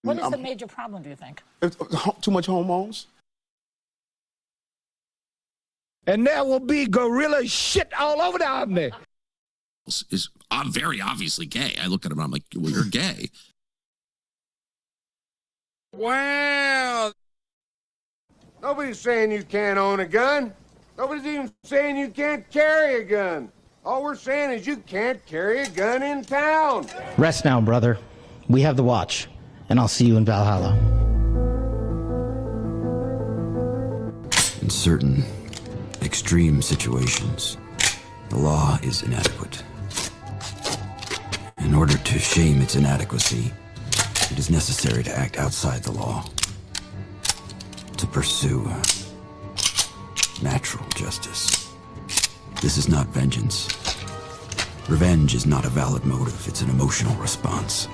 What is the major problem, do you think? Too much hormones. And there will be gorilla shit all over down there. I'm very obviously gay. I look at him and I'm like, well, you're gay. Wow. Nobody's saying you can't own a gun. Nobody's even saying you can't carry a gun. All we're saying is you can't carry a gun in town. Rest now, brother. We have the watch, and I'll see you in Valhalla. In certain extreme situations, the law is inadequate. In order to shame its inadequacy, it is necessary to act outside the law, to pursue natural justice. This is not vengeance. Revenge is not a valid motive, it's an emotional response.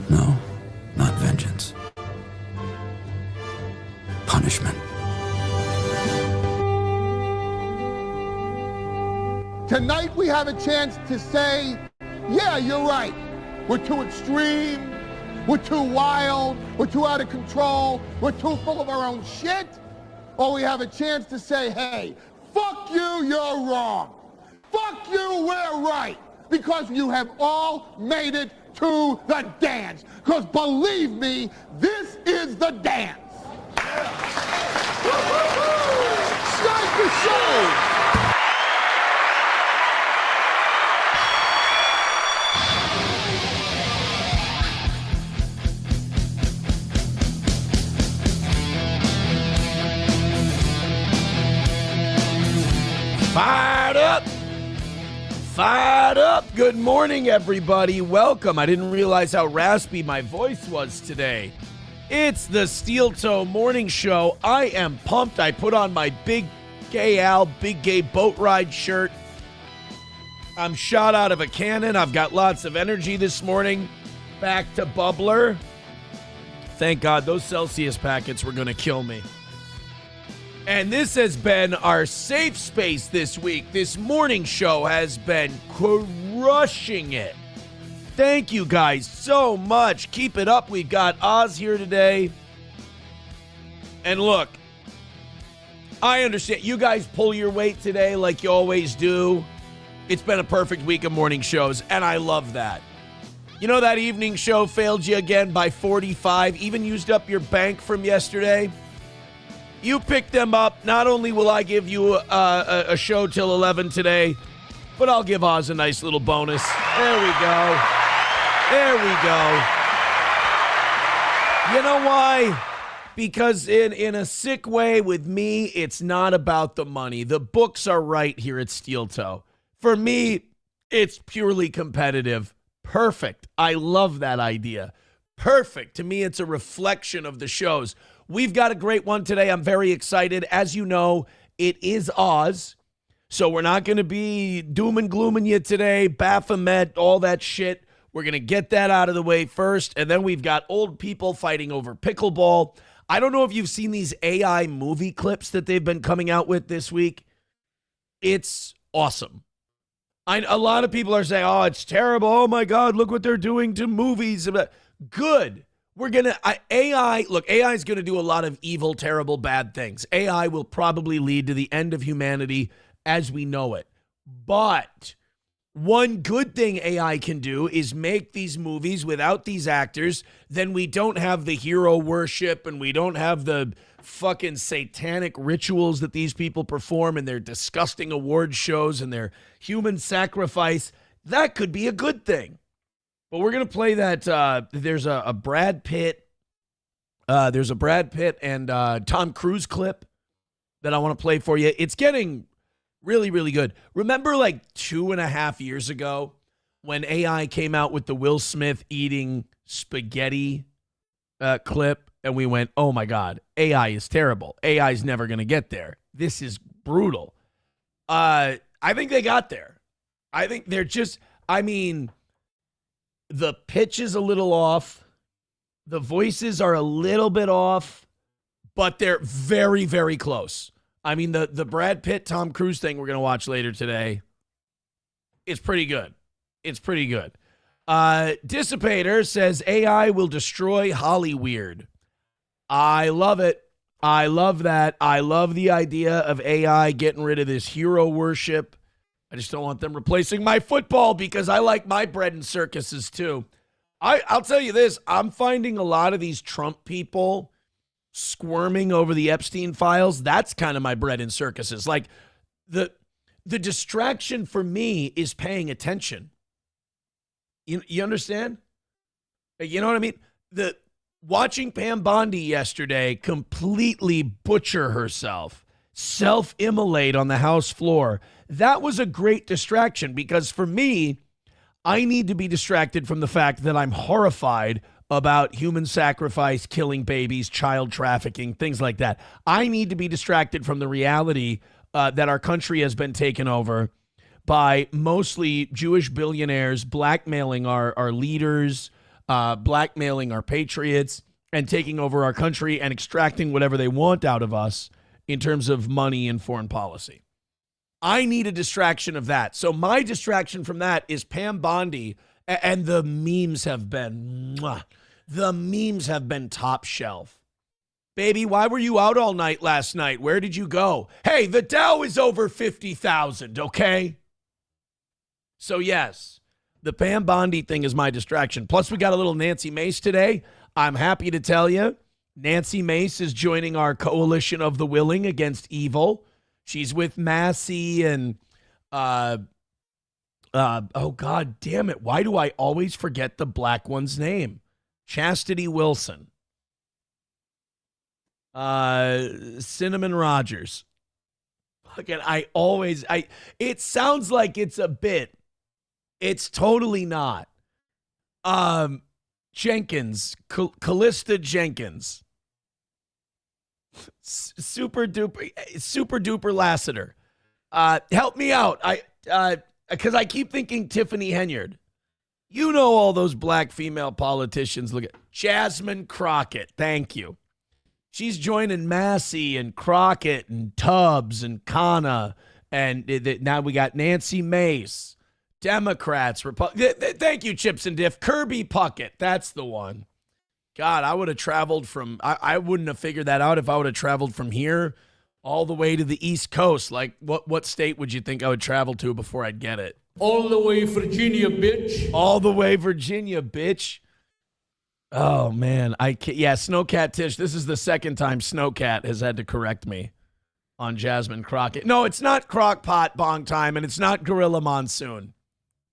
No, not vengeance. Punishment. Tonight we have a chance to say, yeah, you're right. We're too extreme. We're too wild. We're too out of control. We're too full of our own shit. Or we have a chance to say, hey, fuck you, you're wrong. Fuck you, we're right. Because you have all made it to the dance. Because believe me, this is the dance. Start the show. Fired up! Fired up! Good morning, everybody. Welcome. I didn't realize how raspy my voice was today. It's the Steel Toe Morning Show. I am pumped. I put on my Big Gay Al, Big Gay Boat Ride shirt. I'm shot out of a cannon. I've got lots of energy this morning. Back to bubbler. Thank God those Celsius packets were going to kill me. And this has been our safe space this week. This morning show has been crushing it. Thank you guys so much. Keep it up. We've got Oz here today. And look, I understand you guys pull your weight today like you always do. It's been a perfect week of morning shows, and I love that. You know that evening show failed you again by 45, even used up your bank from yesterday? You pick them up. Not only will I give you a show till 11 today, but I'll give Oz a nice little bonus. There we go. There we go. You know why? Because in a sick way with me, it's not about the money. The books are right here at Steel Toe. For me, it's purely competitive. Perfect. I love that idea. Perfect. To me, it's a reflection of the shows. We've got a great one today. I'm very excited. As you know, it is Oz, so we're not going to be doom and glooming you today, Baphomet, all that shit. We're going to get that out of the way first, and then we've got old people fighting over pickleball. I don't know if you've seen these AI movie clips that they've been coming out with this week. It's awesome. A lot of people are saying, oh, it's terrible. Oh, my God, look what they're doing to movies. Good. We're going to, AI is going to do a lot of evil, terrible, bad things. AI will probably lead to the end of humanity as we know it. But one good thing AI can do is make these movies without these actors. Then we don't have the hero worship and we don't have the fucking satanic rituals that these people perform in their disgusting award shows and their human sacrifice. That could be a good thing. But we're going to play that. There's a Brad Pitt. There's a Brad Pitt and Tom Cruise clip that I want to play for you. It's getting really, really good. Remember like 2.5 years ago when AI came out with the Will Smith eating spaghetti clip and we went, oh my God, AI is terrible. AI is never going to get there. This is brutal. I think they got there. I think they're just, the pitch is a little off. The voices are a little bit off, but they're very, very close. The Brad Pitt, Tom Cruise thing we're going to watch later today is pretty good. It's pretty good. Dissipator says AI will destroy Hollyweird. I love it. I love that. I love the idea of AI getting rid of this hero worship. I just don't want them replacing my football because I like my bread and circuses too. I'll tell you this. I'm finding a lot of these Trump people squirming over the Epstein files. That's kind of my bread and circuses. Like the distraction for me is paying attention. You understand? You know what I mean? Watching Pam Bondi yesterday completely butcher herself, self-immolate on the House floor, that was a great distraction because for me, I need to be distracted from the fact that I'm horrified about human sacrifice, killing babies, child trafficking, things like that. I need to be distracted from the reality that our country has been taken over by mostly Jewish billionaires blackmailing our leaders, blackmailing our patriots, and taking over our country and extracting whatever they want out of us in terms of money and foreign policy. I need a distraction of that. So my distraction from that is Pam Bondi, and the memes have been, the memes have been top shelf. Baby, why were you out all night last night? Where did you go? Hey, the Dow is over 50,000, okay? So yes, the Pam Bondi thing is my distraction. Plus, we got a little Nancy Mace today. I'm happy to tell you, Nancy Mace is joining our coalition of the willing against evil. She's with Massey and, oh, God damn it. Why do I always forget the black one's name? Chastity Wilson. Cinnamon Rogers. Again, it sounds like it's a bit. It's totally not. Jenkins, Callista Jenkins. Super duper Lassiter. Help me out. Because I keep thinking Tiffany Henyard. You know all those black female politicians. Look at Jasmine Crockett. Thank you. She's joining Massey and Crockett and Tubbs and Khanna. And now we got Nancy Mace. Democrats. Thank you, Chips and Diff. Kirby Puckett. That's the one. God, I would have traveled from, I wouldn't have figured that out if I would have traveled from here all the way to the East Coast. Like, what state would you think I would travel to before I'd get it? All the way Virginia, bitch. All the way Virginia, bitch. Oh, man. Yeah, Snowcat Tish, this is the second time Snowcat has had to correct me on Jasmine Crockett. No, it's not Crockpot Bong Time, and it's not Gorilla Monsoon.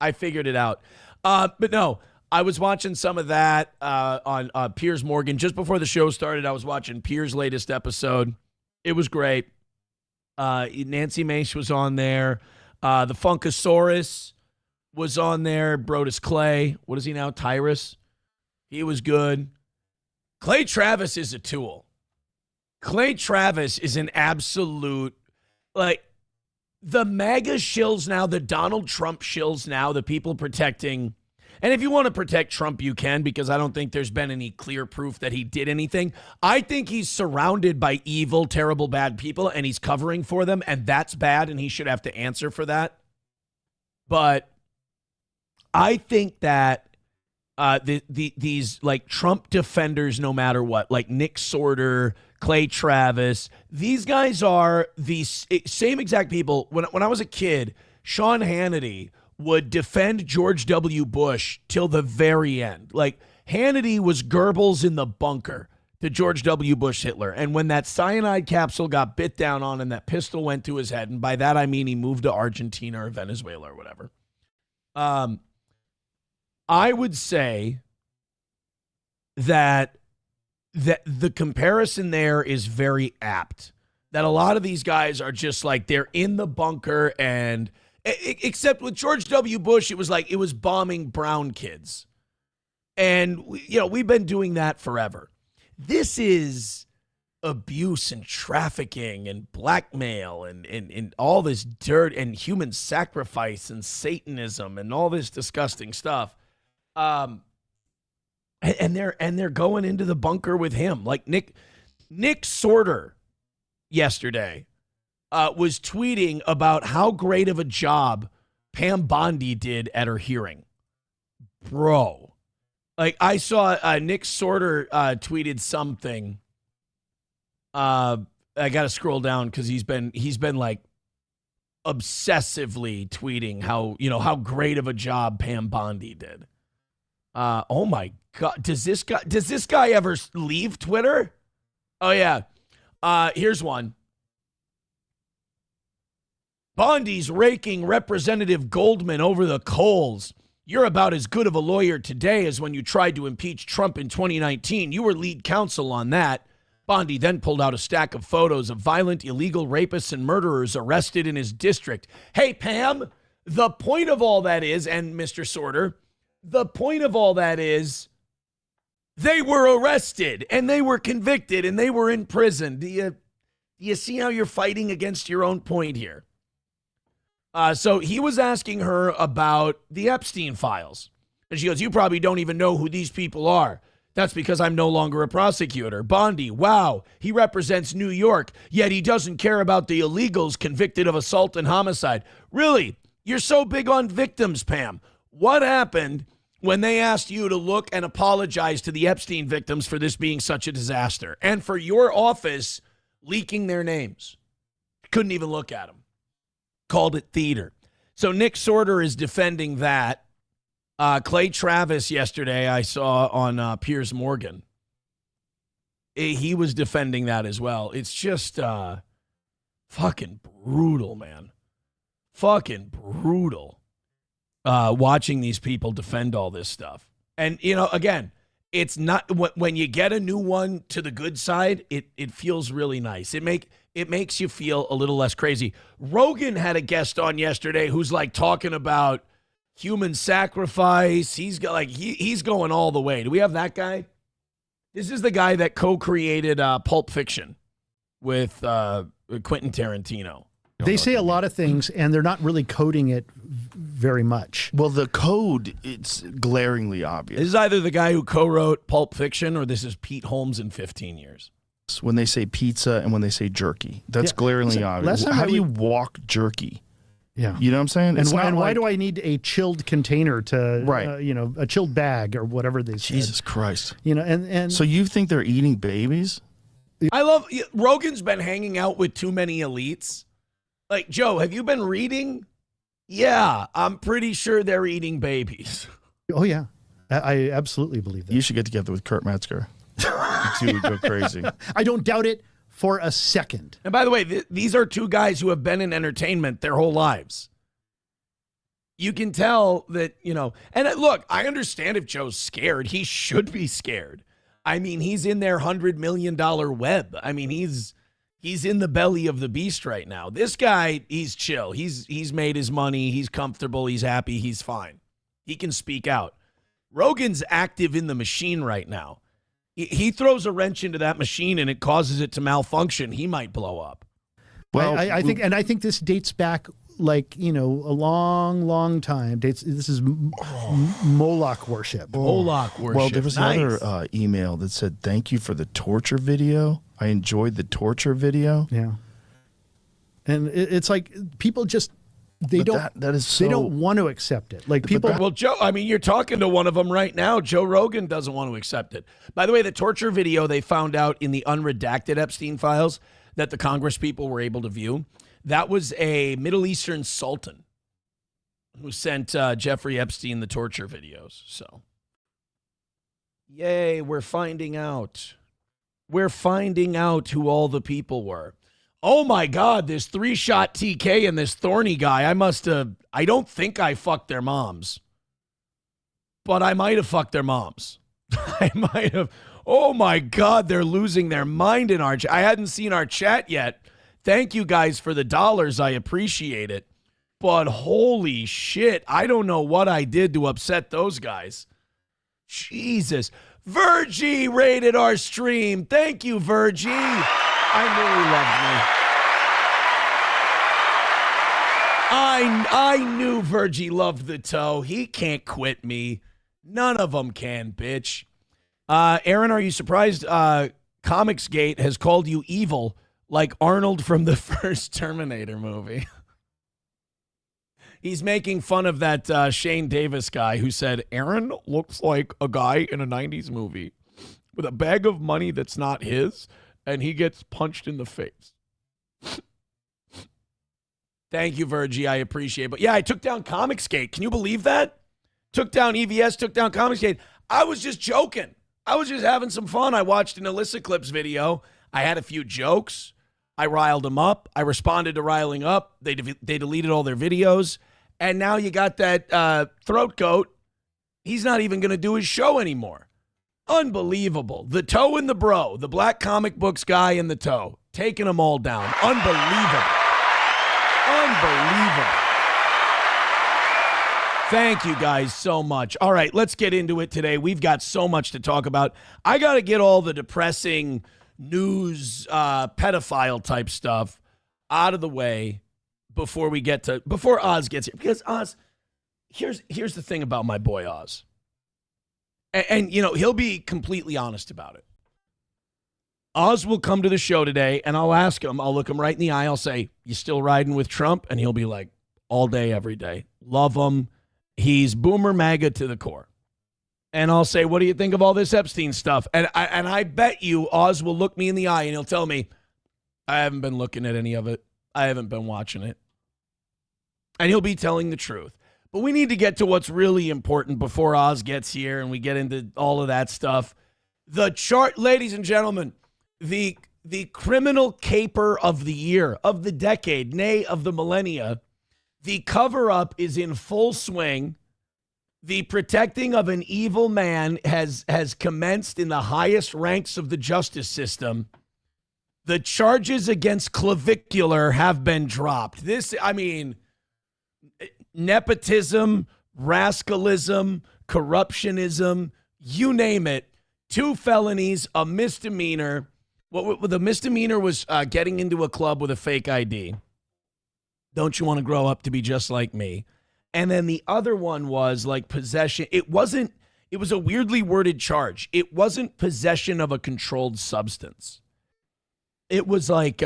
I figured it out. But no, I was watching some of that on Piers Morgan. Just before the show started, I was watching Piers' latest episode. It was great. Nancy Mace was on there. The Funkasaurus was on there. Brodus Clay. What is he now? Tyrus. He was good. Clay Travis is a tool. Clay Travis is an absolute, like, the MAGA shills now, the Donald Trump shills now, the people protecting. And if you want to protect Trump, you can, because I don't think there's been any clear proof that he did anything. I think he's surrounded by evil, terrible, bad people, and he's covering for them, and that's bad, and he should have to answer for that. But I think that these like Trump defenders, no matter what, like Nick Sorter, Clay Travis, these guys are the same exact people. When I was a kid, Sean Hannity would defend George W. Bush till the very end. Like, Hannity was Goebbels in the bunker to George W. Bush Hitler. And when that cyanide capsule got bit down on and that pistol went to his head, and by that I mean he moved to Argentina or Venezuela or whatever, I would say that the comparison there is very apt. That a lot of these guys are just like, they're in the bunker, and except with George W. Bush, it was like it was bombing brown kids. And, we've been doing that forever. This is abuse and trafficking and blackmail and all this dirt and human sacrifice and Satanism and all this disgusting stuff. And they're going into the bunker with him. Like Nick Sorter yesterday was tweeting about how great of a job Pam Bondi did at her hearing. bro. Like, I saw Nick Sorter tweeted something. I got to scroll down because he's been like obsessively tweeting how great of a job Pam Bondi did. Oh my God. Does this guy ever leave Twitter? Oh yeah. Here's one. Bondi's raking Representative Goldman over the coals. You're about as good of a lawyer today as when you tried to impeach Trump in 2019. You were lead counsel on that. Bondi then pulled out a stack of photos of violent, illegal rapists and murderers arrested in his district. Hey, Pam, the point of all that is, and Mr. Sorter, the point of all that is they were arrested and they were convicted and they were in prison. Do you see how you're fighting against your own point here? So he was asking her about the Epstein files. And she goes, you probably don't even know who these people are. That's because I'm no longer a prosecutor. Bondi, wow, he represents New York, yet he doesn't care about the illegals convicted of assault and homicide. Really? You're so big on victims, Pam. What happened when they asked you to look and apologize to the Epstein victims for this being such a disaster and for your office leaking their names? Couldn't even look at them. Called it theater. So Nick Sorter is defending that. Clay Travis yesterday I saw on Piers Morgan. He was defending that as well. It's just fucking brutal, man. Fucking brutal. Watching these people defend all this stuff. And, again, it's not when you get a new one to the good side, it feels really nice. It makes you feel a little less crazy. Rogan had a guest on yesterday who's like talking about human sacrifice. He's going all the way. Do we have that guy? This is the guy that co-created Pulp Fiction with Quentin Tarantino. They say a lot of things, and they're not really coding it very much. Well, the code, it's glaringly obvious. This is either the guy who co-wrote Pulp Fiction or this is Pete Holmes in 15 years. When they say pizza and when they say jerky, that's glaringly obvious. How do you walk jerky? Yeah. You know what I'm saying? And why do I need a chilled container to, a chilled bag or whatever they say? Jesus Christ. And so you think they're eating babies? I love, Rogan's been hanging out with too many elites. Like, Joe, have you been reading? Yeah, I'm pretty sure they're eating babies. Oh, yeah. I absolutely believe that. You should get together with Kurt Metzger. You two would go crazy. I don't doubt it for a second. And by the way, these are two guys who have been in entertainment their whole lives. You can tell that, and look, I understand if Joe's scared. He should be scared. I mean, he's in their $100 million web. I mean, he's in the belly of the beast right now. This guy, he's chill. He's made his money. He's comfortable. He's happy. He's fine. He can speak out. Rogan's active in the machine right now. He throws a wrench into that machine and it causes it to malfunction. He might blow up. Well, I think this dates back a long time. This is Moloch worship. Moloch worship. Well, there was another email that said, "Thank you for the torture video. I enjoyed the torture video." Yeah. And it's like people just they don't want to accept it. Like people. Well, Joe, I mean, you're talking to one of them right now. Joe Rogan doesn't want to accept it. By the way, the torture video they found out in the unredacted Epstein files that the Congress people were able to view. That was a Middle Eastern sultan who sent Jeffrey Epstein the torture videos. So, yay, we're finding out. We're finding out who all the people were. Oh, my God, this 3-shot TK and this Thorny guy. I don't think I fucked their moms. But I might have fucked their moms. I might have. Oh, my God, they're losing their mind in our chat. I hadn't seen our chat yet. Thank you guys for the dollars. I appreciate it. But holy shit, I don't know what I did to upset those guys. Jesus. Virgie rated our stream. Thank you, Virgie. I knew he loved me. I knew Virgie loved the toe. He can't quit me. None of them can, bitch. Aaron, are you surprised Comicsgate has called you evil like Arnold from the first Terminator movie? He's making fun of that Shane Davis guy who said, Aaron looks like a guy in a 90s movie with a bag of money that's not his, and he gets punched in the face. Thank you, Virgie. I appreciate it. But yeah, I took down Comicsgate. Can you believe that? Took down EVS, took down Comicsgate. I was just joking. I was just having some fun. I watched an Alyssa Clips video. I had a few jokes. I riled them up. I responded to riling up. They deleted all their videos. And now you got that throat goat. He's not even going to do his show anymore. Unbelievable. The toe and the bro. The black comic books guy and the toe. Taking them all down. Unbelievable. Unbelievable. Thank you guys so much. All right, let's get into it today. We've got so much to talk about. I got to get all the depressing news, pedophile type stuff out of the way before Oz gets here. Because Oz, here's the thing about my boy Oz. And you know, he'll be completely honest about it. Oz will come to the show today, and I'll ask him, I'll look him right in the eye, I'll say, you still riding with Trump? And he'll be like, all day, every day. Love him. He's boomer MAGA to the core. And I'll say, what do you think of all this Epstein stuff? And I bet you Oz will look me in the eye and he'll tell me, I haven't been looking at any of it. I haven't been watching it. And he'll be telling the truth. But we need to get to what's really important before Oz gets here and we get into all of that stuff. The chart, ladies and gentlemen, the criminal caper of the year, of the decade, nay, of the millennia. The cover-up is in full swing. The protecting of an evil man has commenced in the highest ranks of the justice system. The charges against Clavicular have been dropped. Nepotism, rascalism, corruptionism, you name it. 2 felonies, a misdemeanor. The misdemeanor was getting into a club with a fake ID. Don't you want to grow up to be just like me? And then the other one was like possession. It was a weirdly worded charge. It wasn't possession of a controlled substance. It was like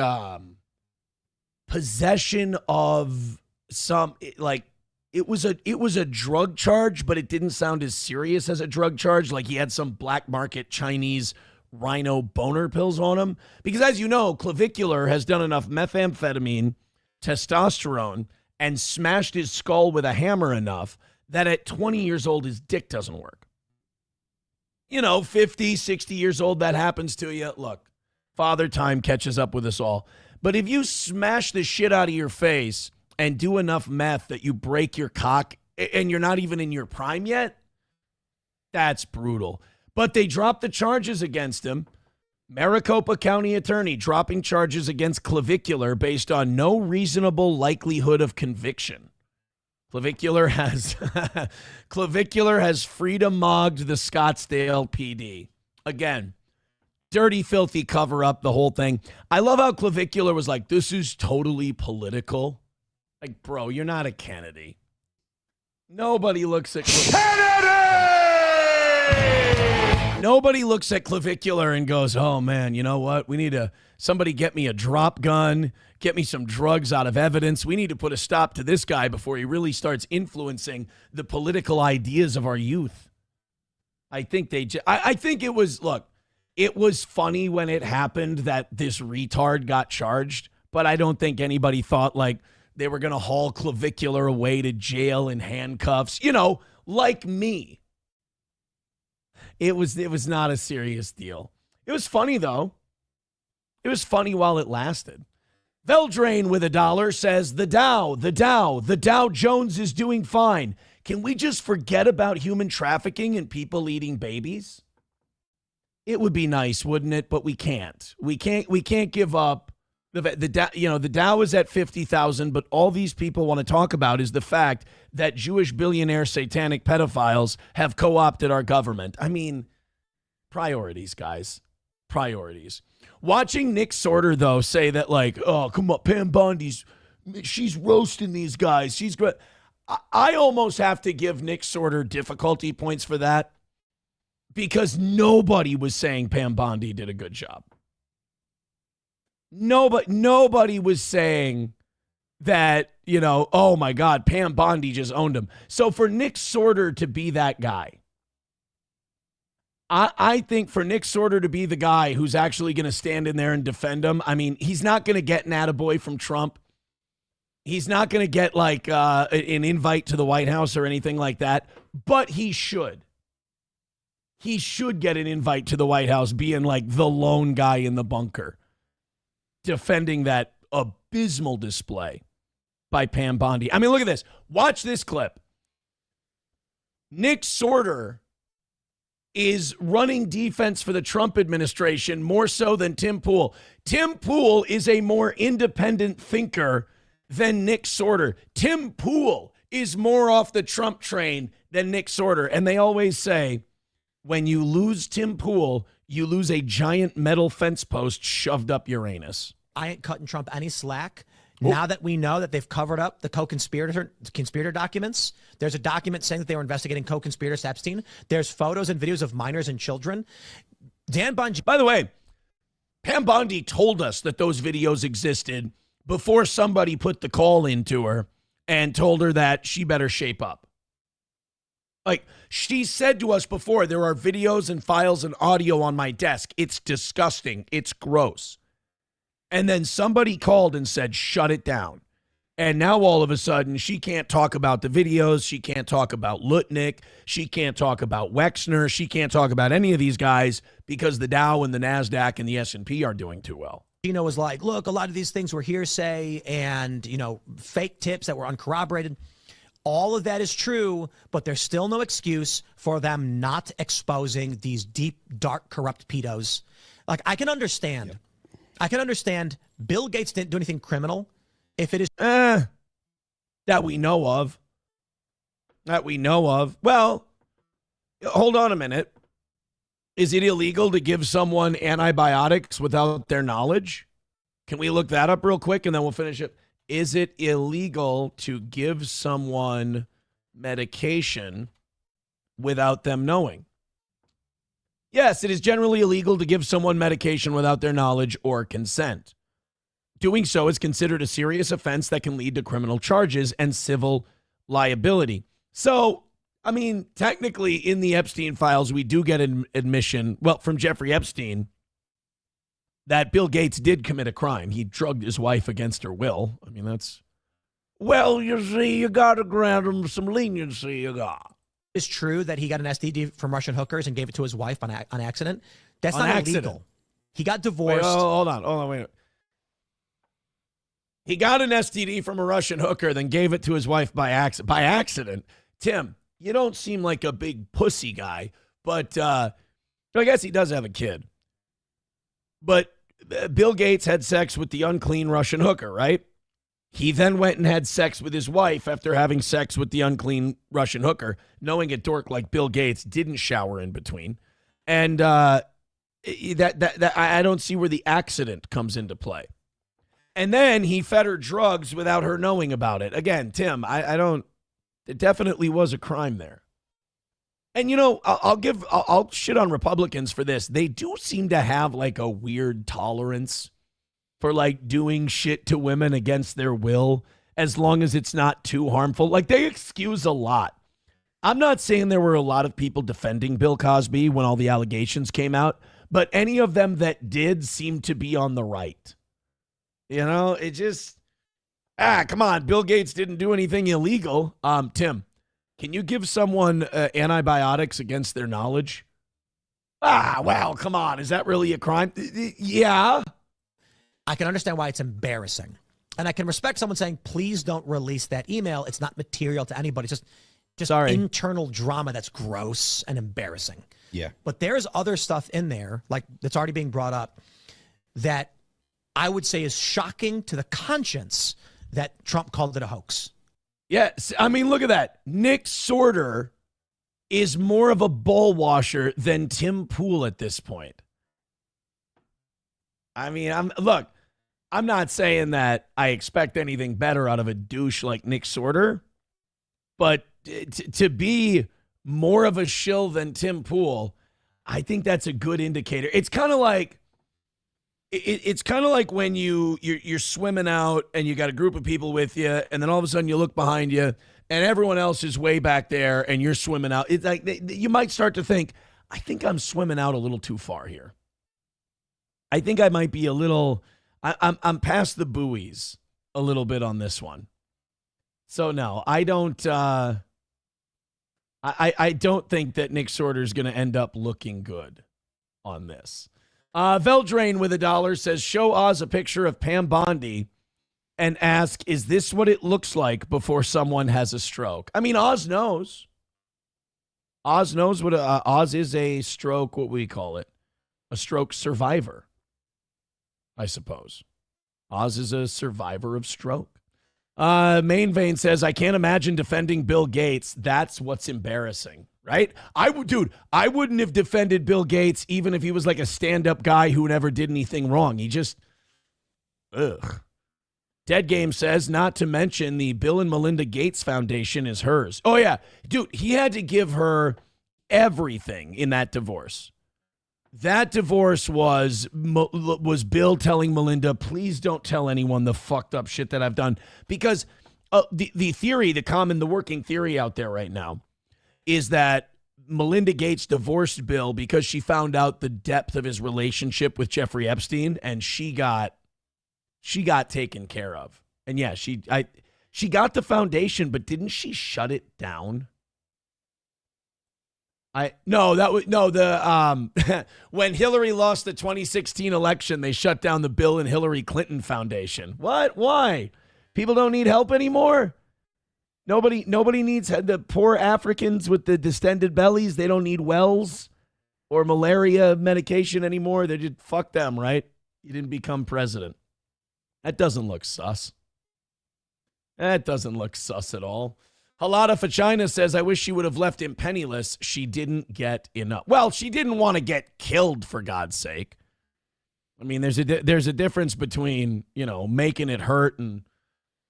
possession of it was a drug charge, but it didn't sound as serious as a drug charge. Like he had some black market Chinese rhino boner pills on him. Because as you know, Clavicular has done enough methamphetamine, testosterone, and smashed his skull with a hammer enough that at 20 years old, his dick doesn't work. 50, 60 years old, that happens to you. Look, father time catches up with us all. But if you smash the shit out of your face and do enough meth that you break your cock and you're not even in your prime yet, that's brutal. But they dropped the charges against him. Maricopa County attorney dropping charges against Clavicular based on no reasonable likelihood of conviction. Clavicular has freedom mogged the Scottsdale PD. Again, dirty, filthy cover up, the whole thing. I love how Clavicular was like, this is totally political. Like, bro, you're not a Kennedy. Nobody looks at Nobody looks at Clavicular and goes, oh, man, you know what? We need somebody get me a drop gun, get me some drugs out of evidence. We need to put a stop to this guy before he really starts influencing the political ideas of our youth. I think it was funny when it happened that this retard got charged, but I don't think anybody thought like they were going to haul Clavicular away to jail in handcuffs, like me. It was not a serious deal. It was funny, though. It was funny while it lasted. Veldrain with $1 says, the Dow Jones is doing fine. Can we just forget about human trafficking and people eating babies? It would be nice, wouldn't it? But we can't. We can't give up. The Dow is at 50,000, but all these people want to talk about is the fact that Jewish billionaire satanic pedophiles have co-opted our government. I mean, priorities, guys. Priorities. Watching Nick Sorter, though, say that like, oh, come on, Pam Bondi's, she's roasting these guys. She's great. I almost have to give Nick Sorter difficulty points for that because nobody was saying Pam Bondi did a good job. Nobody was saying that, you know, oh my God, Pam Bondi just owned him. So for Nick Sorter to be that guy, I think for Nick Sorter to be the guy who's actually going to stand in there and defend him, I mean, he's not going to get an attaboy from Trump. He's not going to get like an invite to the White House or anything like that, but he should. He should get an invite to the White House being like the lone guy in the bunker defending that abysmal display by Pam Bondi. I mean, look at this. Watch this clip. Nick Sorter is running defense for the Trump administration more so than Tim Pool. Tim Pool is a more independent thinker than Nick Sorter. Tim Pool is more off the Trump train than Nick Sorter. And they always say, when you lose Tim Pool, you lose a giant metal fence post shoved up Uranus. I ain't cutting Trump any slack. Now that we know that they've covered up the conspirator documents, there's a document saying that they were investigating co-conspirators Epstein. There's photos and videos of minors and children. Dan Bungie. By the way, Pam Bondi told us that those videos existed before somebody put the call into her and told her that she better shape up. Like, she said to us before, there are videos and files and audio on my desk. It's disgusting. It's gross. And then somebody called and said, shut it down. And now all of a sudden, she can't talk about the videos. She can't talk about Lutnick. She can't talk about Wexner. She can't talk about any of these guys because the Dow and the NASDAQ and the S&P are doing too well. Gino was like, look, a lot of these things were hearsay and, you know, fake tips that were uncorroborated. All of that is true, but there's still no excuse for them not exposing these deep, dark, corrupt pedos. Like, I can understand. Yeah. I can understand Bill Gates didn't do anything criminal. If it is that we know of. That we know of. Well, hold on a minute. Is it illegal to give someone antibiotics without their knowledge? Can we look that up real quick and then we'll finish it? Is it illegal to give someone medication without them knowing? Yes, it is generally illegal to give someone medication without their knowledge or consent. Doing so is considered a serious offense that can lead to criminal charges and civil liability. So, I mean, technically in the Epstein files, we do get an admission, well, from Jeffrey Epstein, that Bill Gates did commit a crime. He drugged his wife against her will. I mean, that's, well, you see, you got to grant him some leniency, you got. It's true that he got an STD from Russian hookers and gave it to his wife on accident. That's on not accident. illegal. He got divorced. Wait, hold on, wait. He got an STD from a Russian hooker, then gave it to his wife by accident. Tim, you don't seem like a big pussy guy, but I guess he does have a kid. But Bill Gates had sex with the unclean Russian hooker, right? He then went and had sex with his wife after having sex with the unclean Russian hooker, knowing a dork like Bill Gates didn't shower in between. And that I don't see where the accident comes into play. And then he fed her drugs without her knowing about it. Again, Tim, I don't, it definitely was a crime there. And, you know, I'll shit on Republicans for this. They do seem to have like a weird tolerance for like doing shit to women against their will, as long as it's not too harmful. Like, they excuse a lot. I'm not saying there were a lot of people defending Bill Cosby when all the allegations came out, but any of them that did seem to be on the right. You know, it just, come on. Bill Gates didn't do anything illegal. Tim, can you give someone antibiotics against their knowledge? Well, come on. Is that really a crime? Yeah. I can understand why it's embarrassing. And I can respect someone saying, please don't release that email. It's not material to anybody. It's just internal drama that's gross and embarrassing. Yeah. But there's other stuff in there, like that's already being brought up, that I would say is shocking to the conscience that Trump called it a hoax. Yes. I mean, look at that. Nick Sorter is more of a ball washer than Tim Pool at this point. I mean, I'm not saying that I expect anything better out of a douche like Nick Sorter, but to be more of a shill than Tim Pool, I think that's a good indicator. It's kind of like, It's kind of like when you're swimming out and you got a group of people with you, and then all of a sudden you look behind you and everyone else is way back there and you're swimming out. It's like you might start to think, I think I'm swimming out a little too far here. I think I might be a little, I'm past the buoys a little bit on this one. So no, I don't, I don't think that Nick Sorter is going to end up looking good on this. Veldrain with $1 says, show Oz a picture of Pam Bondi and ask, is this what it looks like before someone has a stroke? I mean, Oz knows. Oz knows what Oz is a stroke, what we call it, a stroke survivor, I suppose. Oz is a survivor of stroke. Main Vein says, I can't imagine defending Bill Gates. That's what's embarrassing. Right? I wouldn't have defended Bill Gates even if he was like a stand-up guy who never did anything wrong. He just, ugh. Dead Game says, not to mention the Bill and Melinda Gates Foundation is hers. Oh, yeah. Dude, he had to give her everything in that divorce. That divorce was Bill telling Melinda, please don't tell anyone the fucked up shit that I've done. Because the theory, the working theory out there right now is that Melinda Gates divorced Bill because she found out the depth of his relationship with Jeffrey Epstein, and she got taken care of. And yeah, she got the foundation, but didn't she shut it down? When Hillary lost the 2016 election, they shut down the Bill and Hillary Clinton Foundation. What? Why? People don't need help anymore? Nobody needs the poor Africans with the distended bellies. They don't need wells or malaria medication anymore. They just fuck them, right? You didn't become president. That doesn't look sus. That doesn't look sus at all. Halada Fachina says, I wish she would have left him penniless. She didn't get enough. Well, she didn't want to get killed, for God's sake. I mean, there's a difference between, making it hurt and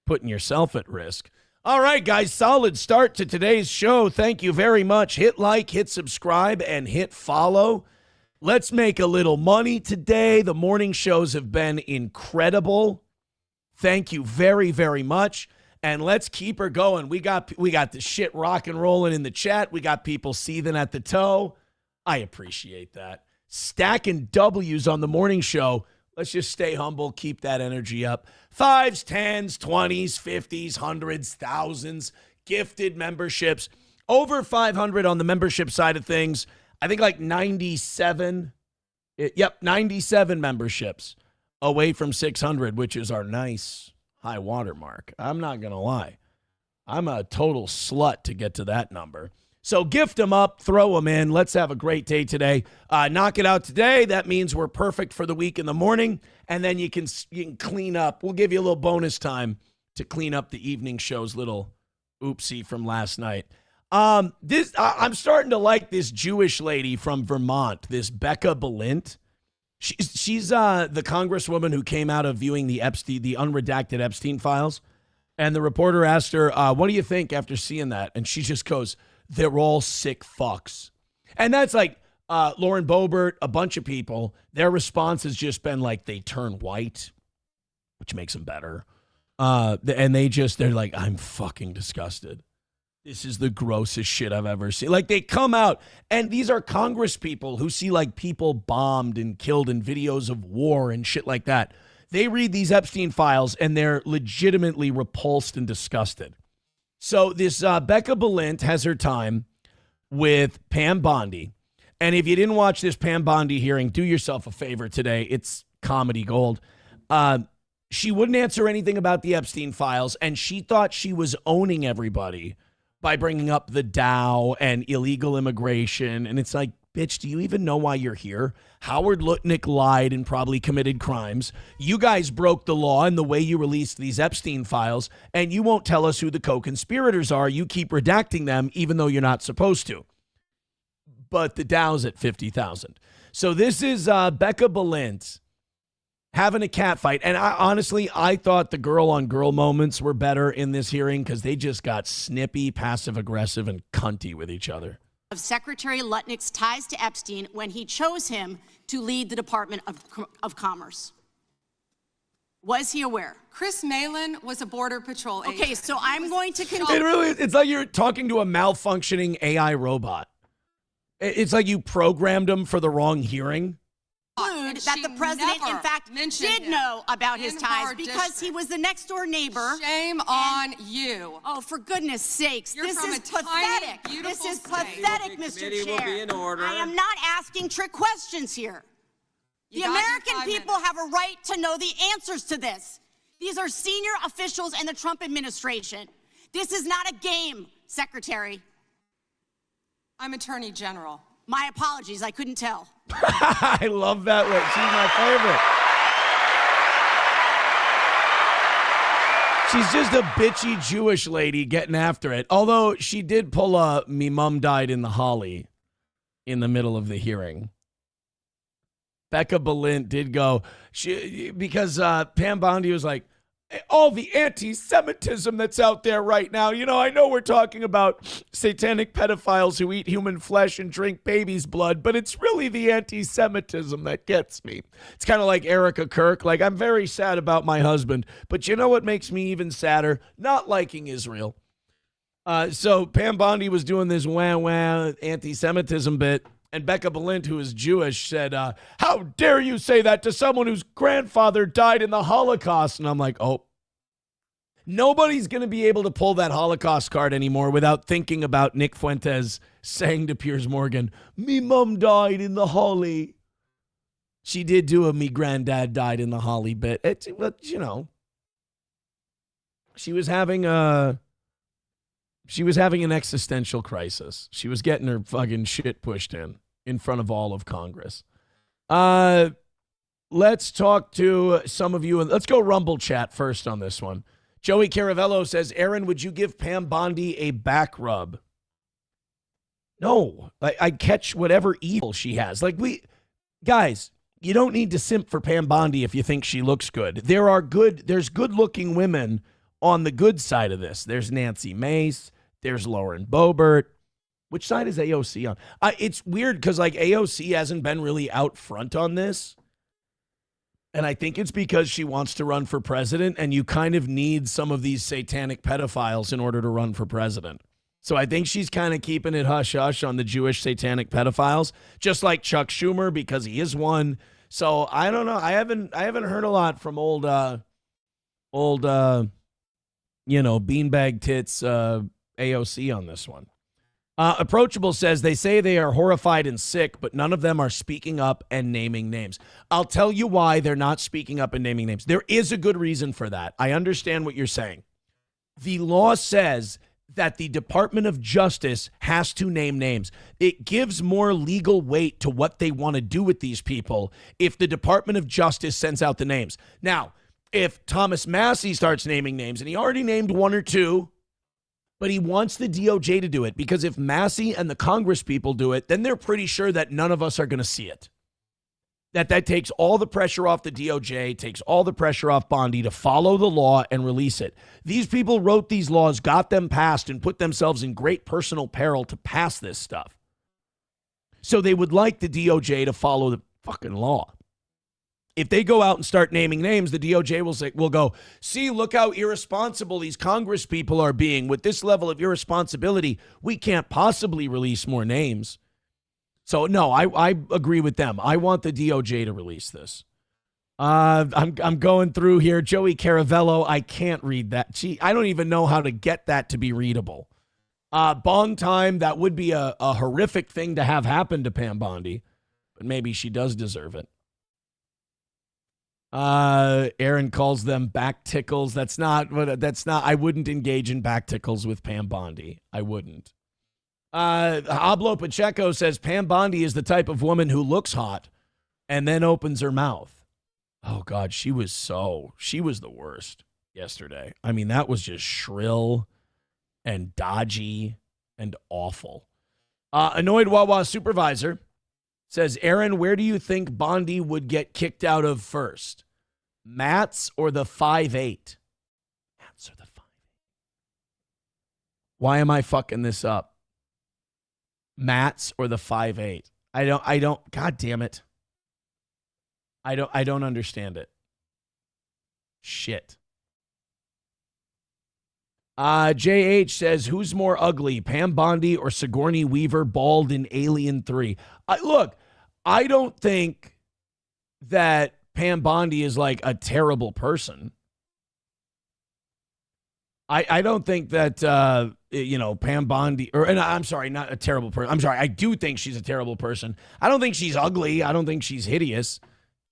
putting yourself at risk. All right, guys, solid start to today's show. Thank you very much. Hit like, hit subscribe, and hit follow. Let's make a little money today. The morning shows have been incredible. Thank you very, very much. And let's keep her going. We got the shit rock and rolling in the chat. We got people seething at the toe. I appreciate that. Stacking W's on the morning show. Let's just stay humble, keep that energy up. 5s, 10s, 20s, 50s, 100s, thousands, gifted memberships. Over 500 on the membership side of things. I think like 97. 97 memberships away from 600, which is our nice high water mark. I'm not going to lie. I'm a total slut to get to that number. So gift them up, throw them in. Let's have a great day today. Knock it out today. That means we're perfect for the week in the morning. And then you can clean up. We'll give you a little bonus time to clean up the evening show's little oopsie from last night. I'm starting to like this Jewish lady from Vermont, this Becca Balint. She's the congresswoman who came out of viewing the unredacted Epstein files. And the reporter asked her, what do you think after seeing that? And she just goes, they're all sick fucks. And that's like Lauren Boebert, a bunch of people. Their response has just been like they turn white, which makes them better. And they're like, I'm fucking disgusted. This is the grossest shit I've ever seen. Like they come out, and these are Congress people who see like people bombed and killed in videos of war and shit like that. They read these Epstein files and they're legitimately repulsed and disgusted. So this Becca Balint has her time with Pam Bondi. And if you didn't watch this Pam Bondi hearing, do yourself a favor today. It's comedy gold. She wouldn't answer anything about the Epstein files, and she thought she was owning everybody by bringing up the Dow and illegal immigration. And it's like, bitch, do you even know why you're here? Howard Lutnick lied and probably committed crimes. You guys broke the law in the way you released these Epstein files, and you won't tell us who the co-conspirators are. You keep redacting them, even though you're not supposed to. But the Dow's at 50,000. So this is Becca Balint having a cat fight. And I thought the girl-on-girl moments were better in this hearing because they just got snippy, passive-aggressive, and cunty with each other. of Secretary Lutnick's ties to Epstein when he chose him to lead the Department of Commerce? Was he aware? Chris Malin was a Border Patrol agent. Okay, so I'm going to continue. It's like you're talking to a malfunctioning AI robot. It's like you programmed him for the wrong hearing. That the president, in fact, did know about his ties because he was the next door neighbor. Shame on you. Oh, for goodness sakes. This is pathetic. This is pathetic, Mr. Chair. I am not asking trick questions here. The American people have a right to know the answers to this. These are senior officials in the Trump administration. This is not a game, Secretary. I'm Attorney General. My apologies, I couldn't tell. I love that one. She's my favorite. She's just a bitchy Jewish lady getting after it. Although she did pull a "me mom died in the holly" in the middle of the hearing. Becca Balint did go because Pam Bondi was like, all the anti-Semitism that's out there right now. You know, I know we're talking about satanic pedophiles who eat human flesh and drink babies' blood, but it's really the anti-Semitism that gets me. It's kind of like Erica Kirk. Like, I'm very sad about my husband, but you know what makes me even sadder? Not liking Israel. So Pam Bondi was doing this wah-wah anti-Semitism bit, and Becca Balint, who is Jewish, said, how dare you say that to someone whose grandfather died in the Holocaust? And I'm like, oh, nobody's going to be able to pull that Holocaust card anymore without thinking about Nick Fuentes saying to Piers Morgan, me mom died in the Holly. She did do a me granddad died in the Holly bit. You know, she was having an existential crisis. She was getting her fucking shit pushed in front of all of Congress. Let's talk to some of you. Let's go Rumble chat first on this one. Joey Caravello says, Aaron, would you give Pam Bondi a back rub? No. I catch whatever evil she has. Guys, you don't need to simp for Pam Bondi if you think she looks good. There's good-looking women on the good side of this. There's Nancy Mace. There's Lauren Boebert. Which side is AOC on? It's weird because AOC hasn't been really out front on this. And I think it's because she wants to run for president, and you kind of need some of these satanic pedophiles in order to run for president. So I think she's kind of keeping it hush-hush on the Jewish satanic pedophiles, just like Chuck Schumer, because he is one. So I don't know. I haven't heard a lot from old beanbag tits AOC on this one. Approachable says they say they are horrified and sick, but none of them are speaking up and naming names. I'll tell you why they're not speaking up and naming names. There is a good reason for that. I understand what you're saying. The law says that the Department of Justice has to name names. It gives more legal weight to what they want to do with these people if the Department of Justice sends out the names. Now, if Thomas Massey starts naming names, and he already named one or two, but he wants the DOJ to do it, because if Massey and the Congress people do it, then they're pretty sure that none of us are going to see it. That takes all the pressure off the DOJ, takes all the pressure off Bondi to follow the law and release it. These people wrote these laws, got them passed, and put themselves in great personal peril to pass this stuff. So they would like the DOJ to follow the fucking law. If they go out and start naming names, the DOJ will go, see, look how irresponsible these Congress people are being. With this level of irresponsibility, we can't possibly release more names. So, no, I agree with them. I want the DOJ to release this. I'm going through here. Joey Caravello, I can't read that. I don't even know how to get that to be readable. Bong time, that would be a horrific thing to have happen to Pam Bondi, but maybe she does deserve it. Aaron calls them back tickles. That's not, I wouldn't engage in back tickles with Pam Bondi. I wouldn't. Hablo Pacheco says Pam Bondi is the type of woman who looks hot and then opens her mouth. Oh God, she was the worst yesterday. I mean, that was just shrill and dodgy and awful. Annoyed Wawa supervisor says, Aaron, where do you think Bondi would get kicked out of first? Matt's or the 5'8"? Matt's or the 5'8"? Why am I fucking this up? Matt's or the 5'8"? I don't, God damn it. I don't understand it. Shit. JH says, who's more ugly, Pam Bondi or Sigourney Weaver bald in Alien 3? Look, I don't think that Pam Bondi is like a terrible person. I don't think that, Pam Bondi, I'm sorry, not a terrible person. I'm sorry, I do think she's a terrible person. I don't think she's ugly. I don't think she's hideous,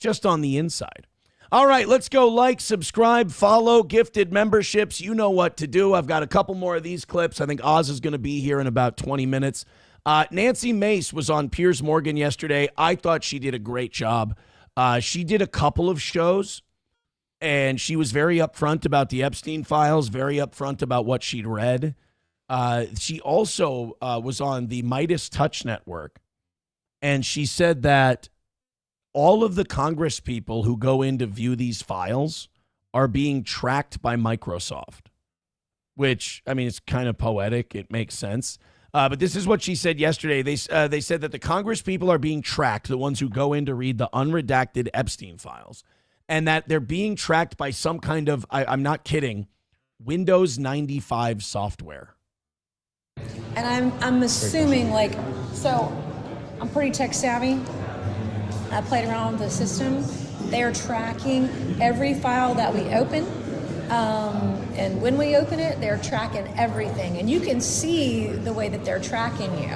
just on the inside. All right, let's go like, subscribe, follow, gifted memberships. You know what to do. I've got a couple more of these clips. I think Oz is going to be here in about 20 minutes. Nancy Mace was on Piers Morgan yesterday. I thought she did a great job. She did a couple of shows, and she was very upfront about the Epstein files, very upfront about what she'd read. She also was on the Midas Touch Network, and she said that all of the Congress people who go in to view these files are being tracked by Microsoft, which, I mean, it's kind of poetic. It makes sense. But this is what she said yesterday. They said that the Congress people are being tracked, the ones who go in to read the unredacted Epstein files, and that they're being tracked by some kind of, I'm not kidding, Windows 95 software. And I'm assuming, so I'm pretty tech savvy. I played around with the system. They are tracking every file that we open. And when we open it, they're tracking everything. And you can see the way that they're tracking you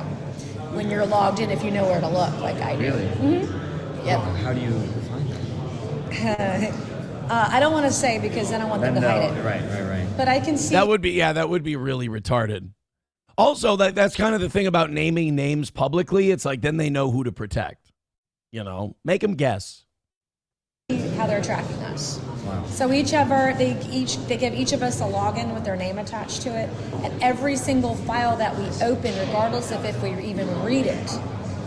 when you're logged in, if you know where to look, like I do. Really? Mm-hmm. Yep. How do you find that? I don't want to say because then I want them to hide it. Right. But I can see. That would be really retarded. Also, that's kind of the thing about naming names publicly. It's like then they know who to protect. Make them guess how they're tracking us. Wow. So they give each of us a login with their name attached to it, and every single file that we open, regardless of if we even read it,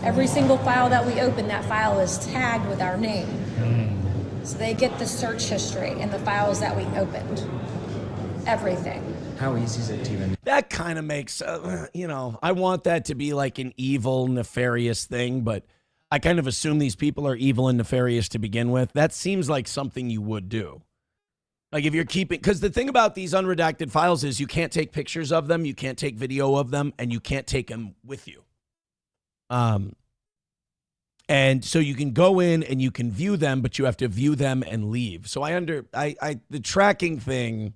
every single file that we open, that file is tagged with our name. So they get the search history and the files that we opened. Everything. How easy is it to even? That kind of makes, I want that to be like an evil, nefarious thing, but I kind of assume these people are evil and nefarious to begin with. That seems like something you would do. Like if you're keeping, because the thing about these unredacted files is you can't take pictures of them, you can't take video of them, and you can't take them with you. And so you can go in and you can view them, but you have to view them and leave. So the tracking thing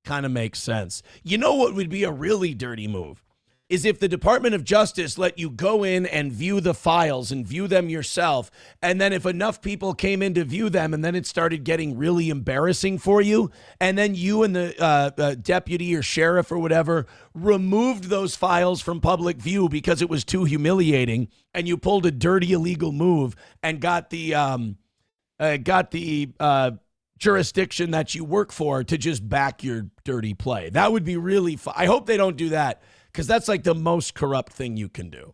kind of makes sense. You know what would be a really dirty move? Is if the Department of Justice let you go in and view the files and view them yourself, and then if enough people came in to view them and then it started getting really embarrassing for you, and then you and the deputy or sheriff or whatever removed those files from public view because it was too humiliating, and you pulled a dirty illegal move and got the jurisdiction that you work for to just back your dirty play. That would be really fun. I hope they don't do that, because that's like the most corrupt thing you can do.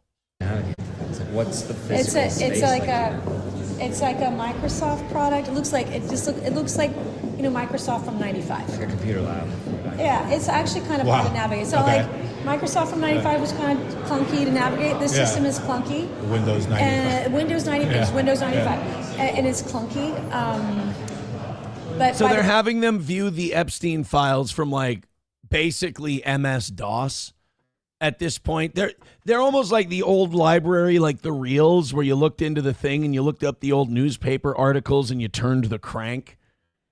What's the physical space? It's like a Microsoft product. It looks like Microsoft from '95. Like a computer lab. Yeah, it's actually kind of hard to navigate. So like Microsoft from '95 was kind of clunky to navigate. This system is clunky. Windows 95. Windows 95. It's Windows 95, and it's clunky. But so they're having them view the Epstein files from like basically MS-DOS. At this point, they're almost like the old library, like the reels, where you looked into the thing and you looked up the old newspaper articles and you turned the crank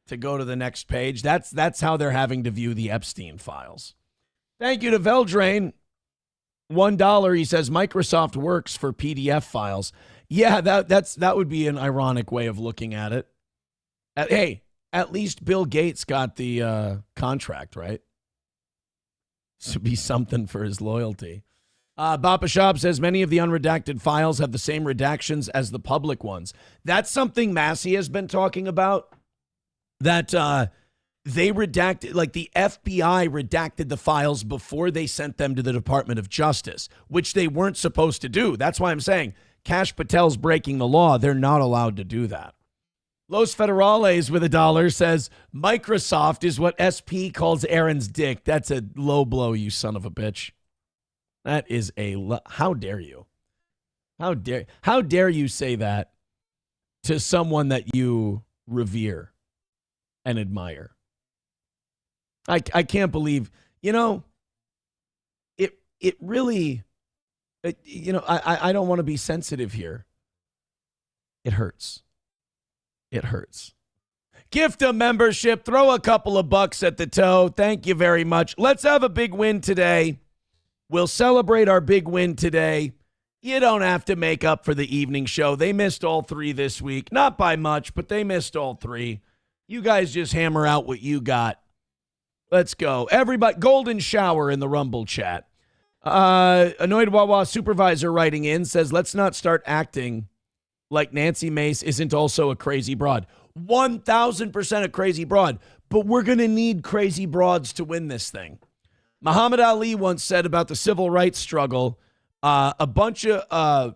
to go to the next page. That's how they're having to view the Epstein files. Thank you to Veldrain. $1. He says Microsoft works for PDF files. Yeah, that would be an ironic way of looking at it. Hey, at least Bill Gates got the contract, right? To be something for his loyalty. Bappa Shop says many of the unredacted files have the same redactions as the public ones. That's something Massey has been talking about, that they redacted, like the FBI redacted the files before they sent them to the Department of Justice, which they weren't supposed to do. That's why I'm saying Kash Patel's breaking the law. They're not allowed to do that. Los Federales with $1 says Microsoft is what SP calls Aaron's dick. That's a low blow, you son of a bitch. That is how dare you? How dare you say that to someone that you revere and admire? I can't believe, it really, I don't want to be sensitive here. It hurts. It hurts. Gift a membership, throw a couple of bucks at the toe. Thank you very much. Let's have a big win today. We'll celebrate our big win today. You don't have to make up for the evening show. They missed all 3 this week. Not by much, but they missed all 3. You guys just hammer out what you got. Let's go. Everybody, golden shower in the Rumble chat. Annoyed Wawa supervisor writing in says, let's not start acting like Nancy Mace isn't also a crazy broad. 1,000% a crazy broad. But we're going to need crazy broads to win this thing. Muhammad Ali once said about the civil rights struggle, a bunch of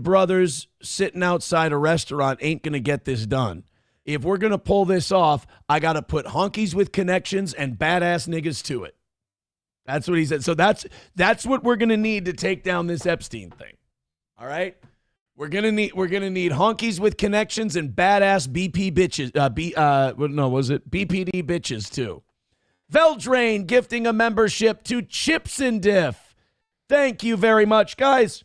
brothers sitting outside a restaurant ain't going to get this done. If we're going to pull this off, I got to put honkies with connections and badass niggas to it. That's what he said. So that's what we're going to need to take down this Epstein thing. All right? We're going to need honkies with connections and badass BP bitches. BPD bitches too. Veldrain gifting a membership to Chips and Diff. Thank you very much, guys.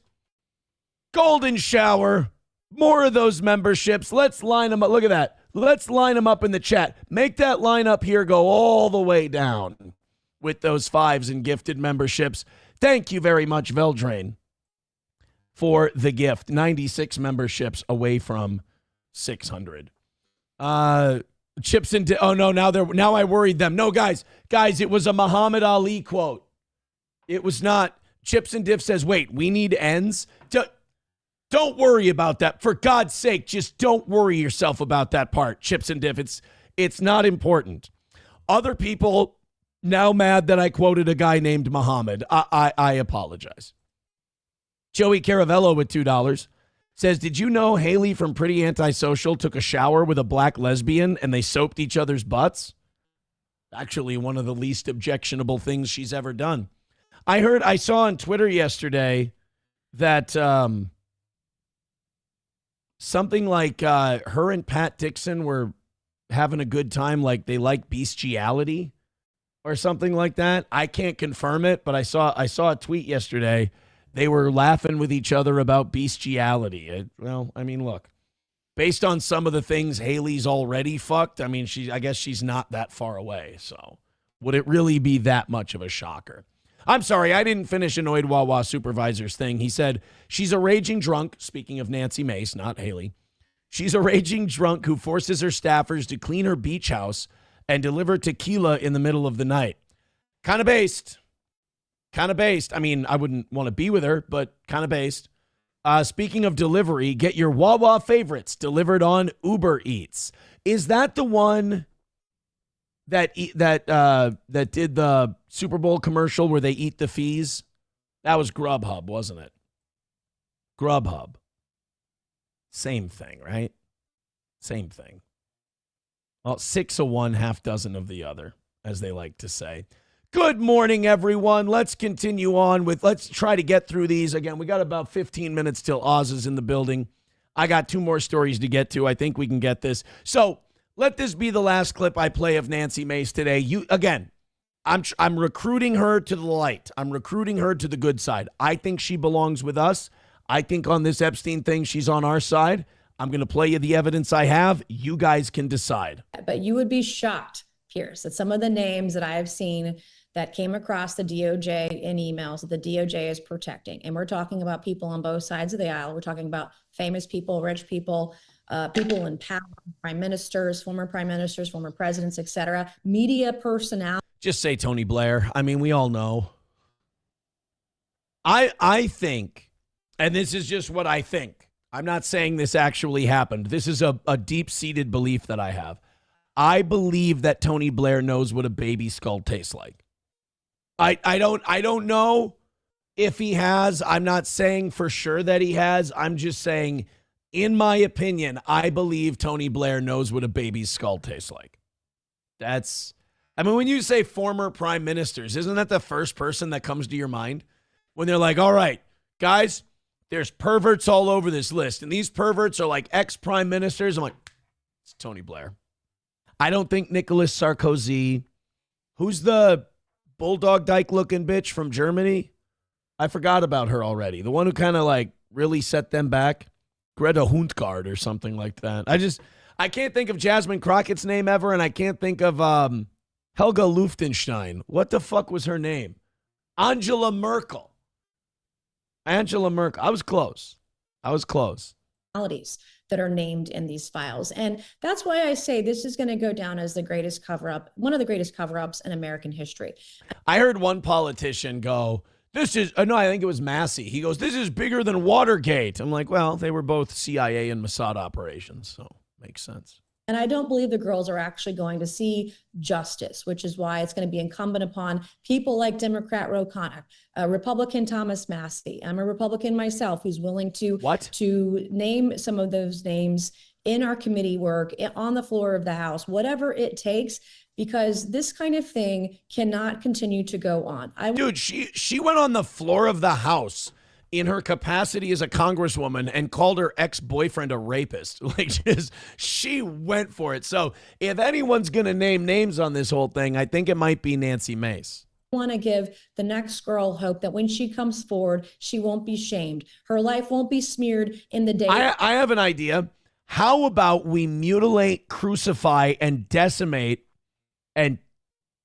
Golden shower. More of those memberships. Let's line them up. Look at that. Let's line them up in the chat. Make that line up here go all the way down with those 5s and gifted memberships. Thank you very much, Veldrain, for the gift. 96 memberships away from 600. Chips and oh no, now I worried them. No, guys, it was a Muhammad Ali quote. It was not. Chips and Diff says, wait, we need ends. Don't worry about that. For God's sake, just don't worry yourself about that part. Chips and Diff, it's not important. Other people now mad that I quoted a guy named Muhammad. I apologize. Joey Caravello with $2 says, did you know Haley from Pretty Antisocial took a shower with a black lesbian and they soaped each other's butts? Actually, one of the least objectionable things she's ever done. I saw on Twitter yesterday that something like her and Pat Dixon were having a good time, like they like bestiality or something like that. I can't confirm it, but I saw a tweet yesterday. They were laughing with each other about bestiality. Look, based on some of the things Haley's already fucked, I guess she's not that far away. So would it really be that much of a shocker? I'm sorry, I didn't finish Annoyed Wawa supervisor's thing. He said, she's a raging drunk, speaking of Nancy Mace, not Haley. She's a raging drunk who forces her staffers to clean her beach house and deliver tequila in the middle of the night. Kind of based. I wouldn't want to be with her, but kind of based. Speaking of delivery, get your Wawa favorites delivered on Uber Eats. Is that the one that did the Super Bowl commercial where they eat the fees? That was Grubhub, wasn't it? Grubhub. Same thing, right? Same thing. Well, 6 of one, half dozen of the other, as they like to say. Good morning, everyone. Let's continue on let's try to get through these. Again, we got about 15 minutes till Oz is in the building. I got 2 more stories to get to. I think we can get this. So let this be the last clip I play of Nancy Mace today. I'm recruiting her to the light. I'm recruiting her to the good side. I think she belongs with us. I think on this Epstein thing, she's on our side. I'm going to play you the evidence I have. You guys can decide. But you would be shocked, Pierce, that some of the names that I have seen that came across the DOJ in emails that the DOJ is protecting. And we're talking about people on both sides of the aisle. We're talking about famous people, rich people, people in power, prime ministers, former presidents, etc., media personnel. Just say Tony Blair. We all know. I think, and this is just what I think. I'm not saying this actually happened. This is a deep-seated belief that I have. I believe that Tony Blair knows what a baby skull tastes like. I don't know if he has. I'm not saying for sure that he has. I'm just saying, in my opinion, I believe Tony Blair knows what a baby's skull tastes like. That's I mean, when you say former prime ministers, isn't that the first person that comes to your mind? When they're like, all right, guys, there's perverts all over this list, and these perverts are like ex-prime ministers. I'm like, it's Tony Blair. I don't think Nicolas Sarkozy. Who's the bulldog dyke looking bitch from Germany? I forgot about her already. The one who kind of like really set them back. Greta Hundgaard or something like that. I can't think of Jasmine Crockett's name ever, and I can't think of Helga Luftenstein. What the fuck was her name? Angela Merkel. Angela Merkel. I was close. That are named in these files. And that's why I say this is going to go down as the greatest cover-up, one of the greatest cover-ups in American history. I heard one politician go, I think it was Massey. He goes, this is bigger than Watergate. I'm like, well, they were both CIA and Mossad operations, so makes sense. And I don't believe the girls are actually going to see justice, which is why it's going to be incumbent upon people like Democrat Ro Khanna, Republican Thomas Massey. I'm a Republican myself who's willing to name some of those names in our committee work, on the floor of the House, whatever it takes, because this kind of thing cannot continue to go on. Dude, she went on the floor of the House in her capacity as a congresswoman and called her ex-boyfriend a rapist. She went for it. So if anyone's going to name names on this whole thing, I think it might be Nancy Mace. I want to give the next girl hope that when she comes forward, she won't be shamed. Her life won't be smeared in the day. I have an idea. How about we mutilate, crucify, and decimate and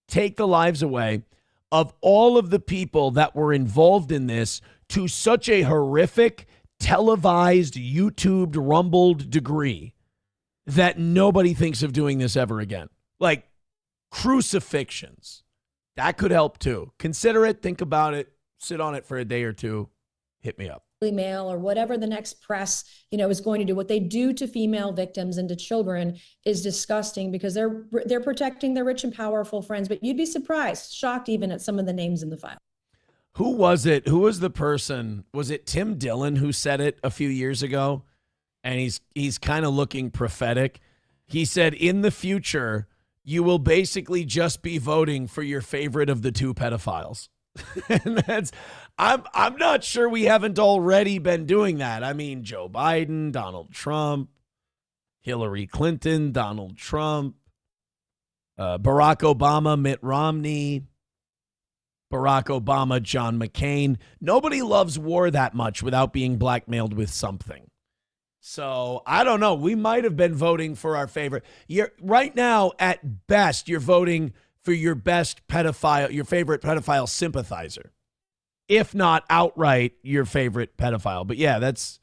take the lives away of all of the people that were involved in this to such a horrific, televised, YouTubed, rumbled degree that nobody thinks of doing this ever again. Like crucifixions. That could help too. Consider it, think about it, sit on it for a day or two, hit me up. Mail or whatever the next press, is going to do. What they do to female victims and to children is disgusting because they're protecting their rich and powerful friends. But you'd be surprised, shocked even at some of the names in the file. Who was it? Who was the person? Was it Tim Dillon who said it a few years ago? And he's kind of looking prophetic. He said, in the future, you will basically just be voting for your favorite of the two pedophiles. And I'm not sure we haven't already been doing that. I mean, Joe Biden, Donald Trump, Hillary Clinton, Donald Trump, Barack Obama, Mitt Romney, Barack Obama, John McCain. Nobody loves war that much without being blackmailed with something. So I don't know. We might have been voting for our favorite. Right now, at best, you're voting for your best pedophile, your favorite pedophile sympathizer, if not outright your favorite pedophile. But yeah, that's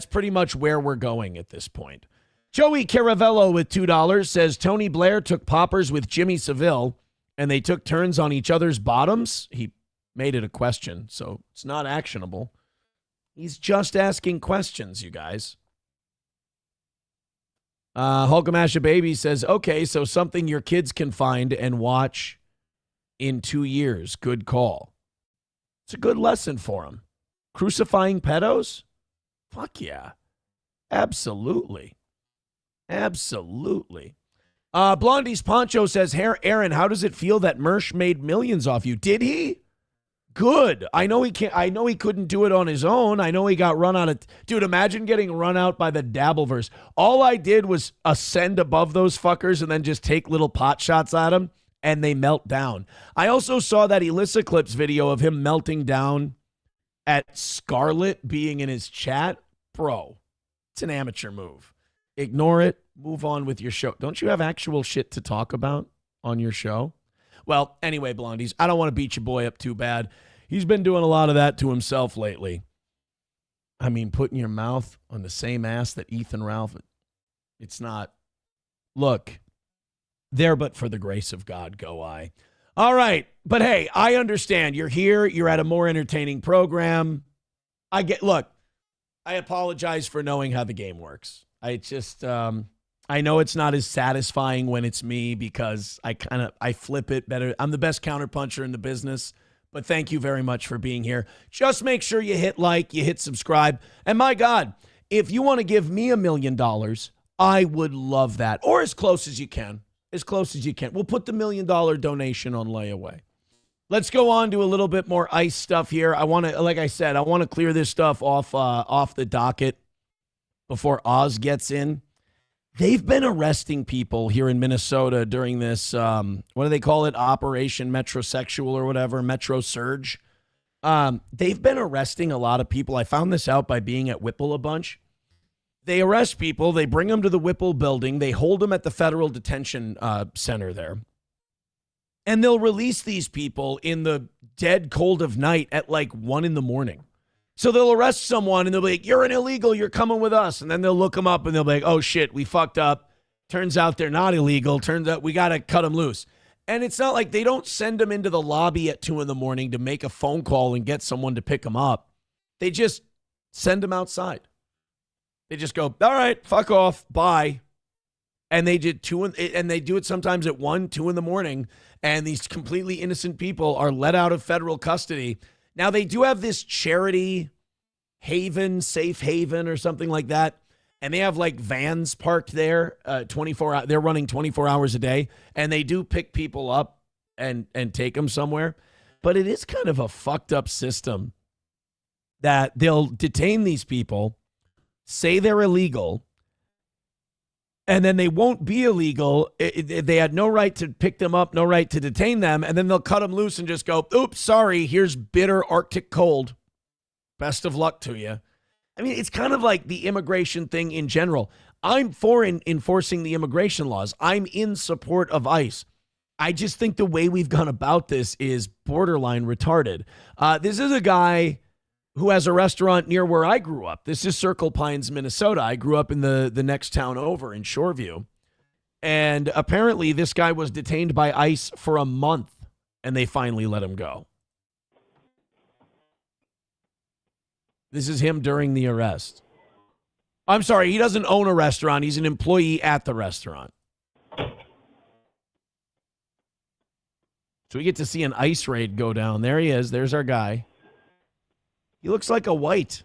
pretty much where we're going at this point. Joey Caravello with $2 says Tony Blair took poppers with Jimmy Savile and they took turns on each other's bottoms. He made it a question, so it's not actionable. He's just asking questions, you guys. Hulkamasha Baby says, okay, so something your kids can find and watch in 2 years. Good call. It's a good lesson for them. Crucifying pedos? Fuck yeah. Absolutely. Absolutely. Blondie's Poncho says, Aaron, how does it feel that Mersh made millions off you? Did he? Good. I know he can't. I know he couldn't do it on his own. I know he got run out of. Dude, imagine getting run out by the Dabbleverse. All I did was ascend above those fuckers and then just take little pot shots at them, and they melt down. I also saw that Elissa Clips video of him melting down at Scarlett being in his chat. Bro, it's an amateur move. Ignore it. Move on with your show. Don't you have actual shit to talk about on your show? Well, anyway, Blondies, I don't want to beat your boy up too bad. He's been doing a lot of that to himself lately. I mean, putting your mouth on the same ass that Ethan Ralph, it's not. Look, there but for the grace of God go I. All right, but hey, I understand. You're here. You're at a more entertaining program. Look, I apologize for knowing how the game works. I know it's not as satisfying when it's me because I flip it better. I'm the best counterpuncher in the business, but thank you very much for being here. Just make sure you hit like, you hit subscribe. And my God, if you want to give me $1 million, I would love that. Or as close as you can. as close as you can. We'll put the $1 million donation on layaway. Let's go on to a little bit more ICE stuff here. I want to, like I said, I want to clear this stuff off the docket before Oz gets in. They've been arresting people here in Minnesota during this, what do they call it? Operation Metrosexual or whatever, Metro Surge. They've been arresting a lot of people. I found this out by being at Whipple a bunch. They arrest people. They bring them to the Whipple building. They hold them at the federal detention center there. And they'll release these people in the dead cold of night at like 1 a.m. So they'll arrest someone and they'll be like, you're an illegal, you're coming with us. And then they'll look them up and they'll be like, oh shit, we fucked up. Turns out they're not illegal. Turns out we got to cut them loose. And it's not like they don't send them into the lobby at 2 a.m. to make a phone call and get someone to pick them up. They just send them outside. They just go, all right, fuck off, bye. And they did and they do it sometimes at 1, 2 a.m. And these completely innocent people are let out of federal custody. Now, they do have this charity haven, safe haven or something like that. And they have like vans parked there 24 hours. They're running 24 hours a day. And they do pick people up and take them somewhere. But it is kind of a fucked up system that they'll detain these people, say they're illegal, and then they won't be illegal. They had no right to pick them up, no right to detain them. And then they'll cut them loose and just go, oops, sorry, here's bitter Arctic cold. Best of luck to you. I mean, it's kind of like the immigration thing in general. I'm for enforcing the immigration laws. I'm in support of ICE. I just think the way we've gone about this is borderline retarded. This is a guy who has a restaurant near where I grew up. This is Circle Pines, Minnesota. I grew up in the next town over in Shoreview. And apparently this guy was detained by ICE for a month, and they finally let him go. This is him during the arrest. I'm sorry, he doesn't own a restaurant. He's an employee at the restaurant. So we get to see an ICE raid go down. There he is. There's our guy. He looks like a white.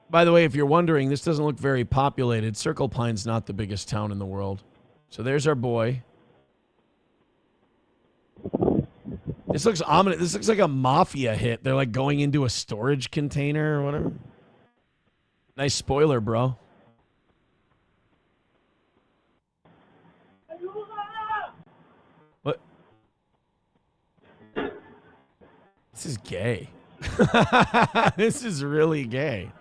By the way, if you're wondering, this doesn't look very populated. Circle Pine's not the biggest town in the world. So there's our boy. This looks ominous. This looks like a mafia hit. They're like going into a storage container or whatever. Nice spoiler, bro. What? This is gay. This is really gay.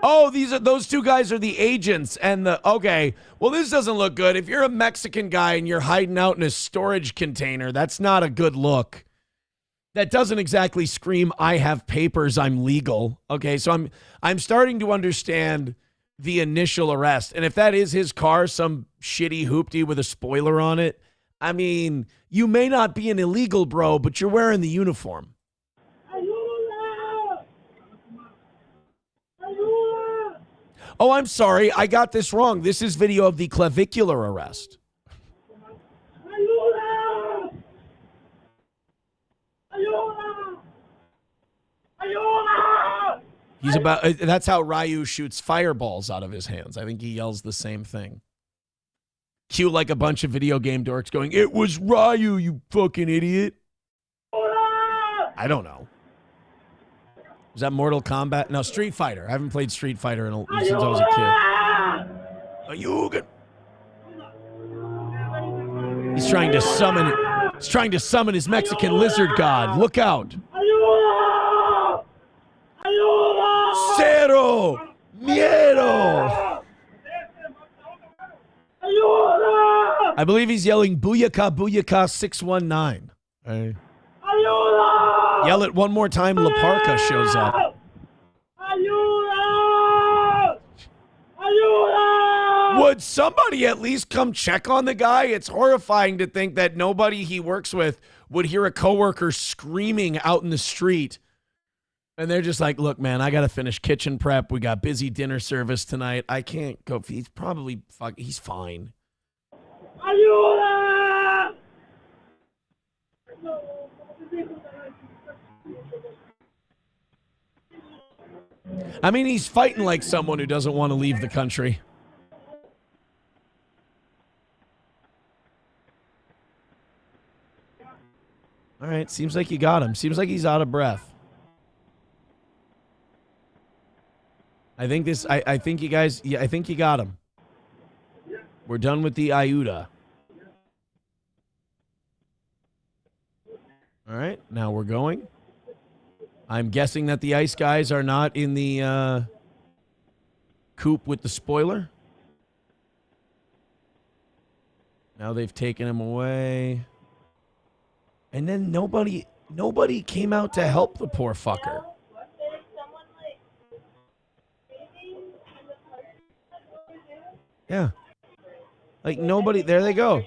Oh, those two guys are the agents and okay. Well, this doesn't look good. If you're a Mexican guy and you're hiding out in a storage container, that's not a good look. That doesn't exactly scream, I have papers, I'm legal. Okay, so I'm starting to understand the initial arrest. And if that is his car, some shitty hoopty with a spoiler on it, I mean, you may not be an illegal bro, but you're wearing the uniform. Oh, I'm sorry. I got this wrong. This is video of the clavicular arrest. He's about, that's how Ryu shoots fireballs out of his hands. I think he yells the same thing. Cue like a bunch of video game dorks going, it was Ryu, you fucking idiot. I don't know. Was that Mortal Kombat? No, Street Fighter. I haven't played Street Fighter since I was a kid. Ayuga. He's trying to summon his Mexican lizard god. Look out. Cero miedo. I believe he's yelling Booyaka Booyaka 619. Hey. Yell it one more time, La Parka shows up. Would somebody at least come check on the guy? It's horrifying to think that nobody he works with would hear a coworker screaming out in the street. And they're just like, look, man, I got to finish kitchen prep. We got busy dinner service tonight. I can't go. He's probably, he's fine. I mean, he's fighting like someone who doesn't want to leave the country. All right, seems like you got him. Seems like he's out of breath. I think you guys, I think you got him. We're done with the Iuda. All right, now we're going. I'm guessing that the ice guys are not in the coop with the spoiler. Now they've taken him away. And then nobody came out to help the poor fucker. Yeah. Like nobody, there they go.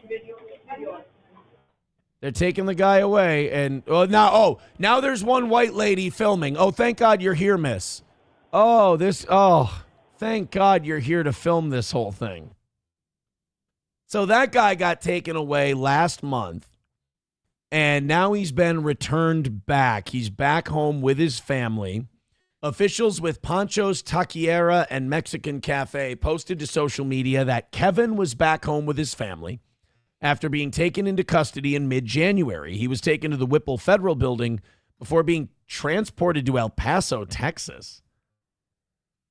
They're taking the guy away and now there's one white lady filming. Oh, thank God you're here, miss. Thank God you're here to film this whole thing. So that guy got taken away last month. And now he's been returned back. He's back home with his family. Officials with Pancho's Taqueria and Mexican Cafe posted to social media that Kevin was back home with his family after being taken into custody in mid-January. He was taken to the Whipple Federal Building before being transported to El Paso, Texas.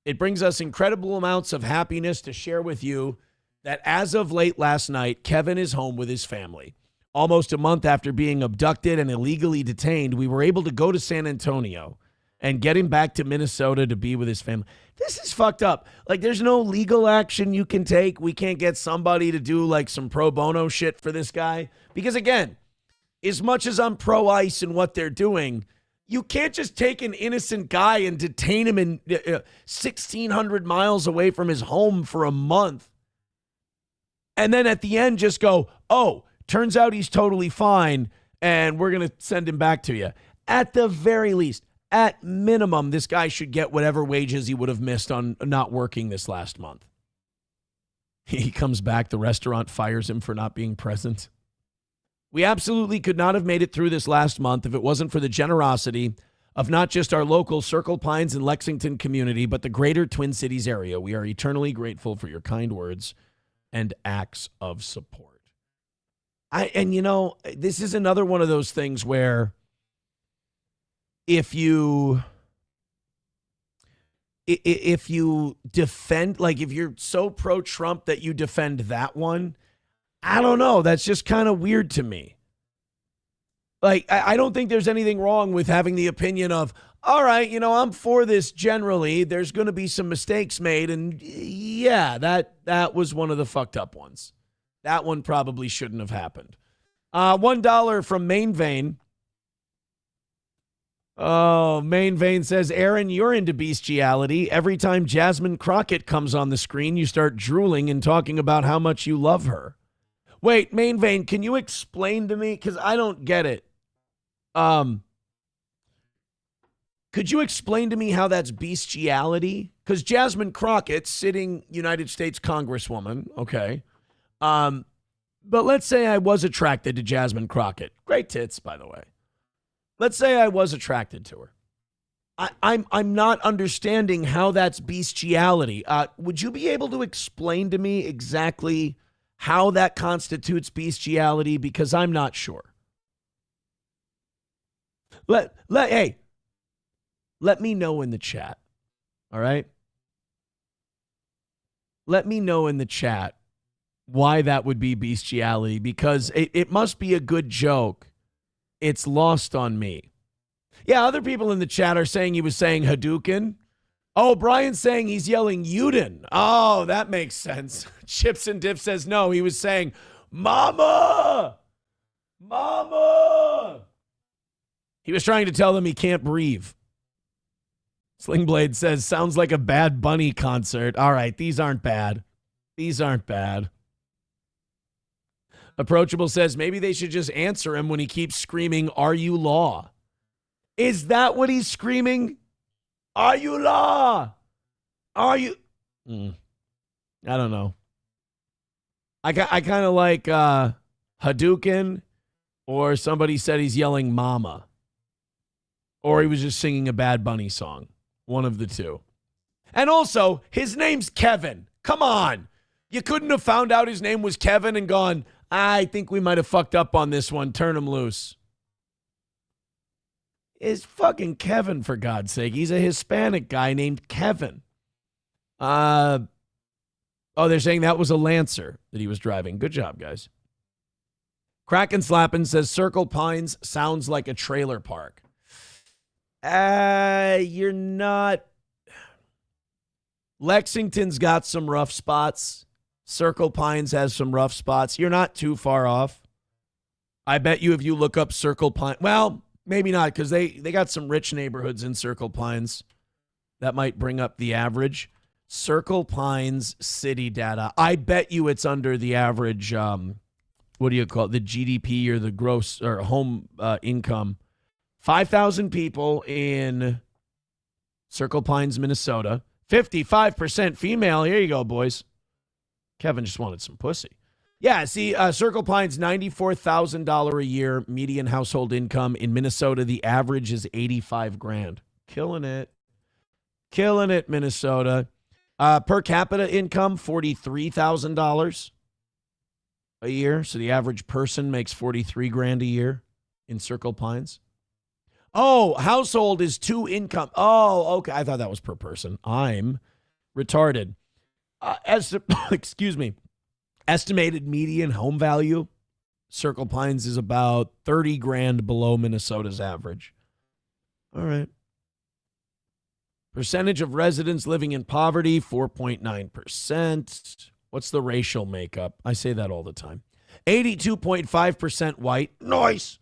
It brings us incredible amounts of happiness to share with you that as of late last night, Kevin is home with his family. Almost a month after being abducted and illegally detained, we were able to go to San Antonio and get him back to Minnesota to be with his family. This is fucked up. Like, there's no legal action you can take. We can't get somebody to do, like, some pro bono shit for this guy. Because, again, as much as I'm pro-ICE and what they're doing, you can't just take an innocent guy and detain him in 1,600 miles away from his home for a month. And then at the end just go, oh, turns out he's totally fine, and we're going to send him back to you. At the very least, at minimum, this guy should get whatever wages he would have missed on not working this last month. He comes back. The restaurant fires him for not being present. We absolutely could not have made it through this last month if it wasn't for the generosity of not just our local Circle Pines and Lexington community, but the greater Twin Cities area. We are eternally grateful for your kind words and acts of support. This is another one of those things where if you defend, like if you're so pro-Trump that you defend that one, I don't know. That's just kind of weird to me. Like, I don't think there's anything wrong with having the opinion of, all right, I'm for this generally. There's going to be some mistakes made. And yeah, that was one of the fucked up ones. That one probably shouldn't have happened. $1 from Main Vein. Oh, Main Vein says, Aaron, you're into bestiality. Every time Jasmine Crockett comes on the screen, you start drooling and talking about how much you love her. Wait, Main Vein, can you explain to me? Because I don't get it. Could you explain to me how that's bestiality? Because Jasmine Crockett, sitting United States Congresswoman, okay. But let's say I was attracted to Jasmine Crockett. Great tits, by the way. Let's say I was attracted to her. I'm not understanding how that's bestiality. Would you be able to explain to me exactly how that constitutes bestiality? Because I'm not sure. Hey, let me know in the chat. All right? Let me know in the chat why that would be bestiality, because it must be a good joke. It's lost on me. Yeah, other people in the chat are saying he was saying Hadouken. Oh, Brian's saying he's yelling Uden. Oh, that makes sense. Chips and Dip says no, he was saying Mama! Mama! He was trying to tell them he can't breathe. Slingblade says, sounds like a Bad Bunny concert. All right, these aren't bad. These aren't bad. Approachable says maybe they should just answer him when he keeps screaming, "Are you law?" Is that what he's screaming? Are you law? Are you? I don't know. I kind of like Hadouken, or somebody said he's yelling mama. Or he was just singing a Bad Bunny song. One of the two. And also, his name's Kevin. Come on. You couldn't have found out his name was Kevin and gone, I think we might have fucked up on this one. Turn him loose. It's fucking Kevin, for God's sake. He's a Hispanic guy named Kevin. Oh, they're saying that was a Lancer that he was driving. Good job, guys. Kraken Slappin' says Circle Pines sounds like a trailer park. You're not. Lexington's got some rough spots. Circle Pines has some rough spots. You're not too far off. I bet you if you look up Circle Pines, well, maybe not, because they got some rich neighborhoods in Circle Pines. That might bring up the average. Circle Pines city data. I bet you it's under the average, what do you call it, the GDP or the gross or home income. 5,000 people in Circle Pines, Minnesota. 55% female. Here you go, boys. Kevin just wanted some pussy. Yeah, see, Circle Pines, $94,000 a year median household income. In Minnesota, the average is $85,000. Killing it. Killing it, Minnesota. Per capita income, $43,000 a year. So the average person makes $43,000 a year in Circle Pines. Oh, household is 2 income. Oh, okay. I thought that was per person. I'm retarded. Excuse me. Estimated median home value, Circle Pines is about $30,000 below Minnesota's average. All right. Percentage of residents living in poverty, 4.9%. What's the racial makeup? I say that all the time. 82.5% white. Nice.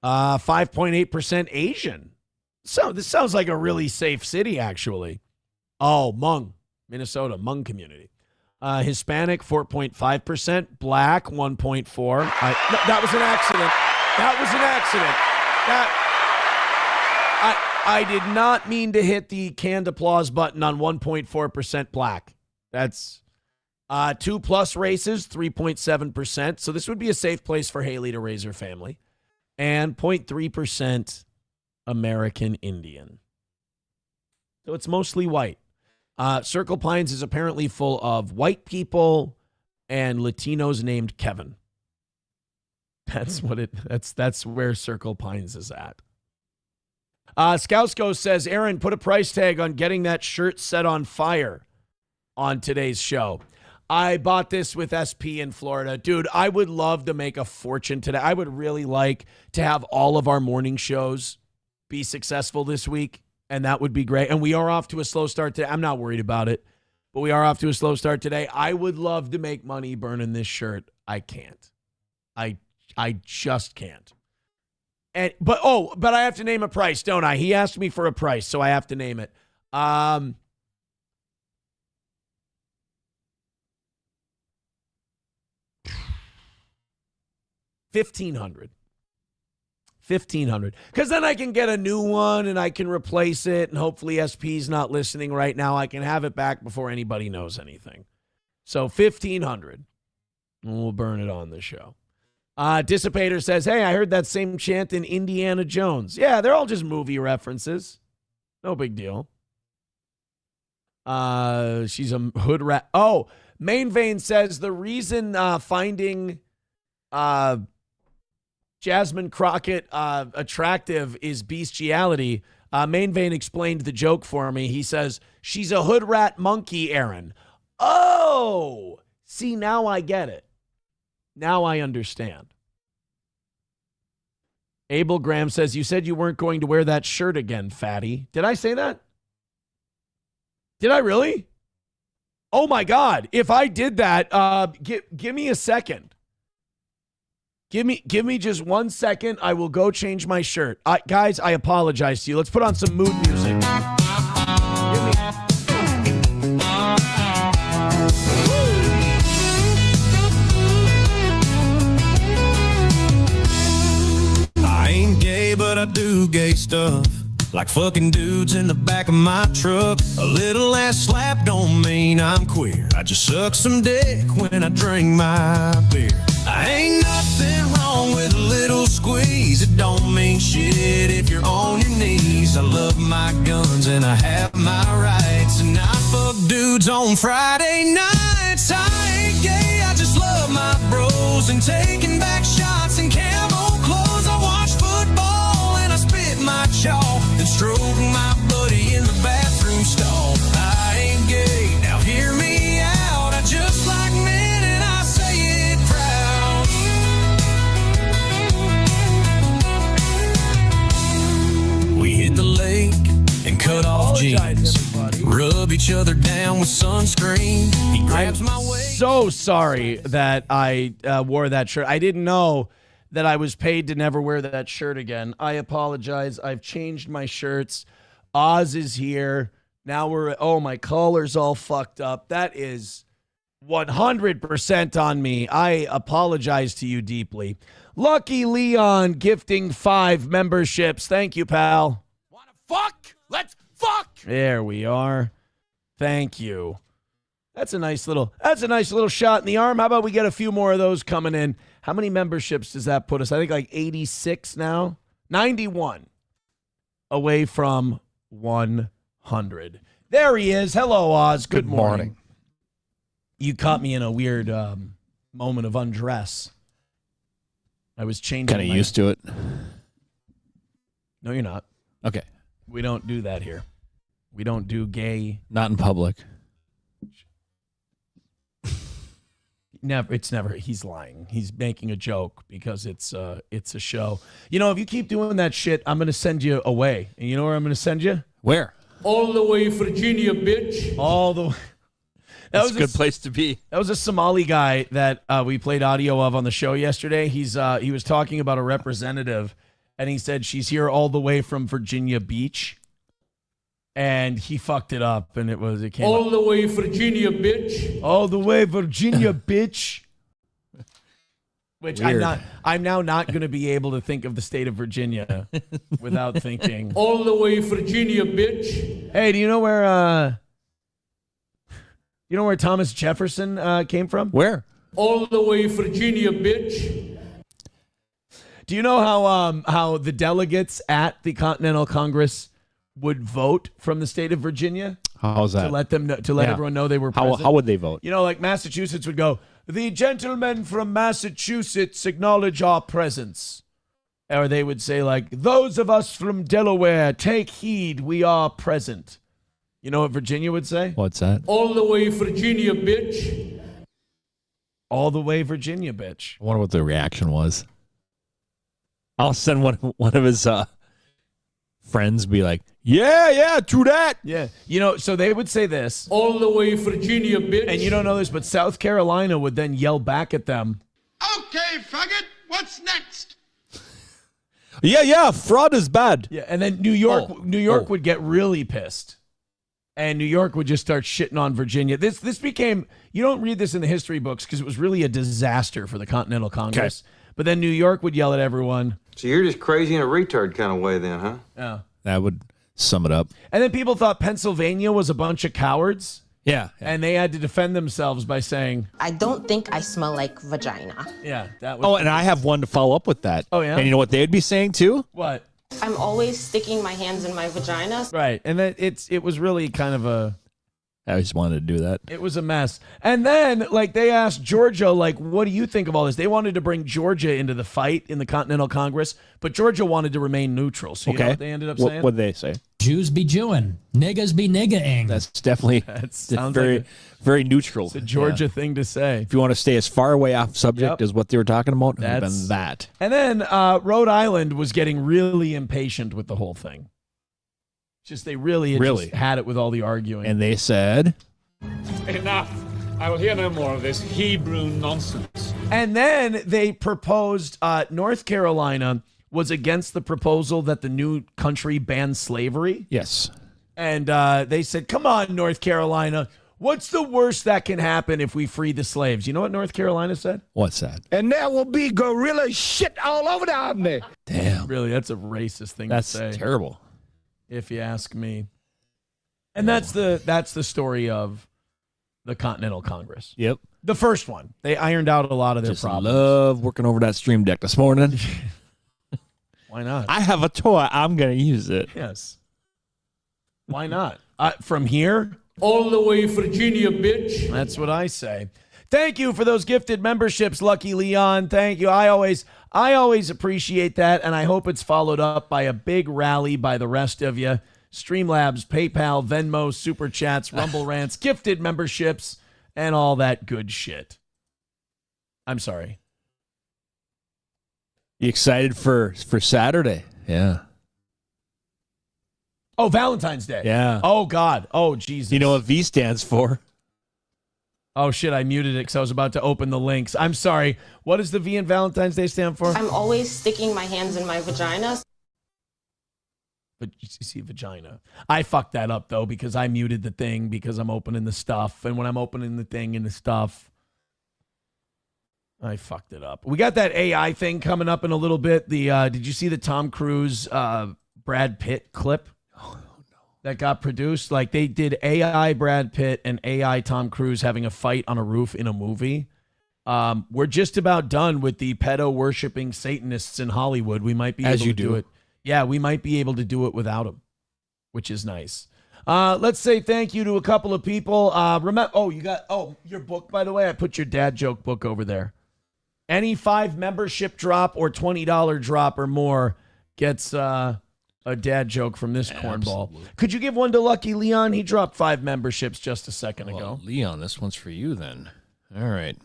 5.8% Asian. So this sounds like a really safe city, actually. Oh, Hmong, Minnesota, Hmong community. Hispanic, 4.5%. Black, 1.4%. That was an accident. That was an accident. I did not mean to hit the canned applause button on 1.4% black. That's 2+ races, 3.7%. So this would be a safe place for Haley to raise her family. And 0.3% American Indian. So it's mostly white. Circle Pines is apparently full of white people and Latinos named Kevin. That's where Circle Pines is at. Scousco says, Aaron, put a price tag on getting that shirt set on fire on today's show. I bought this with SP in Florida. Dude, I would love to make a fortune today. I would really like to have all of our morning shows be successful this week. And that would be great. And we are off to a slow start today. I'm not worried about it, but we are off to a slow start today. I would love to make money burning this shirt. I can't. I just can't. But I have to name a price, don't I? He asked me for a price, so I have to name it. $1,500. $1,500. Because then I can get a new one and I can replace it. And hopefully SP's not listening right now. I can have it back before anybody knows anything. So $1,500. And we'll burn it on the show. Dissipator says, hey, I heard that same chant in Indiana Jones. Yeah, they're all just movie references. No big deal. She's a hood rat. Oh, Main Vein says the reason finding Jasmine Crockett attractive is bestiality. Main Vein explained the joke for me. He says, she's a hood rat monkey, Aaron. Oh, see, now I get it. Now I understand. Abel Graham says, you said you weren't going to wear that shirt again, fatty. Did I say that? Did I really? Oh, my God. If I did that, give me a second. Give me just 1 second. I will go change my shirt. Guys, I apologize to you. Let's put on some mood music. I ain't gay, but I do gay stuff. Like fucking dudes in the back of my truck. A little ass slap don't mean I'm queer. I just suck some dick when I drink my beer. Ain't nothing wrong with a little squeeze. It don't mean shit if you're on your knees. I love my guns and I have my rights, and I fuck dudes on Friday nights. I ain't gay, I just love my bros and taking back shots in camo clothes. I watch football and I spit my chalk and stroke my buddy in the bathroom stall. I ain't gay, now hear me out. I just like men and I say it proud. We hit the lake and cut off jeans, rub each other down with sunscreen. He grabs my waist. So sorry that I wore that shirt. I didn't know that I was paid to never wear that shirt again. I apologize. I've changed my shirts. Oz is here. Now my collar's all fucked up. That is 100% on me. I apologize to you deeply. Lucky Leon gifting 5 memberships. Thank you, pal. Wanna fuck? Let's fuck! There we are. Thank you. That's a nice little shot in the arm. How about we get a few more of those coming in? How many memberships does that put us? I think like 86 now. 91 away from 100. There he is. Hello, Oz. Good morning. You caught me in a weird moment of undress. I was changing. Kind of used to it. No, you're not. Okay. We don't do that here. We don't do gay. Not in public. Never. It's never. He's lying. He's making a joke because it's a show. You know, if you keep doing that shit, I'm going to send you away. And you know where I'm going to send you? Where? All the way, Virginia, bitch. All the way. That's a good place to be. That was a Somali guy that we played audio of on the show yesterday. He was talking about a representative, and he said she's here all the way from Virginia Beach. And he fucked it up, and it came all the way, Virginia, bitch. All the way, Virginia, bitch. Which Weird. I'm now not going to be able to think of the state of Virginia without thinking. All the way, Virginia, bitch. Hey, do you know where Thomas Jefferson came from? Where? All the way, Virginia, bitch. Do you know how the delegates at the Continental Congress would vote from the state of Virginia? How's that? To let them know, everyone know they were present. How would they vote? You know, like Massachusetts would go, "The gentlemen from Massachusetts acknowledge our presence." Or they would say, like, "Those of us from Delaware, take heed, we are present." You know what Virginia would say? What's that? All the way, Virginia, bitch. All the way, Virginia, bitch. I wonder what the reaction was. I'll send one of his friends be like, yeah, true that. Yeah. You know, so they would say this. All the way, Virginia, bitch. And you don't know this, but South Carolina would then yell back at them. Okay, faggot, what's next? Yeah, fraud is bad. Yeah, and then New York would get really pissed. And New York would just start shitting on Virginia. This became, you don't read this in the history books because it was really a disaster for the Continental Congress. Okay. But then New York would yell at everyone. So you're just crazy in a retard kind of way then, huh? Yeah. That would sum it up. And then people thought Pennsylvania was a bunch of cowards. Yeah. And they had to defend themselves by saying, I don't think I smell like vagina. Yeah. That was. Oh, and I have one to follow up with that. Oh, yeah? And you know what they'd be saying too? What? I'm always sticking my hands in my vagina. Right. And then it was really kind of a... I just wanted to do that. It was a mess. And then, like, they asked Georgia, like, what do you think of all this? They wanted to bring Georgia into the fight in the Continental Congress, but Georgia wanted to remain neutral. So you know what they ended up saying? What'd they say? Jews be Jewing. Niggas be nigga-ing. That's definitely very neutral. It's a Georgia thing to say. If you want to stay as far away off subject as what they were talking about, it would have been that. And then Rhode Island was getting really impatient with the whole thing. Just they really just had it with all the arguing. And they said, Enough. I will hear no more of this Hebrew nonsense. And then they proposed, North Carolina was against the proposal that the new country ban slavery. Yes. And they said, come on, North Carolina. What's the worst that can happen if we free the slaves? You know what North Carolina said? What's that? And there will be gorilla shit all over down there. Damn. Really, that's a racist thing to say. That's terrible. If you ask me. And that's the story of the Continental Congress. Yep. The first one. They ironed out a lot of their Just problems. love working over that Stream Deck this morning. Why not? I have a toy. I'm going to use it. Yes. Why not? From here? All the way Virginia, bitch. That's what I say. Thank you for those gifted memberships, Lucky Leon. Thank you. I always appreciate that, and I hope it's followed up by a big rally by the rest of you. Streamlabs, PayPal, Venmo, Super Chats, Rumble Rants, gifted memberships, and all that good shit. I'm sorry. You excited for Saturday? Yeah. Oh, Valentine's Day. Yeah. Oh, God. Oh, Jesus. You know what V stands for? Oh, shit, I muted it because I was about to open the links. I'm sorry. What does the V in Valentine's Day stand for? I'm always sticking my hands in my vagina. But you see vagina. I fucked that up, though, because I muted the thing because I'm opening the stuff. And when I'm opening the thing and the stuff, I fucked it up. We got that AI thing coming up in a little bit. Did you see the Tom Cruise, Brad Pitt clip? That got produced? Like, they did AI Brad Pitt and AI Tom Cruise having a fight on a roof in a movie. We're just about done with the pedo-worshipping Satanists in Hollywood. We might be able to do it. Yeah, we might be able to do it without them, which is nice. Let's say thank you to a couple of people. Remember, you got your book, by the way. I put your dad joke book over there. Any 5 membership drop or $20 drop or more gets a dad joke from this cornball. Absolutely. Could you give one to Lucky Leon? He dropped 5 memberships just a second ago. Leon, this one's for you then. All right.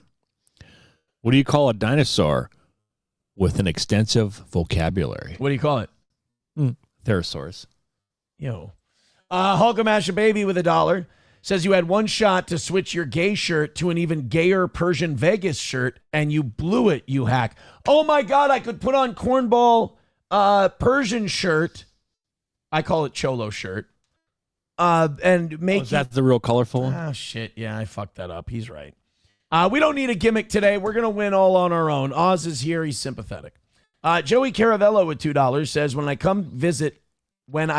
What do you call a dinosaur with an extensive vocabulary? What do you call it? Therosaurus. Yo. Hulkamash Baby with $1 says you had one shot to switch your gay shirt to an even gayer Persian Vegas shirt, and you blew it, you hack. Oh my God, I could put on cornball Persian shirt. I call it cholo shirt. And make is that the real colorful one? Oh shit, yeah, I fucked that up. He's right. We don't need a gimmick today. We're gonna win all on our own. Oz is here. He's sympathetic. Joey Caravello with $2 says, when I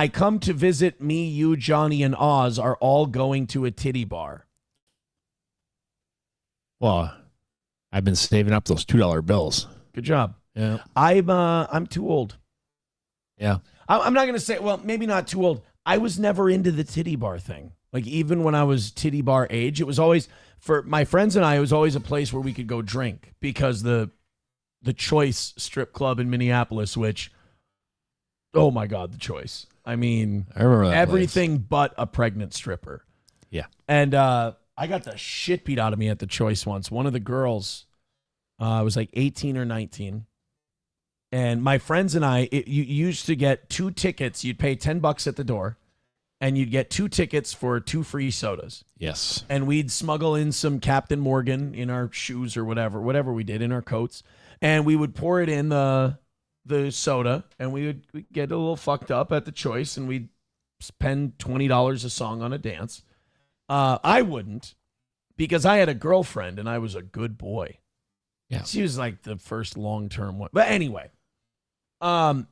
come to visit me, you, Johnny, and Oz are all going to a titty bar. Well, I've been saving up those $2 bills. Good job. Yeah. I'm too old. Yeah. I'm not going to say, well, maybe not too old. I was never into the titty bar thing. Like, even when I was titty bar age, it was always, for my friends and I, it was always a place where we could go drink, because the Choice strip club in Minneapolis, which, oh my God, the Choice. I mean, I remember that everything but a pregnant stripper. Yeah. And I got the shit beat out of me at the Choice once. One of the girls was like 18 or 19. And my friends and I, you used to get 2 tickets. You'd pay $10 at the door, and you'd get 2 tickets for 2 free sodas. Yes. And we'd smuggle in some Captain Morgan in our shoes or whatever we did in our coats. And we would pour it in the soda, and we'd get a little fucked up at the Choice, and we'd spend $20 a song on a dance. I wouldn't, because I had a girlfriend, and I was a good boy. Yeah. She was like the first long-term one. But anyway, one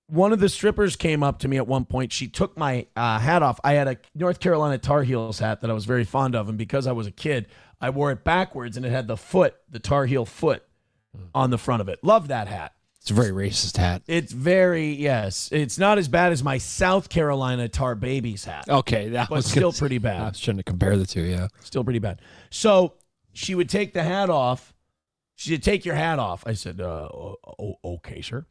of the strippers came up to me at one point. She took my hat off. I had a North Carolina Tar Heels hat that I was very fond of, and because I was a kid, I wore it backwards, and it had the Tar Heel foot on the front of it. Love that hat. It's a very racist hat. It's very, yes. It's not as bad as my South Carolina Tar Babies hat. Okay. That but was still pretty bad. I was trying to compare the two, yeah. Still pretty bad. So she would take the hat off. She said, take your hat off. I said, okay, sir.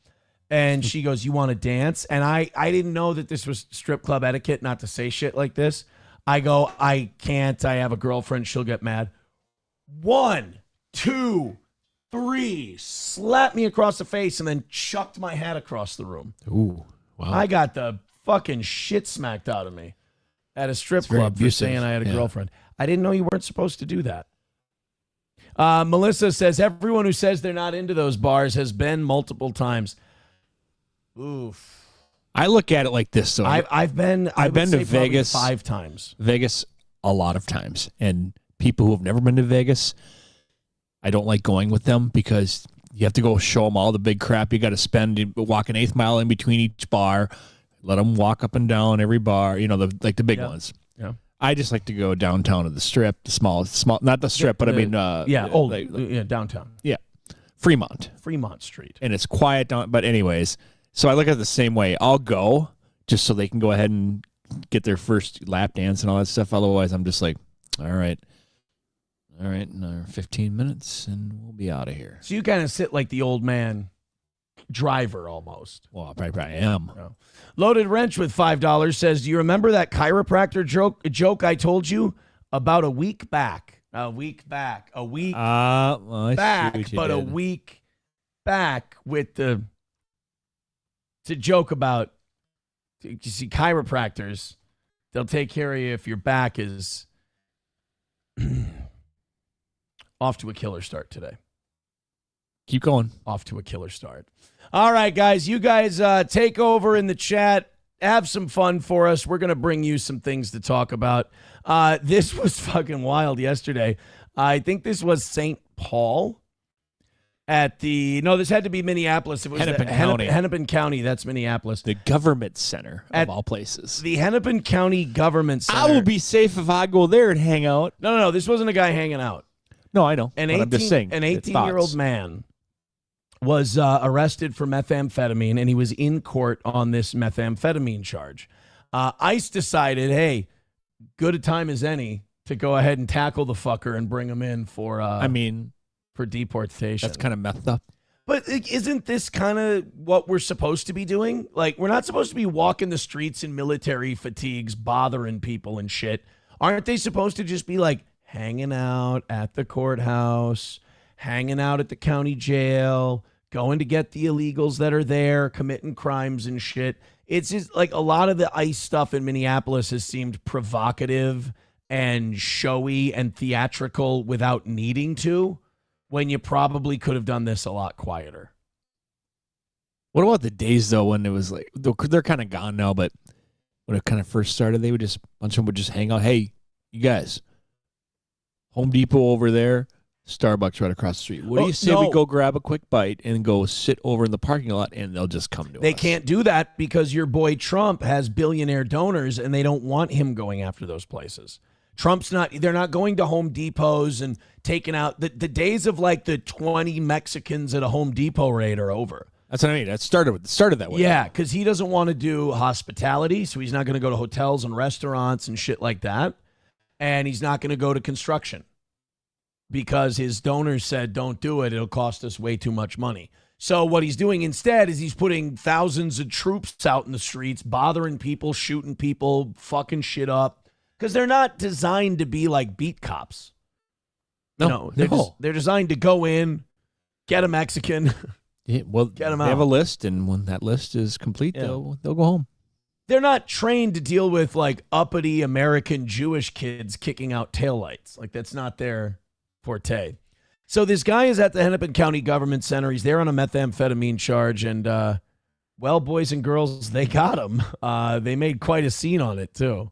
And she goes, you want to dance? And I didn't know that this was strip club etiquette not to say shit like this. I go, I can't. I have a girlfriend. She'll get mad. 1, 2, 3, slapped me across the face, and then chucked my hat across the room. Ooh, wow. I got the fucking shit smacked out of me at a strip club for saying I had a girlfriend. I didn't know you weren't supposed to do that. Melissa says, everyone who says they're not into those bars has been multiple times. Oof. I look at it like this. So I've been to Vegas 5 times. Vegas a lot of times. And people who have never been to Vegas, I don't like going with them because you have to go show them all the big crap you got to spend, walk an 1/8 mile in between each bar, let them walk up and down every bar, the big ones. Yeah. I just like to go downtown to the Strip, the small, not the Strip, but I mean, downtown. Yeah, Fremont Street, and it's quiet down. But anyways, so I look at it the same way. I'll go just so they can go ahead and get their first lap dance and all that stuff. Otherwise, I'm just like, all right, another 15 minutes and we'll be out of here. So you kind of sit like the old man driver almost. Well, I am. No. Loaded Wrench with $5 says, do you remember that chiropractor joke I told you about a week back? A week back with the... It's a joke about, you see, chiropractors, they'll take care of you if your back is off to a killer start today. Keep going. Off to a killer start. All right, guys. You guys take over in the chat. Have some fun for us. We're going to bring you some things to talk about. This was fucking wild yesterday. I think this was St. Paul this had to be Minneapolis. It was Hennepin County. Hennepin County. That's Minneapolis. The government center of all places. The Hennepin County Government Center. I will be safe if I go there and hang out. No. This wasn't a guy hanging out. No, I know. I'm just saying. An 18-year-old man was arrested for methamphetamine, and he was in court on this methamphetamine charge. ICE decided, hey, good a time as any to go ahead and tackle the fucker and bring him in for deportation. That's kind of messed up. But isn't this kind of what we're supposed to be doing? Like, we're not supposed to be walking the streets in military fatigues, bothering people and shit. Aren't they supposed to just be like hanging out at the courthouse, hanging out at the county jail, going to get the illegals that are there, committing crimes and shit? It's just like a lot of the ICE stuff in Minneapolis has seemed provocative and showy and theatrical without needing to, when you probably could have done this a lot quieter. What about the days, though, when it was like, they're kind of gone now, but when it kind of first started, a bunch of them would just hang out. Hey, you guys, Home Depot over there, Starbucks right across the street. What do you say we go grab a quick bite and go sit over in the parking lot, and they'll just come to us? They can't do that because your boy Trump has billionaire donors, and they don't want him going after those places. They're not going to Home Depots and taking out the days of like the 20 Mexicans at a Home Depot raid are over. That's what I mean. That started that way. Yeah, because he doesn't want to do hospitality, so he's not going to go to hotels and restaurants and shit like that. And he's not going to go to construction because his donors said, don't do it. It'll cost us way too much money. So what he's doing instead is he's putting thousands of troops out in the streets, bothering people, shooting people, fucking shit up. Because they're not designed to be like beat cops. They're designed to go in, get a Mexican, get them out. They have a list, and when that list is complete, they'll go home. They're not trained to deal with like uppity American Jewish kids kicking out taillights. Like, that's not their forte. So this guy is at the Hennepin County Government Center. He's there on a methamphetamine charge, and well, boys and girls, they got him. They made quite a scene on it too.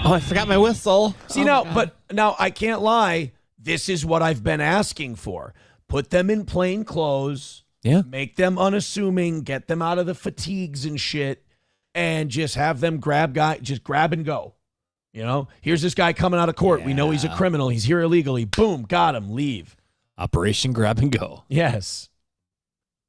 Oh, I forgot my whistle. See, but now I can't lie. This is what I've been asking for. Put them in plain clothes. Yeah. Make them unassuming. Get them out of the fatigues and shit. And just have them grab and go. You know, here's this guy coming out of court. Yeah. We know he's a criminal. He's here illegally. Boom, got him. Leave. Operation Grab and Go. Yes.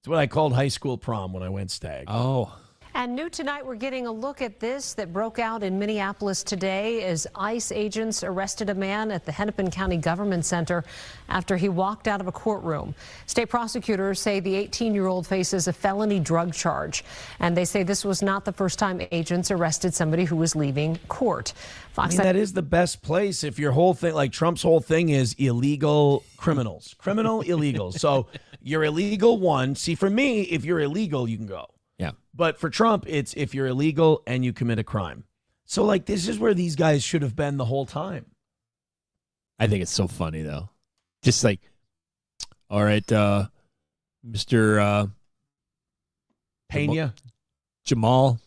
It's what I called high school prom when I went stag. Oh. And new tonight, we're getting a look at this that broke out in Minneapolis today as ICE agents arrested a man at the Hennepin County Government Center after he walked out of a courtroom. State prosecutors say the 18-year-old faces a felony drug charge, and they say this was not the first time agents arrested somebody who was leaving court. That is the best place if your whole thing, like Trump's whole thing is illegal criminals, criminal illegals. So you're illegal one. See, for me, if you're illegal, you can go. Yeah. But for Trump, it's if you're illegal and you commit a crime. So, like, this is where these guys should have been the whole time. I think it's so funny, though. Just like, all right, Mr. Pena. Jamal.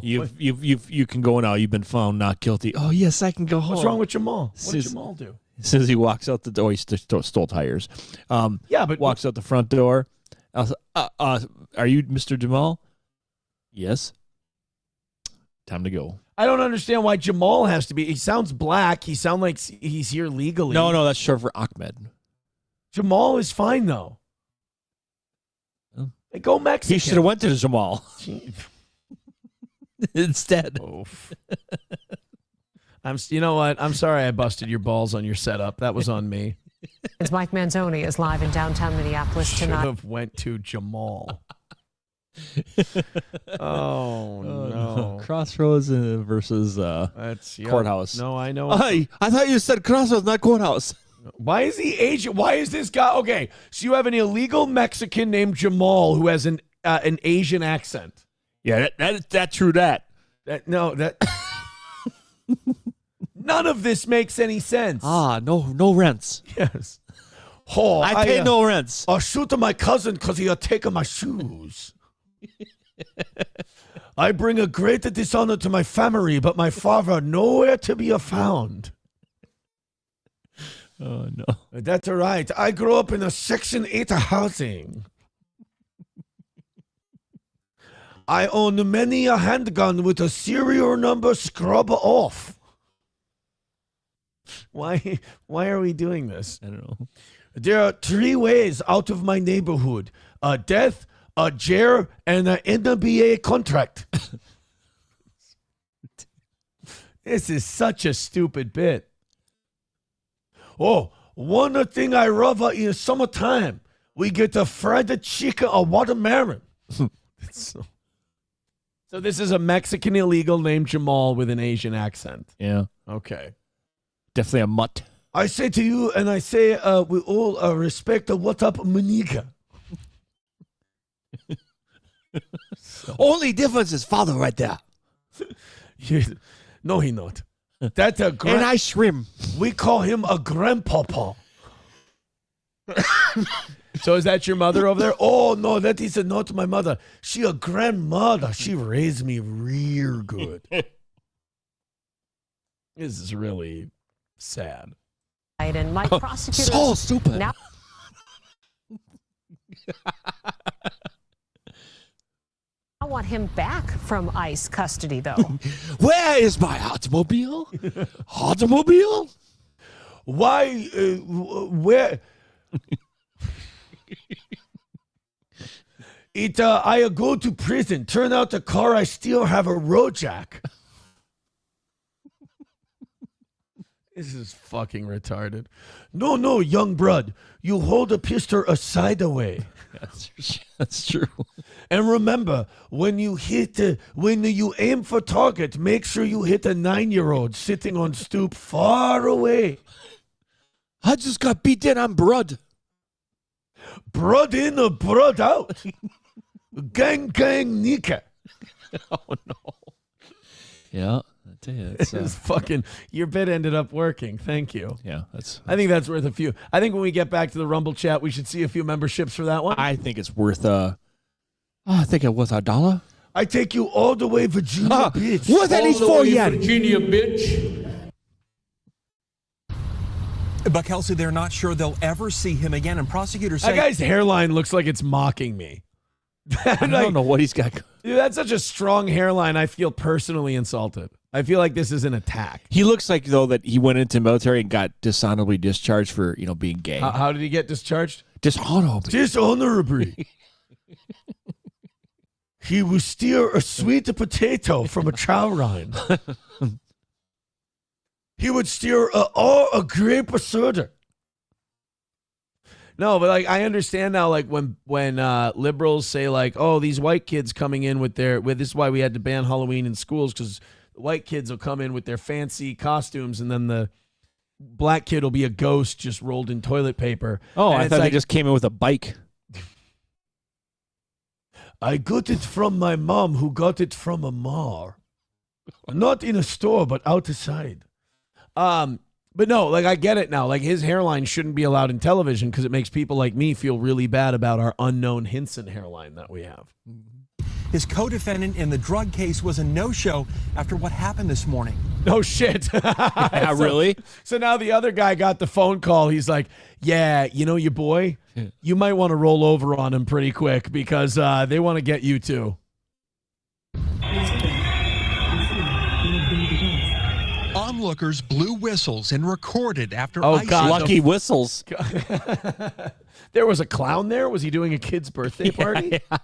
You can go now. You've been found not guilty. Oh, yes, I can go home. What's wrong with Jamal? What did Jamal do? As soon as he walks out the door, he stole tires. But walks out the front door. Are you Mr. Jamal? Yes. Time to go. I don't understand why Jamal has to be. He sounds black. He sounds like he's here legally. No, that's short for Ahmed. Jamal is fine though. Hey, go Mexican. He should have went to Jamal instead. You know what? I'm sorry I busted your balls on your setup. That was on me. As Mike Manzoni is live in downtown Minneapolis tonight. Should have went to Jamal. Oh no! Crossroads versus courthouse. No, I know. Hey, I thought you said crossroads, not courthouse. Why is he Asian? Why is this guy? Okay, so you have an illegal Mexican named Jamal who has an Asian accent. Yeah, that's true. That none of this makes any sense. No rents. Yes. Oh, I pay no rents. I'll shoot my cousin because he taken my shoes. I bring a great dishonor to my family, but my father nowhere to be found. Oh, no. That's all right. I grew up in a Section 8 housing. I own many a handgun with a serial number scrub off. Why are we doing this? I don't know. There are 3 ways out of my neighborhood. A death, a jail, and an NBA contract. This is such a stupid bit. Oh, one thing I love in summertime, we get a fried chicken or watermelon. So this is a Mexican illegal named Jamal with an Asian accent. Yeah. Okay. Definitely a mutt. I say to you, and I say we all respect what up, Manika. Only difference is father right there. No, he not. That's a and I swim. We call him a grandpapa. So is that your mother over there? Oh, no, that is not my mother. She a grandmother. She raised me real good. This is really sad. And Mike, prosecutors so stupid. Now I want him back from ICE custody, though. Where is my automobile? Automobile? Why? Where? I go to prison. Turn out the car I steal have a road jack. This is fucking retarded. No, young broad. You hold a pistol a side away. That's true. And remember, when you aim for target, make sure you hit a 9-year-old sitting on stoop far away. I just got beat in. I'm broad. Broad in or broad out? Gang, Nika. Oh, no. Yeah, I tell you. It's fucking, your bit ended up working. Thank you. Yeah, I think that's worth a few. I think when we get back to the Rumble chat, we should see a few memberships for that one. I think it's worth, I think it was $1. I take you all the way, Virginia, bitch. What that is for yet? Virginia, bitch. But Kelsey, they're not sure they'll ever see him again, and prosecutors say that guy's hairline looks like it's mocking me. I don't know what he's got. Dude, that's such a strong hairline. I feel personally insulted. I feel like this is an attack. He looks like, though, that he went into the military and got dishonorably discharged for, being gay. How did he get discharged? Dishonorably. He will steal a sweet potato from a chow rind. He would steal a grape soda. No, but I understand now. When liberals say oh, these white kids coming in with this is why we had to ban Halloween in schools, because the white kids will come in with their fancy costumes, and then the black kid will be a ghost just rolled in toilet paper. Oh, and I thought they just came in with a bike. I got it from my mom, who got it from a mar. Not in a store, but outside. But no, I get it now. His hairline shouldn't be allowed in television because it makes people like me feel really bad about our unknown Hinson hairline that we have. his co-defendant in the drug case was a no-show after what happened this morning. Oh, shit. Yeah, really? So now the other guy got the phone call. He's like, yeah, you know your boy? You might want to roll over on him pretty quick because they want to get you too. Onlookers blew whistles and recorded after Oh, ICE. God. Lucky whistles. There was a clown there? Was he doing a kid's birthday party? Yeah.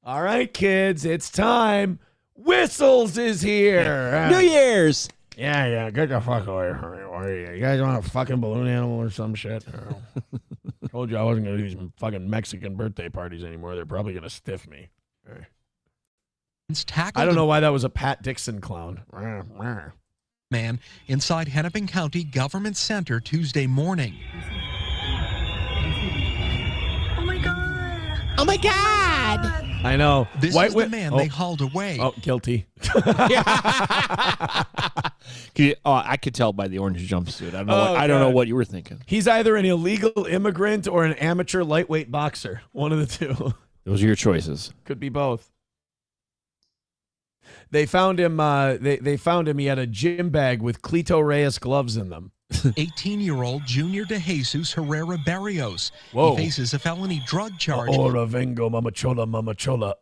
All right, kids, it's time. Whistles is here. New Year's. Yeah, get the fuck away from me. What are you guys want a fucking balloon animal or some shit? Told you I wasn't going to do these fucking Mexican birthday parties anymore. They're probably going to stiff me. I don't know why that was a Pat Dixon clown. Man inside Hennepin County Government Center Tuesday morning. Oh my God. Oh my God. I know. This is the man they hauled away. Oh, guilty. I could tell by the orange jumpsuit. I don't know what you were thinking. He's either an illegal immigrant or an amateur lightweight boxer. One of the two. Those are your choices. Could be both. They found him. They found him. He had a gym bag with Cleto Reyes gloves in them. 18-year-old Junior DeJesus Herrera Barrios. Whoa. He faces a felony drug charge Ora vengo, mamachola, mamachola.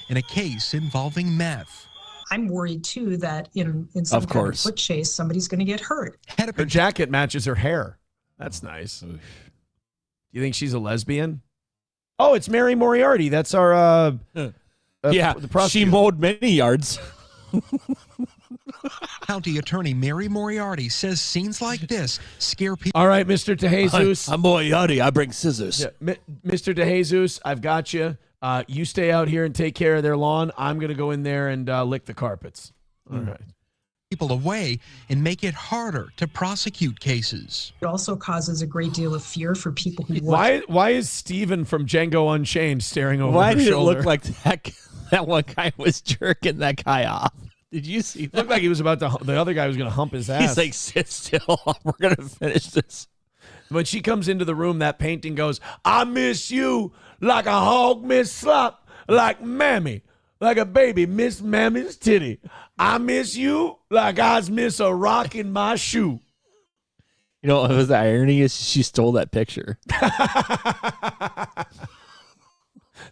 in a case involving meth. I'm worried too that in some kind of foot chase, somebody's going to get hurt. Her jacket matches her hair. That's nice. Do you think she's a lesbian? Oh, it's Mary Moriarty. That's our yeah, the prosecutor. she mowed many yards. County Attorney Mary Moriarty says scenes like this scare people. All right, Mr. DeJesus. I'm Moriarty. I bring scissors. Yeah, Mr. DeJesus, I've got you. You stay out here and take care of their lawn. I'm going to go in there and lick the carpets. All right. People away and make it harder to prosecute cases. It also causes a great deal of fear for people who work. Why is Steven from Django Unchained staring over Why her did shoulder? it look like that one guy was jerking that guy off? Did you see that? Looked like he was about to. The other guy was going to hump his ass. He's like, sit still. We're going to finish this. When she comes into the room, that painting goes, I miss you like a hog miss slop, like mammy, like a baby miss mammy's titty. I miss you like I miss a rock in my shoe. You know, the irony is she stole that picture.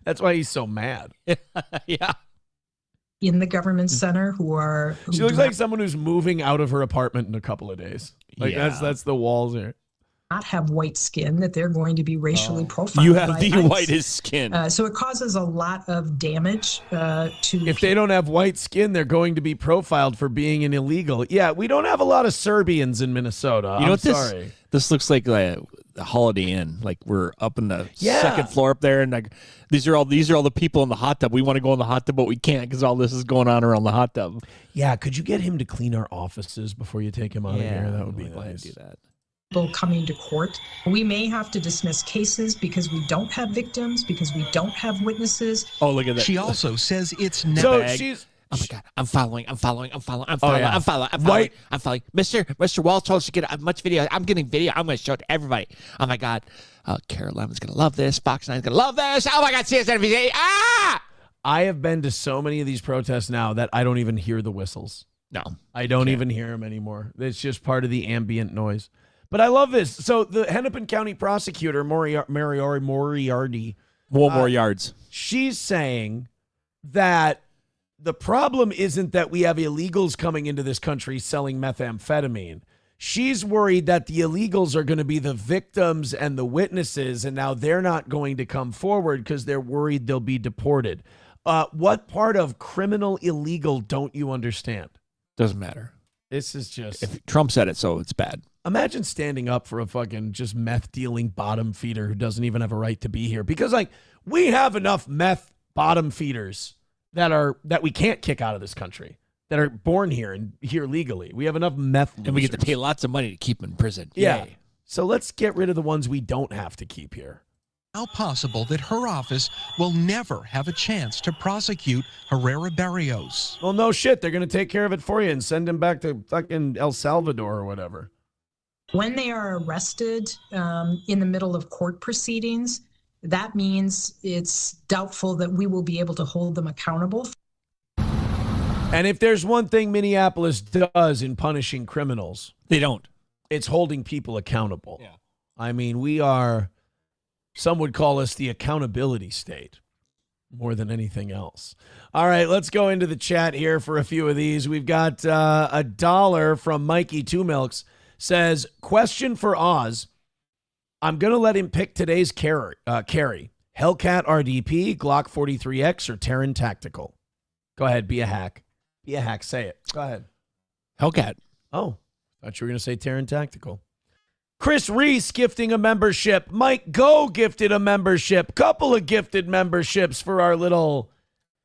That's why he's so mad. Yeah. In the government center who She looks like someone who's moving out of her apartment in a couple of days. Like that's the walls here. not have white skin, that they're going to be racially profiled. You have by the ICE. whitest skin. So it causes a lot of damage to. If they don't have white skin, they're going to be profiled for being an illegal. Yeah, we don't have a lot of Serbians in Minnesota. You know I'm what sorry. This looks like a Holiday Inn. Like we're up in the second floor up there, and like these are all the people in the hot tub. We want to go in the hot tub, but we can't because all this is going on around the hot tub. Yeah, could you get him to clean our offices before you take him out of here? That would be nice. Do that. People coming to court. We may have to dismiss cases because we don't have victims, because we don't have witnesses. Oh, look at that. She also says it's never. So she's. Oh my God! I'm following. Mr. Wall told us to get much video. I'm getting video. I'm going to show it to everybody. Oh my God! Carolina's going to love this. Fox 9's going to love this. Oh my God! CSNBC. Ah! I have been to so many of these protests now that I don't even hear the whistles. No, I don't even hear them anymore. It's just part of the ambient noise. But I love this. So the Hennepin County prosecutor, Moriarty. More yards. She's saying that the problem isn't that we have illegals coming into this country selling methamphetamine. She's worried that the illegals are going to be the victims and the witnesses, and now they're not going to come forward because they're worried they'll be deported. What part of criminal illegal don't you understand? Doesn't matter. This is just... If Trump said it, so it's bad. Imagine standing up for a fucking just meth dealing bottom feeder who doesn't even have a right to be here. Because like we have enough meth bottom feeders that we can't kick out of this country, that are born here and here legally. We have enough meth losers. And we get to pay lots of money to keep them in prison. Yeah. Yay. So let's get rid of the ones we don't have to keep here. How possible that her office will never have a chance to prosecute Herrera Barrios? Well, no shit. They're going to take care of it for you and send him back to fucking El Salvador or whatever. When they are arrested in the middle of court proceedings, that means it's doubtful that we will be able to hold them accountable. And if there's one thing Minneapolis does in punishing criminals, they don't. It's holding people accountable. Yeah. I mean, we are, some would call us the accountability state. more than anything else. All right, let's go into the chat here for a few of these. We've got $1 from Mikey Two Milks. Says, question for Oz. I'm going to let him pick today's carry. Hellcat RDP, Glock 43X, or Terran Tactical. Go ahead, be a hack. Be a hack, say it. Go ahead. Hellcat. Oh, thought you were going to say Terran Tactical. Chris Reese gifting a membership. Mike Go gifted a membership. Couple of gifted memberships for our little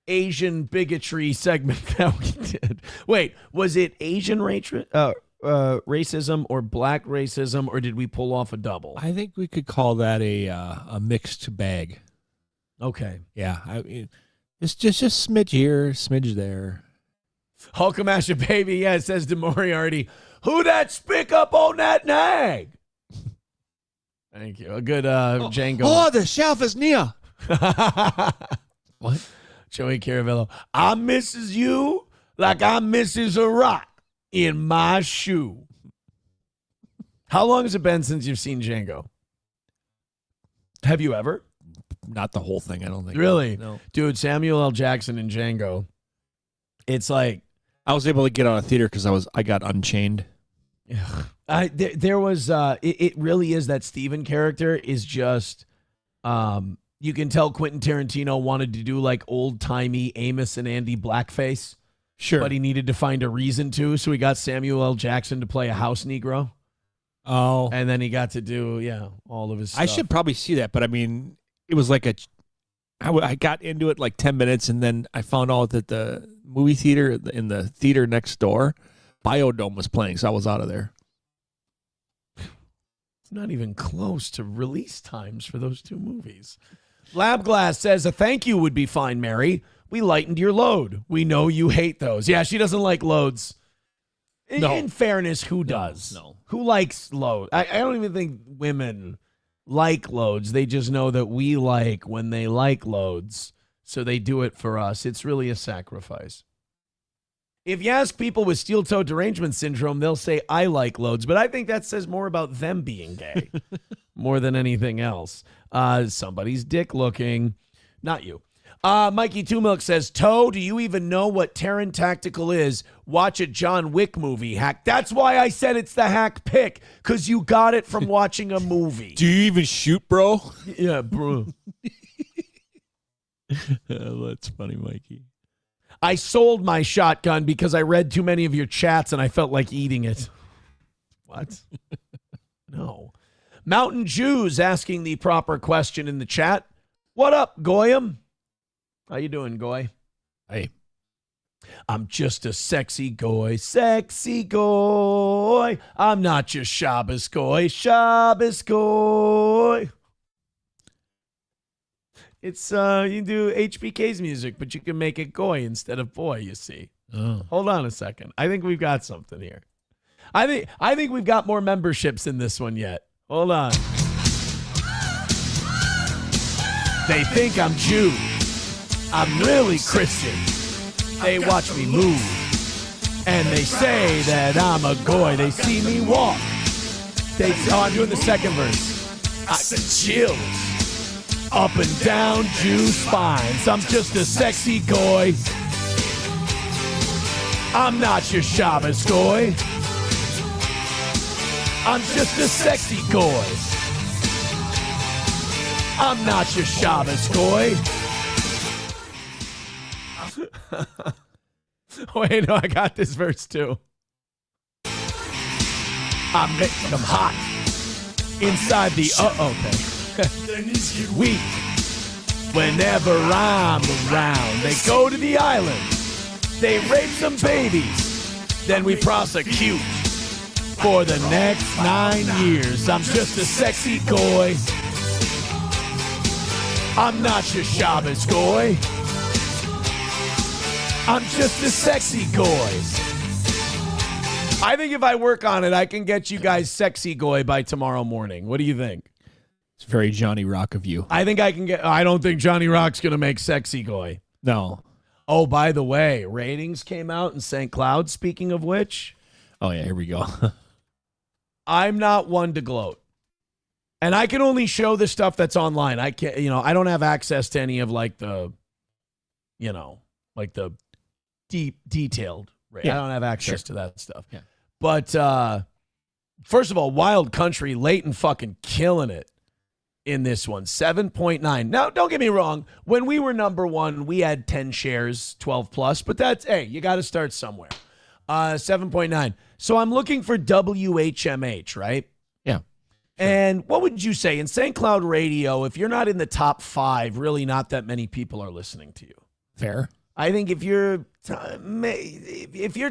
Asian bigotry segment that we did. Wait, was it Asian racism or black racism, or did we pull off a double? I think we could call that a mixed bag. Okay. Yeah. It's just smidge here, smidge there. Hulkamasha baby, yeah, it says to Moriarty, who that spick up on that nag? Thank you. A good Django. Oh, the shelf is near. What? Joey Caravello. I misses you like I misses a rock in my shoe. How long has it been since you've seen Django? Have you ever? Not the whole thing, I don't think. Really? No. Dude, Samuel L. Jackson in Django. It's like I was able to get out of theater because I got Unchained. There was it really is that Steven character is just you can tell Quentin Tarantino wanted to do like old-timey Amos and Andy blackface. Sure. But he needed to find a reason to, so he got Samuel L. Jackson to play a house Negro. Oh. And then he got to do, all of his stuff. I should probably see that, but I mean, it was like I got into it like 10 minutes, and then I found out that the movie theater in the theater next door, Biodome, was playing, so I was out of there. It's not even close to release times for those two movies. Labglass says, a thank you would be fine, Mary. We lightened your load. We know you hate those. Yeah, she doesn't like loads. No. In fairness, who does? No. Who likes load? I don't even think women like loads. They just know that we like when they like loads, so they do it for us. It's really a sacrifice. If you ask people with steel-toe derangement syndrome, they'll say, I like loads, but I think that says more about them being gay more than anything else. Somebody's dick looking. Not you. Mikey Two Milk says, Toe, do you even know what Terran Tactical is? Watch a John Wick movie, hack. That's why I said it's the hack pick, because you got it from watching a movie. Do you even shoot, bro? Yeah, bro. That's funny, Mikey. I sold my shotgun because I read too many of your chats and I felt like eating it. What? No. Mountain Jews asking the proper question in the chat. What up, Goyam? How you doing, Goy? Hey. I'm just a sexy goy. I'm not just Shabbos goy. It's you do HBK's music, but you can make it goy instead of boy, you see. Oh. Hold on a second. I think we've got something here. I think we've got more memberships in this one yet. Hold on. They think I'm Jew. I'm really Christian. They watch me move. And they say that I'm a goy. They see me walk. I'm doing the second verse. I said chills up and down Jew spines. I'm just a sexy goy. I'm not your Shabbos goy. I'm just a sexy goy. I'm not your Shabbos goy. Wait, no, I got this verse too. I make them hot inside the okay. Weak whenever I'm around. They go to the island. They rape some babies. Then we prosecute for the next 9 years. I'm just a sexy goy. I'm not your Shabbos goy. I'm just a sexy goy. I think if I work on it, I can get you guys sexy goy by tomorrow morning. What do you think? It's very Johnny Rock of you. I think I can get. I don't think Johnny Rock's going to make sexy goy. No. Oh, by the way, ratings came out in St. Cloud, speaking of which. Oh, yeah, here we go. I'm not one to gloat. And I can only show the stuff that's online. I can't, I don't have access to any of like the like the deep, detailed rate. I don't have access to that stuff. Yeah. But first of all, Wild Country, Leighton fucking killing it in this one. 7.9. Now, don't get me wrong. When we were number one, we had 10 shares, 12 plus. But that's, hey, you got to start somewhere. 7.9. So I'm looking for WHMH, right? Yeah. And what would you say in St. Cloud radio, if you're not in the top 5, really not that many people are listening to you? Fair. I think if you're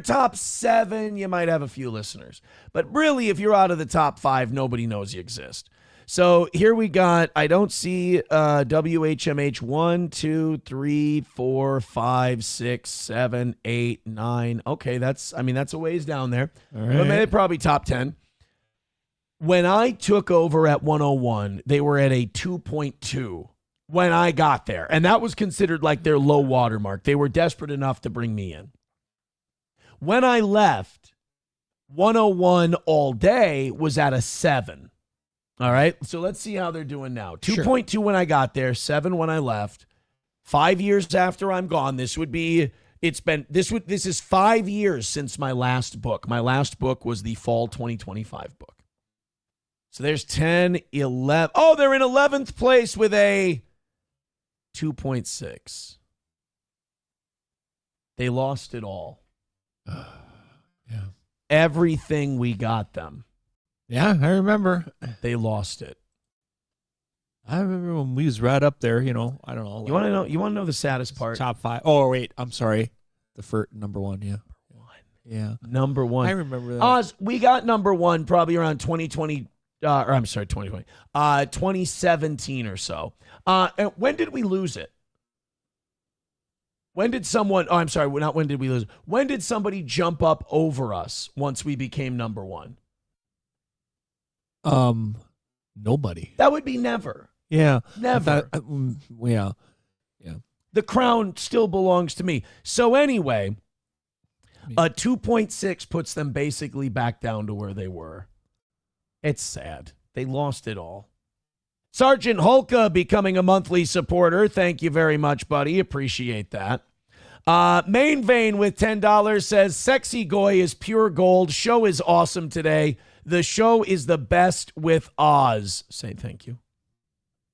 top 7, you might have a few listeners. But really, if you're out of the top 5, nobody knows you exist. So here we got, I don't see WHMH 1, 2, 3, 4, 5, 6, 7, 8, 9. Okay, that's a ways down there. All right. But maybe probably top 10. When I took over at 101, they were at a 2.2 when I got there. And that was considered like their low water mark. They were desperate enough to bring me in. When I left, 101 all day was at a 7. All right, so let's see how they're doing now. 2.2 when I got there, 7 when I left. 5 years after I'm gone, this is 5 years since my last book. My last book was the fall 2025 book. So there's 10, 11. Oh, they're in 11th place with a 2.6. They lost it all. Yeah. Everything we got them. Yeah, I remember. They lost it. I remember when we was right up there, I don't know. You want to know the saddest part? Top 5. Oh, wait, I'm sorry. The number 1, yeah. Yeah. Number 1. I remember that. Oz, we got number 1 probably around 2020, 2017 or so. And when did we lose it? When did someone, not when did we lose it? When did somebody jump up over us once we became number 1? Nobody. That would be never. Yeah. Never. Yeah. The crown still belongs to me. So anyway, a 2.6 puts them basically back down to where they were. It's sad. They lost it all. Sergeant Holka becoming a monthly supporter. Thank you very much, buddy. Appreciate that. Main Vein with $10 says, Sexy Goy is pure gold. Show is awesome today. The show is the best with Oz. Say thank you.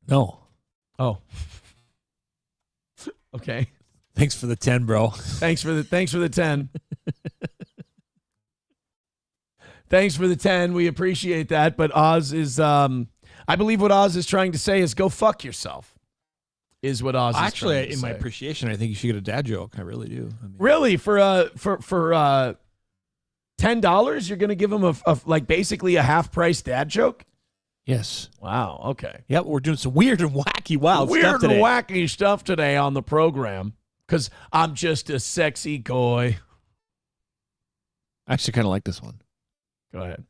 No. Oh. Okay. Thanks for the 10, bro. Thanks for the 10. Thanks for the 10. We appreciate that. But Oz is, I believe what Oz is trying to say is go fuck yourself. Is what Oz is trying to say. Actually, in my appreciation, I think you should get a dad joke. I really do. Really? For $10, you're going to give him a basically a half price dad joke? Yes. Wow. Okay. Yep. We're doing some weird and wacky, wild stuff today. Weird and wacky stuff today on the program because I'm just a sexy goy. I actually kind of like this one. Go ahead.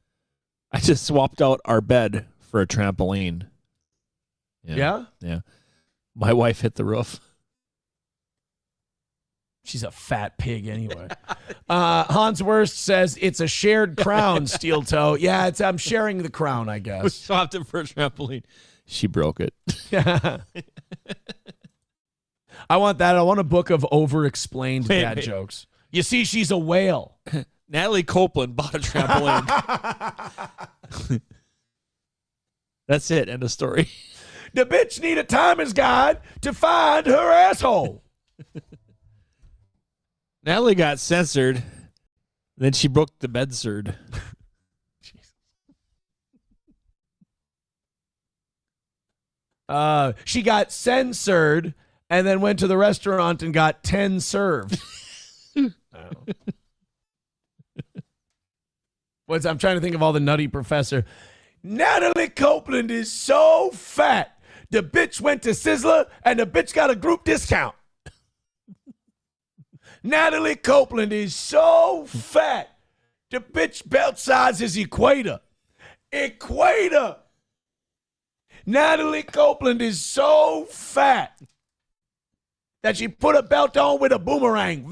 I just swapped out our bed for a trampoline. Yeah? Yeah. My wife hit the roof. She's a fat pig anyway. Hans Wurst says it's a shared crown, Steel Toe. Yeah, I'm sharing the crown, I guess. We swapped it for a trampoline. She broke it. I want that. I want a book of over-explained dad jokes. You see, she's a whale. Natalie Copeland bought a trampoline. That's it. End of story. The bitch need a timer's guide to find her asshole. Natalie got censored. Then she broke the bed surd. She got censored and then went to the restaurant and got 10 served. I'm trying to think of all the Nutty Professor. Natalie Copeland is so fat. The bitch went to Sizzler and the bitch got a group discount. Natalie Copeland is so fat. The bitch belt size is equator. Equator. Natalie Copeland is so fat that she put a belt on with a boomerang.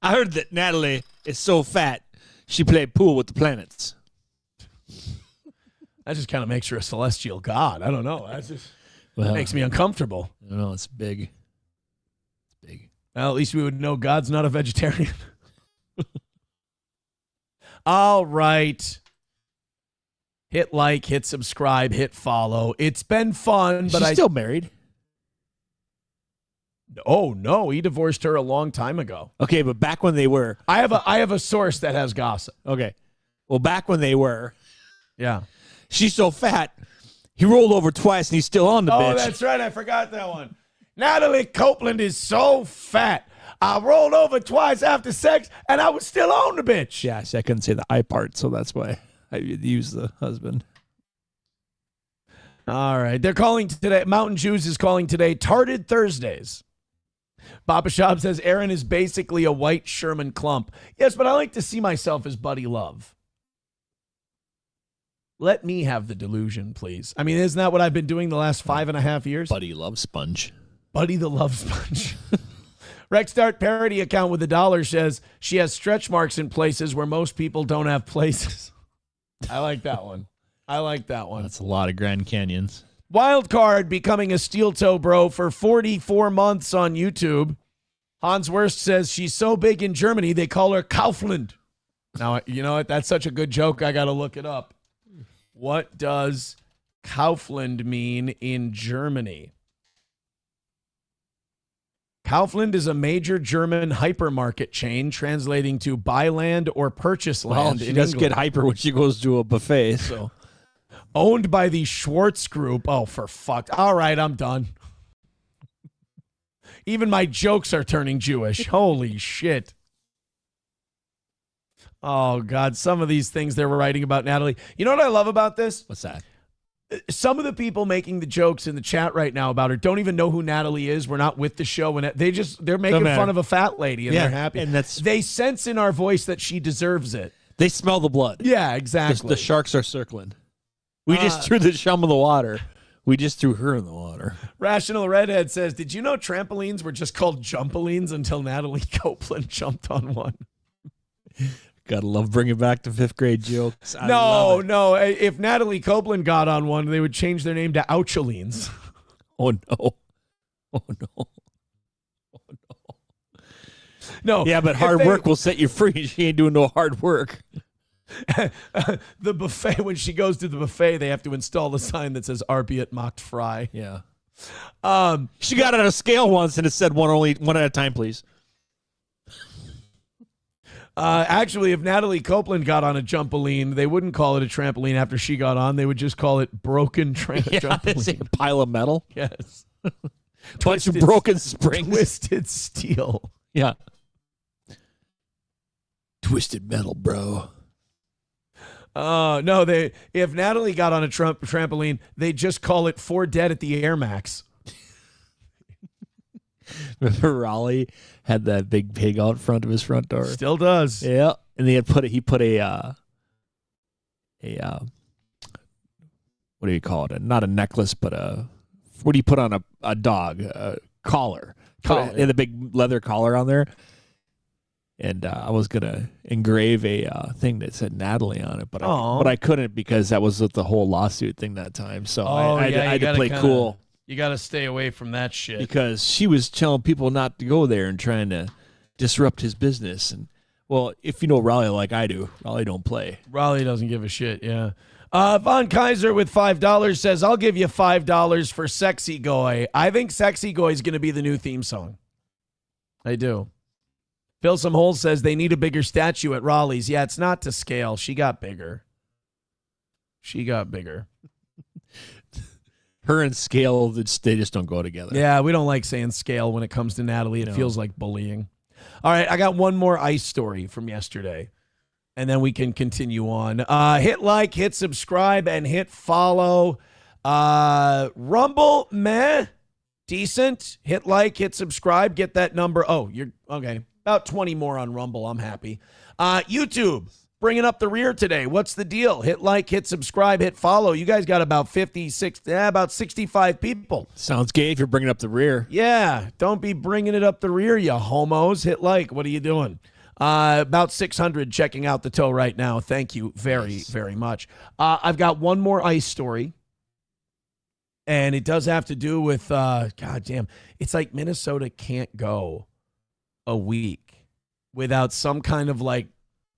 I heard that Natalie is so fat, she played pool with the planets. That just kind of makes her a celestial god. I don't know. That's just... Well, Makes me uncomfortable. I don't know. It's big. It's big. Well, at least we would know God's not a vegetarian. All right. Hit like, hit subscribe, hit follow. It's been fun, but She's still married. Oh no, he divorced her a long time ago. Okay, but back when they were, I have a source that has gossip. Okay, well, back when they were, yeah, she's so fat, he rolled over twice and he's still on the bitch. Oh, that's right. I forgot that one. Natalie Copeland is so fat. I rolled over twice after sex, and I was still on the bitch. Yeah, see, I couldn't say the I part, so that's why I used the husband. All right, they're calling today. Mountain Jews is calling today Tarded Thursdays. Papa Shop says Aaron is basically a white Sherman Klump. Yes, but I like to see myself as Buddy Love. Let me have the delusion, please. I mean, isn't that what I've been doing the last 5.5 years? Buddy Love Sponge. Buddy the Love Sponge. Rexstart parody account with $1 says she has stretch marks in places where most people don't have places. I like that one. I like that one. That's a lot of Grand Canyons. Wild card becoming a steel toe bro for 44 months on YouTube. Hans Wurst says she's so big in Germany, they call her Kaufland. Now, you know what? That's such a good joke, I got to look it up. What does Kaufland mean in Germany? Kaufland is a major German hypermarket chain, translating to buy land or purchase land. Well, she does England. get hyper when she goes to a buffet, so. Owned by the Schwartz Group. Oh, for fuck. All right, I'm done. Even my jokes are turning Jewish. Holy shit. Oh, God. Some of these things they were writing about Natalie. You know what I love about this? What's that? Some of the people making the jokes in the chat right now about her don't even know who Natalie is. We're not with the show. And they're making fun of a fat lady, and they're happy. And they sense in our voice that she deserves it. They smell the blood. Yeah, exactly. The sharks are circling. We just threw the chum in the water. We just threw her in the water. Rational Redhead says, did you know trampolines were just called jumpolines until Natalie Copeland jumped on one? Gotta love bringing back the 5th grade jokes. No. If Natalie Copeland got on one, they would change their name to Ouchalines. Oh, no. Oh, no. Oh, no. No. Yeah, but hard work will set you free. She ain't doing no hard work. The buffet, when she goes to the buffet, they have to install the sign that says Arbiet macht frei. Yeah. She got on a scale once and it said one at a time, please. Actually, if Natalie Copeland got on a jumpoline, they wouldn't call it a trampoline after she got on. They would just call it broken trampoline. It's a pile of metal. Yes. Bunch of broken springs. Twisted steel. Yeah. Twisted metal, bro. No, if Natalie got on a trampoline, they just call it 4 Dead at the Air Max. Remember Raleigh had that big pig out front of his front door? Still does. Yeah. And he put a what do you call it? Not a necklace, but what do you put on a dog? A collar. And the big leather collar on there. And I was gonna engrave a thing that said Natalie on it, but I couldn't because that was the whole lawsuit thing that time. So I had to play cool. You got to stay away from that shit. Because she was telling people not to go there and trying to disrupt his business. And well, if you know Raleigh like I do, Raleigh don't play. Raleigh doesn't give a shit. Yeah. Von Kaiser with $5 says, "I'll give you $5 for Sexy Goy." I think Sexy Goy is going to be the new theme song. I do. Phil Some Holes says they need a bigger statue at Raleigh's. Yeah, it's not to scale. She got bigger. Her and scale, they just don't go together. Yeah, we don't like saying scale when it comes to Natalie. It feels like bullying. All right, I got one more ICE story from yesterday, and then we can continue on. Hit like, hit subscribe, and hit follow. Rumble, meh, decent. Hit like, hit subscribe, get that number. Oh, you're okay. About 20 more on Rumble. I'm happy. YouTube, bringing up the rear today. What's the deal? Hit like, hit subscribe, hit follow. You guys got about 65 people. Sounds gay if you're bringing up the rear. Yeah, don't be bringing it up the rear, you homos. Hit like. What are you doing? About 600 checking out the toe right now. Thank you very, very much. I've got one more ICE story. And it does have to do with, goddamn, it's like Minnesota can't go a week without some kind of like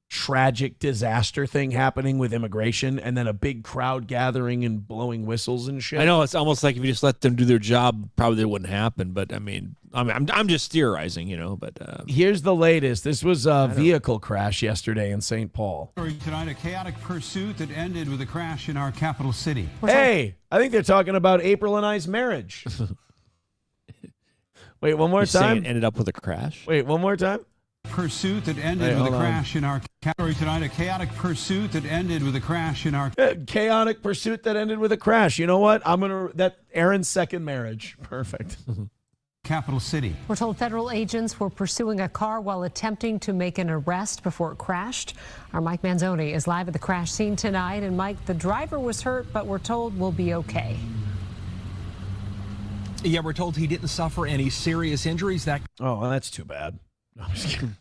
tragic disaster thing happening with immigration and then a big crowd gathering and blowing whistles and shit. I know it's almost like if you just let them do their job, probably it wouldn't happen. But I mean, I'm just theorizing, But here's the latest. This was a vehicle crash yesterday in St. Paul. Tonight, a chaotic pursuit that ended with a crash in our capital city. Hey, I think they're talking about April and I's marriage. Wait, one more time. It ended up with a crash. Wait, one more time. Pursuit that ended with a crash in our category tonight. A chaotic pursuit that ended with a crash in our chaotic pursuit that ended with a crash. You know what? That Aaron's second marriage. Perfect. Capital city. We're told federal agents were pursuing a car while attempting to make an arrest before it crashed. Our Mike Manzoni is live at the crash scene tonight. And Mike, the driver was hurt, but we're told will be okay. Yeah, we're told he didn't suffer any serious injuries. Oh, well, that's too bad. No, I'm just kidding.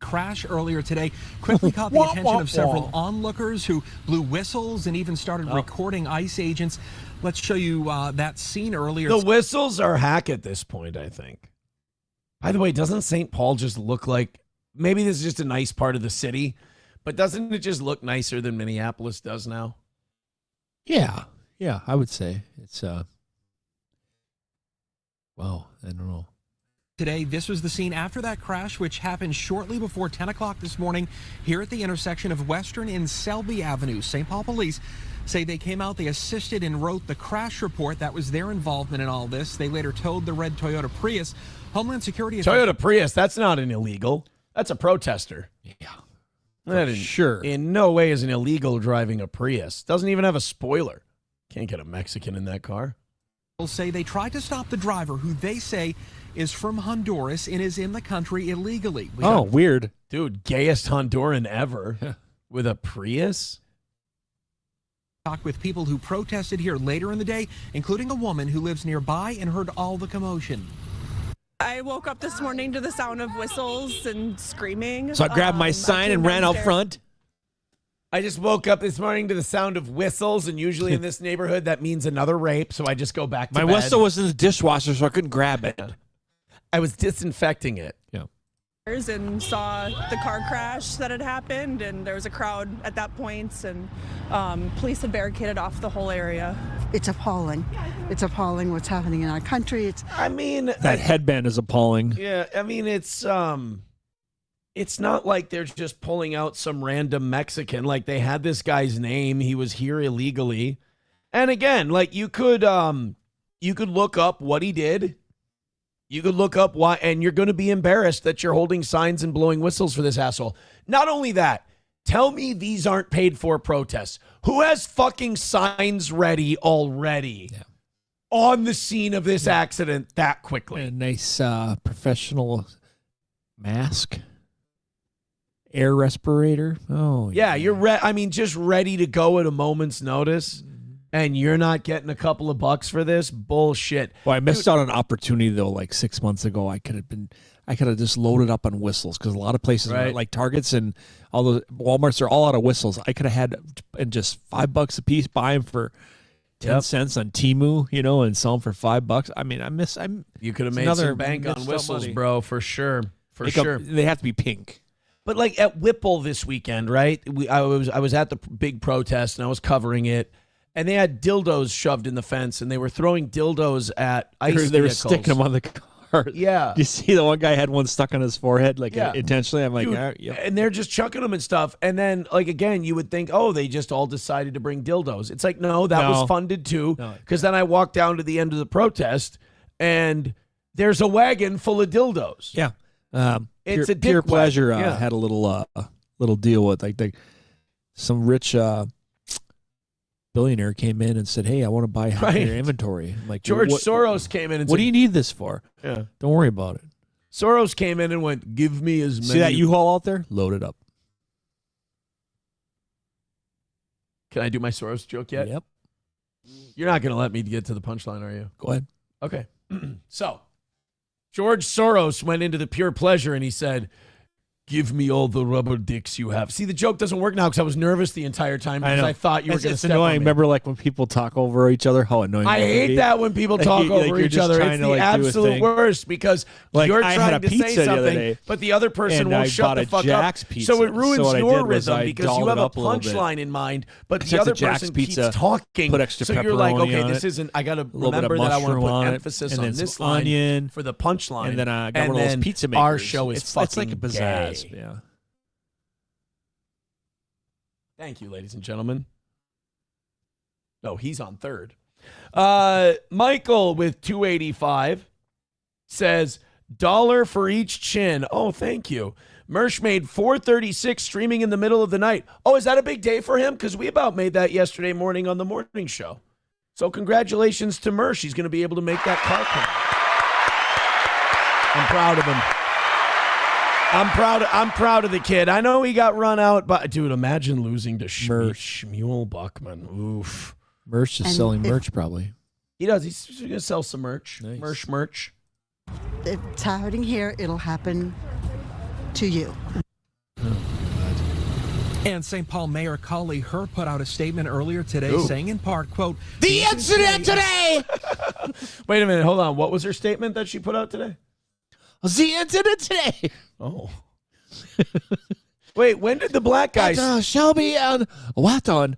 Crash earlier today quickly caught the attention of several onlookers who blew whistles and even started recording ICE agents. Let's show you that scene earlier. The whistles are hack at this point, I think. By the way, doesn't St. Paul just look like, maybe this is just a nice part of the city, but doesn't it just look nicer than Minneapolis does now? Yeah, I would say it's wow, I don't know. Today, this was the scene after that crash, which happened shortly before 10 o'clock this morning here at the intersection of Western and Selby Avenue. St. Paul police say they came out, they assisted and wrote the crash report. That was their involvement in all this. They later towed the red Toyota Prius. Homeland Security... Toyota Prius, that's not an illegal. That's a protester. Yeah. That sure. In no way is an illegal driving a Prius. Doesn't even have a spoiler. Can't get a Mexican in that car. Say they tried to stop the driver, who they say is from Honduras and is in the country illegally. Weird. Dude, gayest Honduran ever with a Prius. Talk with people who protested here later in the day, including a woman who lives nearby and heard all the commotion. I woke up this morning to the sound of whistles and screaming. So I grabbed my sign and ran out front. I just woke up this morning to the sound of whistles, and usually in this neighborhood that means another rape, so I just go back to bed. My whistle was in the dishwasher, so I couldn't grab it. I was disinfecting it. Yeah. And saw the car crash that had happened, and there was a crowd at that point, and police had barricaded off the whole area. It's appalling. It's appalling what's happening in our country. That headband is appalling. Yeah, I mean, it's not like they're just pulling out some random Mexican. Like, they had this guy's name. He was here illegally. And again, like, you could look up what he did. You could look up why, and you're going to be embarrassed that you're holding signs and blowing whistles for this asshole. Not only that, tell me these aren't paid for protests. Who has fucking signs ready already on the scene of this accident that quickly? A nice professional mask. Air respirator. Oh, yeah. You're just ready to go at a moment's notice, and you're not getting a couple of bucks for this bullshit. Well, I missed out on an opportunity though. Like 6 months ago, I could have just loaded up on whistles, because a lot of places, like Targets and all the Walmarts, are all out of whistles. I could have had and just $5 a piece, buy them for 10 cents on Temu, and sell them for $5. I mean, you could have made some bank on whistles, bro, for sure. They have to be pink. But like at Whipple this weekend, right? I was at the big protest and I was covering it, and they had dildos shoved in the fence, and they were throwing dildos at ICE vehicles. They were sticking them on the car. Yeah. You see the one guy had one stuck on his forehead, intentionally. I'm like, dude, and they're just chucking them and stuff. And then, like, again, you would think, oh, they just all decided to bring dildos. It's like, no, that was funded too. Because then I walked down to the end of the protest, and there's a wagon full of dildos. Yeah. It's a Pure Pleasure wagon. had a little deal with some rich billionaire came in and said, "Hey, I want to buy half your inventory." I'm like, George Soros came in and what said, do you need this for? Yeah, don't worry about it. Soros came in and went, "Give me as many." See that U-Haul out there? Load it up. Can I do my Soros joke yet? Yep. You're not going to let me get to the punchline, are you? Go ahead. Okay. So, George Soros went into the Pure Pleasure and he said, Give me all the rubber dicks you have. See, the joke doesn't work now because I was nervous the entire time because I thought you were going to It's step annoying. on me. Remember, like when people talk over each other, how annoying. I hate that when people talk over each other. It's the absolute worst because you're trying to say something, but the other person won't shut the fuck up. So it ruins your rhythm because you have a punchline in mind, but the other person keeps talking. Put extra so you're like, okay, this it, isn't. I got to remember that I want to put emphasis on this line for the punchline, and then I got one of those pizza makers. Our show is fucking it's like a pizzazz. gay. Yeah. Thank you, ladies and gentlemen. No, he's on third. Michael with 285 says, $1 for each chin. Oh, thank you. Mersh made 436 streaming in the middle of the night. Oh, is that a big day for him? Because we about made that yesterday morning on the morning show. So congratulations to Mersh. He's going to be able to make that car come. I'm proud of him. I'm proud of the kid. I know he got run out, but dude, imagine losing to Shmuel Buckman. Oof. Merch is selling merch, probably. He does. He's going to sell some merch. Nice. Merch. If it's happening here, it'll happen to you. And St. Paul Mayor Cully Her put out a statement earlier today saying in part, quote, the incident today. Wait a minute. Hold on. What was her statement that she put out today? The incident today. Oh. Wait, when did the black guys... Shelby and Watton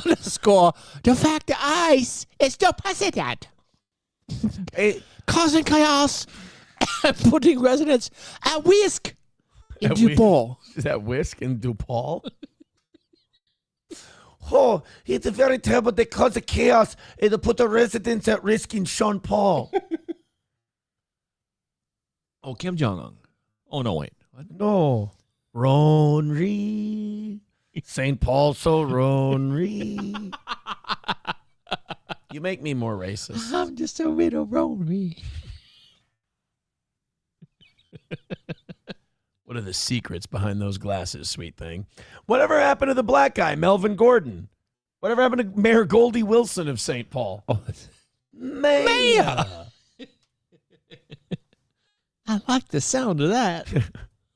underscore the fact that ICE is the president. Causing chaos and putting residents at risk in DuPaul. Is that whisk in DuPaul? Oh, it's very terrible. They cause the chaos and to put the residents at risk in Sean Paul. Oh, Kim Jong-un. Oh, no, wait. What? No. Ronry. St. Paul so Ronry. You make me more racist. I'm just a little Ronry. What are the secrets behind those glasses, sweet thing? Whatever happened to the black guy, Melvin Gordon? Whatever happened to Mayor Goldie Wilson of St. Paul? Oh, Mayor. I like the sound of that.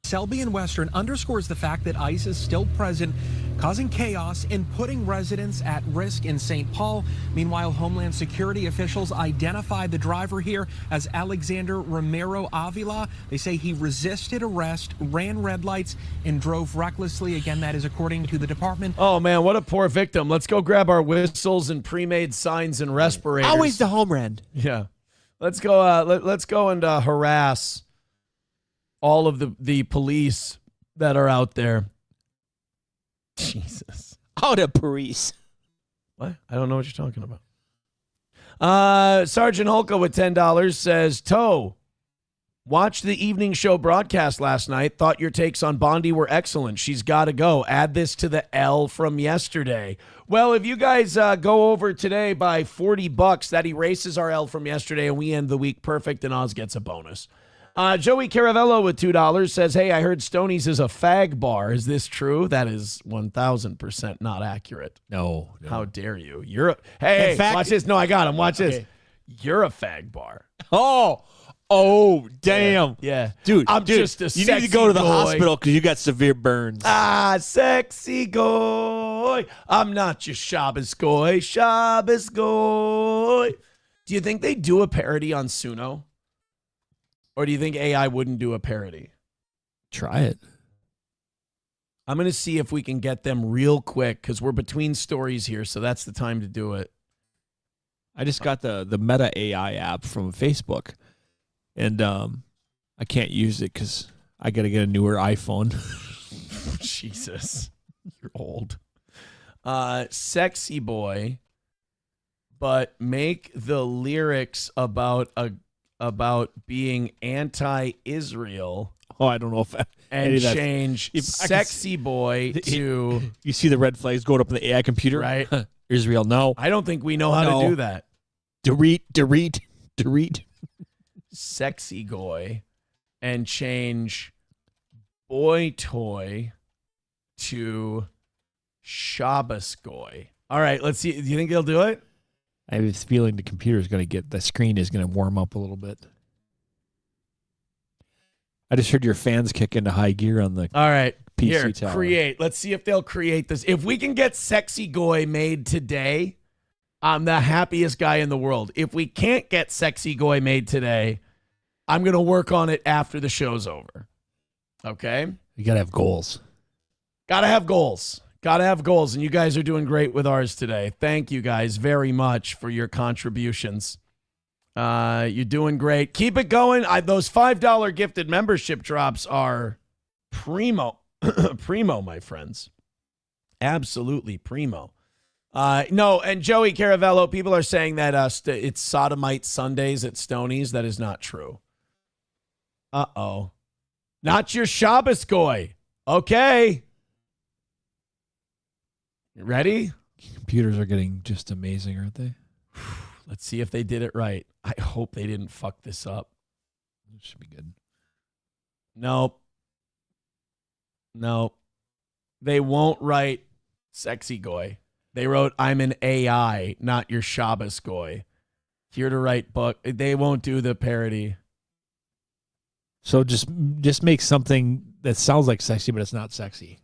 Selby and Western underscores the fact that ICE is still present, causing chaos and putting residents at risk in St. Paul. Meanwhile, Homeland Security officials identified the driver here as Alexander Romero Avila. They say he resisted arrest, ran red lights, and drove recklessly. Again, that is according to the department. Oh, man, what a poor victim. Let's go grab our whistles and pre-made signs and respirators. Always the home run. Yeah. Let's go. Let's go and harass all of the police that are out there. Jesus. Oh, the police. What? I don't know what you're talking about. Sergeant Holka with $10 says, Toe, watched the evening show broadcast last night. Thought your takes on Bondi were excellent. She's got to go. Add this to the L from yesterday. Well, if you guys go over today by $40, that erases our L from yesterday, and we end the week perfect, and Oz gets a bonus. Joey Caravello with $2 says, hey, I heard Stoney's is a fag bar. Is this true? That is 1,000% not accurate. No. How dare you? Hey, watch this. No, I got him. Watch this. You're a fag bar. Oh, damn. Yeah. Dude, I'm just a you sexy need to go to the boy. hospital because you got severe burns. Sexy goy. I'm not your Shabbos goy. Shabbos goy. Do you think they do a parody on Suno? Or do you think AI wouldn't do a parody? Try it. I'm going to see if we can get them real quick because we're between stories here, so that's the time to do it. I just got the Meta AI app from Facebook, and I can't use it because I got to get a newer iPhone. Jesus. You're old. Sexy boy, but make the lyrics about being anti-Israel. Oh, I don't know if and change sexy boy to. You see the red flags going up in the AI computer, right? Israel, no. I don't think we know how to do that. Delete. Sexy goy, and change boy toy to Shabbos goy. All right, let's see. Do you think they'll do it? I have this feeling the screen is going to warm up a little bit. I just heard your fans kick into high gear on the All right. PC Here, tower. create. Let's see if they'll create this. If we can get Sexy Goy made today, I'm the happiest guy in the world. If we can't get Sexy Goy made today, I'm going to work on it after the show's over. Okay? You got to have goals. Got to have goals. Got to have goals. And you guys are doing great with ours today. Thank you guys very much for your contributions. You're doing great. Keep it going. Those $5 gifted membership drops are primo. Primo, my friends. Absolutely primo. No, and Joey Caravello, people are saying that it's sodomite Sundays at Stoney's. That is not true. Uh-oh. Not your Shabbos Goy. Okay. You ready? Computers are getting just amazing, aren't they? Let's see if they did it right. I hope they didn't fuck this up. It should be good. Nope. They won't write Sexy Goy. They wrote, I'm an AI, not your Shabbos Goy. Here to write book. They won't do the parody. So just make something that sounds like sexy, but it's not sexy.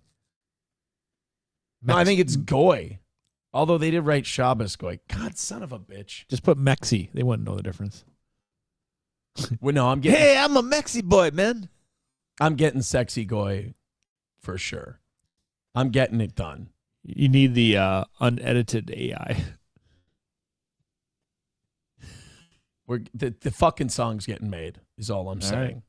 No, I think it's Goy. Although they did write Shabbos Goy. God, son of a bitch. Just put Mexi. They wouldn't know the difference. Well, no, I'm getting. Hey, I'm a Mexi boy, man. I'm getting Sexy Goy for sure. I'm getting it done. You need the unedited AI. The fucking song's getting made, is all I'm saying.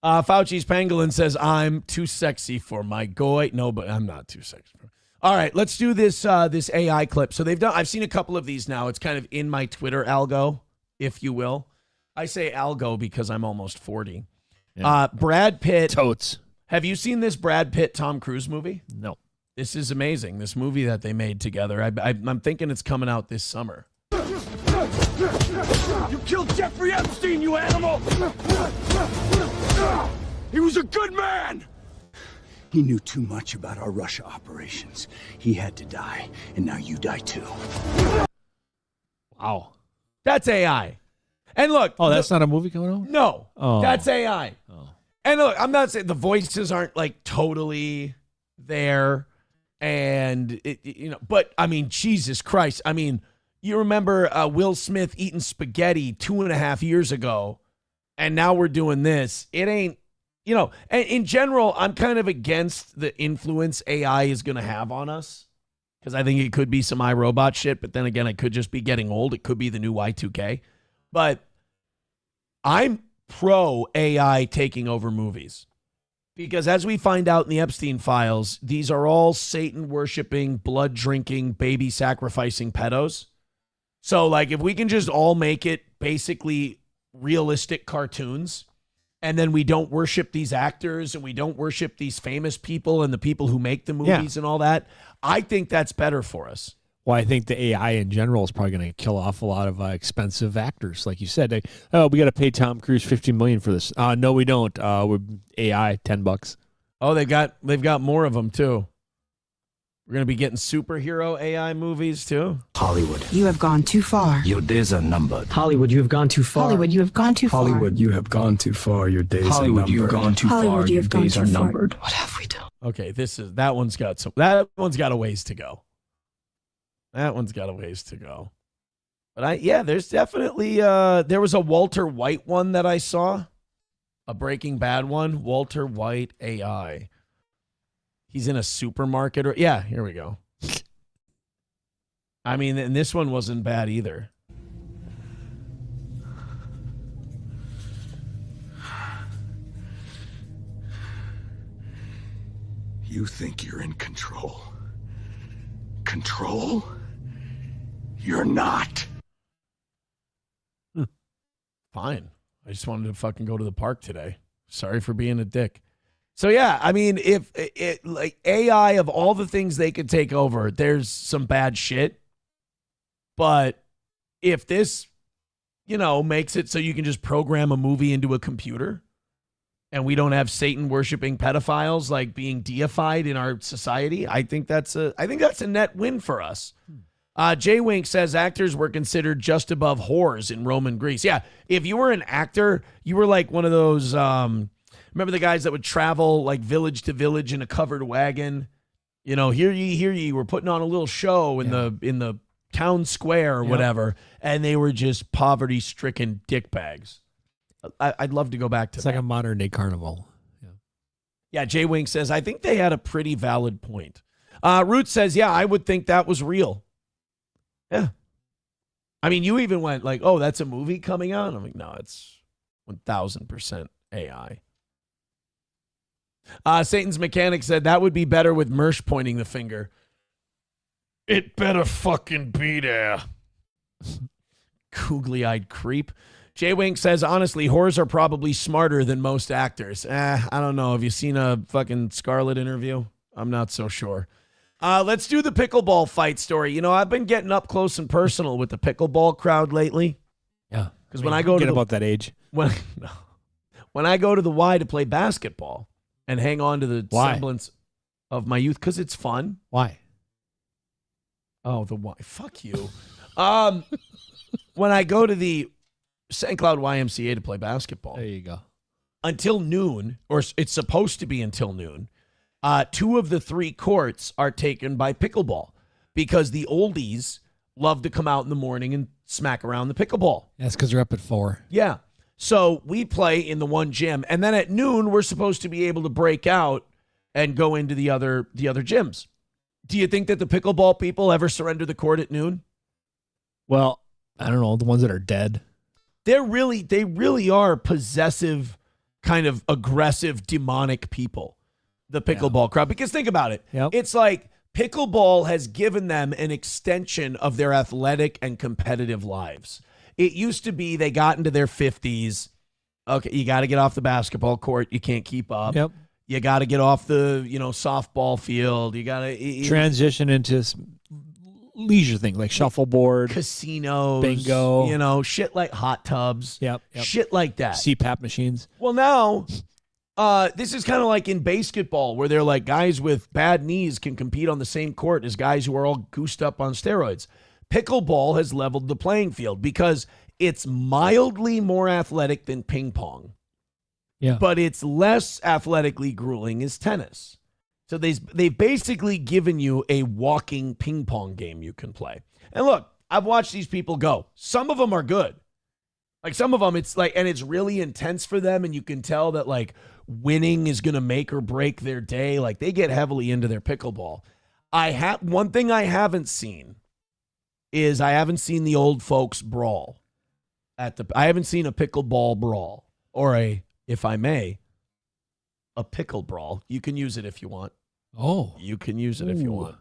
Right. Fauci's Pangolin says, I'm too sexy for my Goy. No, but I'm not too sexy. All right, let's do this this AI clip. So I've seen a couple of these now. It's kind of in my Twitter algo, if you will. I say algo because I'm almost 40. Yeah. Brad Pitt. Totes. Have you seen this Brad Pitt Tom Cruise movie? No. This is amazing. This movie that they made together. I'm thinking it's coming out this summer. You killed Jeffrey Epstein, you animal! He was a good man! He knew too much about our Russia operations. He had to die, and now you die too. Wow. That's AI. And look. Oh, that's not a movie coming out? No. Oh. That's AI. Oh. And look, I'm not saying the voices aren't like totally there. And, but I mean, Jesus Christ. I mean, you remember Will Smith eating spaghetti 2.5 years ago, and now we're doing this. It ain't, and in general, I'm kind of against the influence AI is going to have on us, because I think it could be some iRobot shit, but then again, it could just be getting old. It could be the new Y2K. But I'm pro AI taking over movies, because as we find out in the Epstein files, these are all Satan-worshiping, blood-drinking, baby-sacrificing pedos. So, like, if we can just all make it basically realistic cartoons, and then we don't worship these actors and we don't worship these famous people and the people who make the movies and all that, I think that's better for us. Well, I think the AI in general is probably going to kill off a lot of expensive actors. Like you said, we got to pay Tom Cruise $50 million for this. No, we don't. We're AI, $10. Oh, they've got more of them, too. We're going to be getting superhero AI movies, too. Hollywood. You have gone too far. Your days are numbered. Hollywood, you have gone too far. Hollywood, you have gone too far. Hollywood, you have gone too far. Your days are numbered. Hollywood, you've gone too far. Your days are numbered. What have we done? Okay, that one's got a ways to go. That one's got a ways to go. But there's definitely there was a Walter White one that I saw, a Breaking Bad one, Walter White AI. He's in a supermarket. Yeah, here we go. I mean, and this one wasn't bad either. You think you're in control. Control? You're not. Fine. I just wanted to fucking go to the park today. Sorry for being a dick. So, yeah, I mean, if it like AI, of all the things they could take over, there's some bad shit. But if this, makes it so you can just program a movie into a computer and we don't have Satan worshiping pedophiles like being deified in our society, I think that's a net win for us. Jay Wink says actors were considered just above whores in Roman Greece. Yeah, if you were an actor, you were like one of those Remember the guys that would travel like village to village in a covered wagon? You know, hear ye, we're putting on a little show in the town square or whatever, and they were just poverty-stricken dickbags. I'd love to go back to that. It's like a modern-day carnival. Yeah, Jay Wink says, I think they had a pretty valid point. Root says, yeah, I would think that was real. Yeah. I mean, you even went like, oh, that's a movie coming out? I'm like, no, it's 1,000% AI. Satan's Mechanic said, that would be better with Mersh pointing the finger. It better fucking be there. Googly-eyed creep. Jay Wink says, honestly, whores are probably smarter than most actors. I don't know. Have you seen a fucking Scarlett interview? I'm not so sure. Let's do the pickleball fight story. You know, I've been getting up close and personal with the pickleball crowd lately. Yeah. Because when I go to about that age. When I go to the Y to play basketball and hang on to the semblance of my youth, because it's fun. Why? Oh, the Y. Fuck you. When I go to the St. Cloud YMCA to play basketball. There you go. Until noon, or it's supposed to be until noon, 2 of the 3 courts are taken by pickleball because the oldies love to come out in the morning and smack around the pickleball. That's because they're up at 4. Yeah. So we play in the one gym, and then at noon, we're supposed to be able to break out and go into the other gyms. Do you think that the pickleball people ever surrender the court at noon? Well, I don't know. The ones that are dead. They really are possessive, kind of aggressive, demonic people, the pickleball crowd. Because think about it. Yep. It's like pickleball has given them an extension of their athletic and competitive lives. It used to be they got into their 50s. Okay, you got to get off the basketball court. You can't keep up. Yep. You got to get off the, softball field. You got to transition into leisure things like shuffleboard, casinos, bingo, shit like hot tubs. Yep. Shit like that. CPAP machines. Well, now, this is kind of like in basketball where they're like guys with bad knees can compete on the same court as guys who are all goosed up on steroids. Pickleball has leveled the playing field because it's mildly more athletic than ping pong. Yeah. But it's less athletically grueling as tennis. So they've basically given you a walking ping pong game you can play. And look, I've watched these people go. Some of them are good. Like some of them, it's like, and it's really intense for them. And you can tell that like winning is going to make or break their day. Like they get heavily into their pickleball. One thing I haven't seen is I haven't seen the old folks brawl I haven't seen a pickleball brawl or if I may, a pickle brawl. You can use it if you want. Oh. You can use it if you want.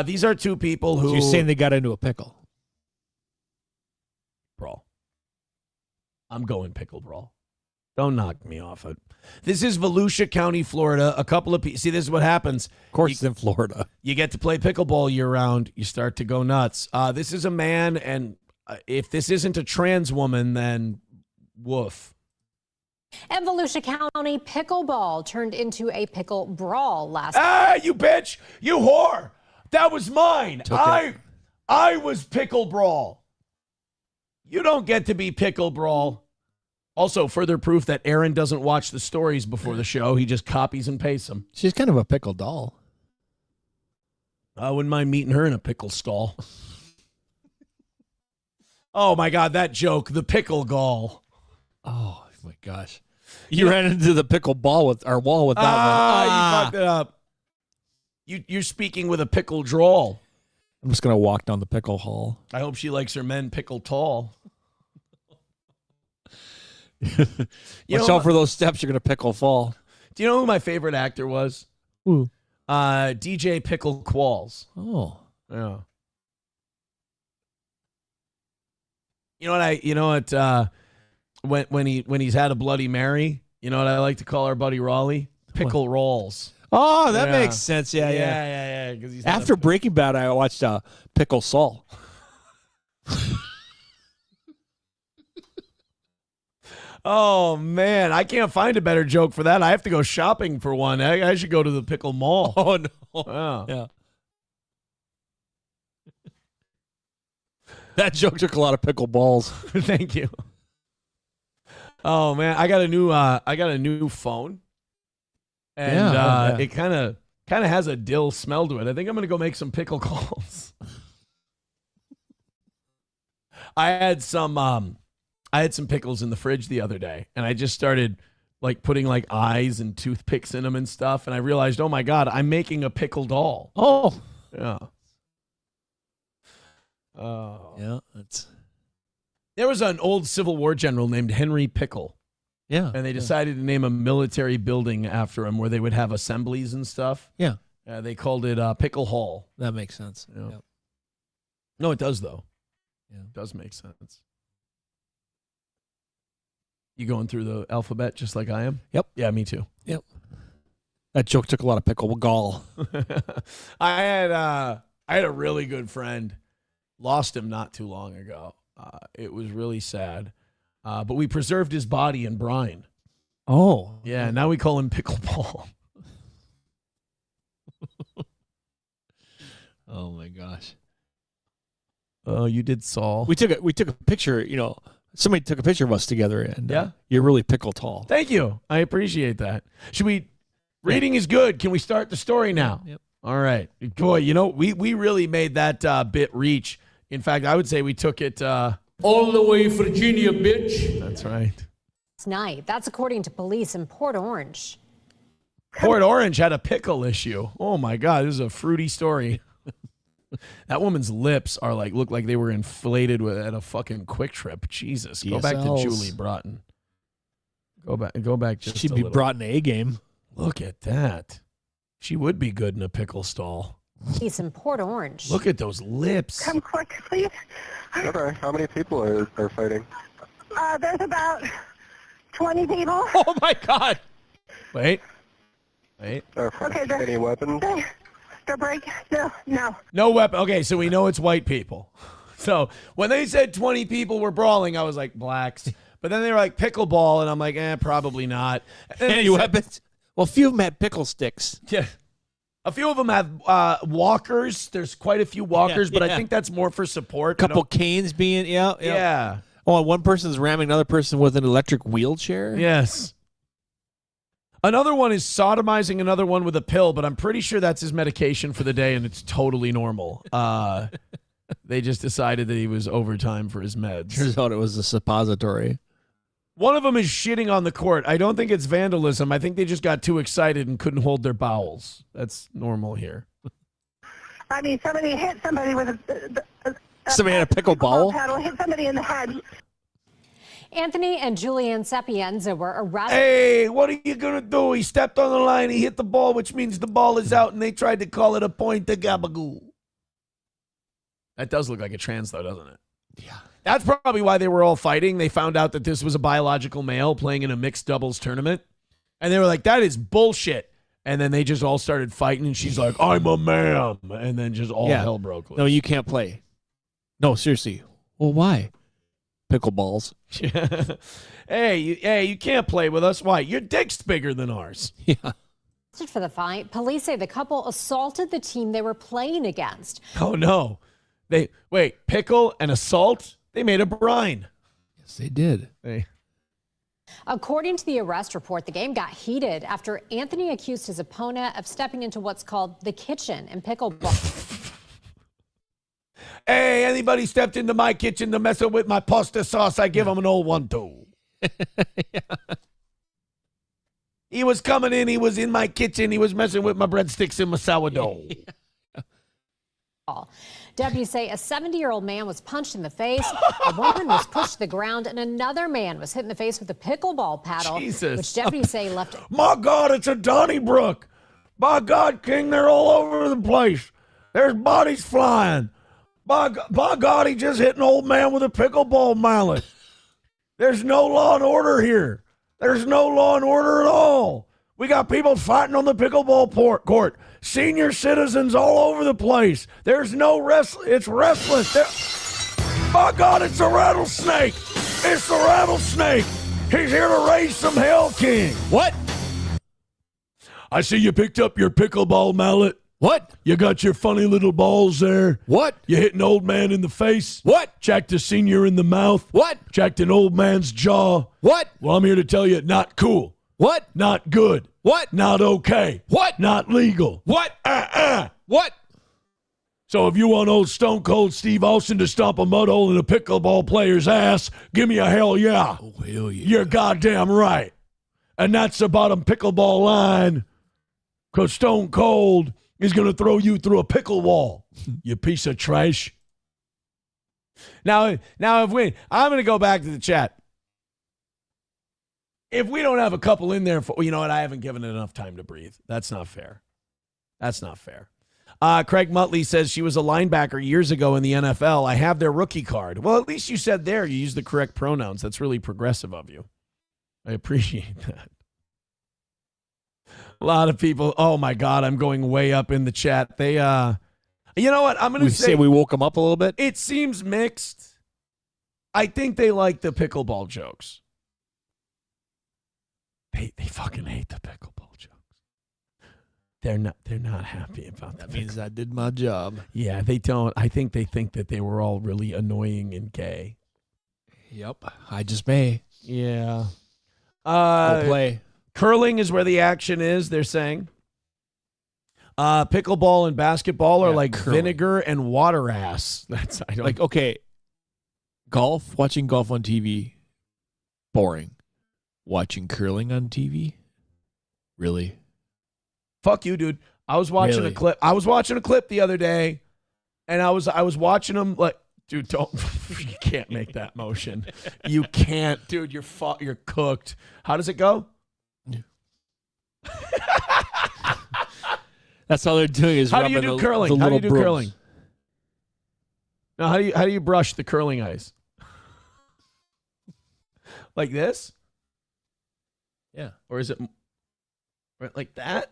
These are 2 people who... So you're saying they got into a pickle. Brawl. I'm going pickle brawl. Don't knock me off it. This is Volusia County, Florida. A couple of people... See, this is what happens. Of course it's in Florida. You get to play pickleball year-round. You start to go nuts. This is a man, and if this isn't a trans woman, then woof. And Volusia County pickleball turned into a pickle brawl last night. Ah, you bitch! You whore! That was mine. I was pickle brawl. You don't get to be pickle brawl. Also, further proof that Aaron doesn't watch the stories before the show. He just copies and pastes them. She's kind of a pickle doll. I wouldn't mind meeting her in a pickle stall. Oh my God, that joke, the pickle gall. Oh my gosh. You ran into the pickle wall with that one. You fucked it up. You're speaking with a pickle drawl. I'm just going to walk down the pickle hall. I hope she likes her men pickle tall. Watch out for those steps. You're going to pickle fall. Do you know who my favorite actor was? Who? DJ Pickle Qualls. Oh. Yeah. You know what, when he's had a Bloody Mary, you know what I like to call our buddy Raleigh? Pickle Rolls. Oh, that makes sense. Yeah. Yeah. He's after Breaking Bad, I watched Pickle Saul. Oh, man. I can't find a better joke for that. I have to go shopping for one. I should go to the Pickle Mall. Oh, no. Yeah. That joke took a lot of pickle balls. Thank you. Oh man, I got a new phone, and it kind of has a dill smell to it. I think I'm gonna go make some pickle calls. I had some pickles in the fridge the other day, and I just started like putting like eyes and toothpicks in them and stuff, and I realized, oh my god, I'm making a pickle doll. Oh, yeah. Oh, yeah. That's. There was an old Civil War general named Henry Pickle. Yeah. And they decided to name a military building after him where they would have assemblies and stuff. Yeah. They called it Pickle Hall. That makes sense. Yeah. Yep. No, it does, though. Yeah. It does make sense. You going through the alphabet just like I am? Yep. Yeah, me too. Yep. That joke took a lot of pickle gall. I had a really good friend. Lost him not too long ago. It was really sad. But we preserved his body in brine. Oh. Yeah, now we call him Pickleball. Oh my gosh. Oh, you did Saul. We took a picture, somebody took a picture of us together, and you're really pickle tall. Thank you. I appreciate that. Reading is good. Can we start the story now? Yep. All right. Boy, we really made that bit reach. In fact, I would say we took it all the way Virginia, bitch. That's right. Night. That's according to police in Port Orange. Port Orange had a pickle issue. Oh my God, this is a fruity story. That woman's lips are look like they were inflated at a fucking Quick Trip. Jesus, go back to Julie Broughton. Go back. Just she'd be brought in A game. Look at that. She would be good in a pickle stall. He's in Port Orange. Look at those lips. Come quick, please. Okay, how many people are fighting? There's about 20 people. Oh my God. Wait. Okay, any weapons? The break? No. No weapon. Okay, so we know it's white people. So when they said 20 people were brawling, I was like, blacks. But then they were like pickleball, and I'm like, probably not. Any weapons? Well, a few of them had pickle sticks. Yeah. A few of them have walkers. There's quite a few walkers, but I think that's more for support. A couple canes being, yeah. Oh, and one person's ramming another person with an electric wheelchair? Yes. Another one is sodomizing another one with a pill, but I'm pretty sure that's his medication for the day, and it's totally normal. They just decided that he was overtime for his meds. Turns out it was a suppository. One of them is shitting on the court. I don't think it's vandalism. I think they just got too excited and couldn't hold their bowels. That's normal here. I mean, somebody hit somebody with somebody had a pickleball paddle, hit somebody in the head. Anthony and Julian Sapienza were arrested. Hey, what are you going to do? He stepped on the line. He hit the ball, which means the ball is out, and they tried to call it a point to gabagoo. That does look like a trans, though, doesn't it? Yeah. That's probably why they were all fighting. They found out that this was a biological male playing in a mixed doubles tournament. And they were like, that is bullshit. And then they just all started fighting, and she's like, I'm a man. And then just all hell broke loose. No, you can't play. No, seriously. Well, why? Pickleballs. Hey, you can't play with us. Why? Your dick's bigger than ours. Yeah. For the fight, police say the couple assaulted the team they were playing against. Oh, no. Pickle and assault? They made a brine. Yes, they did. According to the arrest report, the game got heated after Anthony accused his opponent of stepping into what's called the kitchen in pickleball. Hey, anybody stepped into my kitchen to mess with my pasta sauce, I give him an old 1-2. He was coming in. He was in my kitchen. He was messing with my breadsticks and my sourdough. Deputies say a 70-year-old man was punched in the face, a woman was pushed to the ground, and another man was hit in the face with a pickleball paddle, Jesus. which deputies say left. My God, it's a Donnybrook. By God, King, they're all over the place. There's bodies flying. By God, he just hit an old man with a pickleball mallet. There's no law and order here. There's no law and order at all. We got people fighting on the pickleball court. Senior citizens all over the place. There's no wrestling. It's restless. By God, it's a rattlesnake. It's the rattlesnake. He's here to raise some hell, King. What? I see you picked up your pickleball mallet. What? You got your funny little balls there. What? You hit an old man in the face. What? Jacked a senior in the mouth. What? Jacked an old man's jaw. What? Well, I'm here to tell you, not cool. What? Not good. What? Not okay. What? Not legal. What? What? So if you want old Stone Cold Steve Austin to stomp a mud hole in a pickleball player's ass, give me a hell yeah. Oh, hell yeah. You're goddamn right. And that's the bottom pickleball line, because Stone Cold is going to throw you through a pickle wall, you piece of trash. Now, I'm going to go back to the chat. If we don't have a couple in there, you know what? I haven't given it enough time to breathe. That's not fair. That's not fair. Craig Mutley says she was a linebacker years ago in the NFL. I have their rookie card. Well, at least you said there you used the correct pronouns. That's really progressive of you. I appreciate that. A lot of people, oh my God, I'm going way up in the chat. They, you know what? I'm going to say we woke them up a little bit. It seems mixed. I think they like the pickleball jokes. They fucking hate the pickleball jokes. They're not happy about that. That means I did my job. Yeah, they don't. I think they think that they were all really annoying and gay. Yep. I just may. Yeah. Go play. Curling is where the action is, they're saying. Pickleball and basketball are like curling. Vinegar and water ass. That's I don't like. Okay, golf. Watching golf on TV, boring. Watching curling on TV, really? Fuck you, dude. I was watching a clip. I was watching a clip the other day, and I was watching them like, dude, don't. You can't make that motion. You can't, dude. You're cooked. How does it go? That's all they're doing is how do you do curling? How do you do curling? Now, how do you brush the curling ice? Like this? Yeah. Or is it like that?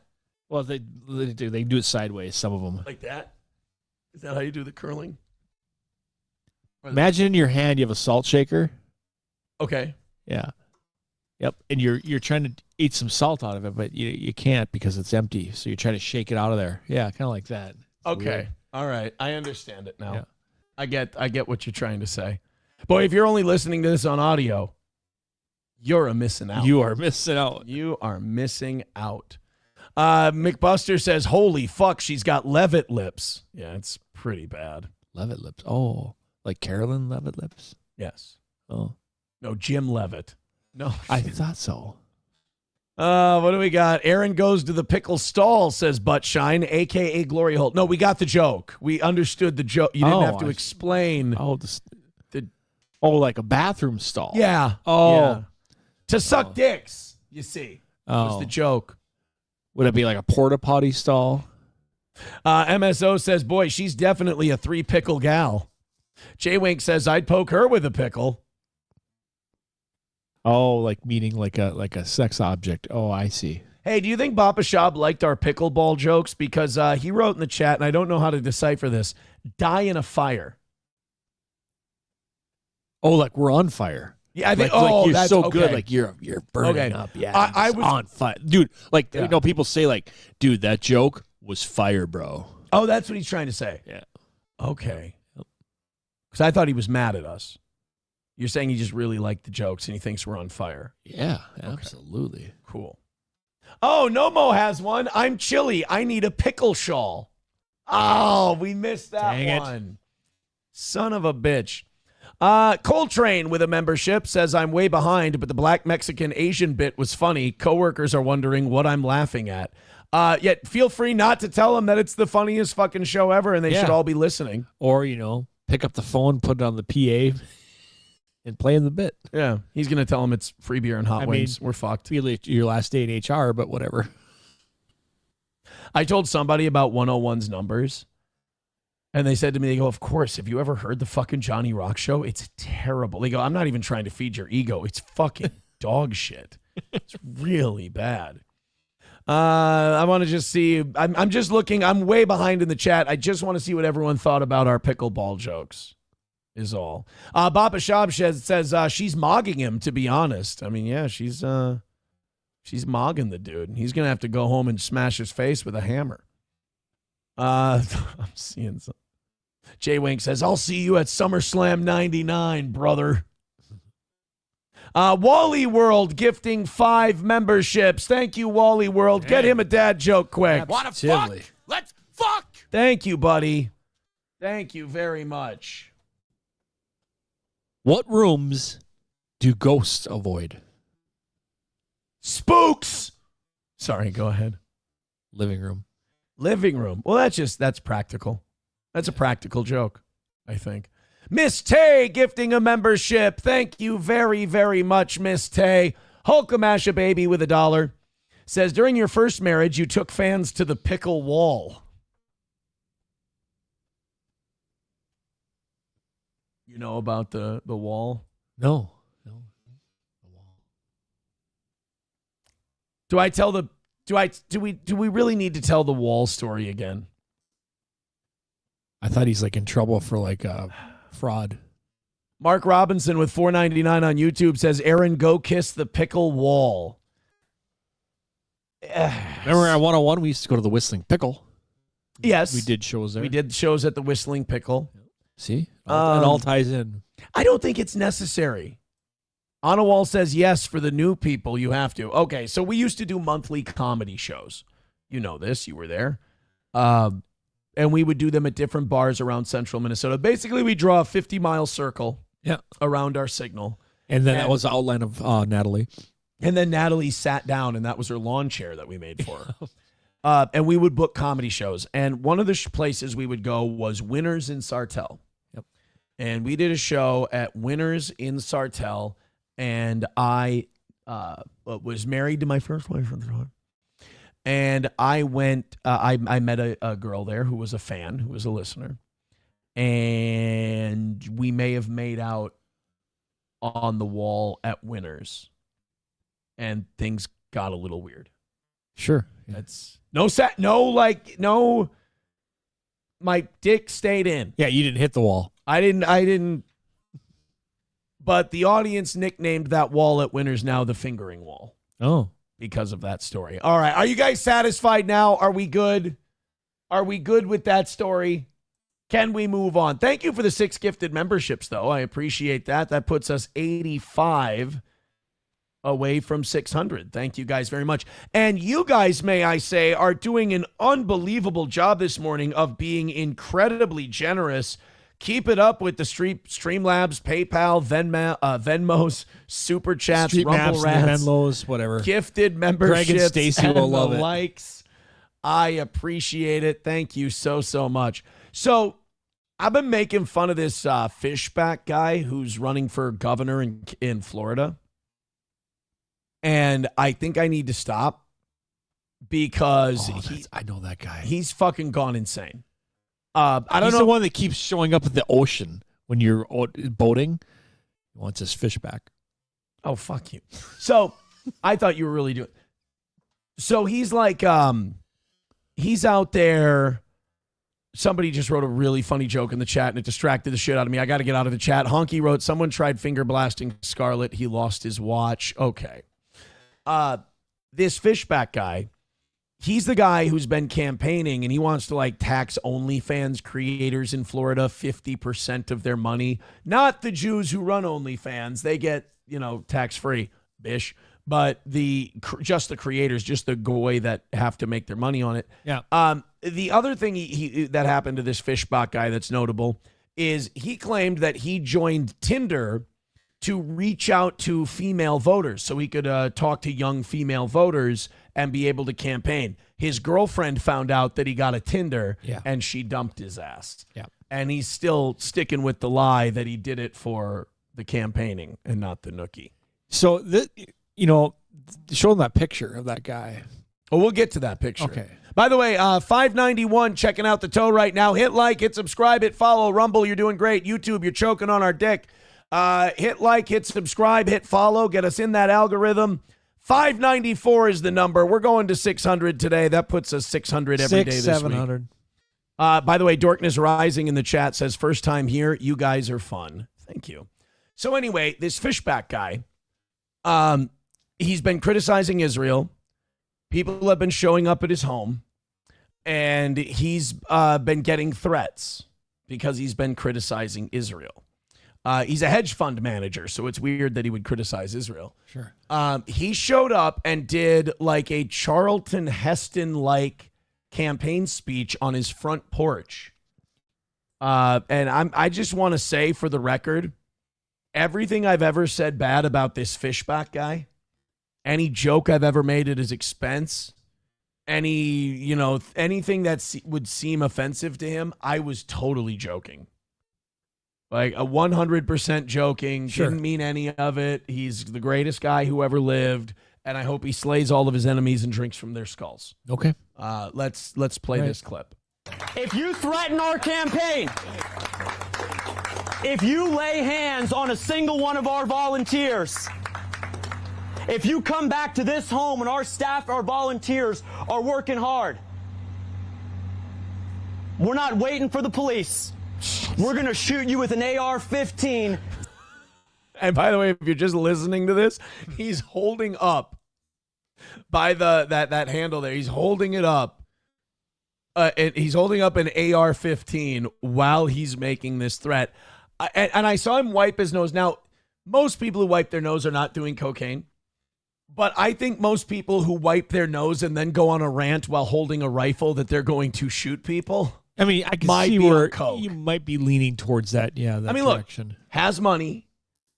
Well, they do it sideways. Some of them like that. Is that how you do the curling? Imagine in your hand you have a salt shaker. Okay. Yeah. Yep. And you're trying to eat some salt out of it, but you can't because it's empty. So you're trying to shake it out of there. Yeah, kind of like that. It's okay. Weird. All right. I understand it now. Yeah. I get what you're trying to say. Boy, if you're only listening to this on audio, you're missing out. You are missing out. You are missing out. McBuster says, holy fuck, she's got Levitt lips. Yeah, it's pretty bad. Levitt lips. Oh, like Carolyn Levitt lips? Yes. Oh. No, Jim Levitt. No. I thought so. What do we got? Aaron goes to the pickle stall, says Butt Shine, a.k.a. Glory Hole. No, we got the joke. We understood the joke. You didn't have to explain. Oh, like a bathroom stall. Yeah. Oh. Yeah. To suck dicks, you see. Was the joke. Would it be like a porta potty stall? MSO says, boy, she's definitely a 3-pickle gal. J-Wink says, I'd poke her with a pickle. Oh, like meaning like a sex object. Oh, I see. Hey, do you think Bapa Shab liked our pickleball jokes? Because he wrote in the chat, and I don't know how to decipher this, die in a fire. Oh, like we're on fire. Yeah, I think. Like you're that's so okay. good. Like you're burning up. Yeah, I was on fire, dude. Like you know, people say like, dude, that joke was fire, bro. Oh, that's what he's trying to say. Yeah. Okay. Because I thought he was mad at us. You're saying he just really liked the jokes and he thinks we're on fire. Yeah, absolutely. Okay. Cool. Oh, Nomo has one. I'm chilly. I need a pickle shawl. Oh, we missed that one. Son of a bitch. Coltrane with a membership says I'm way behind, but the black Mexican Asian bit was funny. Coworkers are wondering what I'm laughing at. Yet feel free not to tell them that it's the funniest fucking show ever and they should all be listening. Or, pick up the phone, put it on the PA, and play in the bit. Yeah. He's going to tell them it's free beer and hot wings. We're fucked. Really, your last day in HR, but whatever. I told somebody about 101's numbers. And they said to me, they go, of course, have you ever heard the fucking Johnny Rock show? It's terrible. They go, I'm not even trying to feed your ego. It's fucking dog shit. It's really bad. I want to just see. I'm just looking. I'm way behind in the chat. I just want to see what everyone thought about our pickleball jokes is all. Bapa Shab says she's mogging him, to be honest. I mean, yeah, she's mogging the dude. He's going to have to go home and smash his face with a hammer. I'm seeing some. Jay Wink says, I'll see you at SummerSlam 99, brother. Wally World gifting 5 memberships. Thank you, Wally World. Get him a dad joke quick. Wanna fuck? Let's fuck! Thank you, buddy. Thank you very much. What rooms do ghosts avoid? Spooks. Sorry, go ahead. Living room. Living room. Well, that's practical. That's a practical joke, I think. Miss Tay gifting a membership. Thank you very, very much, Miss Tay. Hulkamasha Baby with $1 says, during your first marriage, you took fans to the Pickleball. You know about the wall? No. Do we really need to tell the wall story again? I thought he's like in trouble for like fraud. Mark Robinson with $4.99 on YouTube says, Aaron, go kiss the pickle wall. Remember at 101 we used to go to the Whistling Pickle. Yes. We did shows there. We did shows at the Whistling Pickle. See? It all ties in. I don't think it's necessary. Anna Wall says, yes, for the new people, you have to. Okay, so we used to do monthly comedy shows. You know this. You were there. And we would do them at different bars around central Minnesota. Basically, we draw a 50-mile circle around our signal. And then that was the outline of Natalie. And then Natalie sat down, and that was her lawn chair that we made for her. And we would book comedy shows. And one of the places we would go was Winners in Sartell. Yep. And we did a show at Winners in Sartell. And I was married to my first wife at the time. And I went, I met a girl there who was a fan, who was a listener. And we may have made out on the wall at Winners. And things got a little weird. Sure. That's no, my dick stayed in. Yeah, you didn't hit the wall. I didn't. But the audience nicknamed that wall at Winners now the fingering wall. Oh. Because of that story. All right. Are you guys satisfied now? Are we good? Are we good with that story? Can we move on? Thank you for the 6 gifted memberships, though. I appreciate that. That puts us 85 away from 600. Thank you guys very much. And you guys, may I say, are doing an unbelievable job this morning of being incredibly generous. Keep it up with the Streamlabs, PayPal, Venmos, Super Chats, Rumble Rats, Venlos, whatever. Gifted memberships, Greg and Stacy will love it. Likes. I appreciate it. Thank you so, so much. So I've been making fun of this Fishback guy who's running for governor in Florida. And I think I need to stop because I know that guy. He's fucking gone insane. I don't He's know. the one that keeps showing up at the ocean when you're boating. He wants his fish back. Oh, fuck you. So I thought you were really doing. So he's like, he's out there. Somebody just wrote a really funny joke in the chat and it distracted the shit out of me. I got to get out of the chat. Honky wrote, someone tried finger blasting Scarlett. He lost his watch. Okay. This Fishback guy, he's the guy who's been campaigning and he wants to like tax OnlyFans creators in Florida 50% of their money. Not the Jews who run OnlyFans. They get, tax-free, bish. But just the creators, just the goy that have to make their money on it. Yeah. The other thing that happened to this Fishbach guy that's notable is he claimed that he joined Tinder to reach out to female voters so he could talk to young female voters and be able to campaign. His girlfriend found out that he got a Tinder and she dumped his ass. Yeah. And he's still sticking with the lie that he did it for the campaigning and not the nookie. So, show them that picture of that guy. Oh, we'll get to that picture. Okay. By the way, 591 checking out the toe right now. Hit like, hit subscribe, hit follow. Rumble, you're doing great. YouTube, you're choking on our dick. Hit like, hit subscribe, hit follow. Get us in that algorithm. 594 is the number. We're going to 600 today. That puts us 600 every day this 700. week. By the way, Dorkness Rising in the chat says, first time here. You guys are fun. Thank you. So anyway, this Fishback guy, he's been criticizing Israel. People have been showing up at his home. and he's been getting threats because he's been criticizing Israel. He's a hedge fund manager, so it's weird that he would criticize Israel. Sure. He showed up and did like a Charlton Heston-like campaign speech on his front porch. And I just want to say, for the record, everything I've ever said bad about this Fishback guy, any joke I've ever made at his expense, anything that would seem offensive to him, I was totally joking. Like a 100% joking, Sure. Didn't mean any of it. He's the greatest guy who ever lived, and I hope he slays all of his enemies and drinks from their skulls. Okay. Let's play this clip. If you threaten our campaign, if you lay hands on a single one of our volunteers, if you come back to this home and our staff, our volunteers are working hard, we're not waiting for the police. We're going to shoot you with an AR-15. And by the way, if you're just listening to this, he's holding up by that handle there. He's holding it up. And he's holding up an AR-15 while he's making this threat. And I saw him wipe his nose. Now, most people who wipe their nose are not doing cocaine. But I think most people who wipe their nose and then go on a rant while holding a rifle that they're going to shoot people. I mean, I can see where you might be leaning towards that. Yeah, that direction. Look, has money,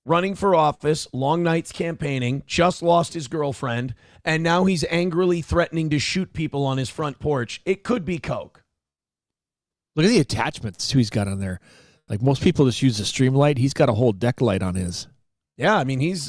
running for office, long nights campaigning, just lost his girlfriend, and now he's angrily threatening to shoot people on his front porch. It could be coke. Look at the attachments too he's got on there. Like most people just use a stream light. He's got a whole deck light on his. Yeah, he's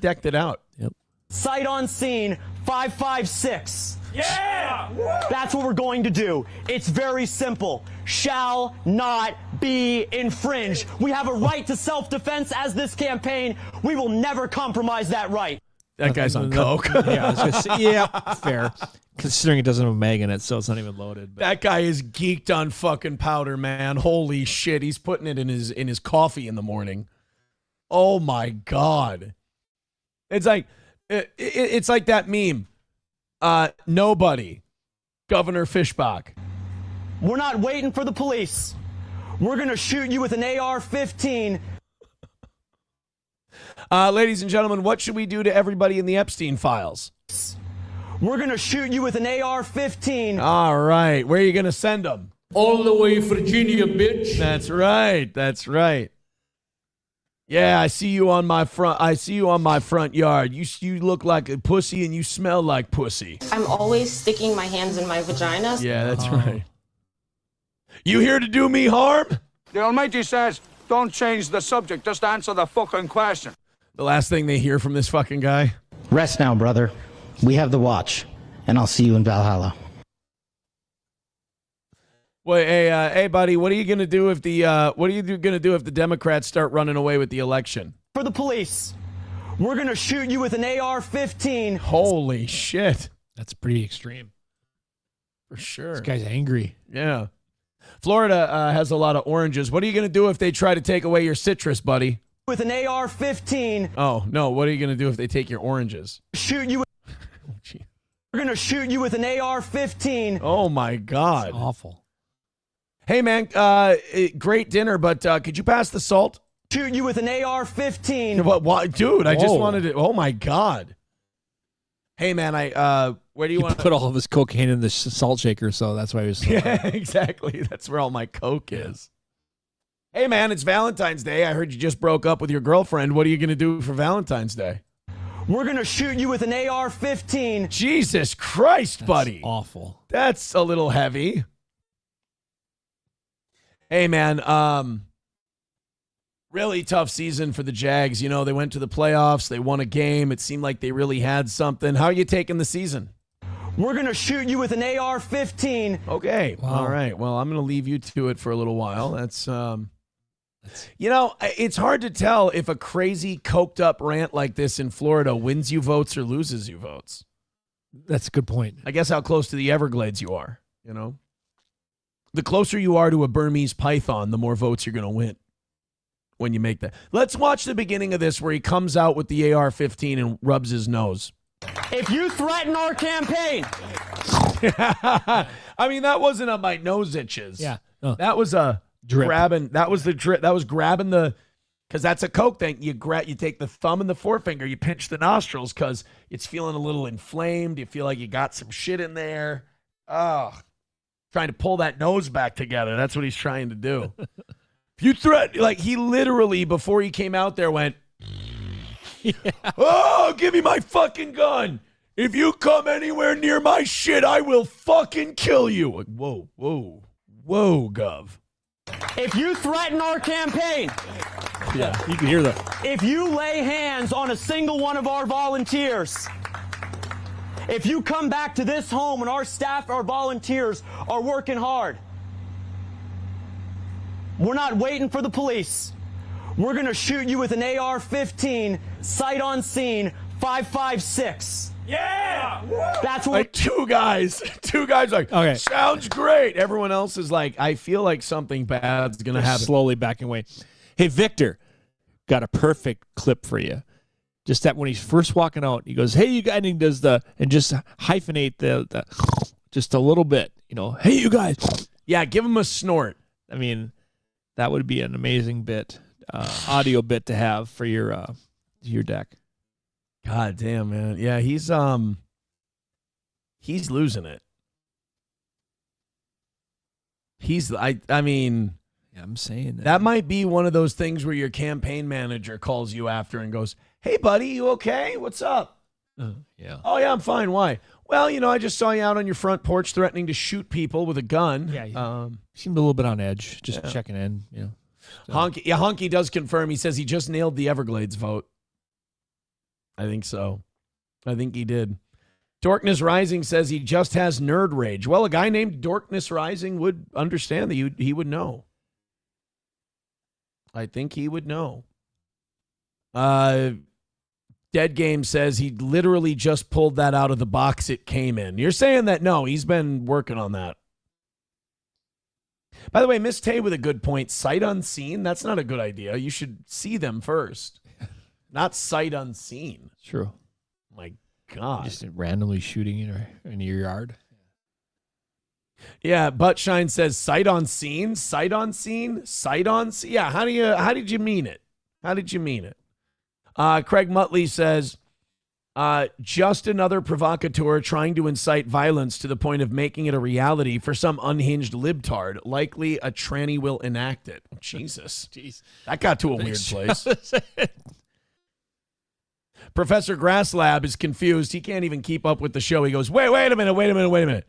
decked it out. Yep. Sight on scene, 556. Yeah! That's what we're going to do. It's very simple. Shall not be infringed. We have a right to self-defense as this campaign. We will never compromise that right. That guy's on coke. Yeah, I was gonna say, yeah, fair. Considering it doesn't have a mag in it, so it's not even loaded. But. That guy is geeked on fucking powder, man. Holy shit, he's putting it in his coffee in the morning. Oh my God. It's like it's like that meme. Nobody. Governor Fishbach. We're not waiting for the police. We're going to shoot you with an AR-15. Ladies and gentlemen, what should we do to everybody in the Epstein files? We're going to shoot you with an AR-15. All right. Where are you going to send them? All the way, Virginia, bitch. That's right. That's right. Yeah, I see you on my front yard. You look like a pussy and you smell like pussy. I'm always sticking my hands in my vagina. Yeah, that's right. You here to do me harm? The Almighty says, don't change the subject, just answer the fucking question. The last thing they hear from this fucking guy? Rest now, brother. We have the watch, and I'll see you in Valhalla. Wait, hey, buddy, what are you gonna do if the Democrats start running away with the election? For the police. We're going to shoot you with an AR-15. Holy shit. That's pretty extreme. For sure. This guy's angry. Yeah. Florida has a lot of oranges. What are you going to do if they try to take away your citrus, buddy? With an AR-15. Oh, no. What are you going to do if they take your oranges? Shoot you. We're going to shoot you with an AR-15. Oh, my God. That's awful. Hey, man, great dinner, but could you pass the salt? Shoot you with an AR-15. What? Dude, I just wanted to. Oh, my God. Hey, man, where do you want to put all of his cocaine in the salt shaker, so that's why he was. Yeah, exactly. That's where all my coke is. Hey, man, it's Valentine's Day. I heard you just broke up with your girlfriend. What are you going to do for Valentine's Day? We're going to shoot you with an AR-15. Jesus Christ, buddy. That's awful. That's a little heavy. Hey, man, really tough season for the Jags. You know, they went to the playoffs. They won a game. It seemed like they really had something. How are you taking the season? We're going to shoot you with an AR-15. Okay. Wow. All right. Well, I'm going to leave you to it for a little while. That's you know, it's hard to tell if a crazy coked up rant like this in Florida wins you votes or loses you votes. That's a good point. I guess how close to the Everglades you are, you know? The closer you are to a Burmese python, the more votes you're going to win when you make that. Let's watch the beginning of this where he comes out with the AR-15 and rubs his nose. If you threaten our campaign. I mean, that wasn't on my nose itches. Yeah. That was a drip. grabbing. That was the drip. That was grabbing the, because that's a Coke thing. You take the thumb and the forefinger, you pinch the nostrils because it's feeling a little inflamed. You feel like you got some shit in there. Oh, trying to pull that nose back together. That's what he's trying to do. If you threaten, like he literally, before he came out there, went, oh, give me my fucking gun. If you come anywhere near my shit, I will fucking kill you. Like, whoa, Gov. If you threaten our campaign, yeah, you can hear that. If you lay hands on a single one of our volunteers, if you come back to this home and our staff, our volunteers are working hard, we're not waiting for the police. We're going to shoot you with an AR-15, sight on scene, 5.56. Yeah! That's what like two guys like, okay, sounds great. Everyone else is like, I feel like something bad's going to happen. Slowly backing away. Hey, Victor, got a perfect clip for you. Just that when he's first walking out, he goes, hey, you guys, and he does and just hyphenate the just a little bit, hey, you guys. Yeah, give him a snort. I mean, that would be an amazing bit, audio bit to have for your deck. God damn, man. Yeah, he's losing it. I mean, yeah, I'm saying that might be one of those things where your campaign manager calls you after and goes, hey, buddy, you okay? What's up? Yeah. Oh, yeah, I'm fine. Why? Well, I just saw you out on your front porch threatening to shoot people with a gun. Yeah, seemed a little bit on edge, just checking in. So. Honky does confirm. He says he just nailed the Everglades vote. I think so. I think he did. Dorkness Rising says he just has nerd rage. Well, a guy named Dorkness Rising would understand that he would know. I think he would know. Dead Game says he literally just pulled that out of the box it came in. You're saying that? No, he's been working on that. By the way, Miss Tay with a good point. Sight unseen, that's not a good idea. You should see them first. Not sight unseen. True. My God. Just randomly shooting in your yard. Yeah, Buttshine says sight on scene, sight on scene, sight on scene. Yeah, how did you mean it? How did you mean it? Craig Mutley says, just another provocateur trying to incite violence to the point of making it a reality for some unhinged libtard. Likely a tranny will enact it. Jesus. Jeez. That got to a weird place. Professor Grasslab is confused. He can't even keep up with the show. He goes, wait a minute.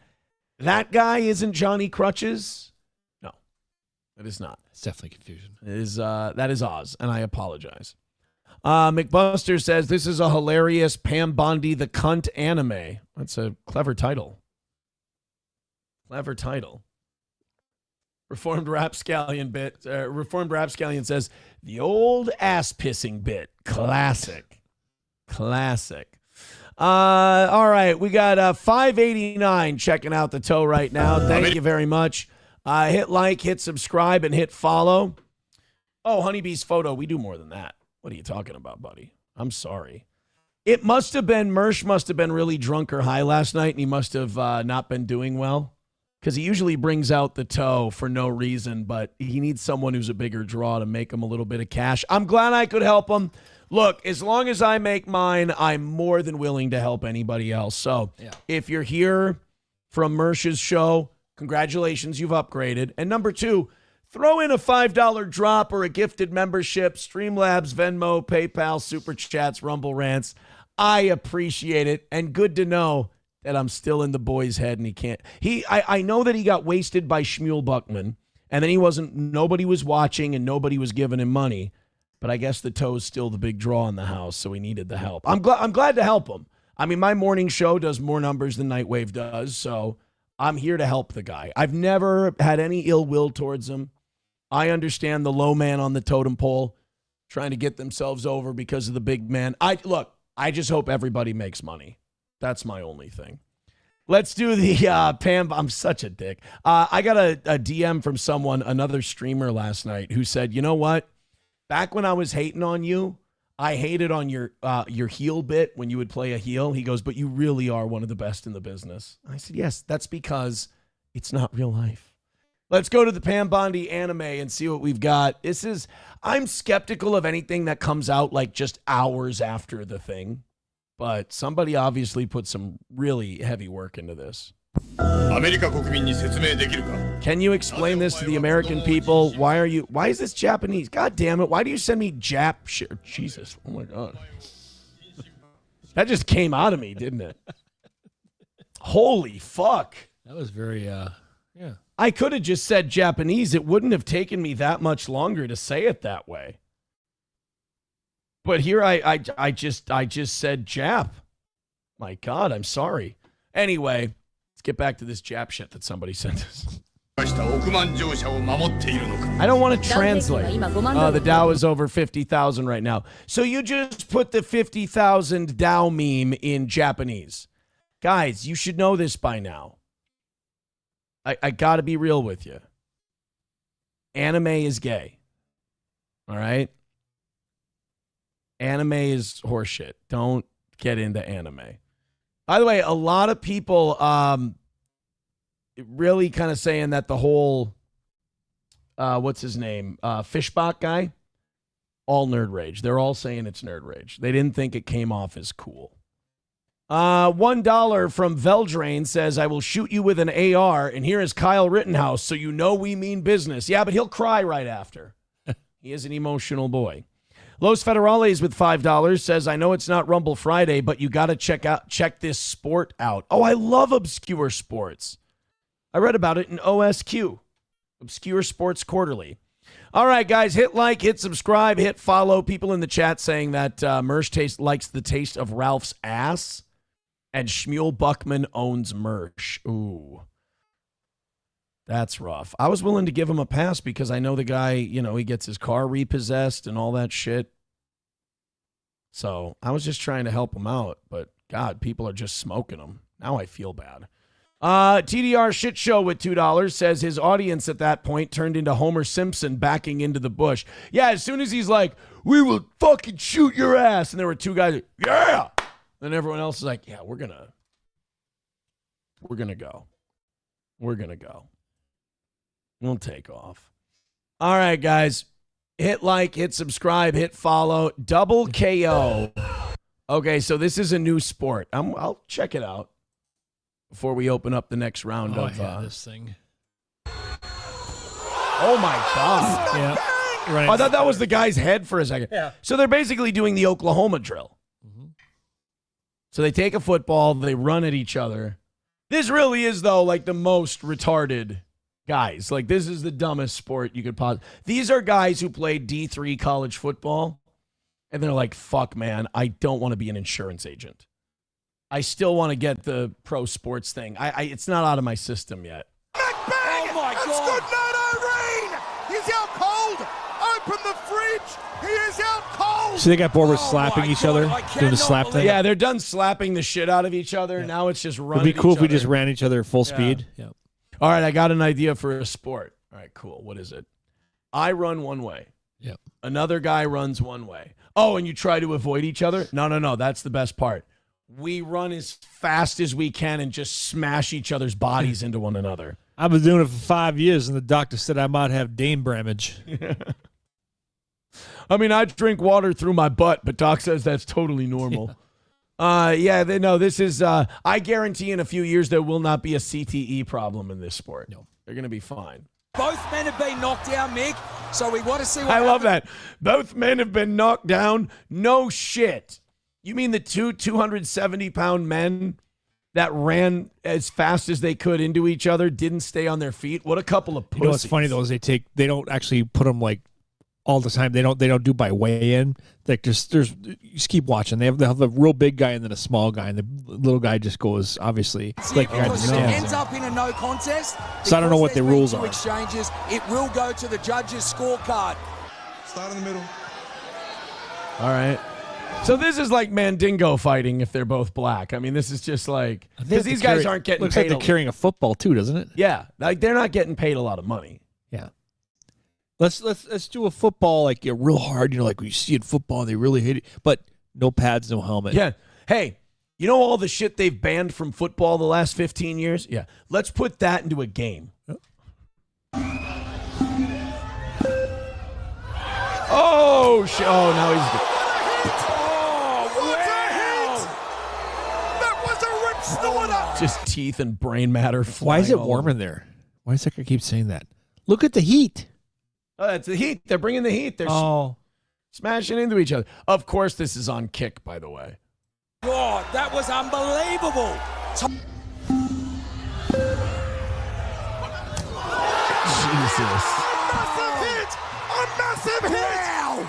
That guy isn't Johnny Crutches? No, it is not. It's definitely confusion. It is, that is Oz, and I apologize. McBuster says, this is a hilarious Pam Bondi the Cunt anime. That's a clever title. Reformed Rapscallion says, the old ass-pissing bit. Classic. All right, we got 589 checking out the toe right now. Thank you very much. Hit like, hit subscribe, and hit follow. Oh, Honeybee's photo. We do more than that. What are you talking about, buddy? I'm sorry. Mersh must have been really drunk or high last night, and he must have not been doing well, because he usually brings out the toe for no reason, but he needs someone who's a bigger draw to make him a little bit of cash. I'm glad I could help him. Look, as long as I make mine, I'm more than willing to help anybody else. So if you're here from Mersh's show, congratulations, you've upgraded. And number two, throw in a $5 drop or a gifted membership, Streamlabs, Venmo, PayPal, Super Chats, Rumble Rants. I appreciate it. And good to know that I'm still in the boy's head and he can't. I know that he got wasted by Shmuel Buckman, and then nobody was watching and nobody was giving him money. But I guess the toe's still the big draw in the house, so we needed the help. I'm glad to help him. I mean, my morning show does more numbers than Nightwave does, so I'm here to help the guy. I've never had any ill will towards him. I understand the low man on the totem pole trying to get themselves over because of the big man. I just hope everybody makes money. That's my only thing. Let's do the Pam. I'm such a dick. I got a DM from someone, another streamer last night, who said, you know what? Back when I was hating on you, I hated on your heel bit when you would play a heel. He goes, but you really are one of the best in the business. I said, yes, that's because It's not real life. Let's go to the Pam Bondi anime and see what we've got. I'm skeptical of anything that comes out like just hours after the thing, but somebody obviously put some really heavy work into this. Can you explain this to the American people? Why is this Japanese? God damn it. Why do you send me Jap shit? Jesus. Oh my God. That just came out of me, didn't it? Holy fuck. That was very, yeah. I could have just said Japanese. It wouldn't have taken me that much longer to say it that way. But here I just said Jap. My God, I'm sorry. Anyway, let's get back to this Jap shit that somebody sent us. I don't want to translate. The Dow is over 50,000 right now. So you just put the 50,000 Dow meme in Japanese. Guys, you should know this by now. I got to be real with you. Anime is gay. All right? Anime is horseshit. Don't get into anime. By the way, a lot of people really kind of saying that the whole, what's his name? Fishbach guy? All nerd rage. They're all saying it's nerd rage. They didn't think it came off as cool. $1 from Veldrain says, I will shoot you with an AR, and here is Kyle Rittenhouse, so you know we mean business. Yeah, but he'll cry right after. He is an emotional boy. Los Federales with $5 says, I know it's not Rumble Friday, but you got to check this sport out. Oh, I love obscure sports. I read about it in OSQ, Obscure Sports Quarterly. All right, guys, hit like, hit subscribe, hit follow. People in the chat saying that Mersh likes the taste of Ralph's ass. And Shmuel Buckman owns Mersh. Ooh. That's rough. I was willing to give him a pass because I know the guy, he gets his car repossessed and all that shit. So I was just trying to help him out. But, God, people are just smoking him. Now I feel bad. TDR Shit Show with $2 says his audience at that point turned into Homer Simpson backing into the bush. Yeah, as soon as he's like, we will fucking shoot your ass. And there were two guys, yeah. Then everyone else is like, yeah, we're gonna go. We're gonna go. We'll take off. All right, guys. Hit like, hit subscribe, hit follow. Double KO. Okay, so this is a new sport. I'll check it out before we open up the next round of this thing. Oh my God. Yeah. Right. I thought that was the guy's head for a second. Yeah. So they're basically doing the Oklahoma drill. So they take a football, they run at each other. This really is, though, like the most retarded guys. Like, this is the dumbest sport you could possibly. These are guys who played D3 college football, and they're like, fuck, man, I don't want to be an insurance agent. I still want to get the pro sports thing. It's not out of my system yet. Oh, my God. Good night, Irene. He's out cold. Open the fridge. He is out cold. So they got bored with slapping each other, doing the slap thing? Yeah, they're done slapping the shit out of each other. Yeah. Now it's just running. It'd be cool if we just ran each other full speed. Yeah. All right, I got an idea for a sport. All right, cool. What is it? I run one way. Yep. Another guy runs one way. Oh, and you try to avoid each other? No. That's the best part. We run as fast as we can and just smash each other's bodies into one another. I've been doing it for 5 years, and the doctor said I might have Dane Bramage. I mean, I drink water through my butt, but Doc says that's totally normal. This is, I guarantee in a few years there will not be a CTE problem in this sport. No. They're going to be fine. Both men have been knocked down, Mick, so we want to see what I love that. Both men have been knocked down. No shit. You mean the two 270-pound men that ran as fast as they could into each other didn't stay on their feet? What a couple of pussies. You know what's funny, though, is they don't actually put them, like, all the time. They don't do by weigh-in. Like there's you just keep watching. They have the real big guy and then a small guy, and the little guy just goes obviously like because it ends up in a no contest. So I don't know what the rules are. Exchanges, it will go to the judges' scorecard. Start in the middle. All right. So this is like Mandingo fighting if they're both black. I mean, this is just like because these guys aren't getting looks paid. Like they're carrying a football too, doesn't it? Yeah, like they're not getting paid a lot of money. Yeah. Let's do a football like real hard. Like you see in football, they really hate it, but no pads, no helmet. Yeah. Hey, You know all the shit they've banned from football the last 15 years? Yeah. Let's put that into a game. Oh, now he's good. That was a rip snorter. Just teeth and brain matter flying. Why is it all warm over. in there? Why does that guy keep saying that? Look at the heat. Oh, that's the heat. They're bringing the heat. They're smashing into each other. Of course, this is on Kick, by the way. God, that was unbelievable. Jesus. A massive hit!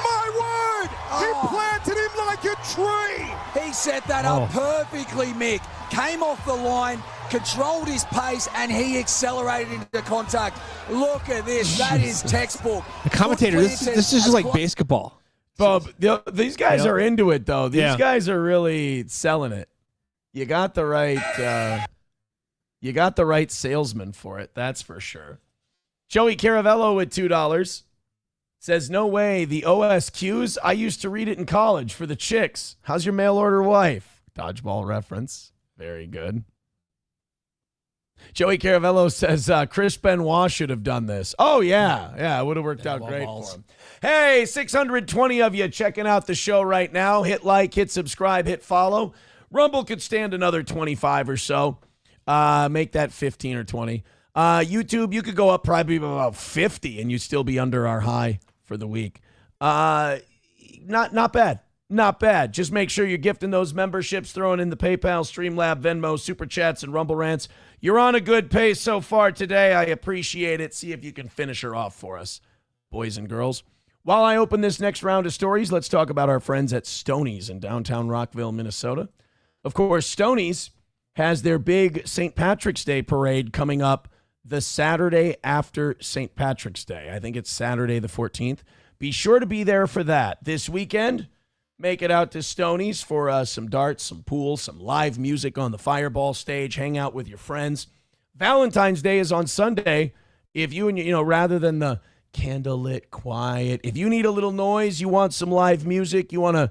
My word! He planted him like a tree! He set that up perfectly, Mick. Came off the line, controlled his pace, and he accelerated into contact. Look at this. That is textbook. The commentator, this is just like basketball. Bob, these guys are into it, though. These guys are really selling it. You got the right salesman for it, that's for sure. Joey Caravello with $2 says, no way, the OSQs, I used to read it in college for the chicks. How's your mail order wife? Dodgeball reference. Very good. Joey Caravello says, Chris Benoit should have done this. Oh, yeah. It would have worked out great for him. Hey, 620 of you checking out the show right now. Hit like, hit subscribe, hit follow. Rumble could stand another 25 or so. Make that 15 or 20. YouTube, you could go up probably about 50 and you'd still be under our high for the week. Not bad. Not bad. Just make sure you're gifting those memberships, throwing in the PayPal, Streamlab, Venmo, Super Chats, and Rumble Rants. You're on a good pace so far today. I appreciate it. See if you can finish her off for us, boys and girls. While I open this next round of stories, let's talk about our friends at Stoney's in downtown Rockville, Minnesota. Of course, Stoney's has their big St. Patrick's Day parade coming up the Saturday after St. Patrick's Day. I think it's Saturday the 14th. Be sure to be there for that. This weekend, make it out to Stoney's for some darts, some pool, some live music on the Fireball stage. Hang out with your friends. Valentine's Day is on Sunday. If you and rather than the candlelit quiet, if you need a little noise, you want some live music, you want to,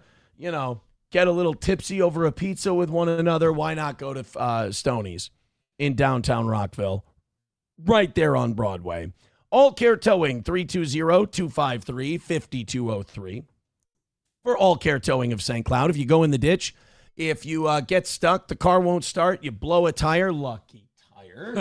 get a little tipsy over a pizza with one another, why not go to Stoney's in downtown Rockville? Right there on Broadway. All Care Towing, 320-253-5203. For All Care Towing of St. Cloud, if you go in the ditch, if you get stuck, the car won't start, you blow a tire, lucky tire.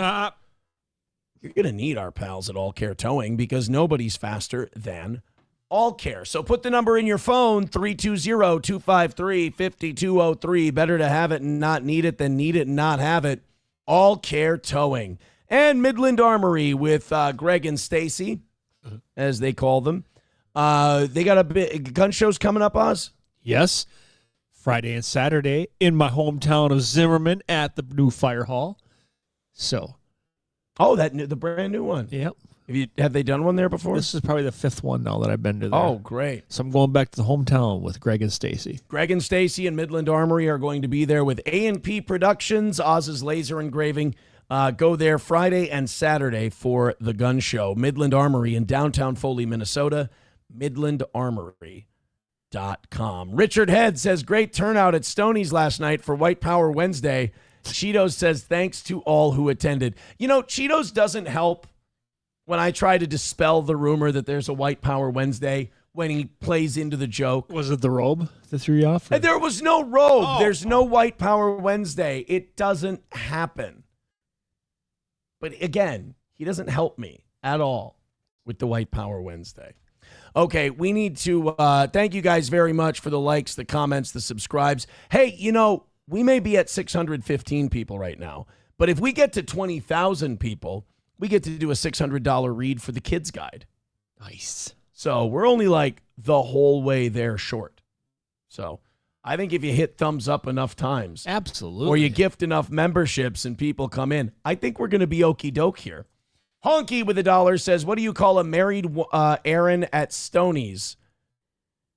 You're going to need our pals at All Care Towing because nobody's faster than All Care. So put the number in your phone, 320-253-5203. Better to have it and not need it than need it and not have it. All Care Towing. And Midland Armory with Greg and Stacy, as they call them. They got a big gun shows coming up, Oz? Yes. Friday and Saturday in my hometown of Zimmerman at the new fire hall. So. Oh, the brand new one. Yep. Have they done one there before? This is probably the fifth one now that I've been to there. Oh, great. So I'm going back to the hometown with Greg and Stacy. Greg and Stacy and Midland Armory are going to be there with A&P Productions, Oz's Laser Engraving. Go there Friday and Saturday for the gun show. Midland Armory in downtown Foley, Minnesota. MidlandArmory.com. Richard Head says, great turnout at Stoney's last night for White Power Wednesday. Cheetos says, thanks to all who attended. Cheetos doesn't help when I try to dispel the rumor that there's a White Power Wednesday when he plays into the joke. Was it the robe that threw you off? There was no robe. There's no White Power Wednesday. It doesn't happen. But again, he doesn't help me at all with the White Power Wednesday. Okay, we need to thank you guys very much for the likes, the comments, the subscribes. Hey, we may be at 615 people right now, but if we get to 20,000 people, we get to do a $600 read for the Kids Guide. Nice. So we're only like the whole way there short. So I think if you hit thumbs up enough times. Absolutely. Or you gift enough memberships and people come in, I think we're going to be okie doke here. Honky with $1 says, what do you call a married Aaron at Stoney's?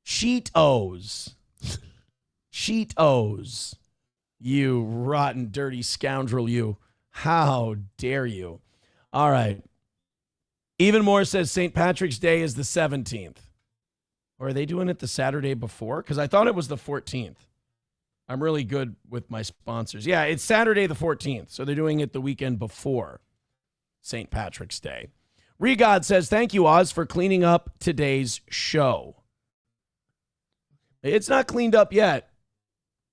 Cheetos. Cheetos. You rotten, dirty scoundrel, you. How dare you? All right. Even more says St. Patrick's Day is the 17th. Or are they doing it the Saturday before? Because I thought it was the 14th. I'm really good with my sponsors. Yeah, it's Saturday the 14th, so they're doing it the weekend before St. Patrick's Day. Regod says, thank you, Oz, for cleaning up today's show. It's not cleaned up yet.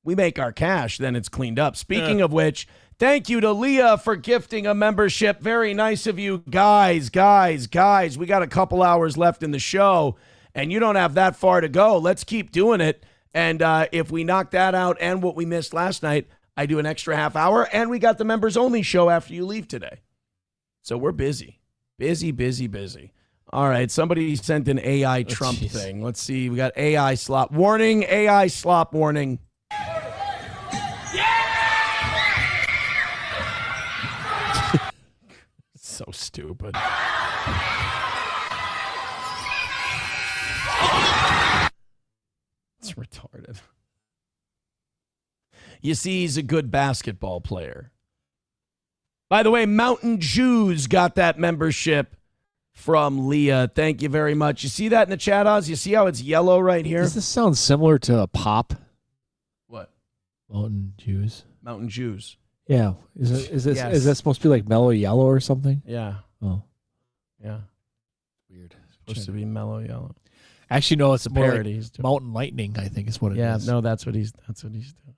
We make our cash, then it's cleaned up. Speaking of which, thank you to Leah for gifting a membership. Very nice of you. Guys. We got a couple hours left in the show, and you don't have that far to go. Let's keep doing it. And if we knock that out and what we missed last night, I do an extra half hour, and we got the members-only show after you leave today. So we're busy. Busy. All right, somebody sent an AI Trump thing. Let's see. We got AI slop warning, AI slop warning. So stupid. It's retarded. You see, he's a good basketball player. By the way, Mountain Jews got that membership from Leah. Thank you very much. You see that in the chat, Oz? You see how it's yellow right here? Does this sound similar to a pop? What? Mountain Jews. Mountain Jews. Yeah. Is that supposed to be like mellow yellow or something? Yeah. Oh. Yeah. Weird. Supposed to be mellow yellow. Actually, no, it's a parody. Like Mountain Lightning, I think is what it is. Yeah, no, that's what he's doing.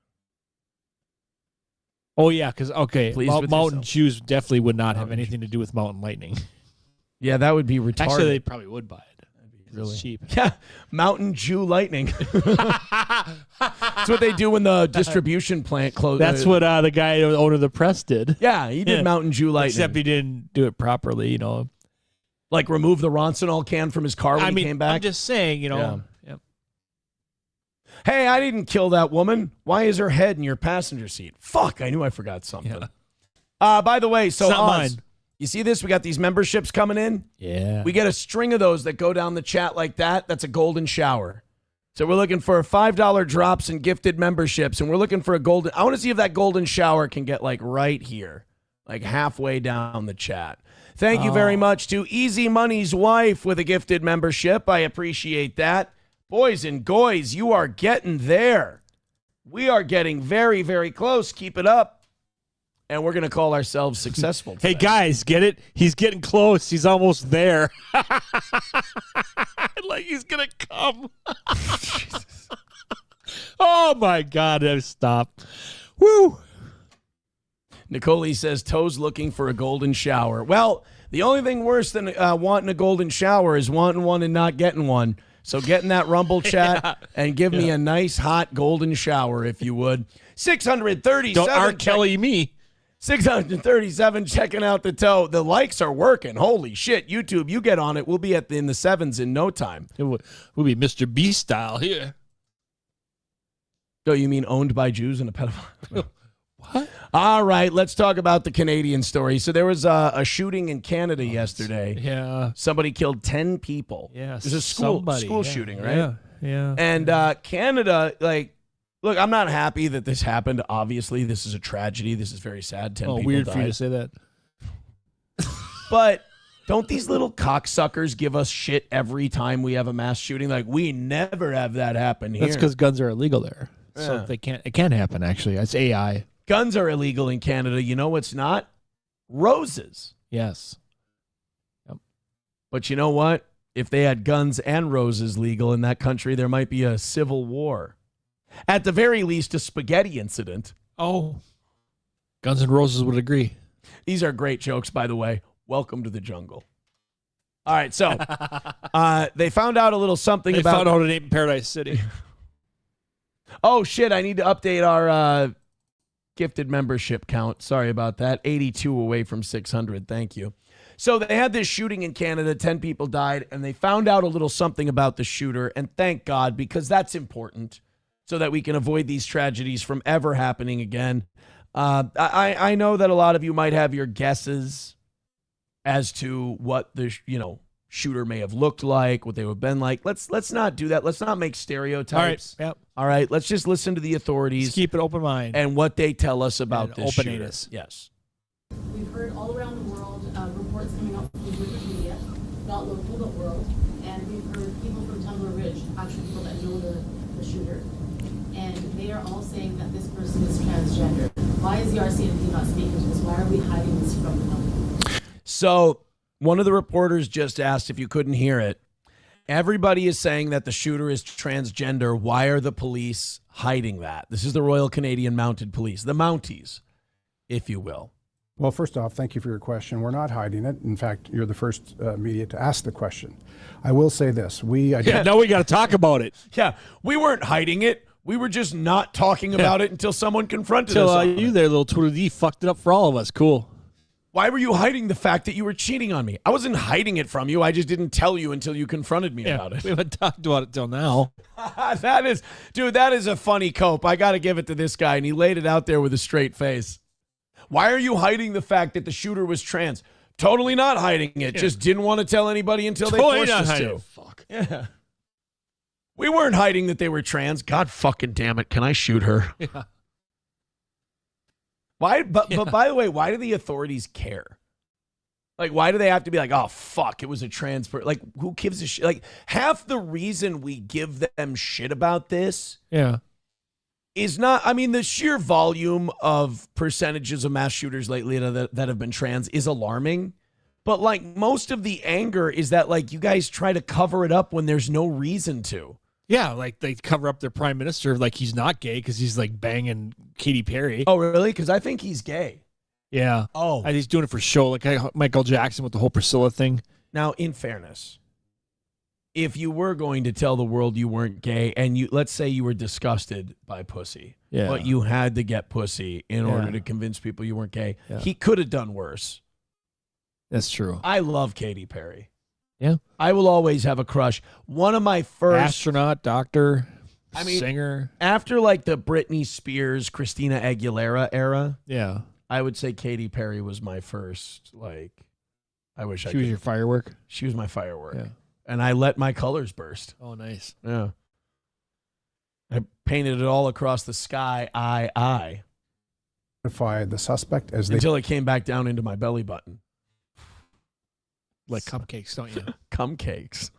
Oh, yeah, because, okay, Mountain yourself. Jews definitely would not have anything to do with Mountain Lightning. Yeah, that would be retarded. Actually, they probably would buy it. Really it's cheap. Yeah, Mountain Jew Lightning. That's what they do when the distribution plant closes. That's what the guy, the owner of the press, did. Yeah, he did Mountain Jew Lightning. Except he didn't do it properly, you know. Like remove the Roncinol can from his car when he came back? I'm just saying, you know. Yeah. Yep. Hey, I didn't kill that woman. Why is her head in your passenger seat? Fuck, I knew I forgot something. Yeah. By the way, so it's not Oz, mine. You see this? We got these memberships coming in. Yeah. We get a string of those that go down the chat like that. That's a golden shower. So we're looking for $5 drops and gifted memberships, and we're looking for a golden. I want to see if that golden shower can get like right here, like halfway down the chat. Thank you very much to Easy Money's wife with a gifted membership. I appreciate that. Boys and goys, you are getting there. We are getting very, very close. Keep it up. And we're going to call ourselves successful today. Hey, guys, get it? He's getting close. He's almost there. Like he's going to come. Oh, my God. Stop. Woo. Nicole says, Toe's looking for a golden shower. Well, the only thing worse than wanting a golden shower is wanting one and not getting one. So get in that Rumble chat and give me a nice, hot golden shower, if you would. 637. Don't R. Kelly me. 637 checking out the Toe. The likes are working. Holy shit. YouTube, you get on it. We'll be in the sevens in no time. We'll be Mr. B style here. Oh, you mean owned by Jews and a pedophile? What? All right, let's talk about the Canadian story. So there was a shooting in Canada yesterday. Yeah. Somebody killed 10 people. Yeah. It was a school shooting, right? Yeah. And Canada, like, look, I'm not happy that this happened. Obviously, this is a tragedy. This is very sad. 10 people weird died. for you to say that. But don't these little cocksuckers give us shit every time we have a mass shooting? Like, we never have that happen here. That's because guns are illegal there. So Yeah. it can't happen, actually. It's AI. Guns are illegal in Canada. You know what's not? Roses. Yes. Yep. But you know what? If they had guns and roses legal in that country, there might be a civil war. At the very least, a spaghetti incident. Oh. Guns and Roses would agree. These are great jokes, by the way. Welcome to the jungle. All right, so they found out a little something They about... found out it ain't Paradise City. Oh, shit, I need to update our gifted membership count. Sorry about that. 82 away from 600. Thank you. So they had this shooting in Canada. 10 people died, and they found out a little something about the shooter, and thank God, because that's important so that we can avoid these tragedies from ever happening again. I know that a lot of you might have your guesses as to what the shooter may have looked like, what they would have been like. Let's not do that. Let's not make stereotypes. All right. Yep. All right. Let's just listen to the authorities. Just keep an open mind and what they tell us about and this shooter. open-anus. Yes. We've heard all around the world reports coming out from different media, not local but world, and we've heard people from Tumbler Ridge, actually people that know the shooter. and they are all saying that this person is transgender. Why is the RCMP not speaking to this? Why are we hiding this from the public? So one of the reporters just asked, if you couldn't hear it, everybody is saying that the shooter is transgender. Why are the police hiding that? This is the Royal Canadian Mounted Police, the Mounties, if you will. Well, first off, thank you for your question. We're not hiding it. In fact, you're the first media to ask the question. I will say this. Now we got to talk about it. Yeah, we weren't hiding it. We were just not talking about it until someone confronted us. on You it. there, little Tweedledee, fucked it up for all of us. Cool. Why were you hiding the fact that you were cheating on me? I wasn't hiding it from you. I just didn't tell you until you confronted me about it. We haven't talked about it till now. That is a funny cope. I got to give it to this guy, and he laid it out there with a straight face. Why are you hiding the fact that the shooter was trans? Totally not hiding it. Yeah. Just didn't want to tell anybody until they Totally forced not us hiding to. it. Fuck. Yeah. We weren't hiding that they were trans. God fucking damn it. Can I shoot her? Yeah. Why? But by the way, why do the authorities care? Like, why do they have to be like, oh, fuck, it was a trans person? Like, who gives a shit? Like, half the reason we give them shit about this is not, I mean, the sheer volume of percentages of mass shooters lately that have been trans is alarming. But, like, most of the anger is that, like, you guys try to cover it up when there's no reason to. Yeah, like they cover up their prime minister like he's not gay because he's like banging Katy Perry. Oh, really? Because I think he's gay. Yeah. Oh. And he's doing it for show, like Michael Jackson with the whole Priscilla thing. Now, in fairness, if you were going to tell the world you weren't gay and let's say you were disgusted by pussy, but you had to get pussy in order to convince people you weren't gay, he could have done worse. That's true. I love Katy Perry. Yeah. I will always have a crush. One of my first astronaut, doctor, singer. After like the Britney Spears, Christina Aguilera era, I would say Katy Perry was my first, like, I wish She was your firework? She was my firework. Yeah. And I let my colors burst. Oh, nice. Yeah. I painted it all across the sky, Identify the suspect as until it came back down into my belly button. Like cupcakes, don't you? Cupcakes.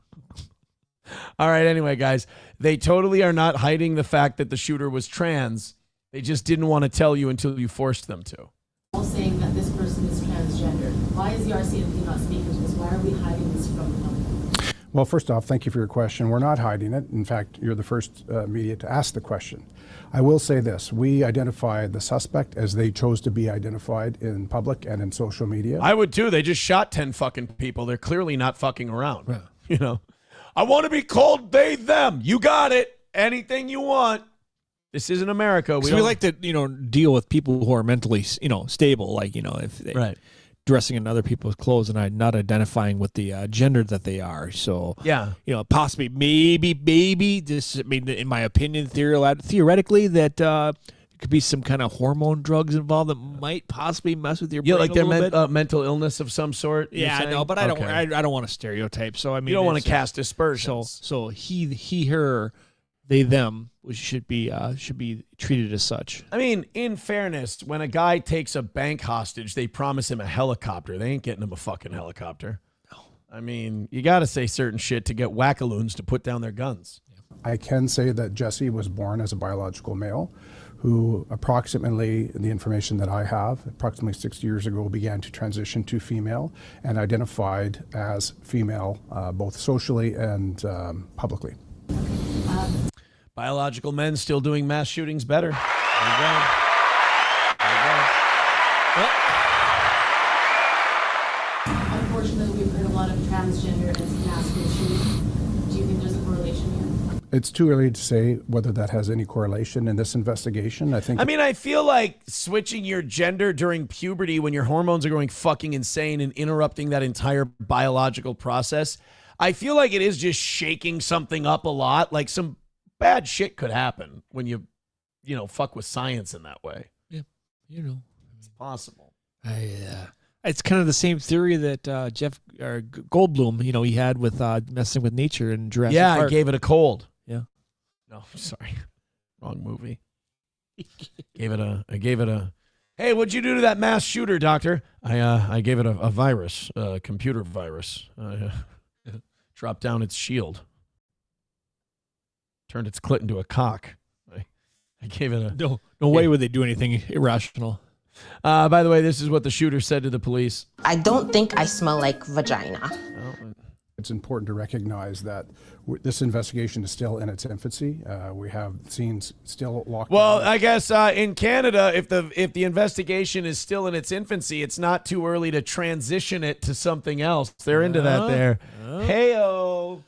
All right, anyway, guys, they totally are not hiding the fact that the shooter was trans. They just didn't want to tell you until you forced them to. All saying that this person is transgender. Why is the RCMP not speaking to this? Why are we hiding this from the public? Well, first off, thank you for your question. We're not hiding it. In fact, you're the first media to ask the question. I will say this. We identified the suspect as they chose to be identified in public and in social media. I would too. They just shot 10 fucking people. They're clearly not fucking around. Yeah. You know, I want to be called they, them. You got it. Anything you want. This isn't America. We like to, deal with people who are mentally, stable. Like, if they dressing in other people's clothes and not identifying with the gender that they are. So, possibly, maybe, just, I mean, in my opinion, theoretically, that it could be some kind of hormone drugs involved that might possibly mess with your brain like a little bit. Mental illness of some sort. Yeah, I know, but I don't want to stereotype. So, I mean, you don't want to cast aspersions. So he, her, they, them should be treated as such. I mean, in fairness, when a guy takes a bank hostage, they promise him a helicopter. They ain't getting him a fucking helicopter. No. I mean, you got to say certain shit to get wackaloons to put down their guns. I can say that Jesse was born as a biological male who approximately, the information that I have, approximately 6 years ago began to transition to female and identified as female both socially and publicly. Biological men still doing mass shootings better. There you go. Well, unfortunately, we've heard a lot of transgender as masculine shootings. Do you think there's a correlation here? It's too early to say whether that has any correlation in this investigation. I feel like switching your gender during puberty when your hormones are going fucking insane and interrupting that entire biological process, I feel like it is just shaking something up a lot. Like some bad shit could happen when you fuck with science in that way. Yeah, it's possible. It's kind of the same theory that Jeff Goldblum, he had with messing with nature and Jurassic Park. I gave it a cold. Yeah. No, sorry, wrong movie. I gave it a. Hey, what'd you do to that mass shooter, doctor? I gave it a virus, a computer virus. Dropped down its shield. Turned its clit into a cock. I gave it a no way would they do anything irrational. By the way, this is what the shooter said to the police. I don't think I smell like vagina. It's important to recognize that this investigation is still in its infancy. We have scenes still locked. Well, I guess in Canada, if the investigation is still in its infancy, it's not too early to transition it to something else. They're into that there. Hey-o.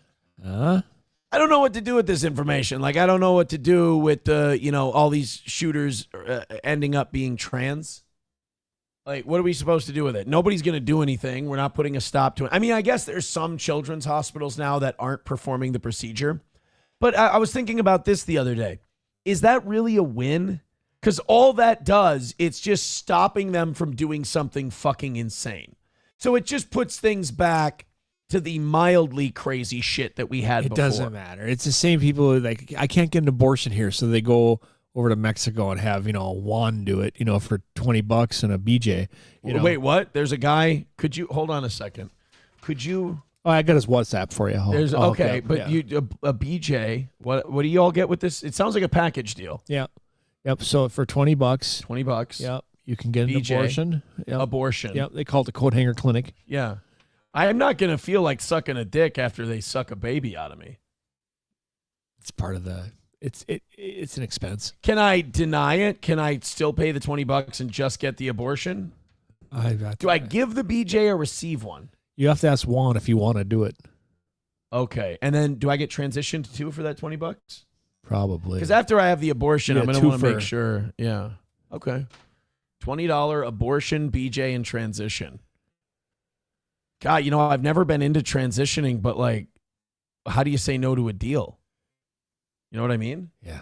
I don't know what to do with this information. Like, I don't know what to do with all these shooters ending up being trans. Like, what are we supposed to do with it? Nobody's going to do anything. We're not putting a stop to it. I mean, I guess there's some children's hospitals now that aren't performing the procedure. But I was thinking about this the other day. Is that really a win? Because all that does, it's just stopping them from doing something fucking insane. So it just puts things back to the mildly crazy shit that we had before. It doesn't matter. It's the same people who, like, I can't get an abortion here, so they go over to Mexico and have, Juan do it, for $20 and a BJ. Wait, what? There's a guy. Could you hold on a second? Could you? Oh, I got his WhatsApp for you. Okay, but yeah. a BJ. What do you all get with this? It sounds like a package deal. Yeah. Yep. So for $20. $20. Yep. You can get an BJ, abortion. Yep. Abortion. Yep. They call it the coat hanger clinic. Yeah. I'm not gonna feel like sucking a dick after they suck a baby out of me. It's part of the. It's an expense. Can I deny it? Can I still pay the $20 and just get the abortion? Do I give the BJ or receive one? You have to ask Juan if you want to do it. Okay, and then do I get transitioned too for that $20? Probably. Because after I have the abortion, I'm gonna want to make twofer. sure. Yeah. Okay. $20 abortion, BJ, and transition. God, I've never been into transitioning, but like, how do you say no to a deal? You know what I mean? Yeah.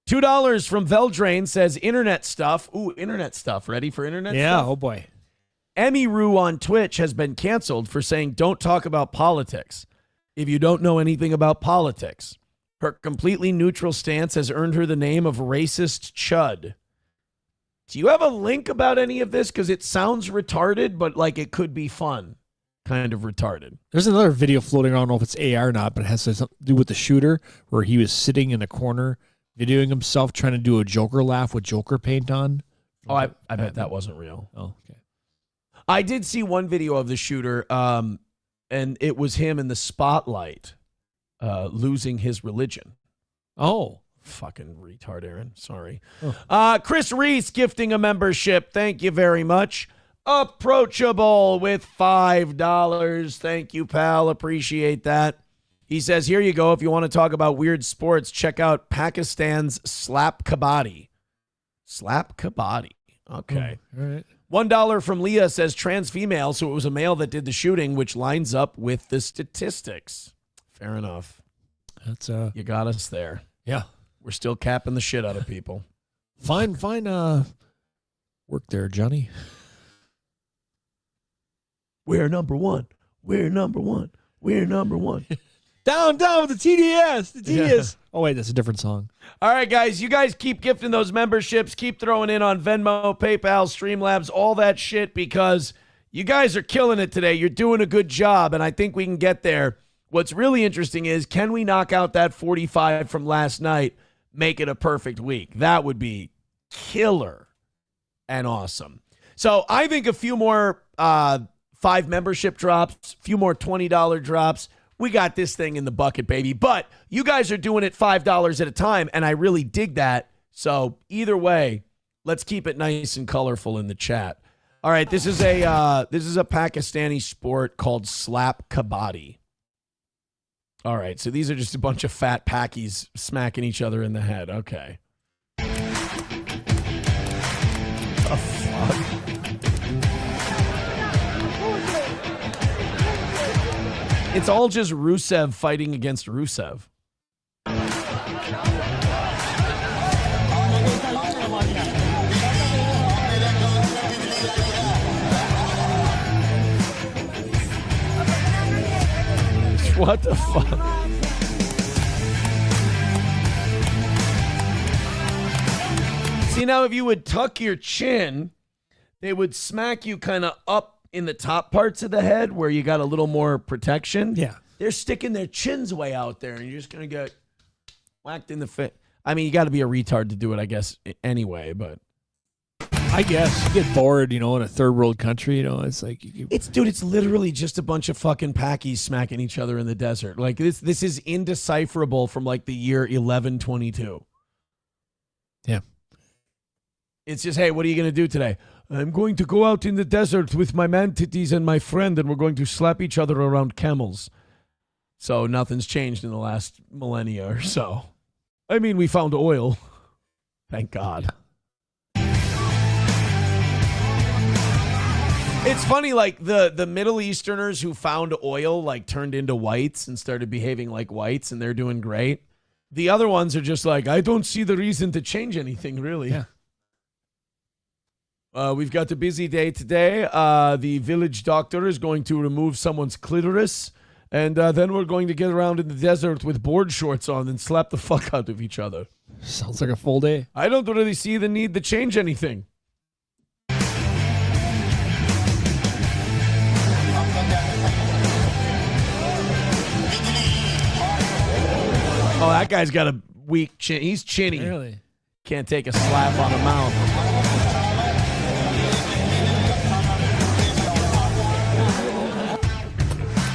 $2 from Veldrain says internet stuff. Ooh, internet stuff. Ready for internet Yeah, stuff? oh boy. Emmy Rue on Twitch has been canceled for saying don't talk about politics. If you don't know anything about politics, her completely neutral stance has earned her the name of racist chud. Do you have a link about any of this? Because it sounds retarded, but like it could be fun. Kind of retarded. There's another video floating around. I don't know if it's AR or not, but it has something to do with the shooter where he was sitting in a corner videoing himself trying to do a Joker laugh with Joker paint on. Oh, I bet that wasn't real. Oh, okay. I did see one video of the shooter, and it was him in the spotlight losing his religion. Oh. Fucking retard, Aaron. Sorry. Oh. Chris Reese gifting a membership. Thank you very much. Approachable with $5. Thank you, pal. Appreciate that. He says, here you go. If you want to talk about weird sports, check out Pakistan's Slap Kabaddi. Slap Kabaddi. Okay. All right. $1 from Leah says trans female, so it was a male that did the shooting, which lines up with the statistics. Fair enough. That's you got us there. Yeah. We're still capping the shit out of people. Fine work there, Johnny. We're number one. We're number one. We're number one. Down with the TDS. The TDS. Yeah. Oh, wait, that's a different song. All right, guys. You guys keep gifting those memberships. Keep throwing in on Venmo, PayPal, Streamlabs, all that shit, because you guys are killing it today. You're doing a good job, and I think we can get there. What's really interesting is, can we knock out that 45 from last night, make it a perfect week? That would be killer and awesome. So I think a few more 5 membership drops, a few more $20 drops. We got this thing in the bucket, baby. But you guys are doing it $5 at a time, and I really dig that. So either way, let's keep it nice and colorful in the chat. All right, this is a Pakistani sport called Slap Kabaddi. All right, so these are just a bunch of fat Pakis smacking each other in the head. Okay. The fuck? It's all just Rusev fighting against Rusev. What the fuck? See, now if you would tuck your chin, they would smack you kind of up in the top parts of the head where you got a little more protection. Yeah. They're sticking their chins way out there, and you're just going to get whacked in the face. I mean, you got to be a retard to do it, I guess, anyway, but. I guess you get bored, in a third world country, it's like It's literally just a bunch of fucking packies smacking each other in the desert. Like this is indecipherable from like the year 1122. Yeah. It's just, hey, what are you going to do today? I'm going to go out in the desert with my mantities and my friend, and we're going to slap each other around camels. So nothing's changed in the last millennia or so. I mean, we found oil. Thank God. It's funny, like the Middle Easterners who found oil like turned into whites and started behaving like whites, and they're doing great. The other ones are just like, I don't see the reason to change anything, really. Yeah. We've got a busy day today. The village doctor is going to remove someone's clitoris, and then we're going to get around in the desert with board shorts on and slap the fuck out of each other. Sounds like a full day. I don't really see the need to change anything. Oh, that guy's got a weak chin. He's chinny. Really? Can't take a slap on the mouth.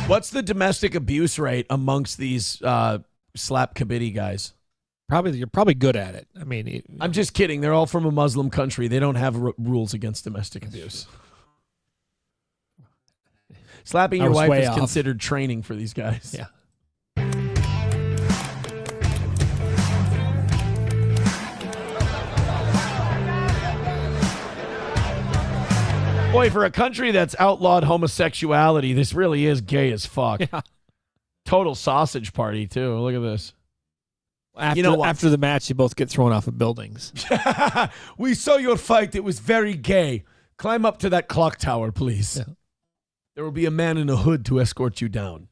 What's the domestic abuse rate amongst these slap kabiddi guys? You're probably good at it. I mean, I'm just kidding. They're all from a Muslim country. They don't have rules against domestic abuse. Slapping your wife is considered training for these guys. Yeah. Boy, for a country that's outlawed homosexuality, this really is gay as fuck. Yeah. Total sausage party, too. Look at this. After the match, you both get thrown off of buildings. We saw your fight. It was very gay. Climb up to that clock tower, please. Yeah. There will be a man in a hood to escort you down.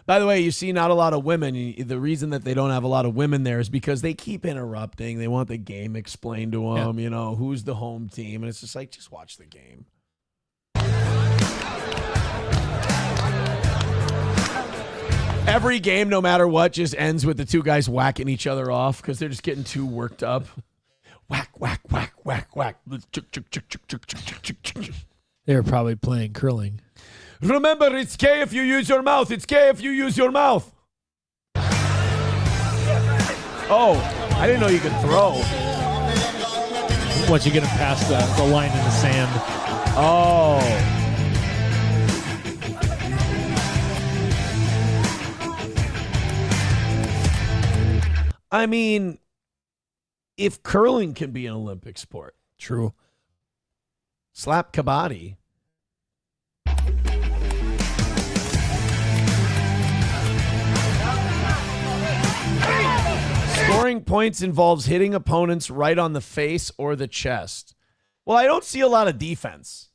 By the way, you see not a lot of women. The reason that they don't have a lot of women there is because they keep interrupting. They want the game explained to them, who's the home team. And it's just like, just watch the game. Every game, no matter what, just ends with the two guys whacking each other off because they're just getting too worked up. Whack, whack, whack, whack, whack. They were probably playing curling. Remember, it's gay if you use your mouth. It's gay if you use your mouth. Oh, I didn't know you could throw. Once you get them past the line in the sand. Oh. I mean, if curling can be an Olympic sport. True. Slap kabaddi. Scoring points involves hitting opponents right on the face or the chest. Well, I don't see a lot of defense.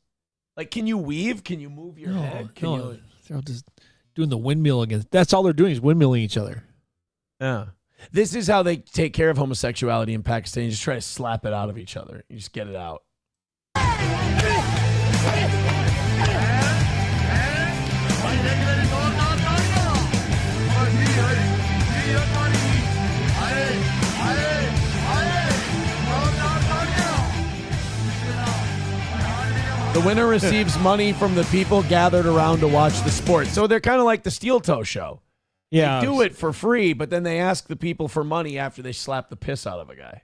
Like, can you weave? Can you move your head? They're just doing the windmill against. That's all they're doing is windmilling each other. Yeah. This is how they take care of homosexuality in Pakistan. You just try to slap it out of each other. You just get it out. The winner receives money from the people gathered around to watch the sport. So they're kind of like the Steel Toe Show. Yeah. They do it for free, but then they ask the people for money after they slap the piss out of a guy.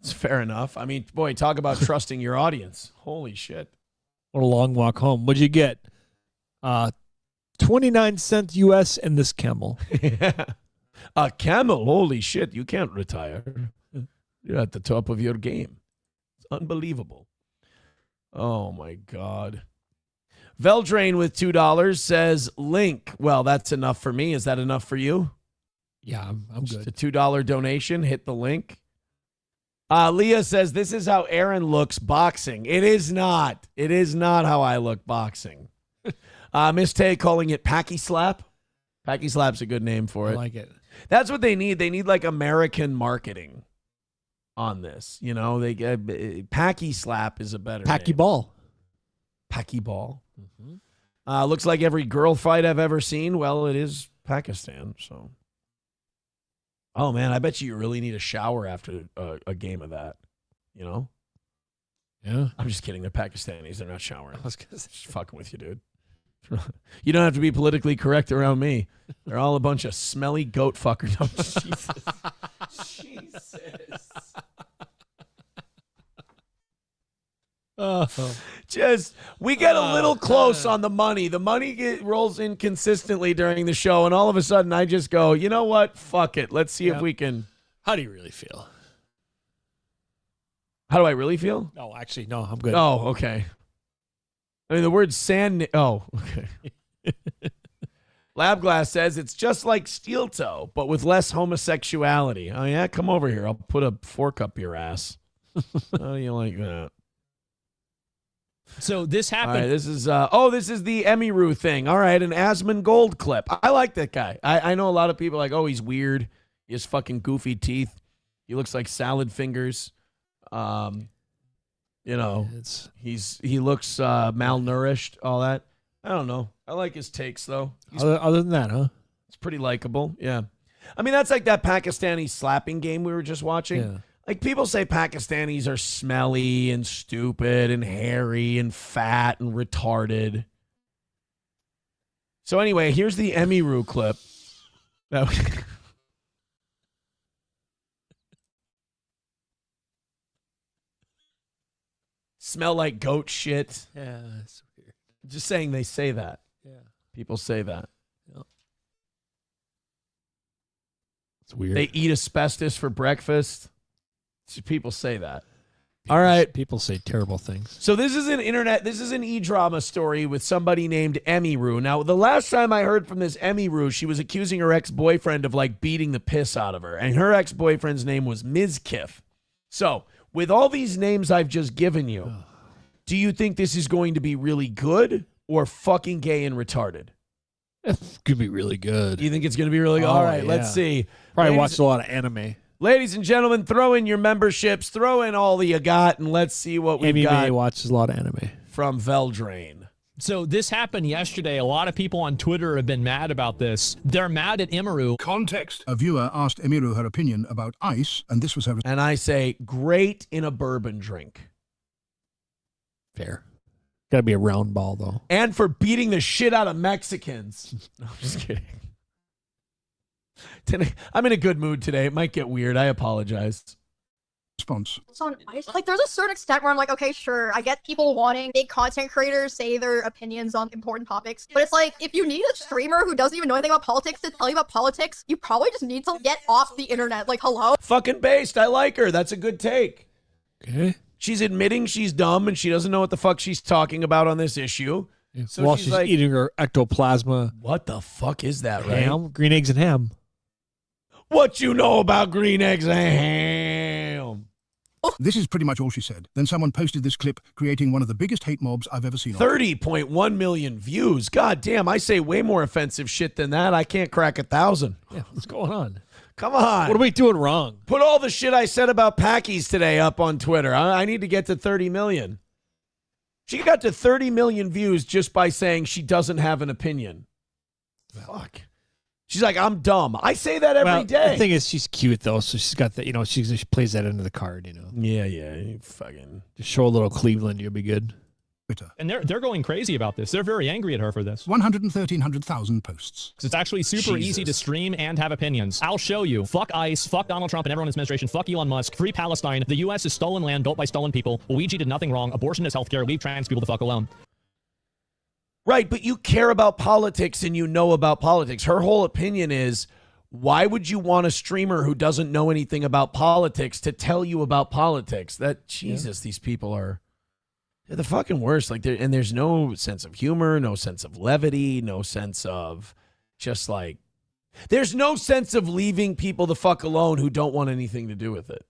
It's fair enough. I mean, boy, talk about trusting your audience. Holy shit. What a long walk home. What'd you get? 29 cents US and this camel. Yeah. A camel? Holy shit. You can't retire. You're at the top of your game. It's unbelievable. Oh, my God. Veldrain with $2 says, Link. Well, that's enough for me. Is that enough for you? Yeah, I'm Just good. a $2 donation. Hit the link. Leah says, this is how Aaron looks boxing. It is not. It is not how I look boxing. Miss Tay calling it Packy Slap. Packy Slap's a good name for it. I like it. That's what they need. They need like American marketing on this. You know, they Packy Slap is a better Packy name. Ball. Packy Ball. Mm-hmm. Looks like every girl fight I've ever seen, well, it is Pakistan, so. Oh, man, I bet you really need a shower after a game of that, you know? Yeah. I'm just kidding. They're Pakistanis. They're not showering. I was just fucking with you, dude. You don't have to be politically correct around me. They're all a bunch of smelly goat fuckers. Oh, Jesus. Just, we get a little close on the money. The money rolls in consistently during the show, and all of a sudden I just go, you know what? Fuck it. Let's see if we can. How do you really feel? How do I really feel? No, actually, no, I'm good. Oh, okay. I mean, the word sand. Oh, okay. Labglass says it's just like steel toe, but with less homosexuality. Oh, yeah? Come over here. I'll put a fork up your ass. How do you like that? So this happened. All right, this is this is the Emiru thing. All right, an Asmongold clip. I like that guy. I know a lot of people are like, oh, he's weird. He has fucking goofy teeth. He looks like salad fingers. You know, he looks malnourished, all that. I don't know. I like his takes though. Other than that, huh? It's pretty likable. Yeah. I mean, that's like that Pakistani slapping game we were just watching. Yeah. Like, people say Pakistanis are smelly and stupid and hairy and fat and retarded. So anyway, here's the Emiru clip. Smell like goat shit. Yeah, that's weird. Just saying they say that. Yeah. People say that. It's weird. They eat asbestos for breakfast. People say that. All right. People say terrible things. So this is an e-drama story with somebody named Emiru. Now, the last time I heard from this Emiru, she was accusing her ex-boyfriend of like beating the piss out of her. And her ex-boyfriend's name was Mizkif. So with all these names I've just given you, do you think this is going to be really good or fucking gay and retarded? It's going to be really good. You think it's going to be really good? All right, let's see. Probably watched a lot of anime. Ladies and gentlemen, throw in your memberships, throw in all that you got, and let's see what we've got. Watches a lot of anime. From Veldrain. So this happened yesterday. A lot of people on Twitter have been mad about this. They're mad at Emiru. Context. A viewer asked Emiru her opinion about ice, and this was her... And I say, great in a bourbon drink. Fair. Got to be a round ball, though. And for beating the shit out of Mexicans. No, I'm just kidding. I'm in a good mood today. It might get weird. I apologize. Response. So on ice, like, there's a certain extent where I'm like, okay, sure, I get people wanting big content creators say their opinions on important topics, but it's like, if you need a streamer who doesn't even know anything about politics to tell you about politics, you probably just need to get off the internet. Like, hello? Fucking based. I like her. That's a good take. Okay. She's admitting she's dumb and she doesn't know what the fuck she's talking about on this issue. Yeah. So While she's like, eating her ectoplasma. What the fuck is that, right? Ham, green eggs and ham. What you know about green eggs and ham? This is pretty much all she said. Then someone posted this clip, creating one of the biggest hate mobs I've ever seen. 30.1 million views. God damn, I say way more offensive shit than that. I can't crack 1,000. Yeah, what's going on? Come on. What are we doing wrong? Put all the shit I said about Packies today up on Twitter. I need to get to 30 million. She got to 30 million views just by saying she doesn't have an opinion. Fuck. She's like, I'm dumb. I say that every day. The thing is, she's cute, though, so she's got that, she plays that into the card, Yeah, you fucking... Just show a little Cleveland, you'll be good. And they're going crazy about this. They're very angry at her for this. 113,000 posts. It's actually super easy to stream and have opinions. I'll show you. Fuck ICE, fuck Donald Trump and everyone in his administration, fuck Elon Musk, free Palestine. The U.S. is stolen land built by stolen people. Luigi did nothing wrong. Abortion is healthcare. Leave trans people the fuck alone. Right, but you care about politics and you know about politics. Her whole opinion is, why would you want a streamer who doesn't know anything about politics to tell you about politics? Jesus, these people are... They're the fucking worst. Like, and there's no sense of humor, no sense of levity, no sense of just like, there's no sense of leaving people the fuck alone who don't want anything to do with it.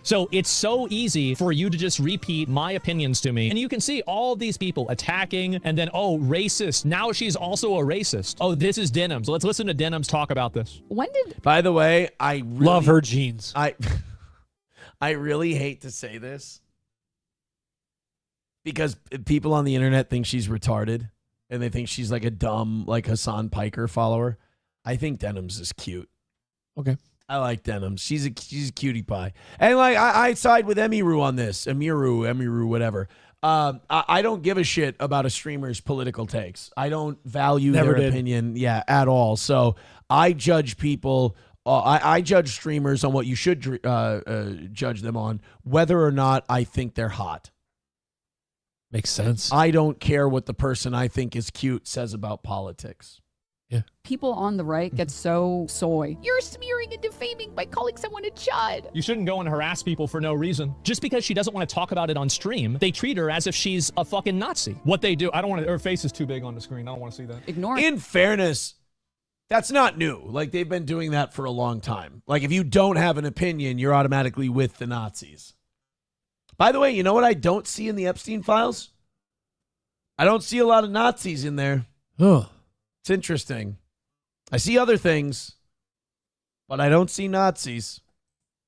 So it's so easy for you to just repeat my opinions to me. And you can see all these people attacking and then, oh, racist. Now she's also a racist. Oh, this is Denims. Let's listen to Denims talk about this. By the way, I really, love her jeans. I really hate to say this, because people on the internet think she's retarded and they think she's like a dumb, like Hassan Piker follower. I think Denims is cute. Okay. I like Denims. She's a cutie pie. And like I side with Emiru on this. Emiru, whatever. I don't give a shit about a streamer's political takes. I don't value their opinion, at all. So I judge people. I judge streamers on what you should judge them on, whether or not I think they're hot. Makes sense. I don't care what the person I think is cute says about politics. Yeah. People on the right get so soy. You're smearing and defaming by calling someone a chud. You shouldn't go and harass people for no reason. Just because she doesn't want to talk about it on stream, they treat her as if she's a fucking Nazi. What they do, I don't want to, her face is too big on the screen. I don't want to see that. Ignore it. In fairness, that's not new. Like, they've been doing that for a long time. Like, if you don't have an opinion, you're automatically with the Nazis. By the way, you know what I don't see in the Epstein files? I don't see a lot of Nazis in there. Huh. It's interesting. I see other things, but I don't see Nazis.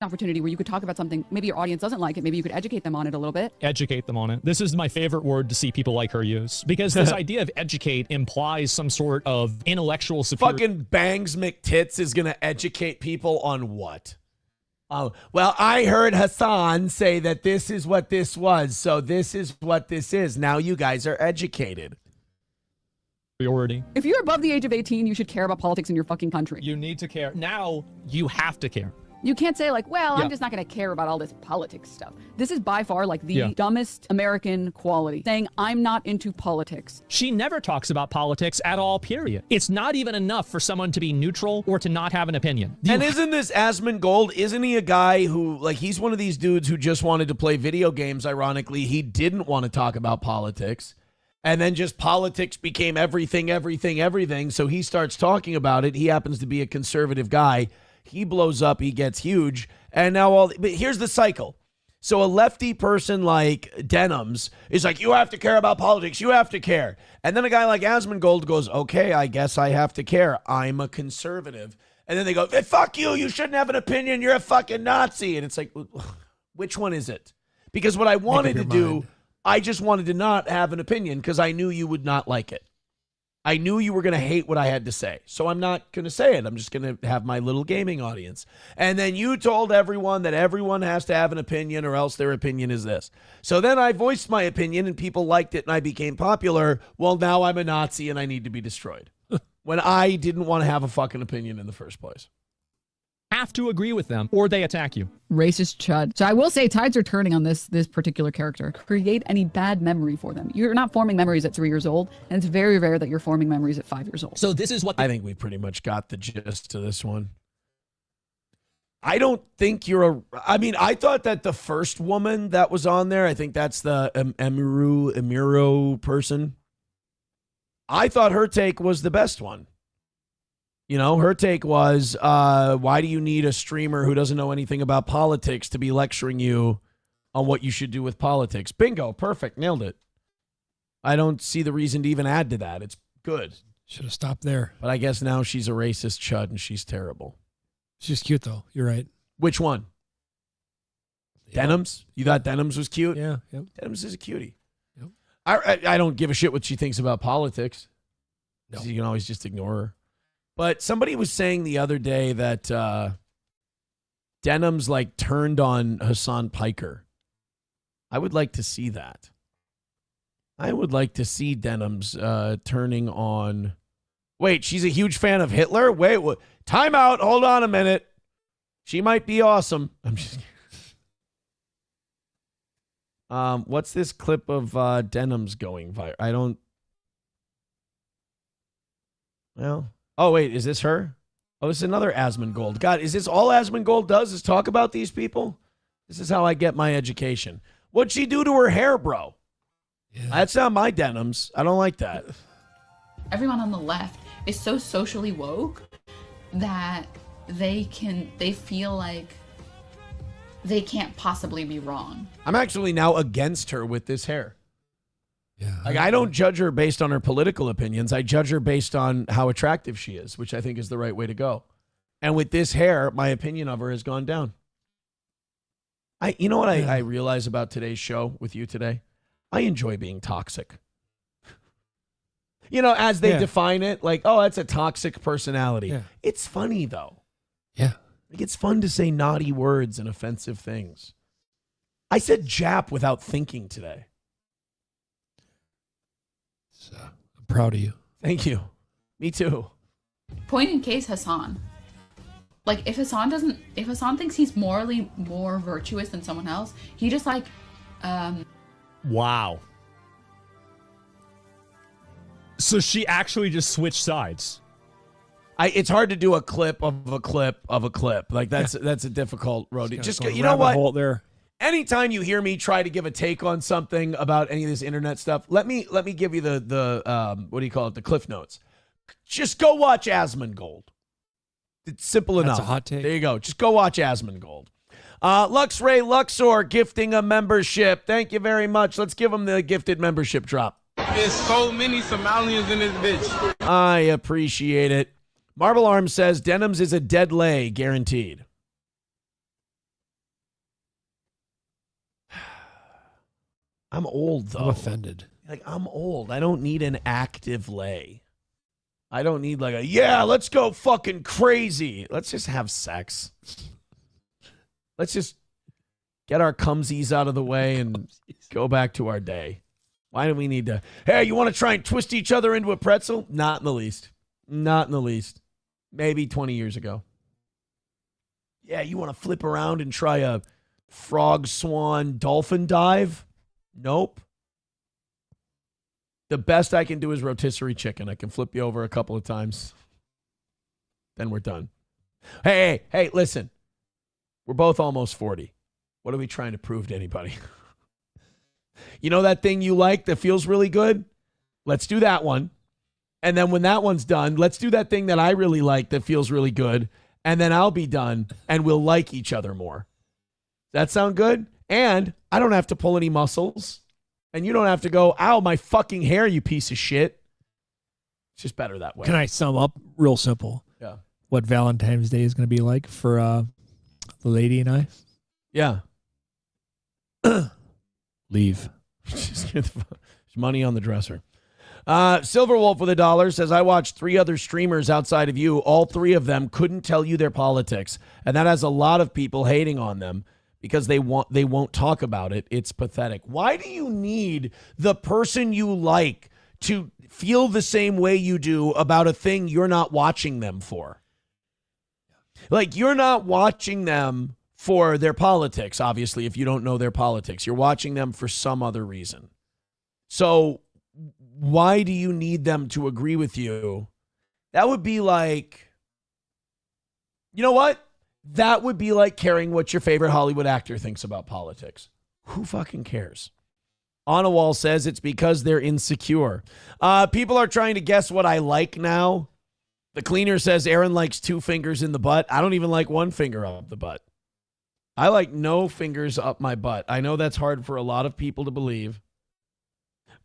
Opportunity where you could talk about something, maybe your audience doesn't like it, maybe you could educate them on it a little bit. Educate them on it. This is my favorite word to see people like her use, because this idea of educate implies some sort of intellectual superiority. Fucking Bangs McTits is going to educate people on what? Oh, well, I heard Hassan say that this is what this was, so this is what this is. Now you guys are educated. Priority. If you're above the age of 18, you should care about politics in your fucking country. You need to care. Now you have to care. You can't say like, well, Yeah. I'm just not going to care about all this politics stuff. This is by far like the dumbest American quality, saying I'm not into politics. She never talks about politics at all, period. It's not even enough for someone to be neutral or to not have an opinion. And isn't this Asmongold, isn't he a guy who, like, he's one of these dudes who just wanted to play video games, ironically. He didn't want to talk about politics. And then just politics became everything. So he starts talking about it. He happens to be a conservative guy. He blows up, he gets huge, and now but here's the cycle. So a lefty person like Denims is like, you have to care about politics, you have to care. And then a guy like Asmongold goes, okay, I guess I have to care. I'm a conservative. And then they go, hey, fuck you, you shouldn't have an opinion, you're a fucking Nazi. And it's like, which one is it? Because what I wanted to do, I just wanted to not have an opinion because I knew you would not like it. I knew you were going to hate what I had to say. So I'm not going to say it. I'm just going to have my little gaming audience. And then you told everyone that everyone has to have an opinion or else their opinion is this. So then I voiced my opinion and people liked it and I became popular. Well, now I'm a Nazi and I need to be destroyed. When I didn't want to have a fucking opinion in the first place. Have to agree with them or they attack you. Racist chud. So I will say tides are turning on this particular character. Create any bad memory for them. You're not forming memories at 3 years old, and it's very rare that you're forming memories at 5 years old. So this is what I think we pretty much got the gist to this one. I don't think I thought that the first woman that was on there, I think that's the Emiro person. I thought her take was the best one. You know, her take was, why do you need a streamer who doesn't know anything about politics to be lecturing you on what you should do with politics? Bingo. Perfect. Nailed it. I don't see the reason to even add to that. It's good. Should have stopped there. But I guess now she's a racist chud and she's terrible. She's cute, though. You're right. Which one? Denims? You thought Denims was cute? Yeah. Yep. Denims is a cutie. Yep. I don't give a shit what she thinks about politics. No. You can always just ignore her. But somebody was saying the other day that Denims like turned on Hassan Piker. I would like to see that. I would like to see Denims turning on. Wait, she's a huge fan of Hitler? Wait, what? Time out. Hold on a minute. She might be awesome. I'm just what's this clip of Denims going viral? I don't. Well. Oh, wait, is this her? Oh, this is another Asmongold. God, is this all Asmongold does is talk about these people? This is how I get my education. What'd she do to her hair, bro? Yeah. That's not my Denims. I don't like that. Everyone on the left is so socially woke that they feel like they can't possibly be wrong. I'm actually now against her with this hair. Yeah. Like, I don't judge her based on her political opinions. I judge her based on how attractive she is, which I think is the right way to go. And with this hair, my opinion of her has gone down. You know what I realize about today's show with you today? I enjoy being toxic. You know, as they define it, like, oh, that's a toxic personality. Yeah. It's funny, though. Yeah. Like, it's fun to say naughty words and offensive things. I said Jap without thinking today. I'm proud of you. Thank you. Me too. Point in case Hassan. Like, if Hassan thinks he's morally more virtuous than someone else, he just like, Wow. So she actually just switched sides. It's hard to do a clip of a clip of a clip. Like, that's a difficult road. Just you know what? There. Anytime you hear me try to give a take on something about any of this internet stuff, let me give you the what do you call it? The Cliff Notes. Just go watch Asmongold. It's simple enough. That's a hot take. There you go. Just go watch Asmongold. Luxray Luxor gifting a membership. Thank you very much. Let's give him the gifted membership drop. There's so many Somalians in this bitch. I appreciate it. Marble Arm says Denims is a dead lay, guaranteed. I'm old, though. I'm offended. Like, I'm old. I don't need an active lay. I don't need like yeah, let's go fucking crazy. Let's just have sex. Let's just get our cumsies out of the way and go back to our day. Why do we need to, hey, you want to try and twist each other into a pretzel? Not in the least. Not in the least. Maybe 20 years ago. Yeah, you want to flip around and try a frog, swan, dolphin dive? Nope. The best I can do is rotisserie chicken. I can flip you over a couple of times. Then we're done. Hey, listen. We're both almost 40. What are we trying to prove to anybody? You know that thing you like that feels really good? Let's do that one. And then when that one's done, let's do that thing that I really like that feels really good. And then I'll be done and we'll like each other more. That sound good? And I don't have to pull any muscles. And you don't have to go, ow, my fucking hair, you piece of shit. It's just better that way. Can I sum up real simple? Yeah. What Valentine's Day is going to be like for the lady and I? Yeah. Leave. There's money on the dresser. Silver Wolf with $1 says, I watched 3 other streamers outside of you. All 3 of them couldn't tell you their politics. And that has a lot of people hating on them because they won't talk about it. It's pathetic. Why do you need the person you like to feel the same way you do about a thing you're not watching them for? Like, you're not watching them for their politics, obviously, if you don't know their politics. You're watching them for some other reason. So why do you need them to agree with you? That would be like, you know what? That would be like caring what your favorite Hollywood actor thinks about politics. Who fucking cares? On a Wall says it's because they're insecure. People are trying to guess what I like now. The Cleaner says Aaron likes 2 fingers in the butt. I don't even like 1 finger up the butt. I like no fingers up my butt. I know that's hard for a lot of people to believe,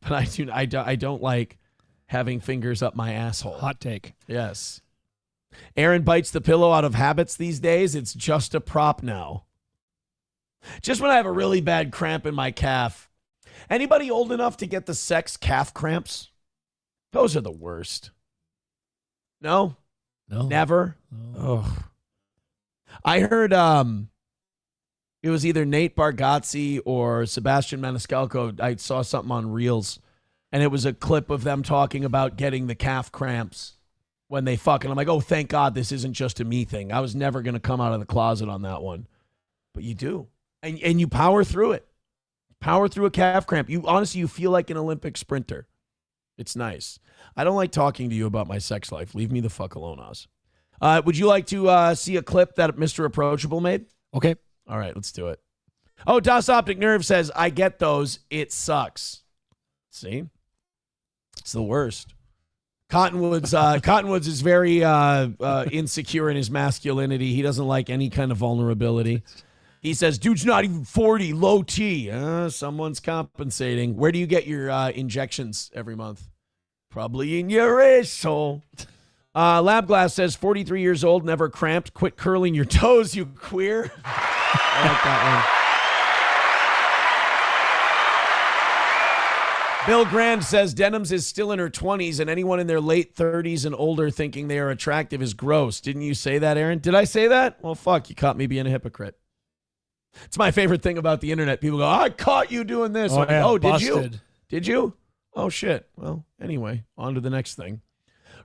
but I don't like having fingers up my asshole. Hot take. Yes. Aaron bites the pillow out of habits these days. It's just a prop now. Just when I have a really bad cramp in my calf. Anybody old enough to get the sex calf cramps? Those are the worst. No? Never? No. Ugh. I heard it was either Nate Bargatze or Sebastian Maniscalco. I saw something on Reels, and it was a clip of them talking about getting the calf cramps when they fuck. And I'm like, oh, thank God this isn't just a me thing. I was never going to come out of the closet on that one. But you do. And you power through it. Power through a calf cramp. You feel like an Olympic sprinter. It's nice. I don't like talking to you about my sex life. Leave me the fuck alone, Oz. Would you like to see a clip that Mr. Approachable made? Okay. All right, let's do it. Oh, Das Optic Nerve says, I get those. It sucks. See? It's the worst. Cottonwoods is very insecure in his masculinity. He doesn't like any kind of vulnerability. He says, dude's not even 40, low T. Someone's compensating. Where do you get your injections every month? Probably in your asshole. Labglass says, 43 years old, never cramped. Quit curling your toes, you queer. I like that Bill Grand says Denims is still in her 20s, and anyone in their late 30s and older thinking they are attractive is gross. Didn't you say that, Aaron? Did I say that? Well, fuck, you caught me being a hypocrite. It's my favorite thing about the internet. People go, I caught you doing this. Oh, yeah, did busted. you? Did you? Oh, shit. Well, anyway, on to the next thing.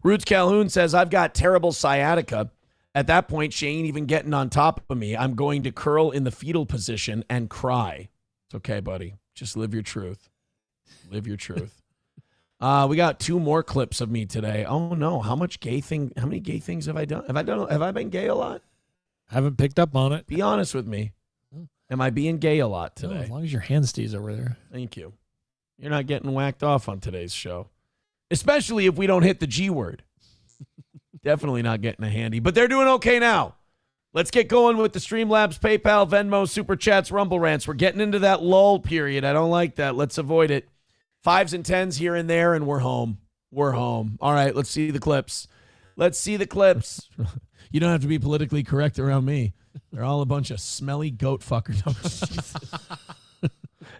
Roots Calhoun says, I've got terrible sciatica. At that point, she ain't even getting on top of me. I'm going to curl in the fetal position and cry. It's okay, buddy. Just live your truth. Live your truth. We got 2 more clips of me today. Oh no, how many gay things have I done? Have I been gay a lot? Haven't picked up on it. Be honest with me. Am I being gay a lot today? No, as long as your hand stays over there. Thank you. You're not getting whacked off on today's show. Especially if we don't hit the G word. Definitely not getting a handy. But they're doing okay now. Let's get going with the Streamlabs, PayPal, Venmo, Super Chats, Rumble Rants. We're getting into that lull period. I don't like that. Let's avoid it. 5s and 10s here and there, and we're home. We're home. All right, let's see the clips. Let's see the clips. You don't have to be politically correct around me. They're all a bunch of smelly goat fuckers.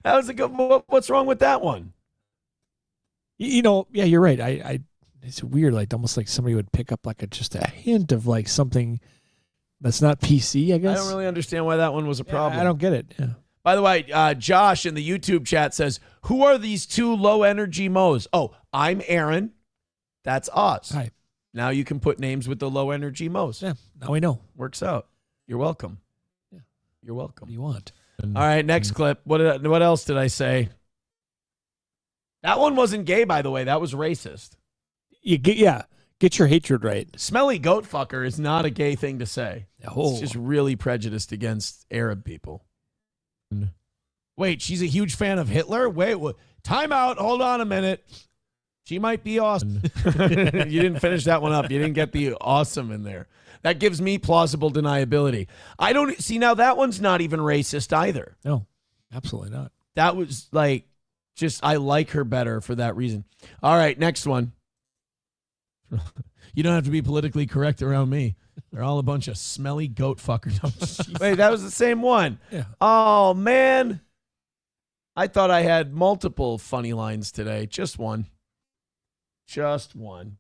That was a good. What's wrong with that one? You know, yeah, you're right. I it's weird, like almost like somebody would pick up like just a hint of like something that's not PC, I guess. I don't really understand why that one was a problem. I don't get it. Yeah. By the way, Josh in the YouTube chat says, who are these 2 low-energy Moes? Oh, I'm Aaron. That's us. Hi. Now you can put names with the low-energy Moes. Yeah, now we know. Works out. You're welcome. Yeah. You're welcome. What do you want? All right, next clip. What else did I say? That one wasn't gay, by the way. That was racist. Get your hatred right. Smelly goat fucker is not a gay thing to say. Oh. It's just really prejudiced against Arab people. Wait, she's a huge fan of Hitler? Wait, time out. Hold on a minute. She might be awesome. You didn't finish that one up. You didn't get the awesome in there. That gives me plausible deniability. I don't see now that one's not even racist either. No, absolutely not. That was like just I like her better for that reason. All right, next one. You don't have to be politically correct around me. They're all a bunch of smelly goat fuckers. Wait, that was the same one. Yeah. Oh, man. I thought I had multiple funny lines today. Just one. Just one.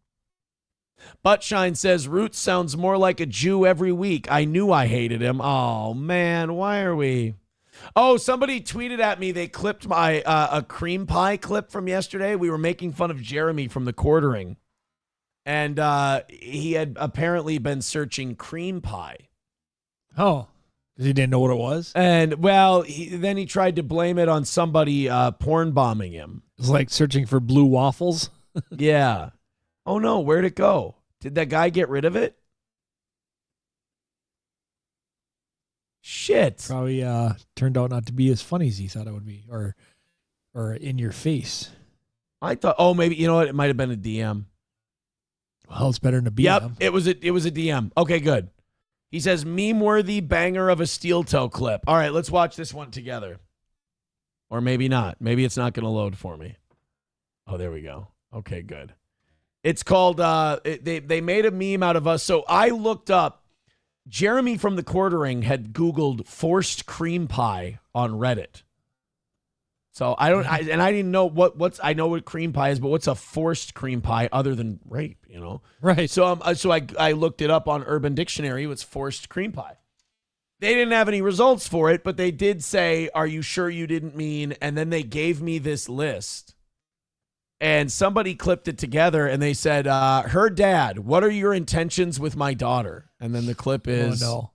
Buttshine says, Roots sounds more like a Jew every week. I knew I hated him. Oh, man. Why are we? Oh, somebody tweeted at me. They clipped my a cream pie clip from yesterday. We were making fun of Jeremy from the Quartering. And he had apparently been searching cream pie. Oh, because he didn't know what it was? And, well, then he tried to blame it on somebody porn bombing him. It was like searching for blue waffles. Yeah. Oh, no. Where'd it go? Did that guy get rid of it? Shit. Probably turned out not to be as funny as he thought it would be. Or in your face. I thought, oh, maybe, you know what? It might have been a DM. Well, it's better than a BM. Yep, it was a DM. Okay, good. He says, meme-worthy banger of a steel toe clip. All right, let's watch this one together. Or maybe not. Maybe it's not going to load for me. Oh, there we go. Okay, good. It's called, they made a meme out of us. So I looked up, Jeremy from the Quartering had Googled forced cream pie on Reddit. So I didn't know I know what cream pie is, but what's a forced cream pie other than rape, you know? Right. So I looked it up on Urban Dictionary. It's forced cream pie. They didn't have any results for it, but they did say, are you sure you didn't mean? And then they gave me this list. And somebody clipped it together and they said, her dad, what are your intentions with my daughter? And then the clip is, oh, no.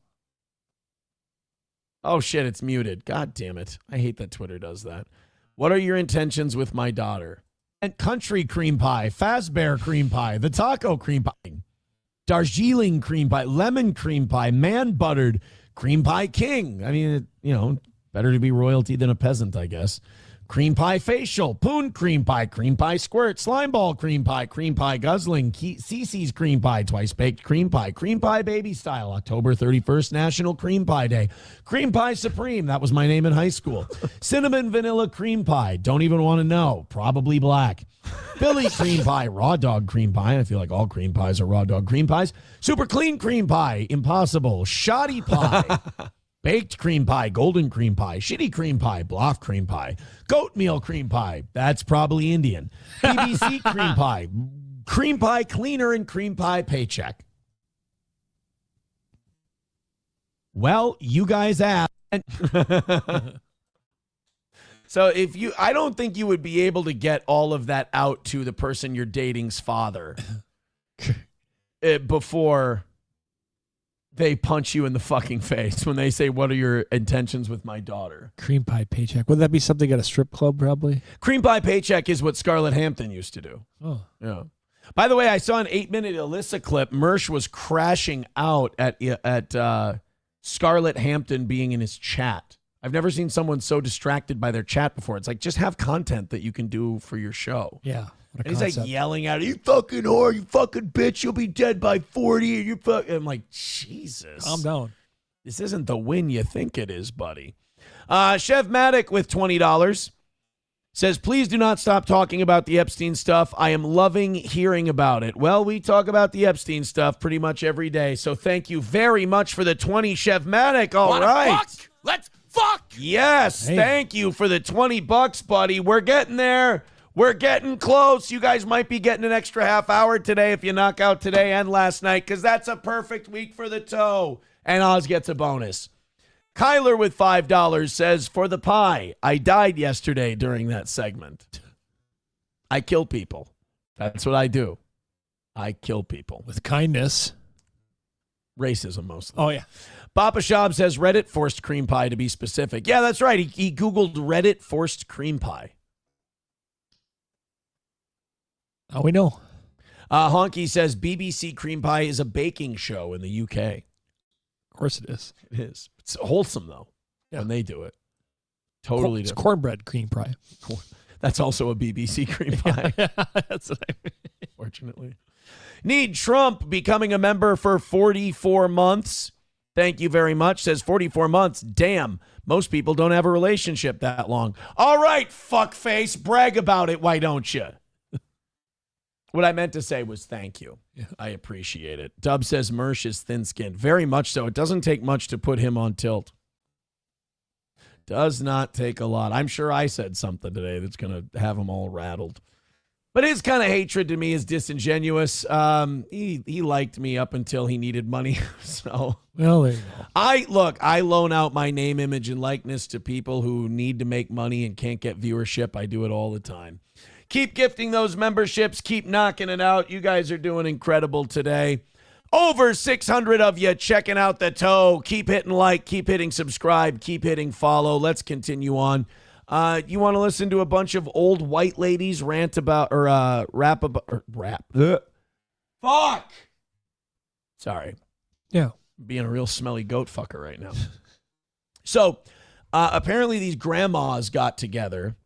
Oh, shit, it's muted. God damn it. I hate that Twitter does that. What are your intentions with my daughter? And country cream pie, Fazbear cream pie, the taco cream pie, Darjeeling cream pie, lemon cream pie, man-buttered cream pie king. I mean, better to be royalty than a peasant, I guess. Cream pie facial, poon cream pie squirt, slime ball cream pie guzzling, Cece's cream pie, twice baked cream pie baby style, October 31st, National Cream Pie Day, cream pie supreme, that was my name in high school, cinnamon vanilla cream pie, don't even want to know, probably black, Philly cream pie, raw dog cream pie, I feel like all cream pies are raw dog cream pies, super clean cream pie, impossible, shoddy pie, Baked cream pie, golden cream pie, shitty cream pie, bluff cream pie, goat meal cream pie. That's probably Indian. BBC cream pie cleaner, and cream pie paycheck. Well, you guys asked. So I don't think you would be able to get all of that out to the person you're dating's father before they punch you in the fucking face when they say, what are your intentions with my daughter? Cream pie paycheck. Would that be something at a strip club, probably? Cream pie paycheck is what Scarlett Hampton used to do. Oh. Yeah. By the way, I saw an 8-minute Alyssa clip. Mersh was crashing out at Scarlett Hampton being in his chat. I've never seen someone so distracted by their chat before. It's like, just have content that you can do for your show. Yeah. And he's like yelling at her, you fucking whore, you fucking bitch, you'll be dead by 40. And I'm like, Jesus. Calm down. This isn't the win you think it is, buddy. Chef Maddock with $20 says, please do not stop talking about the Epstein stuff. I am loving hearing about it. Well, we talk about the Epstein stuff pretty much every day. So thank you very much for the 20, Chef Maddock. All right. Let's fuck. Yes. Hey. Thank you for the $20, buddy. We're getting there. We're getting close. You guys might be getting an extra half hour today if you knock out today and last night, because that's a perfect week for the toe. And Oz gets a bonus. Kyler with $5 says, for the pie, I died yesterday during that segment. I kill people. That's what I do. I kill people. With kindness. Racism mostly. Oh, yeah. Papa Shab says Reddit forced cream pie, to be specific. Yeah, that's right. He Googled Reddit forced cream pie. Oh, we know. Honky says BBC cream pie is a baking show in the UK. Of course it is. It is. It's wholesome, though, when they do it. Totally It's different. cornbread cream pie. That's also a BBC cream pie. Yeah, that's what I mean. Fortunately. Need Trump becoming a member for 44 months. Thank you very much. Says 44 months. Damn. Most people don't have a relationship that long. All right, fuckface. Brag about it. Why don't you? What I meant to say was thank you. Yeah. I appreciate it. Dub says Mersh is thin-skinned. Very much so. It doesn't take much to put him on tilt. Does not take a lot. I'm sure I said something today that's going to have him all rattled. But his kind of hatred to me is disingenuous. He liked me up until he needed money. So, well, there you go. I loan out my name, image, and likeness to people who need to make money and can't get viewership. I do it all the time. Keep gifting those memberships. Keep knocking it out. You guys are doing incredible today. Over 600 of you checking out the toe. Keep hitting like, keep hitting subscribe, keep hitting follow. Let's continue on. You want to listen to a bunch of old white ladies rant about, or rap about, or rap. Fuck! Sorry. Yeah. Being a real smelly goat fucker right now. So, apparently these grandmas got together.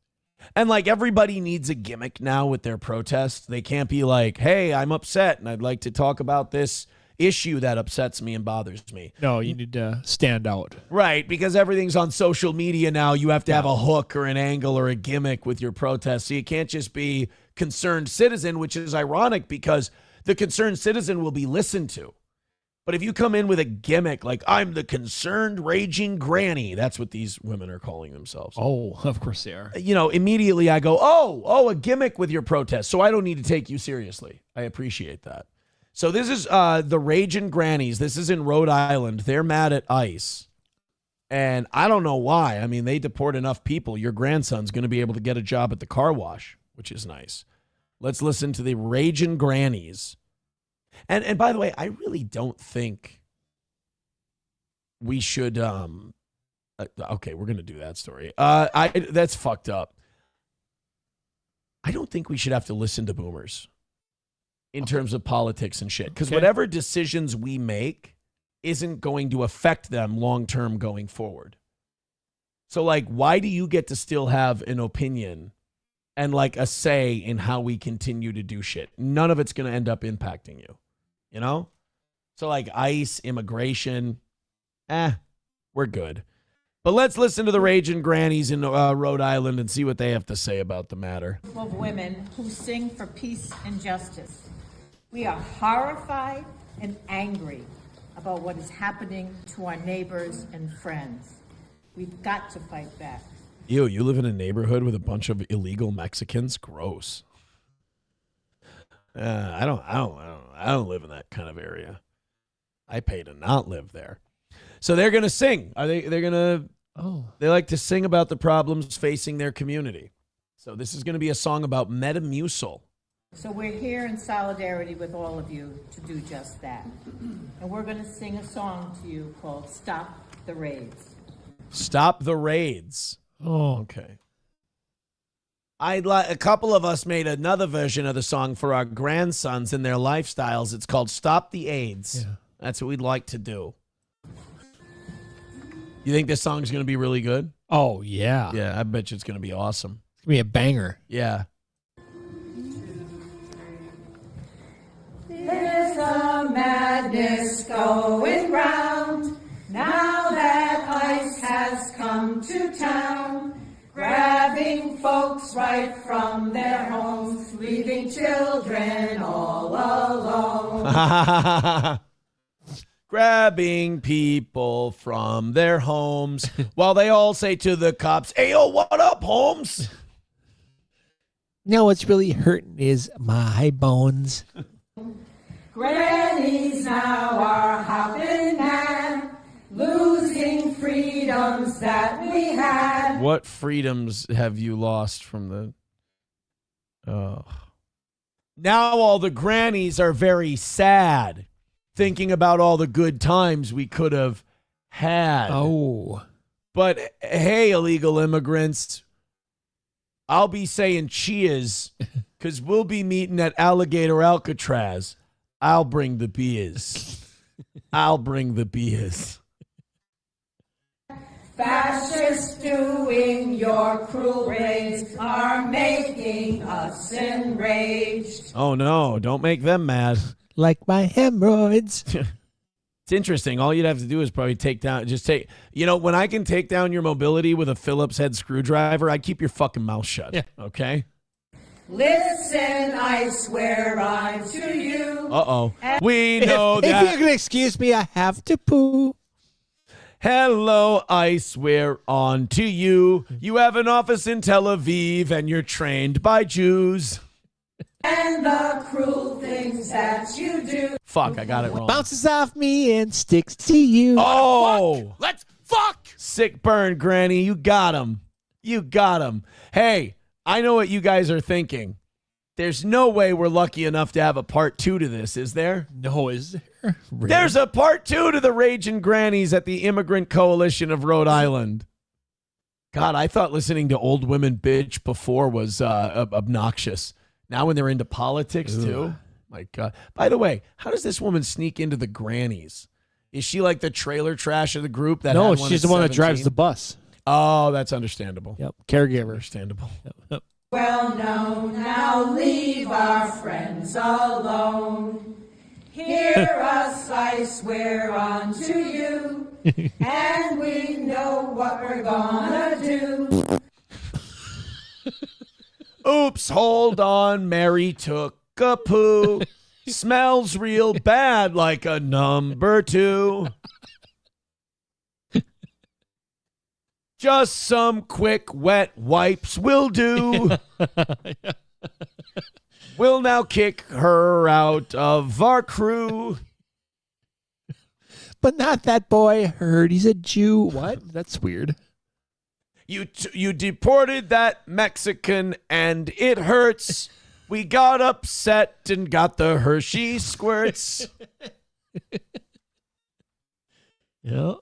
And like everybody needs a gimmick now with their protests. They can't be like, hey, I'm upset and I'd like to talk about this issue that upsets me and bothers me. No, you need to stand out. Right, because everything's on social media now. You have to have a hook or an angle or a gimmick with your protest. So you can't just be concerned citizen, which is ironic because the concerned citizen will be listened to. But if you come in with a gimmick like, I'm the concerned raging granny, that's what these women are calling themselves. Oh, of course they are. You know, immediately I go, oh, a gimmick with your protest. So I don't need to take you seriously. I appreciate that. So this is the Raging Grannies. This is in Rhode Island. They're mad at ICE. And I don't know why. I mean, they deport enough people. Your grandson's going to be able to get a job at the car wash, which is nice. Let's listen to the Raging Grannies. And by the way, I really don't think we should. Okay, we're going to do that story. That's fucked up. I don't think we should have to listen to boomers in terms of politics and shit. Because whatever decisions we make isn't going to affect them long term going forward. So, like, why do you get to still have an opinion and, like, a say in how we continue to do shit? None of it's going to end up impacting you, you know? So, like, ICE, immigration, we're good. But let's listen to the Raging Grannies in Rhode Island and see what they have to say about the matter. Of women who sing for peace and justice. We are horrified and angry about what is happening to our neighbors and friends. We've got to fight back. Ew, you live in a neighborhood with a bunch of illegal Mexicans? Gross. I don't live in that kind of area. I pay to not live there. So they're going to sing. They're going to They like to sing about the problems facing their community. So this is going to be a song about Metamucil. So we're here in solidarity with all of you to do just that. And we're going to sing a song to you called Stop the Raids. Stop the Raids. Oh, okay. A couple of us made another version of the song for our grandsons and their lifestyles. It's called Stop the AIDS. Yeah. That's what we'd like to do. You think this song's going to be really good? Oh, yeah. Yeah, I bet you it's going to be awesome. It's going to be a banger. Yeah. There's a madness going round now that ICE has come to town, grabbing folks right from their homes, leaving children all alone. Grabbing people from their homes while they all say to the cops, "Hey, yo, what up, Holmes?" No, what's really hurting is my bones. Grannies now are hopping mad, losing freedoms that we had. What freedoms have you lost from the... Now all the grannies are very sad, thinking about all the good times we could have had. Oh. But hey, illegal immigrants, I'll be saying cheers because we'll be meeting at Alligator Alcatraz. I'll bring the beers. I'll bring the beers. Fascists doing your cruel raids are making us enraged. Oh, no. Don't make them mad. Like my hemorrhoids. It's interesting. All you'd have to do is probably when I can take down your mobility with a Phillips head screwdriver, I keep your fucking mouth shut. Yeah. Okay? Listen, I swear I'm to you. Uh-oh. We know that. If you can excuse me, I have to poo. Hello, I swear on to you. You have an office in Tel Aviv and you're trained by Jews. And the cruel things that you do. Fuck, I got it wrong. Bounces off me and sticks to you. Oh! Let's fuck! Sick burn, Granny. You got him. You got him. Hey, I know what you guys are thinking. There's no way we're lucky enough to have a part 2 to this, is there? No, is there? Really? There's a part 2 to the Raging Grannies at the Immigrant Coalition of Rhode Island. God, I thought listening to old women bitch before was obnoxious. Now when they're into politics, too? My God. By the way, how does this woman sneak into the Grannies? Is she like the trailer trash of the group? No, she's the one that drives the bus. Oh, that's understandable. Yep, caregiver. Understandable. Yep. Well, no, now leave our friends alone. Hear us, I swear unto you, and we know what we're gonna do. Oops, hold on, Mary took a poo. Smells real bad like a number 2. Just some quick wet wipes will do. We'll now kick her out of our crew. But not that boy. Heard he's a Jew. What? That's weird. You deported that Mexican and it hurts. We got upset and got the Hershey squirts. Yeah.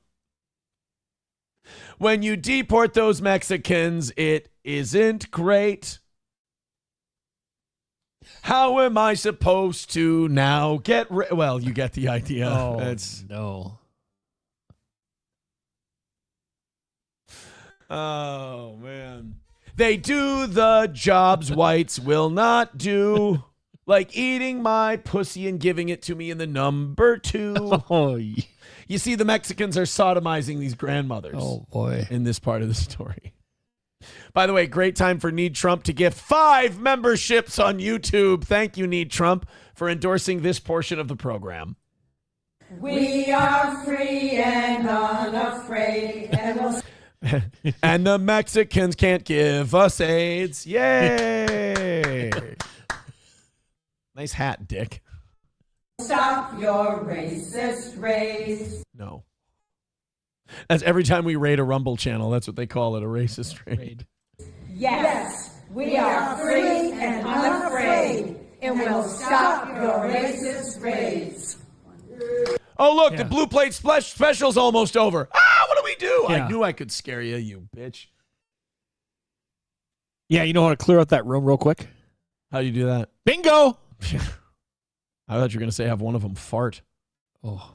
When you deport those Mexicans, it isn't great. How am I supposed to now get well, you get the idea. Oh, no. Oh, man. They do the jobs whites will not do, like eating my pussy and giving it to me in the number 2. Oh, yeah. You see, the Mexicans are sodomizing these grandmothers. Oh, boy. In this part of the story. By the way, great time for Need Trump to gift 5 memberships on YouTube. Thank you, Need Trump, for endorsing this portion of the program. We are free and unafraid, and we'll and the Mexicans can't give us AIDS. Yay! Nice hat, Dick. stop your racist race. No. That's every time we raid a Rumble channel, that's what they call it, a racist raid. Yes, we are free and unafraid, and we'll stop your racist race. Oh, look, the Blue Plate special's almost over. Ah, what do we do? Yeah. I knew I could scare you, you bitch. Yeah, you know how to clear out that room real quick? How do you do that? Bingo! I thought you were going to say have one of them fart. Oh.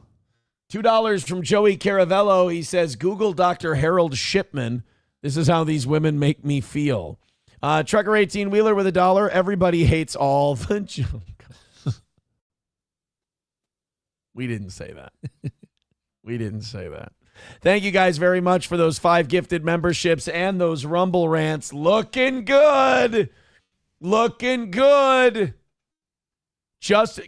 $2 from Joey Caravello. He says, Google Dr. Harold Shipman. This is how these women make me feel. Trucker 18-wheeler with $1. Everybody hates all the junk. We didn't say that. We didn't say that. Thank you guys very much for those 5 gifted memberships and those Rumble rants. Looking good. Looking good. Just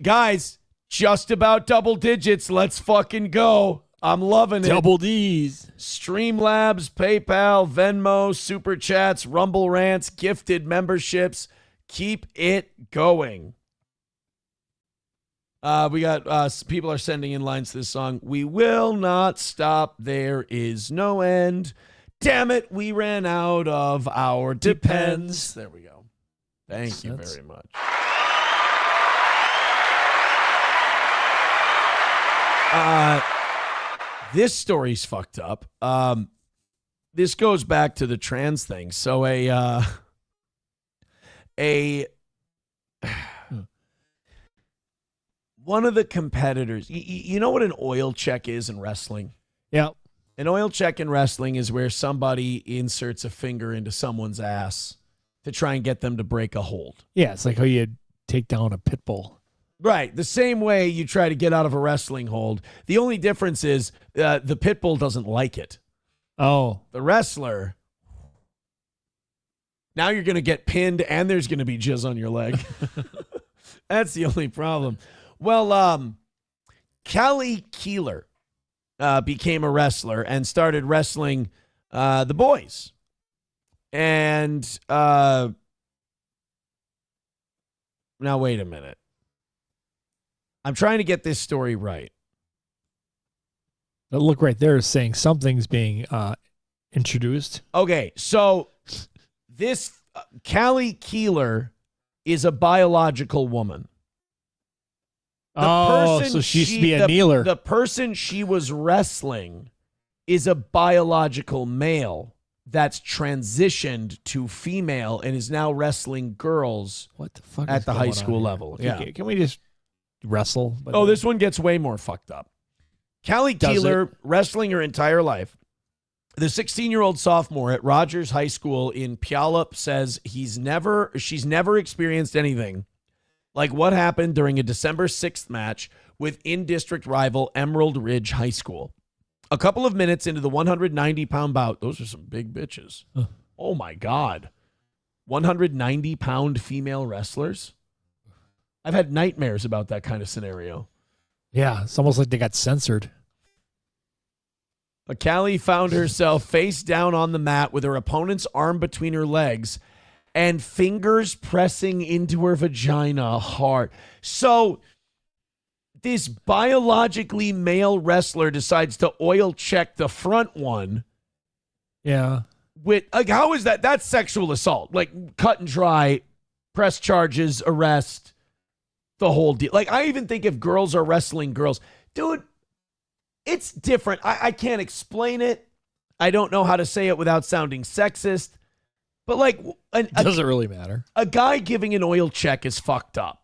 about double digits. Let's fucking go. I'm loving it. Double D's. Streamlabs, PayPal, Venmo, Super Chats, Rumble rants, gifted memberships. Keep it going. We got people are sending in lines to this song. We will not stop. There is no end. Damn it, we ran out of our depends. There we go. Thank you very much. This story's fucked up. This goes back to the trans thing. So one of the competitors, you know what an oil check is in wrestling? Yeah. An oil check in wrestling is where somebody inserts a finger into someone's ass to try and get them to break a hold. Yeah, it's like how you take down a pit bull. Right. The same way you try to get out of a wrestling hold. The only difference is the pit bull doesn't like it. Oh. The wrestler, now you're going to get pinned and there's going to be jizz on your leg. That's the only problem. Well, Callie Keeler became a wrestler and started wrestling the boys. And now, wait a minute. I'm trying to get this story right. That look right there is saying something's being introduced. Okay, so this Callie Keeler is a biological woman. So she used to be a kneeler. The person she was wrestling is a biological male that's transitioned to female and is now wrestling girls what the fuck at is the going high on school here? level. Yeah. Can we just wrestle? Oh, this one gets way more fucked up. Callie Keeler, wrestling her entire life. The 16-year-old sophomore at Rogers High School in Puyallup says she's never experienced anything like what happened during a December 6th match with in-district rival Emerald Ridge High School. A couple of minutes into the 190-pound bout, those are some big bitches. Oh, my God. 190-pound female wrestlers? I've had nightmares about that kind of scenario. Yeah, it's almost like they got censored. But Callie found herself face down on the mat with her opponent's arm between her legs and fingers pressing into her vagina hard. So this biologically male wrestler decides to oil check the front one. Yeah. With like, how is that? That's sexual assault. Like cut and dry, press charges, arrest, the whole deal. Like I even think if girls are wrestling girls, dude, it's different. I can't explain it. I don't know how to say it without sounding sexist. But like, doesn't really matter. A guy giving an oil check is fucked up.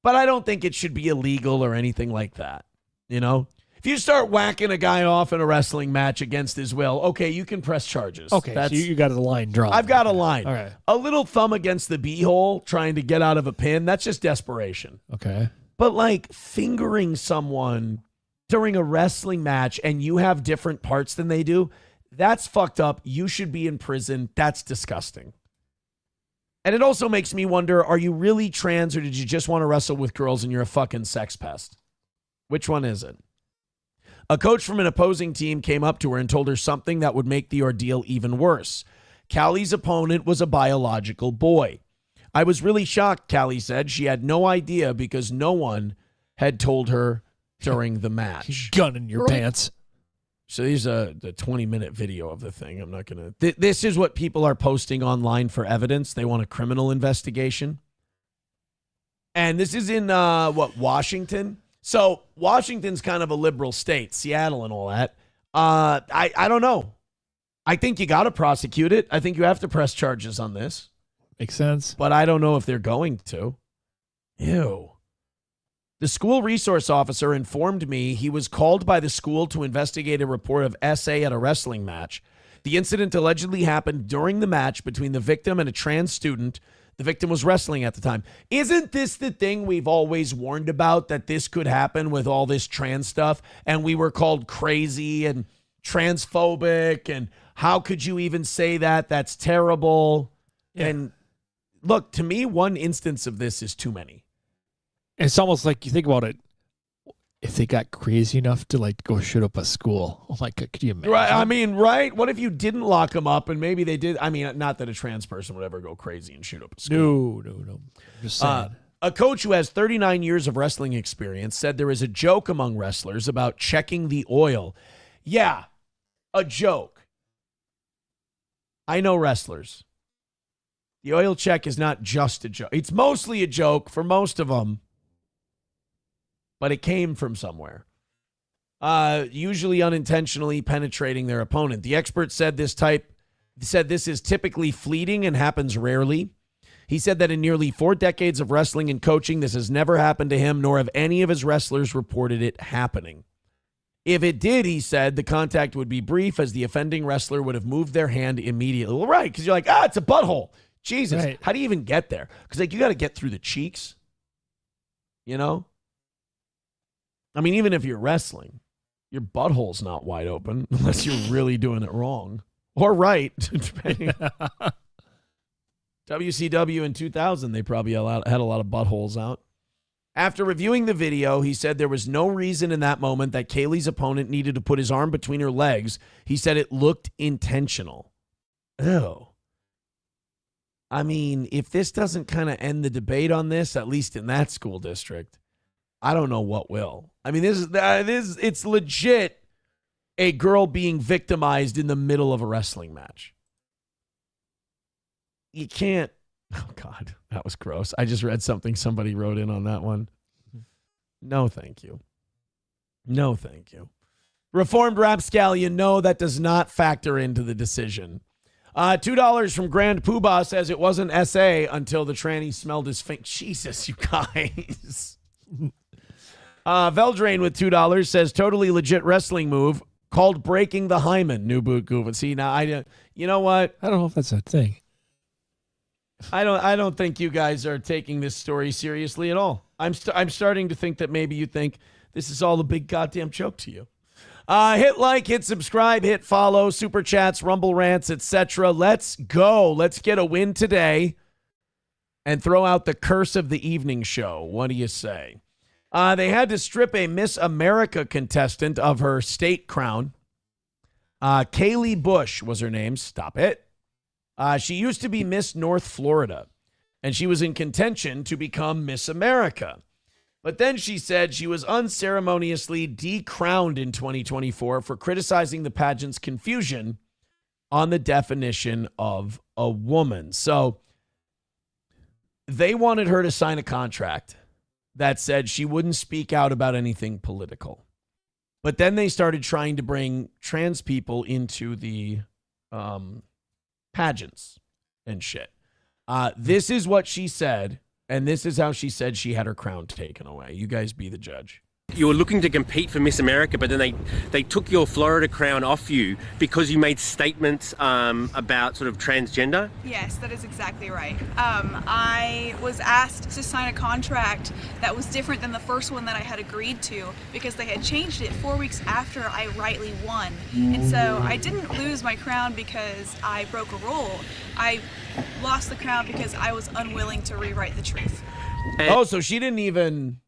But I don't think it should be illegal or anything like that. You know? If you start whacking a guy off in a wrestling match against his will, okay, you can press charges. Okay, so you got a line drawn. I've got a line. All right. A little thumb against the beehole trying to get out of a pin, that's just desperation. Okay. But like fingering someone during a wrestling match and you have different parts than they do, that's fucked up. You should be in prison. That's disgusting. And it also makes me wonder, are you really trans or did you just want to wrestle with girls and you're a fucking sex pest? Which one is it? A coach from an opposing team came up to her and told her something that would make the ordeal even worse. Callie's opponent was a biological boy. I was really shocked, Callie said. She had no idea because no one had told her during the match. Gun in your pants. So these are the 20-minute video of the thing. I'm not going to... This is what people are posting online for evidence. They want a criminal investigation. And this is in, Washington? So Washington's kind of a liberal state, Seattle and all that. I don't know. I think you got to prosecute it. I think you have to press charges on this. Makes sense. But I don't know if they're going to. Ew. The school resource officer informed me he was called by the school to investigate a report of SA at a wrestling match. The incident allegedly happened during the match between the victim and a trans student. The victim was wrestling at the time. Isn't this the thing we've always warned about, that this could happen with all this trans stuff? And we were called crazy and transphobic, and how could you even say that? That's terrible. Yeah. And look, to me, one instance of this is too many. It's almost like, you think about it, if they got crazy enough to like go shoot up a school. Oh my God, could you imagine? Right. I mean, right? What if you didn't lock them up and maybe they did? I mean, not that a trans person would ever go crazy and shoot up a school. No. Just saying. A coach who has 39 years of wrestling experience said there is a joke among wrestlers about checking the oil. Yeah, a joke. I know wrestlers. The oil check is not just a joke. It's mostly a joke for most of them, but it came from somewhere. Usually unintentionally penetrating their opponent. The expert said this is typically fleeting and happens rarely. He said that in nearly 4 decades of wrestling and coaching, this has never happened to him, nor have any of his wrestlers reported it happening. If it did, he said, the contact would be brief, as the offending wrestler would have moved their hand immediately. Well, right, because you're like, it's a butthole. Jesus, right. How do you even get there? Because like you got to get through the cheeks, you know? I mean, even if you're wrestling, your butthole's not wide open unless you're really doing it wrong or right. Depending. WCW in 2000, they probably had a lot of buttholes out. After reviewing the video, he said there was no reason in that moment that Kaylee's opponent needed to put his arm between her legs. He said it looked intentional. Ew. I mean, if this doesn't kind of end the debate on this, at least in that school district, I don't know what will. I mean, it's legit a girl being victimized in the middle of a wrestling match. You can't. Oh, God, that was gross. I just read something somebody wrote in on that one. No, thank you. No, thank you. Reformed Rapscallion, no, that does not factor into the decision. $2 from Grand Poobah says it wasn't SA until the tranny smelled his finger. Jesus, you guys. Veldrain with $2 says totally legit wrestling move called breaking the hymen. New boot goof. See, now you know what? I don't know if that's a thing. I don't think you guys are taking this story seriously at all. I'm starting to think that maybe you think this is all a big goddamn joke to you. Hit like, hit subscribe, hit follow, super chats, rumble rants, etc. Let's go. Let's get a win today and throw out the curse of the evening show. What do you say? They had to strip a Miss America contestant of her state crown. Kaylee Bush was her name. Stop it. She used to be Miss North Florida, and she was in contention to become Miss America. But then she said she was unceremoniously decrowned in 2024 for criticizing the pageant's confusion on the definition of a woman. So they wanted her to sign a contract that said she wouldn't speak out about anything political. But then they started trying to bring trans people into the pageants and shit. This is what she said, and this is how she said she had her crown taken away. You guys be the judge. You were looking to compete for Miss America, but then they took your Florida crown off you because you made statements about sort of transgender? Yes, that is exactly right. I was asked to sign a contract that was different than the first one that I had agreed to because they had changed it 4 weeks after I rightly won. And so I didn't lose my crown because I broke a rule. I lost the crown because I was unwilling to rewrite the truth. Oh, so she didn't even...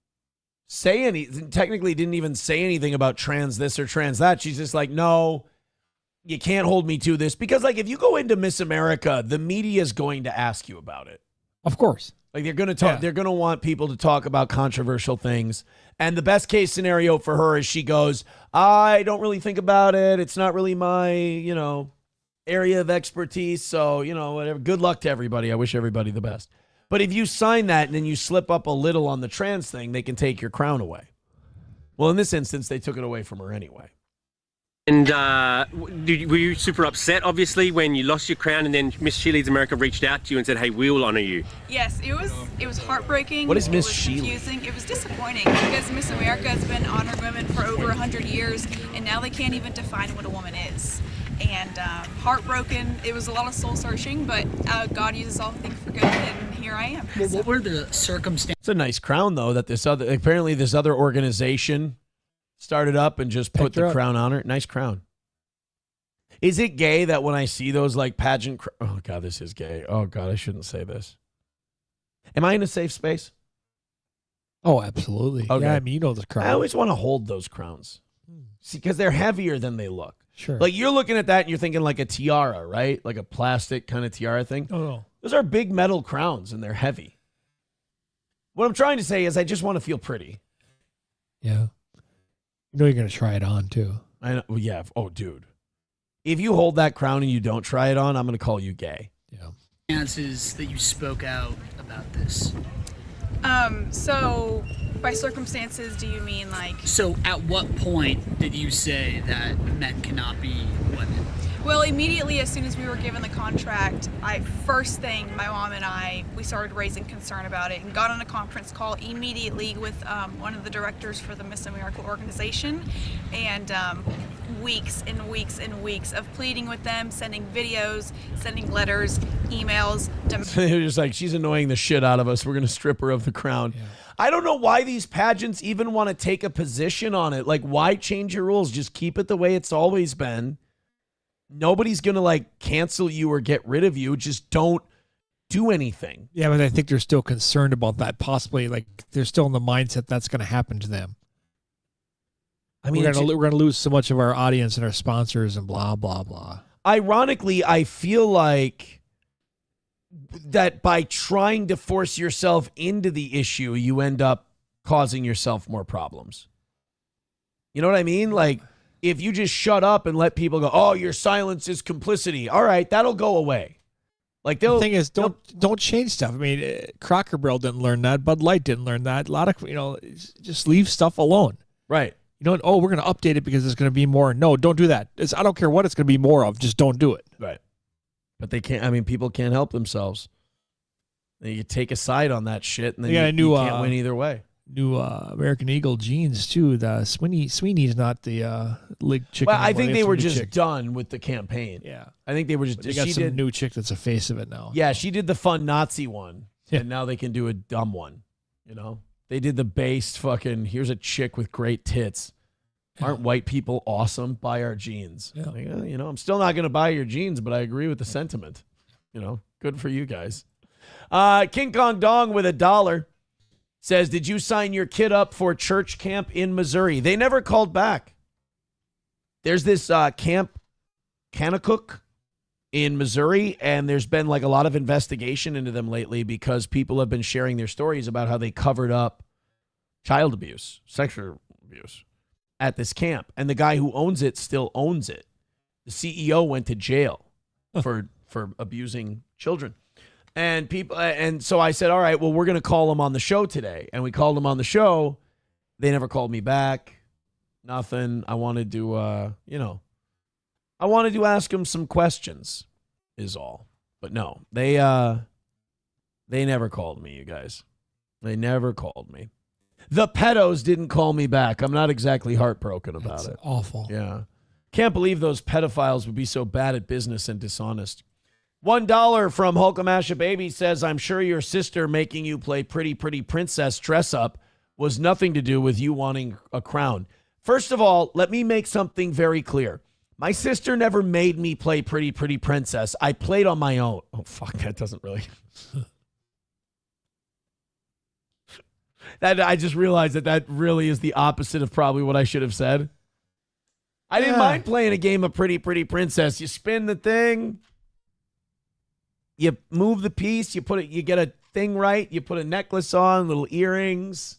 technically didn't even say anything about trans this or trans that. She's just like, no, you can't hold me to this. Because, like, if you go into Miss America, the media is going to ask you about it. Of course. Like, they're going to talk. Yeah. They're going to want people to talk about controversial things. And the best case scenario for her is she goes, I don't really think about it. It's not really my, area of expertise. So, whatever. Good luck to everybody. I wish everybody the best. But if you sign that and then you slip up a little on the trans thing, they can take your crown away. Well, in this instance, they took it away from her anyway. And were you super upset, obviously, when you lost your crown and then Miss She Leads America reached out to you and said, hey, we'll honor you? Yes, it was heartbreaking. What is Miss She Leads? Confusing. It was disappointing because Miss America has been honoring women for over 100 years, and now they can't even define what a woman is. And heartbroken. It was a lot of soul searching, but God uses all things for good, and here I am. Well, what were the circumstances? It's a nice crown, though, that this other organization started up and just put the crown on her. Nice crown. Is it gay that when I see those like pageant? Oh God, this is gay. Oh God, I shouldn't say this. Am I in a safe space? Oh, absolutely. Okay. Yeah, I mean, the crown. I always want to hold those crowns. See, because they're heavier than they look. Sure. Like you're looking at that and you're thinking like a tiara, right? Like a plastic kind of tiara thing. Oh, no. Those are big metal crowns and they're heavy. What I'm trying to say is I just want to feel pretty. Yeah. You're going to try it on too. I know. Well, yeah. Oh, dude. If you hold that crown and you don't try it on, I'm going to call you gay. Yeah. Chances that you spoke out about this? So by circumstances, do you mean like? So at what point did you say that men cannot be women? Well, immediately as soon as we were given the contract, first thing, my mom and I, we started raising concern about it and got on a conference call immediately with one of the directors for the Miss America organization, and weeks and weeks and weeks of pleading with them, sending videos, sending letters, emails. They're just like, she's annoying the shit out of us. We're going to strip her of the crown. Yeah. I don't know why these pageants even want to take a position on it. Like, why change your rules? Just keep it the way it's always been. Nobody's going to like cancel you or get rid of you. Just don't do anything. Yeah, but I think they're still concerned about that. Possibly like they're still in the mindset that's going to happen to them. I mean, we're going to lose so much of our audience and our sponsors and blah, blah, blah. Ironically, I feel like that by trying to force yourself into the issue, you end up causing yourself more problems. You know what I mean? Like, if you just shut up and let people go, oh, your silence is complicity. All right, that'll go away. Like the thing is, don't change stuff. I mean, Crocker Barrel didn't learn that. Bud Light didn't learn that. A lot of just leave stuff alone. Right. We're going to update it because there's going to be more. No, don't do that. I don't care what it's going to be more of. Just don't do it. Right. But they can't. I mean, people can't help themselves. You take a side on that shit, and then you can't win either way. New American Eagle jeans too. The Sweeney's not the league chick. Well, I think they were just done with the campaign. Yeah, I think they were just. They got some new chick that's a face of it now. Yeah, she did the fun Nazi one, and now they can do a dumb one. They did the based fucking. Here's a chick with great tits. Aren't white people awesome? Buy our jeans. Yeah. Like, I'm still not going to buy your jeans, but I agree with the sentiment. Good for you guys. King Kong Dong with $1 says, did you sign your kid up for church camp in Missouri? They never called back. There's this camp Kanakuk in Missouri, and there's been like a lot of investigation into them lately because people have been sharing their stories about how they covered up child abuse, sexual abuse at this camp. And the guy who owns it still owns it. The CEO went to jail for abusing children. And so I said, all right, well, we're going to call him on the show today. And we called him on the show. They never called me back. Nothing. I wanted to, I wanted to ask him some questions is all. But no, they never called me, you guys. They never called me. The pedos didn't call me back. I'm not exactly heartbroken about it. Awful. Yeah. Can't believe those pedophiles would be so bad at business and dishonest. $1 from Hulkamasha Baby says, I'm sure your sister making you play Pretty Pretty Princess dress up was nothing to do with you wanting a crown. First of all, let me make something very clear. My sister never made me play Pretty Pretty Princess. I played on my own. Oh, fuck, that doesn't really. That I just realized that really is the opposite of probably what I should have said. I didn't mind playing a game of Pretty Pretty Princess. You spin the thing, you move the piece, you get a thing right, you put a necklace on, little earrings.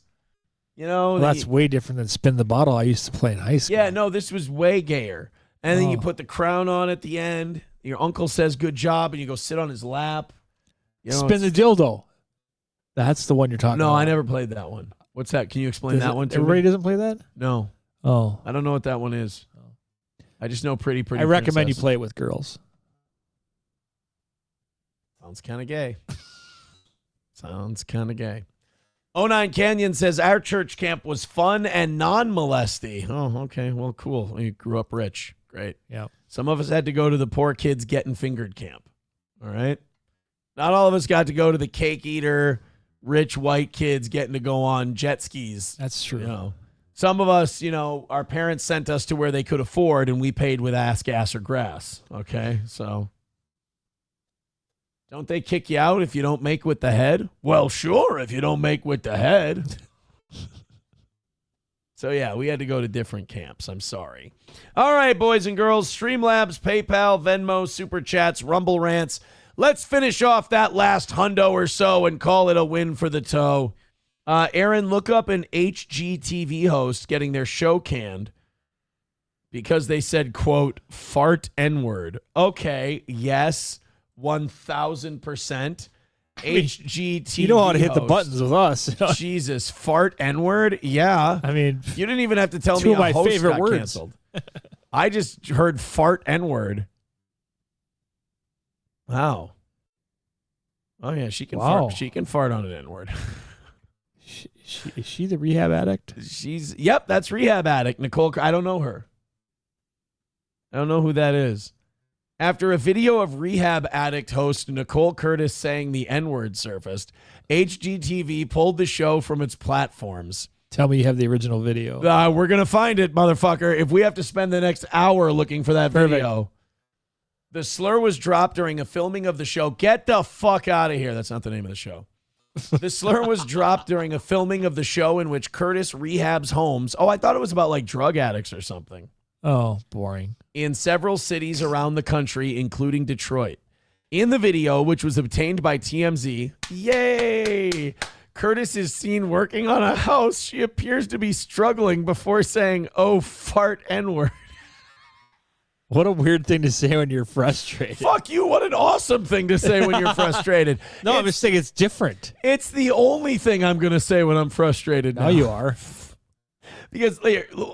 Well, that's way different than Spin the Bottle I used to play in high school. Yeah, no, this was way gayer. And then you put the crown on at the end. Your uncle says good job, and you go sit on his lap. Spin the dildo. That's the one you're talking about. No, I never played that one. What's that? Can you explain that one to me? Everybody doesn't play that? No. Oh. I don't know what that one is. I just know Pretty Pretty I recommend Princess. you play it with girls. Sounds kind of gay. Sounds kind of gay. 09 Canyon says, our church camp was fun and non-molesty. Oh, okay. Well, cool. We grew up rich. Great. Yeah. Some of us had to go to the poor kids getting fingered camp. All right. Not all of us got to go to the cake eater, rich white kids getting to go on jet skis. That's true. Some of us, our parents sent us to where they could afford, and we paid with ass, gas, or grass. Okay, so don't they kick you out if you don't make with the head? Well, sure, if you don't make with the head. So, yeah, we had to go to different camps. I'm sorry. All right, boys and girls, Streamlabs, PayPal, Venmo, Super Chats, Rumble Rants. Let's finish off that last hundo or so and call it a win for the toe. Aaron, look up an HGTV host getting their show canned because they said, quote, fart N-word. Okay, yes, 1,000%. HGTV You know how to hit the buttons with us. Jesus, fart N-word? Yeah. I mean, you didn't even have to tell two me of my host favorite got words. canceled. I just heard fart N-word. Wow. Oh, yeah, she can fart. She can fart on an N-word. Is she the rehab addict? Yep, that's rehab addict. Nicole, I don't know her. I don't know who that is. After a video of rehab addict host Nicole Curtis saying the N-word surfaced, HGTV pulled the show from its platforms. Tell me you have the original video. We're going to find it, motherfucker, if we have to spend the next hour looking for that video. The slur was dropped during a filming of the show. Get the fuck out of here. That's not the name of the show. The slur was dropped during a filming of the show in which Curtis rehabs homes. Oh, I thought it was about like drug addicts or something. Oh, boring. In several cities around the country, including Detroit. In the video, which was obtained by TMZ, yay! Curtis is seen working on a house. She appears to be struggling before saying, oh, fart N-word. What a weird thing to say when you're frustrated. Fuck you. What an awesome thing to say when you're frustrated. No, I'm just saying it's different. It's the only thing I'm going to say when I'm frustrated now. Now you are. Because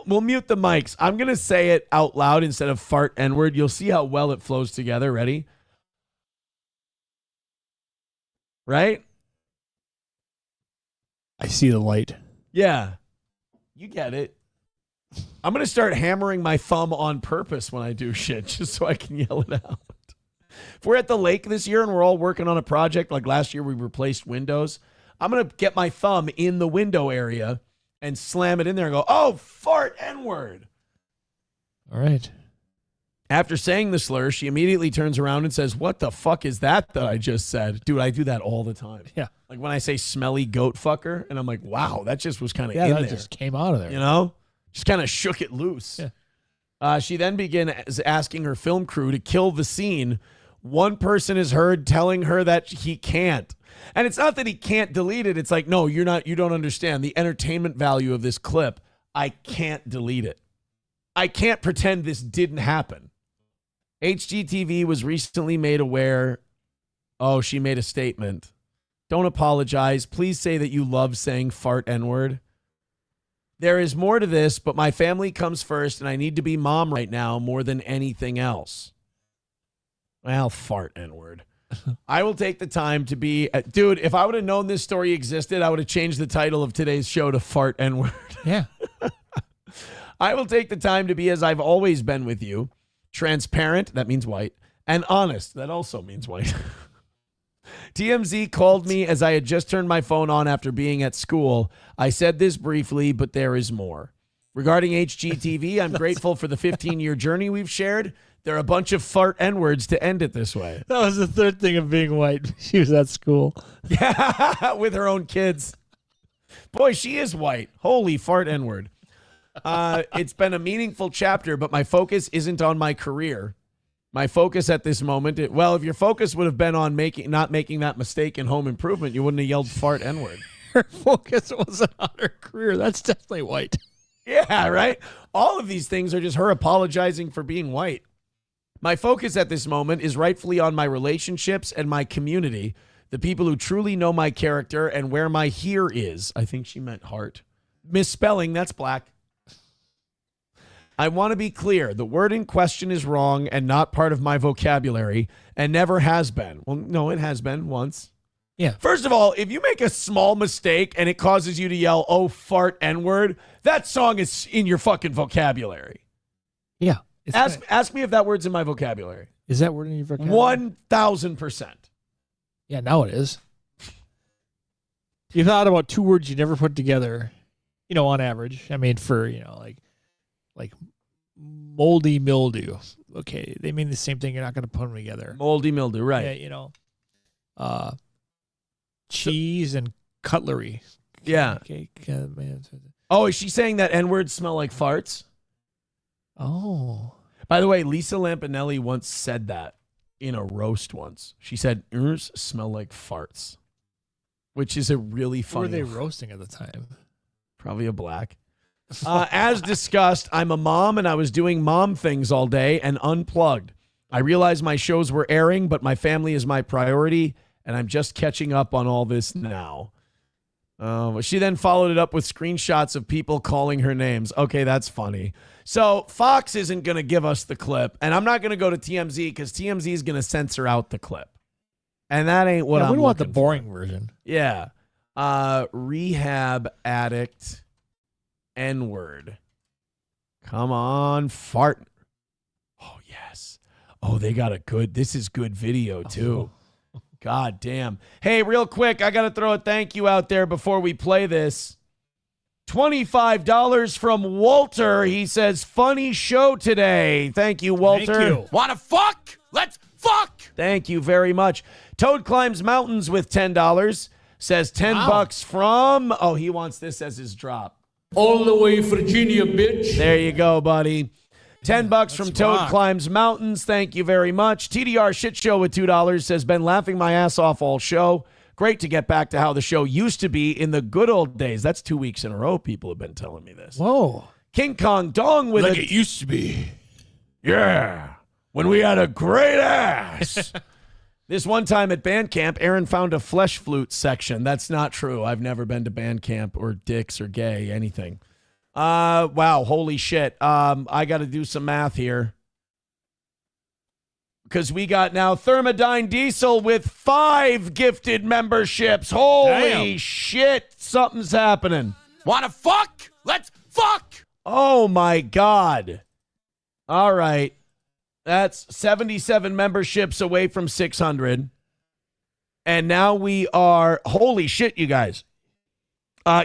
we'll mute the mics. I'm going to say it out loud instead of fart N-word. You'll see how well it flows together. Ready? Right? I see the light. Yeah. You get it. I'm going to start hammering my thumb on purpose when I do shit just so I can yell it out. If we're at the lake this year and we're all working on a project, like last year we replaced windows, I'm going to get my thumb in the window area and slam it in there and go, oh, fart N-word. All right. After saying the slur, she immediately turns around and says, what the fuck is that I just said? Dude, I do that all the time. Yeah. Like when I say smelly goat fucker, and I'm like, wow, that just was kind of Yeah, in that there. just came out of there. You know? Just kind of shook it loose. Yeah. She then begins asking her film crew to kill the scene. One person is heard telling her that he can't. And it's not that he can't delete it. It's like, no, you don't understand the entertainment value of this clip. I can't delete it. I can't pretend this didn't happen. HGTV was recently made aware. Oh, she made a statement. Don't apologize. Please say that you love saying fart N-word. There is more to this, but my family comes first, and I need to be mom right now more than anything else. Well, fart N-word. I will take the time to be... dude, if I would have known this story existed, I would have changed the title of today's show to Fart N-word. Yeah. I will take the time to be as I've always been with you. Transparent, that means white. And honest, that also means white. TMZ called me as I had just turned my phone on after being at school. I said this briefly, but there is more. Regarding HGTV, I'm grateful for the 15-year journey we've shared. There are a bunch of fart N-words to end it this way. That was the third thing of being white. She was at school. Yeah, with her own kids. Boy, she is white. Holy fart N-word. It's been a meaningful chapter, but my focus isn't on my career. My focus at this moment, if your focus would have been on not making that mistake in Home Improvement, you wouldn't have yelled fart N-word. Her focus wasn't on her career. That's definitely white. Yeah, right? All of these things are just her apologizing for being white. My focus at this moment is rightfully on my relationships and my community, the people who truly know my character and where my here is. I think she meant heart. Misspelling, that's black. I want to be clear. The word in question is wrong and not part of my vocabulary and never has been. Well, no, it has been once. Yeah. First of all, if you make a small mistake and it causes you to yell, oh, fart N-word, that song is in your fucking vocabulary. Yeah. Ask me if that word's in my vocabulary. Is that word in your vocabulary? 1,000%. Yeah, now it is. You thought about two words you never put together, on average. I mean, for, like moldy mildew. Okay, they mean the same thing. You're not going to put them together. Moldy mildew, right. Yeah, cheese and cutlery. Yeah. Okay. Oh, is she saying that N-words smell like farts? Oh. By the way, Lisa Lampanelli once said that in a roast once. She said, "Ers smell like farts," which is a really funny. Who were they roasting at the time? Probably a black. As discussed, I'm a mom and I was doing mom things all day and unplugged. I realized my shows were airing, but my family is my priority and I'm just catching up on all this now. She then followed it up with screenshots of people calling her names. Okay, that's funny. So Fox isn't going to give us the clip, and I'm not going to go to TMZ because TMZ is going to censor out the clip. And that ain't what I'm we want the looking boring version. Yeah. Rehab addict N-word. Come on, fart. Oh, yes. Oh, they got this is good video, too. God damn. Hey, real quick, I got to throw a thank you out there before we play this. $25 from Walter. He says, funny show today. Thank you, Walter. Thank you. Wanna fuck? Let's fuck. Thank you very much. Toad Climbs Mountains with $10. Says $10 from, he wants this as his drop. All the way Virginia, bitch. There you go, buddy. $10 from Toad Climbs Mountains. Thank you very much. TDR Shit Show with $2 says, been laughing my ass off all show. Great to get back to how the show used to be in the good old days. That's 2 weeks in a row people have been telling me this. Whoa. King Kong Dong with like it used to be. Yeah, when we had a great ass. This one time at band camp, Aaron found a flesh flute section. That's not true. I've never been to band camp or dicks or gay, anything. Wow, holy shit. I got to do some math here. Because we got now Thermodyne Diesel with 5 gifted memberships. Holy shit, something's happening. Wanna fuck? Let's fuck! Oh, my God. All right. That's 77 memberships away from 600. And now we are, holy shit, you guys.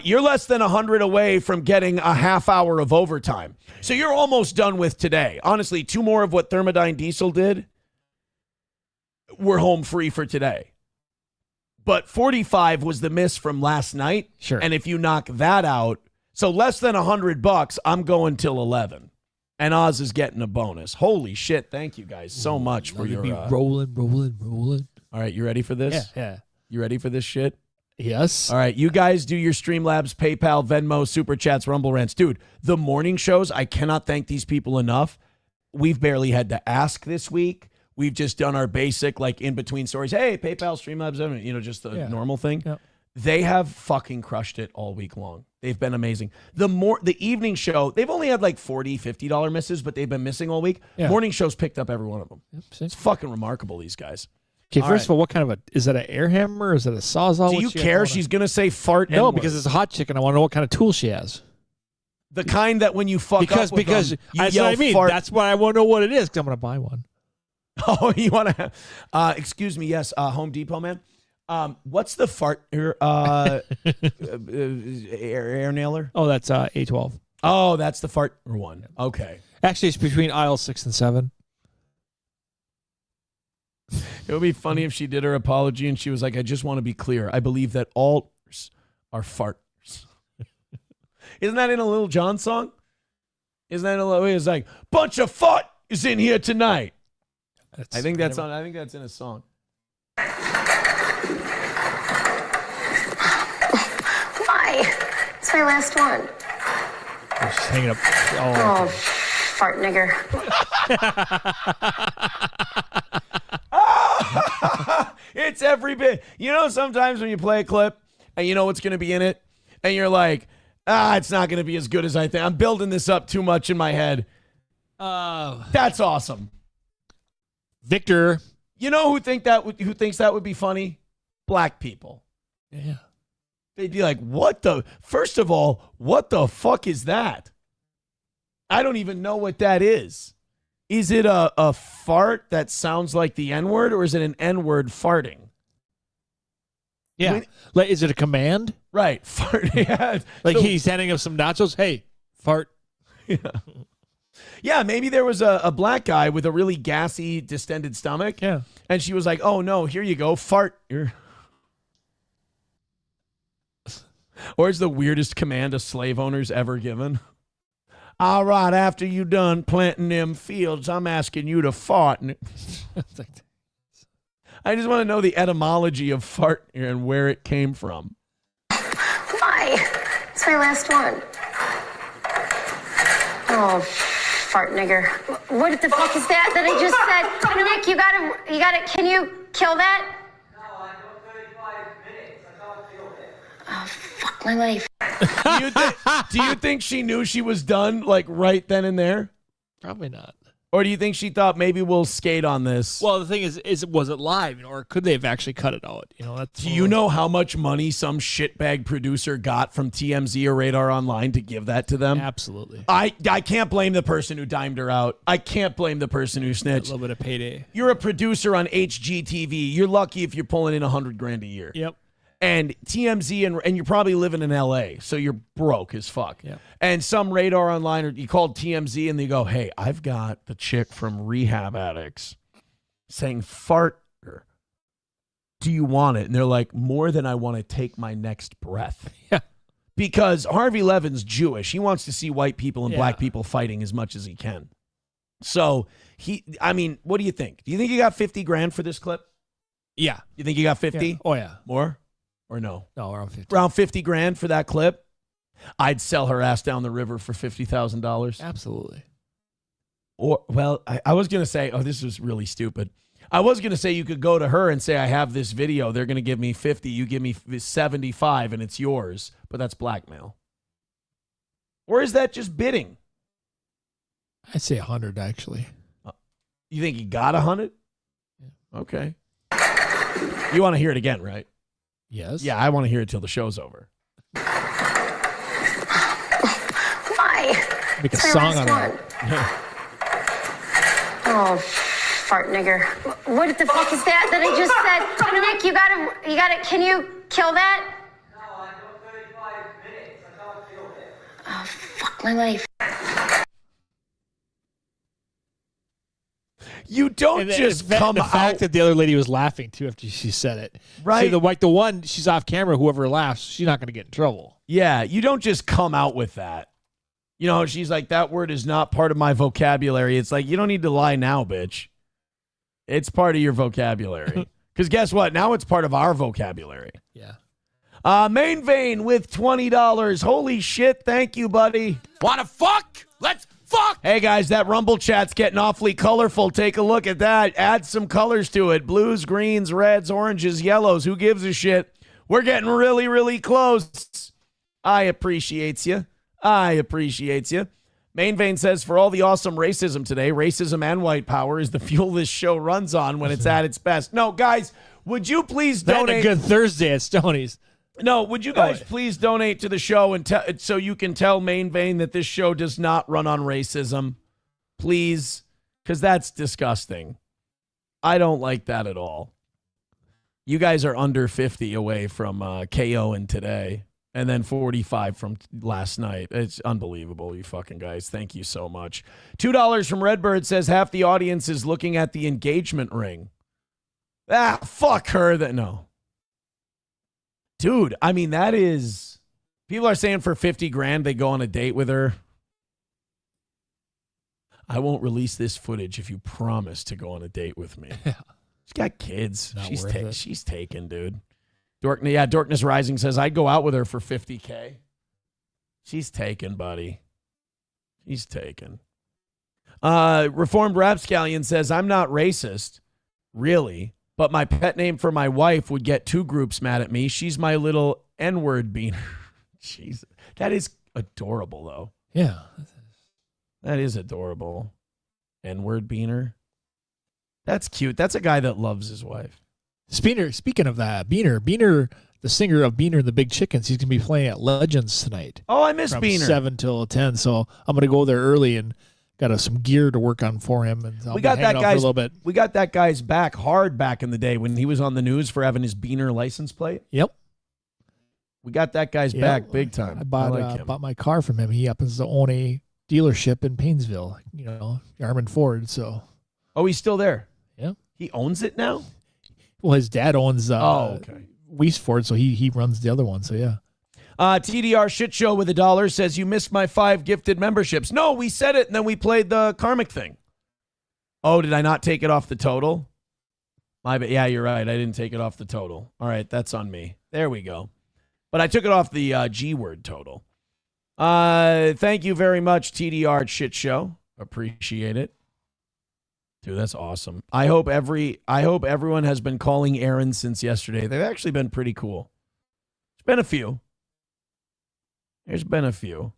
You're less than 100 away from getting a half hour of overtime. So you're almost done with today. Honestly, 2 more of what Thermodyne Diesel did, we're home free for today. But 45 was the miss from last night. Sure. And if you knock that out, so less than $100, I'm going till 11. And Oz is getting a bonus. Holy shit. Thank you guys so much for your... rolling. All right, you ready for this? Yeah. You ready for this shit? Yes. All right, you guys do your Streamlabs, PayPal, Venmo, Super Chats, Rumble Rants. Dude, the morning shows, I cannot thank these people enough. We've barely had to ask this week. We've just done our basic, like, in-between stories. Hey, PayPal, Streamlabs, just the normal thing. Yep. They have fucking crushed it all week long. They've been amazing. The evening show, they've only had like $40, $50 misses, but they've been missing all week. Yeah. Morning shows picked up every one of them. Yep, it's fucking remarkable, these guys. Okay, first of all, what kind of is that an air hammer? Is that a Sawzall? Do you care? She's going to say fart. No, N-word. because it's a hot chick, and I want to know what kind of tool she has. The kind that when you fuck because up with because them, you that's yell what I mean. fart. That's why I want to know what it is, because I'm going to buy one. Oh, you want to? Excuse me. Yes, Home Depot man. What's the fart air nailer? Oh, that's A12. Oh, that's the fart one. Okay. Actually, it's between aisle 6 and 7. It would be funny if she did her apology and she was like, I just want to be clear. I believe that all are farters. Isn't that in a Lil Jon song? Isn't that in a it's like bunch of fart is in here tonight? I think that's in a song. Why? It's my last one. She's hanging up. Oh, fart nigger. It's every bit. You know, sometimes when you play a clip and you know what's going to be in it, and you're like, it's not going to be as good as I think. I'm building this up too much in my head. That's awesome. Victor. You know who thinks that would be funny? Black people. Yeah. They'd be like, first of all, what the fuck is that? I don't even know what that is. Is it a fart that sounds like the N-word, or is it an N-word farting? Yeah. Like, is it a command? Right. Fart. Yeah. Like he's handing us some nachos. Hey, fart. Yeah. Yeah, maybe there was a black guy with a really gassy, distended stomach. Yeah. And she was like, oh, no, here you go. Fart. Or is the weirdest command a slave owner's ever given? All right, after you done planting them fields, I'm asking you to fart. I just want to know the etymology of fart and where it came from. Why? It's my last one. Oh, fart nigger. What the fuck is that I just said? Nick, you gotta, can you kill that? No, I got 35 minutes. I can't kill it. Oh, fuck my life. Do you think she knew she was done, like, right then and there? Probably not. Or do you think she thought maybe we'll skate on this? Well, the thing is was it live, or could they have actually cut it out? Do you know how much money some shitbag producer got from TMZ or Radar Online to give that to them? Absolutely. I can't blame the person who dimed her out. I can't blame the person who snitched. A little bit of payday. You're a producer on HGTV. You're lucky if you're pulling in $100,000 a year. Yep. And TMZ, and you're probably living in LA, so you're broke as fuck. Yeah. And some Radar Online, or you called TMZ and they go, hey, I've got the chick from Rehab Addicts saying fart. Do you want it? And they're like, more than I want to take my next breath. Yeah. Because Harvey Levin's Jewish. He wants to see white people and black people fighting as much as he can. So what do you think? Do you think he got $50,000 for this clip? Yeah. You think he got 50? Yeah. Oh, yeah. More? Or no? No, around 50. Around $50,000 for that clip? I'd sell her ass down the river for $50,000. Absolutely. Or, well, I was going to say, this was really stupid. I was going to say you could go to her and say, I have this video. They're going to give me 50. You give me 75 and it's yours. But that's blackmail. Or is that just bidding? I'd say 100, actually. You think he got 100? Yeah. Okay. You want to hear it again, right? Yes. Yeah, I want to hear it till the show's over. Why? Make a song on it. Oh, fart nigger. What the fuck is that I just said? Nick, you gotta, can you kill that? No, I got 35 minutes. I can't kill it. Oh, fuck my life. You don't just come the out. fact that the other lady was laughing too after she said it. Right. See, the one she's off camera, whoever laughs, she's not going to get in trouble. Yeah, you don't just come out with that. You know, she's like, that word is not part of my vocabulary. It's like, you don't need to lie now, bitch. It's part of your vocabulary. Because guess what? Now it's part of our vocabulary. Yeah. Main Vein with $20. Holy shit. Thank you, buddy. Wanna fuck? Let's fuck! Hey, guys, that Rumble chat's getting awfully colorful. Take a look at that. Add some colors to it. Blues, greens, reds, oranges, yellows. Who gives a shit? We're getting really, really close. I appreciates you. Main Vein says, for all the awesome racism today, racism and white power is the fuel this show runs on when it's at its best. No, guys, would you please donate? A good Thursday at Stoney's. No, would you guys please donate to the show and so you can tell Main Vein that this show does not run on racism? Please, because that's disgusting. I don't like that at all. You guys are under 50 away from KO and today, and then 45 from last night. It's unbelievable, you fucking guys. Thank you so much. $2 from Redbird says half the audience is looking at the engagement ring. Fuck her. No. Dude, I mean, that is People are saying for 50 grand they go on a date with her. I won't release this footage if you promise to go on a date with me. She's got kids. She's taken, dude. Dorkness Rising says, I'd go out with her for 50K. She's taken, buddy. She's taken. Reformed Rapscallion says, I'm not racist, really, but my pet name for my wife would get 2 groups mad at me. She's my little N-word beaner. Jeez. That is adorable, though. Yeah. That is adorable. N-word beaner. That's cute. That's a guy that loves his wife. Speaking of that, Beaner, the singer of Beaner and the Big Chickens, he's going to be playing at Legends tonight. Oh, I miss from Beaner. 7 till 10, so I'm going to go there early and got some gear to work on for him. And I'll We got be hanging that out for a guy's little bit. We got that guy's back hard back in the day when he was on the news for having his Beaner license plate. Yep. We got that guy's back big time. I bought, like him. bought my car from him. He happens to own a dealership in Painesville, Yarman Ford. So, oh, he's still there. Yeah, he owns it now. Well, his dad owns okay. Weiss Ford, so he runs the other one. So yeah. TDR Shit Show with $1 says you missed my 5 gifted memberships. No, we said it and then we played the karmic thing. Oh, did I not take it off the total? Yeah, you're right. I didn't take it off the total. All right, that's on me. There we go. But I took it off the G word total. Thank you very much, TDR Shit Show. Appreciate it. Dude, that's awesome. I hope everyone has been calling Aaron since yesterday. They've actually been pretty cool. There's been a few.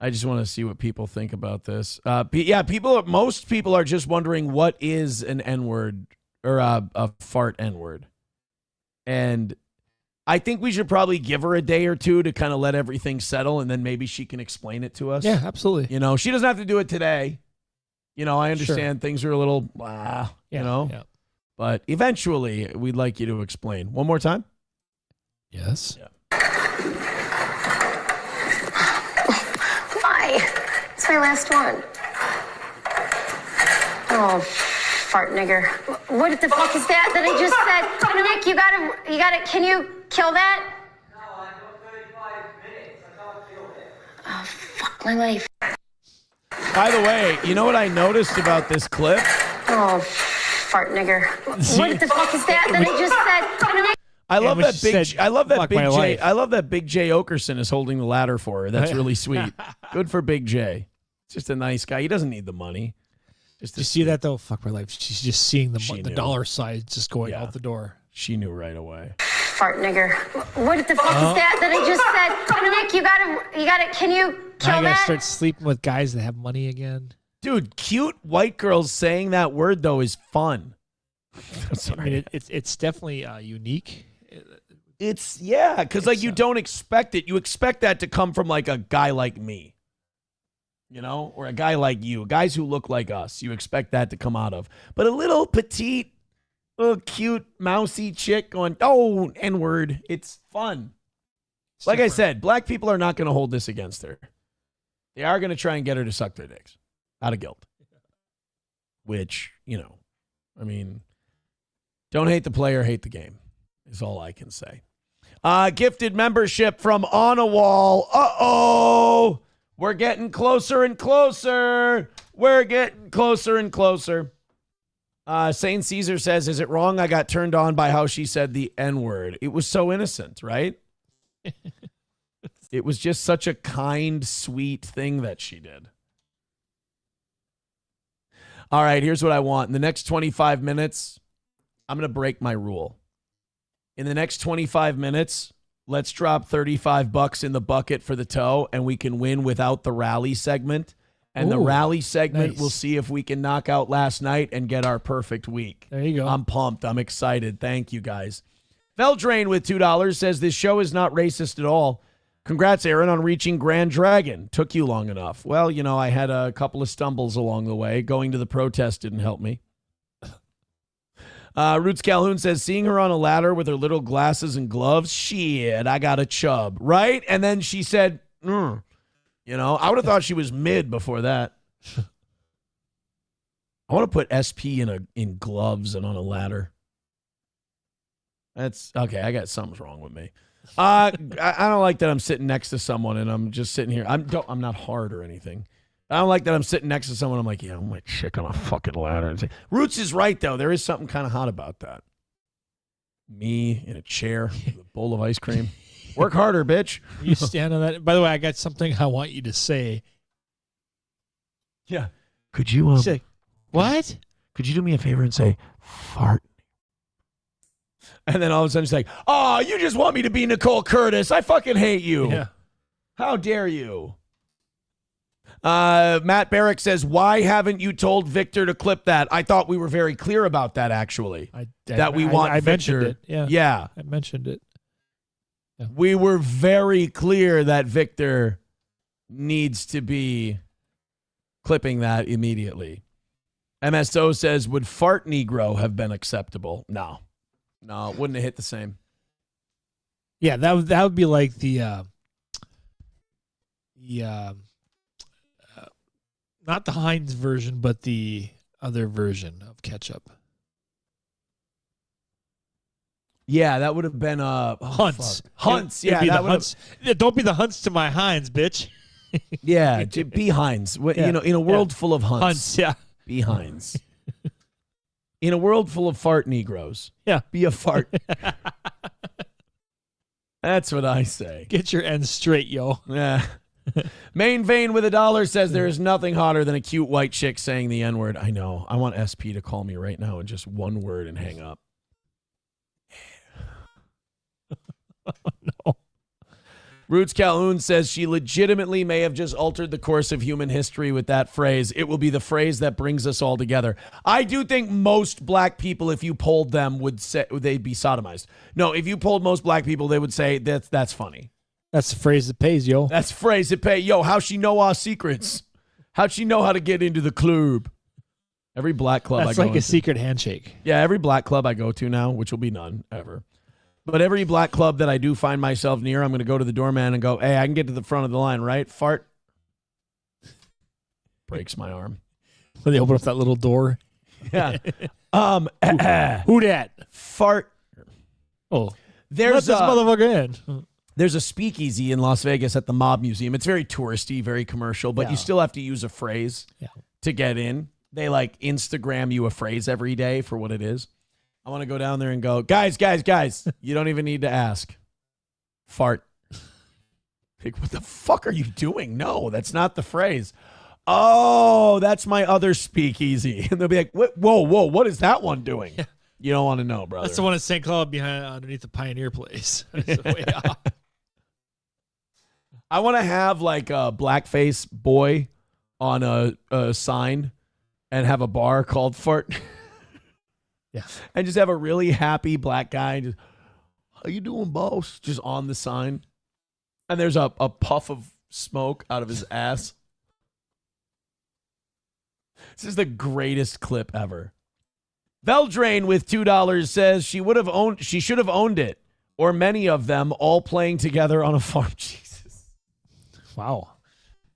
I just want to see what people think about this. Most people are just wondering what is an N-word or a fart N-word. And I think we should probably give her a day or two to kind of let everything settle, and then maybe she can explain it to us. Yeah, absolutely. She doesn't have to do it today. I understand things are a little, Yeah. But eventually we'd like you to explain. One more time? Yes. Yeah. Why? It's my last one. Oh, fart nigger. What the fuck is that I just said? Nick, you gotta, can you kill that? No, I got 35 minutes. I can't kill it. Oh, fuck my life. By the way, you know what I noticed about this clip? Oh, fart nigger. What the fuck is that I just said? I love that big. said, I love that "Fuck big my J. life." I love that Big J Okerson is holding the ladder for her. That's really sweet. Good for Big J. Just a nice guy. He doesn't need the money. Did you see that though? Fuck my life. She's just seeing the knew. dollar signs just going out the door. She knew right away. Fart nigger. What the fuck is that I just said? Nick, you gotta, can you kill I gotta that? start sleeping with guys that have money again. Dude, cute white girls saying that word though is fun. I mean, it's definitely unique. It's because you don't expect it. You expect that to come from like a guy like me, or a guy like you, guys who look like us. You expect that to come out of, but a little petite, little cute, mousy chick going, oh, N-word. It's fun. Like I said, black people are not going to hold this against her. They are going to try and get her to suck their dicks out of guilt, which, I mean, don't hate the player, hate the game is all I can say. Gifted membership from On a Wall. Uh-oh. We're getting closer and closer. Saint Caesar says, is it wrong I got turned on by how she said the N-word? It was so innocent, right? It was just such a kind, sweet thing that she did. All right, here's what I want. In the next 25 minutes, I'm going to break my rule. In the next 25 minutes, let's drop $35 in the bucket for the toe, and we can win without the rally segment. And the rally segment, nice. We'll see if we can knock out last night and get our perfect week. There you go. I'm pumped. I'm excited. Thank you, guys. Veldrain with $2 says, this show is not racist at all. Congrats, Aaron, on reaching Grand Dragon. Took you long enough. Well, I had a couple of stumbles along the way. Going to the protest didn't help me. Roots Calhoun says, seeing her on a ladder with her little glasses and gloves, shit, I got a chub, right? And then she said, I would have thought she was mid before that. I want to put SP in gloves and on a ladder. That's okay. I got something's wrong with me. I don't like that I'm sitting next to someone and I'm just sitting here. I'm not hard or anything. I don't like that I'm sitting next to someone. I'm like, yeah, I'm like chick on a fucking ladder. Roots is right though. There is something kind of hot about that. Me in a chair with a bowl of ice cream. Work harder, bitch. You stand on that. By the way, I got something I want you to say. Yeah. Could you say what? Could you do me a favor and say fart? And then all of a sudden she's like, oh, you just want me to be Nicole Curtis. I fucking hate you. Yeah. How dare you? Matt Barrick says, why haven't you told Victor to clip that? I thought we were very clear about that, actually. I Victor. mentioned it. Yeah. I mentioned it. Yeah. We were very clear that Victor needs to be clipping that immediately. MSO says, would Fart Negro have been acceptable? No, it wouldn't have hit the same. Yeah, that would be like the not the Heinz version, but the other version of ketchup. Yeah, that would have been Hunts. Hunts, It'd yeah. be That the would Hunts. Yeah, don't be the Hunts to my Heinz, bitch. Yeah, be Heinz. You know, in a world full of Hunts. Hunts, yeah. Be Heinz. In a world full of fart Negroes. Yeah. Be a fart. That's what I say. Get your ends straight, yo. Yeah. Main Vein with $1 says there is nothing hotter than a cute white chick saying the N-word. I know. I want SP to call me right now in just one word and hang up. No. Roots Calhoun says she legitimately may have just altered the course of human history with that phrase. It will be the phrase that brings us all together. I do think most black people, if you polled them, would say they'd be sodomized. No, if you polled most black people, they would say that's funny. That's the phrase that pays, yo. That's the phrase that pays. Yo, how she know our secrets? How'd she know how to get into the club? Every black club That's I go like a into. secret handshake. Yeah, every black club I go to now, which will be none ever. But every black club that I do find myself near, I'm going to go to the doorman and go, hey, I can get to the front of the line, right? Fart. Breaks my arm. When they open up that little door. Yeah. Who dat? Fart. Oh. There's Let this motherfucker in. There's a speakeasy in Las Vegas at the Mob Museum. It's very touristy, very commercial, but you still have to use a phrase to get in. They like Instagram you a phrase every day for what it is. I want to go down there and go, guys, you don't even need to ask. Fart. Like, what the fuck are you doing? No, that's not the phrase. Oh, that's my other speakeasy. And they'll be like, whoa, what is that one doing? Yeah. You don't want to know, brother. That's the one at St. Cloud underneath the Pioneer Place. Way off. I want to have like a blackface boy on a sign and have a bar called Fart. Yeah. And just have a really happy black guy. Just, how you doing, boss? Just on the sign. And there's a puff of smoke out of his ass. This is the greatest clip ever. Veldrain with $2 says she should have owned it. Or many of them all playing together on a farm. Jesus. Wow.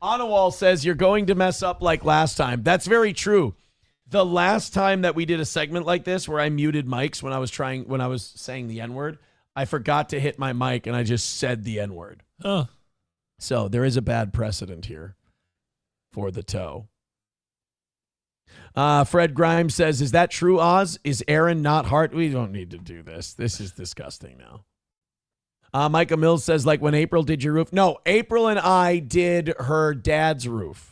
Anawal says you're going to mess up like last time. That's very true. The last time that we did a segment like this where I muted mics when I was saying the N-word, I forgot to hit my mic and I just said the N-word. Oh. So there is a bad precedent here for the toe. Fred Grimes says, is that true, Oz? Is Aaron not hard? We don't need to do this. This is disgusting now. Micah Mills says, like when April did your roof. No, April and I did her dad's roof.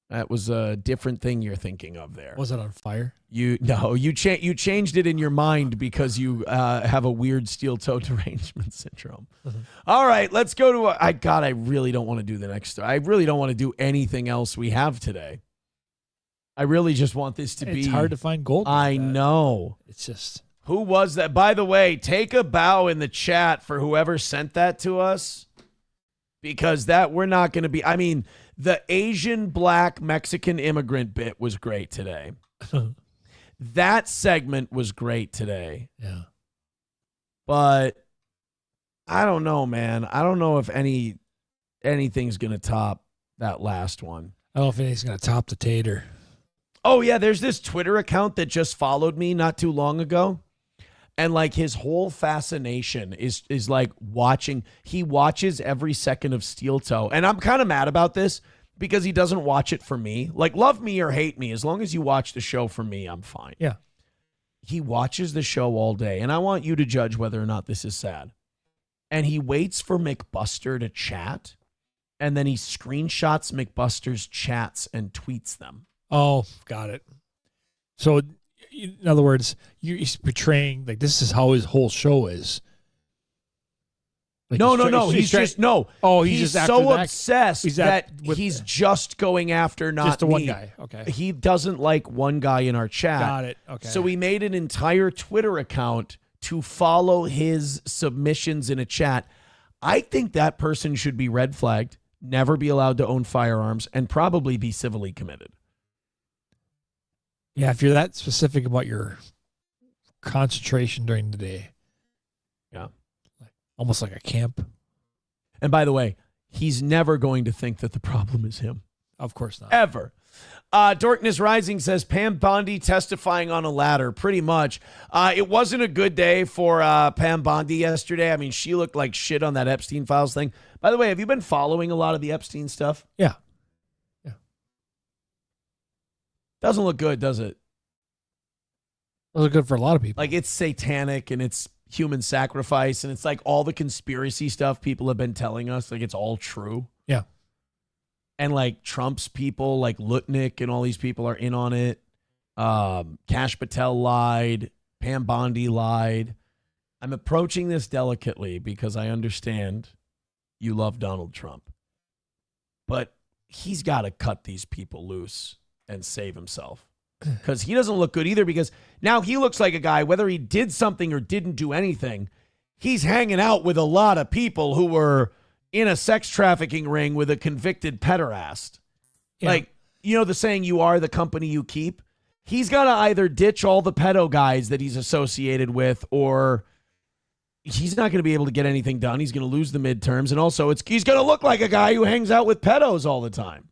That was a different thing you're thinking of there. Was it on fire? You changed it in your mind because you have a weird steel toe derangement syndrome. Mm-hmm. All right, let's go to I really don't want to do the next story. I really don't want to do anything else we have today. I really just want this to be. It's hard to find gold. I know. It's just. Who was that? By the way, take a bow in the chat for whoever sent that to us. Because we're not going to be. I mean, the Asian, black, Mexican immigrant bit was great today. That segment was great today. Yeah. But I don't know, man. I don't know if anything's going to top that last one. I don't know if anything's going to top the tater. Oh, yeah. There's this Twitter account that just followed me not too long ago. And like his whole fascination is like watching. He watches every second of Steel Toe. And I'm kind of mad about this because he doesn't watch it for me. Like, love me or hate me, as long as you watch the show for me, I'm fine. Yeah. He watches the show all day. And I want you to judge whether or not this is sad. And he waits for McBuster to chat. And then he screenshots McBuster's chats and tweets them. Oh, got it. So, in other words, he's portraying, like, this is how his whole show is. Like No. He's just just so after obsessed that he's just going after not just the one me. guy. Okay. He doesn't like one guy in our chat. Got it. Okay. So he made an entire Twitter account to follow his submissions in a chat. I think that person should be red flagged, never be allowed to own firearms, and probably be civilly committed. Yeah, if you're that specific about your concentration during the day. Yeah. Almost like a camp. And by the way, he's never going to think that the problem is him. Of course not. Ever. Dorkness Rising says Pam Bondi testifying on a ladder. Pretty much. It wasn't a good day for Pam Bondi yesterday. I mean, she looked like shit on that Epstein Files thing. By the way, have you been following a lot of the Epstein stuff? Yeah. Doesn't look good, does it? Doesn't look good for a lot of people. Like, it's satanic and it's human sacrifice, and it's like all the conspiracy stuff people have been telling us, like, it's all true. Yeah. And like Trump's people, like Lutnick and all these people are in on it. Kash Patel lied. Pam Bondi lied. I'm approaching this delicately because I understand you love Donald Trump. But he's got to cut these people loose and save himself. Because he doesn't look good either, because now he looks like a guy, whether he did something or didn't do anything, he's hanging out with a lot of people who were in a sex trafficking ring with a convicted pederast. Yeah. Like, you know the saying, you are the company you keep? He's got to either ditch all the pedo guys that he's associated with, or he's not going to be able to get anything done. He's going to lose the midterms. And also, he's going to look like a guy who hangs out with pedos all the time.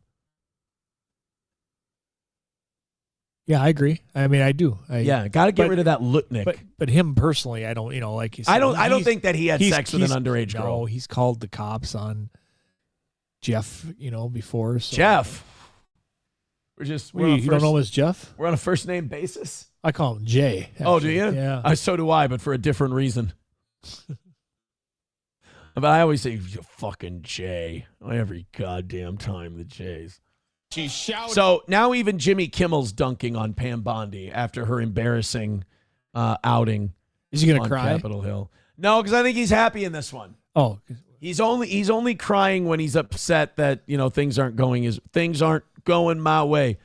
Yeah, I agree. I mean, I do. Got to get rid of that Lutnick. But him personally, I don't. Like you said, I don't think that he had sex with an underage girl. No, he's called the cops on Jeff. Before. So. Jeff. You don't know him as Jeff? We're on a first name basis. I call him Jay. Actually. Oh, do you? Yeah. So do I, but for a different reason. But I always say, you fucking Jay. Every goddamn time, the Jays. She's shouting. So now even Jimmy Kimmel's dunking on Pam Bondi after her embarrassing outing. Is he going to cry? Capitol Hill. No, because I think he's happy in this one. Oh, he's only crying when he's upset that things aren't going my way.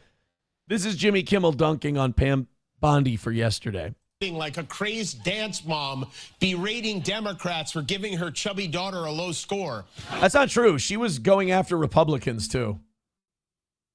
This is Jimmy Kimmel dunking on Pam Bondi for yesterday. Like a crazed dance mom berating Democrats for giving her chubby daughter a low score. That's not true. She was going after Republicans too.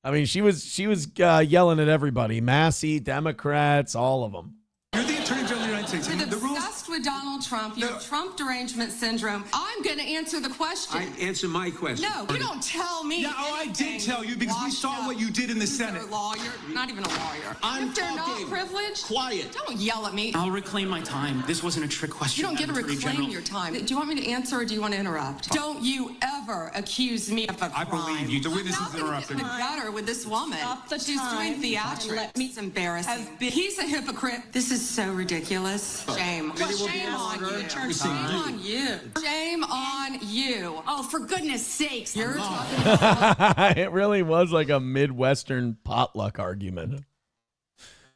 I mean, she was yelling at everybody, Massey, Democrats, all of them. You're the Attorney General of the United States. You're obsessed with Donald Trump. You have Trump derangement syndrome. I'm going to answer the question. I answer my question. No, you don't tell me. Yeah, I did tell you because we saw what you did in the Senate. You're a lawyer, not even a lawyer. I'm if they're not privileged, quiet. Don't yell at me. I'll reclaim my time. This wasn't a trick question. You don't get to reclaim your time. Do you want me to answer or do you want to interrupt? Don't you ever accuse me of a crime. I believe you. The witness is interrupting. Better with this woman. Stop the She's time. doing theatrics. It's embarrassing. He's a hypocrite. This is so ridiculous. Shame. Shame on you. Shame on you. Shame on you. Oh, for goodness sakes. You're talking about... It really was like a Midwestern potluck argument.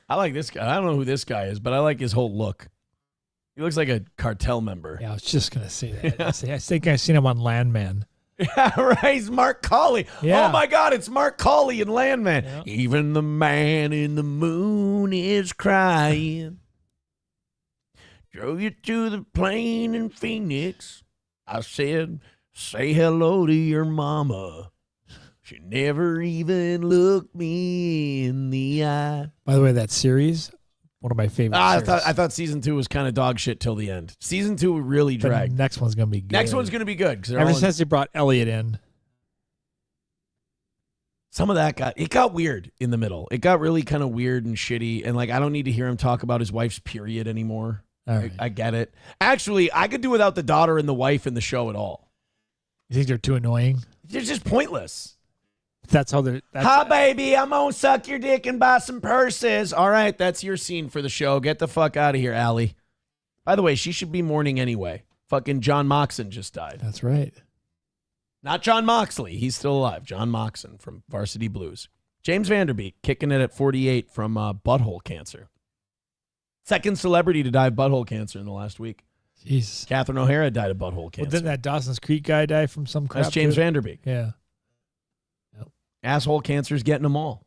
I like this guy. I don't know who this guy is, but I like his whole look. He looks like a cartel member. Yeah, I was just going to say that. I think I've seen him on Landman. Yeah, right. He's Mark Colley. Yeah. Oh, my God. It's Mark Colley in Landman. Yeah. Even the man in the moon is crying. Drove you to the plane in Phoenix. I said, say hello to your mama. She never even looked me in the eye. By the way, that series, one of my favorite series. I thought season 2 was kind of dog shit till the end. Season 2 really dragged. The next one's going to be good. Next one's going to be good. Ever since they brought Elliot in. Some of that it got weird in the middle. It got really kind of weird and shitty. And like, I don't need to hear him talk about his wife's period anymore. All right. I get it. Actually, I could do without the daughter and the wife in the show at all. You think they're too annoying? They're just pointless. That's how they're. Hi, baby. I'm going to suck your dick and buy some purses. All right, that's your scene for the show. Get the fuck out of here, Allie. By the way, she should be mourning anyway. Fucking John Moxon just died. That's right. Not John Moxley. He's still alive. John Moxon from Varsity Blues. James Vanderbeek kicking it at 48 from butthole cancer. Second celebrity to die of butthole cancer in the last week. Jesus. Catherine O'Hara died of butthole cancer. Well, didn't that Dawson's Creek guy die from some crap? That's James too? Vanderbeek. Yeah. Asshole cancer's getting them all.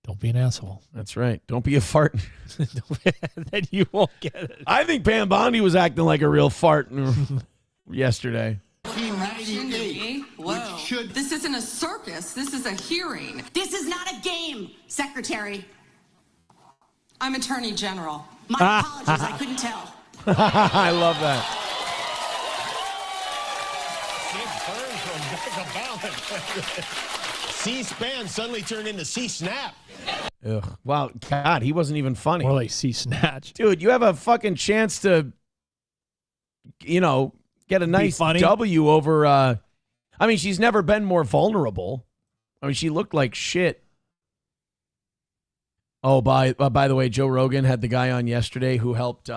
Don't be an asshole. That's right. Don't be a fart. Then you won't get it. I think Pam Bondi was acting like a real fart yesterday. Whoa. This isn't a circus. This is a hearing. This is not a game, Secretary. I'm Attorney General. My apologies. I couldn't tell. I love that. C-SPAN suddenly turned into C-SNAP. Ugh. Wow, God, he wasn't even funny. More like C-Snatch. Dude, you have a fucking chance to, get a nice W over, I mean, she's never been more vulnerable. I mean, she looked like shit. Oh, by the way, Joe Rogan had the guy on yesterday who helped,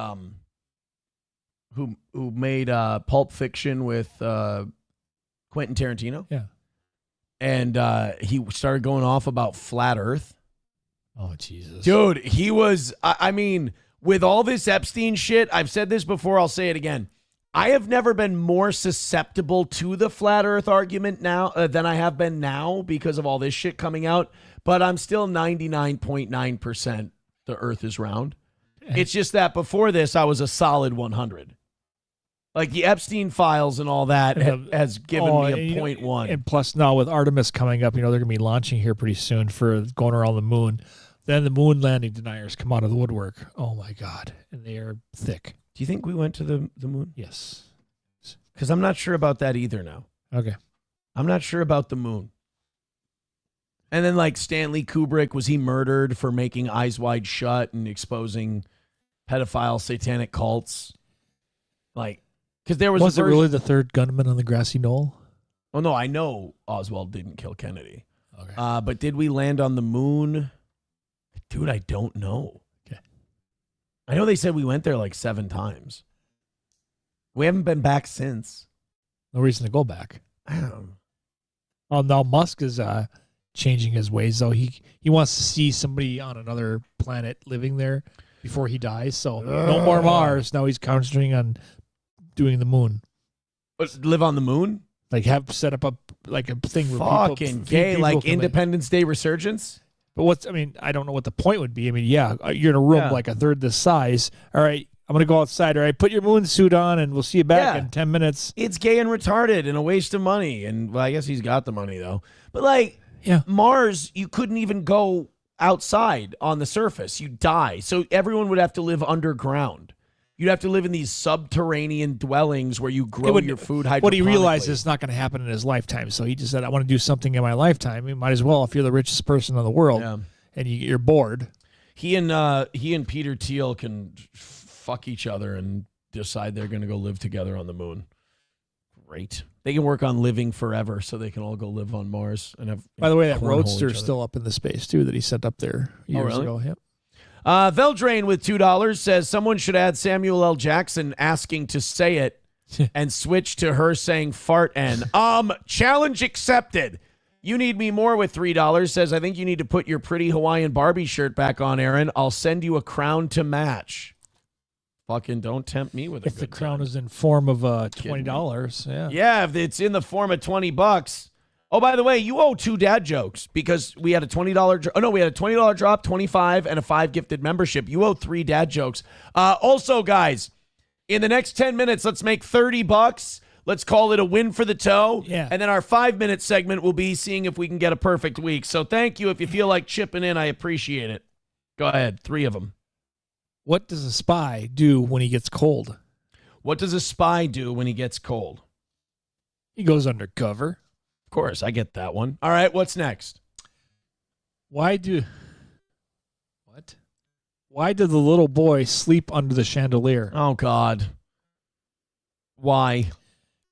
who made Pulp Fiction with Quentin Tarantino. Yeah. And he started going off about flat Earth. Oh, Jesus. Dude, he was, I mean, with all this Epstein shit, I've said this before, I'll say it again. I have never been more susceptible to the flat Earth argument now than I have been now because of all this shit coming out. But I'm still 99.9% the Earth is round. It's just that before this, I was a solid 100. Like the Epstein files and all that has given me a 0.1. And plus now with Artemis coming up, they're going to be launching here pretty soon for going around the moon. Then the moon landing deniers come out of the woodwork. Oh, my God. And they are thick. Do you think we went to the moon? Yes. Because I'm not sure about that either now. Okay. I'm not sure about the moon. And then like Stanley Kubrick, was he murdered for making Eyes Wide Shut and exposing pedophile satanic cults? Like, because there was it really the third gunman on the grassy knoll? Oh, no, I know Oswald didn't kill Kennedy. Okay. But did we land on the moon? Dude, I don't know. Okay. I know they said we went there like 7 times. We haven't been back since. No reason to go back. I don't know. Well, now Musk is changing his ways, though. He wants to see somebody on another planet living there before he dies. So no more Mars. Now he's concentrating on doing the moon. Live on the moon? Like have set up like a thing where fucking gay, like Independence Day resurgence? But I don't know what the point would be. I mean, yeah, you're in a room like a third this size. All right, I'm going to go outside. All right, put your moon suit on and we'll see you back in 10 minutes. It's gay and retarded and a waste of money. And well, I guess he's got the money, though. But like Mars, you couldn't even go outside on the surface. You'd die. So everyone would have to live underground. You'd have to live in these subterranean dwellings where you grow your food hydroponically. What he realized is not going to happen in his lifetime. So he just said, I want to do something in my lifetime. You might as well if you're the richest person in the world and you're bored. He and Peter Thiel can fuck each other and decide they're going to go live together on the moon. Great. They can work on living forever so they can all go live on Mars. And have. By the way, that Roadster's still up in the space, too, that he sent up there years ago. Yep. Veldrain with $2 says someone should add Samuel L. Jackson asking to say it and switch to her saying fart N. Challenge accepted. You Need Me More with $3 says, I think you need to put your pretty Hawaiian Barbie shirt back on, Aaron. I'll send you a crown to match. Fucking don't tempt me with a If the crown is in form of $20, Yeah, if it's in the form of $20. Oh, by the way, you owe 2 dad jokes because we had a $20 we had a $20 drop, 25, and a 5 gifted membership. You owe 3 dad jokes. Also, guys, in the next 10 minutes, let's make $30. Let's call it a win for the toe. Yeah. And then our 5-minute segment will be seeing if we can get a perfect week. So thank you. If you feel like chipping in, I appreciate it. Go ahead. 3 of them. What does a spy do when he gets cold? What does a spy do when he gets cold? He goes undercover. Of course, I get that one. All right, what's next? What? Why did the little boy sleep under the chandelier? Oh, God. Why?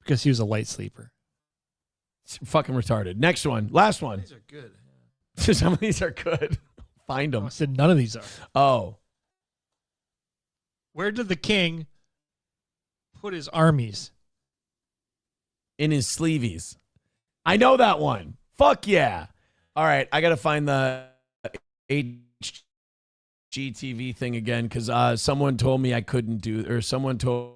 Because he was a light sleeper. It's fucking retarded. Next one. Last one. These are good. Some of these are good. Find them. I said none of these are. Oh. Where did the king put his armies? In his sleeveys. I know that one. Fuck yeah. All right, I got to find the HGTV thing again because someone told me I couldn't do, or someone told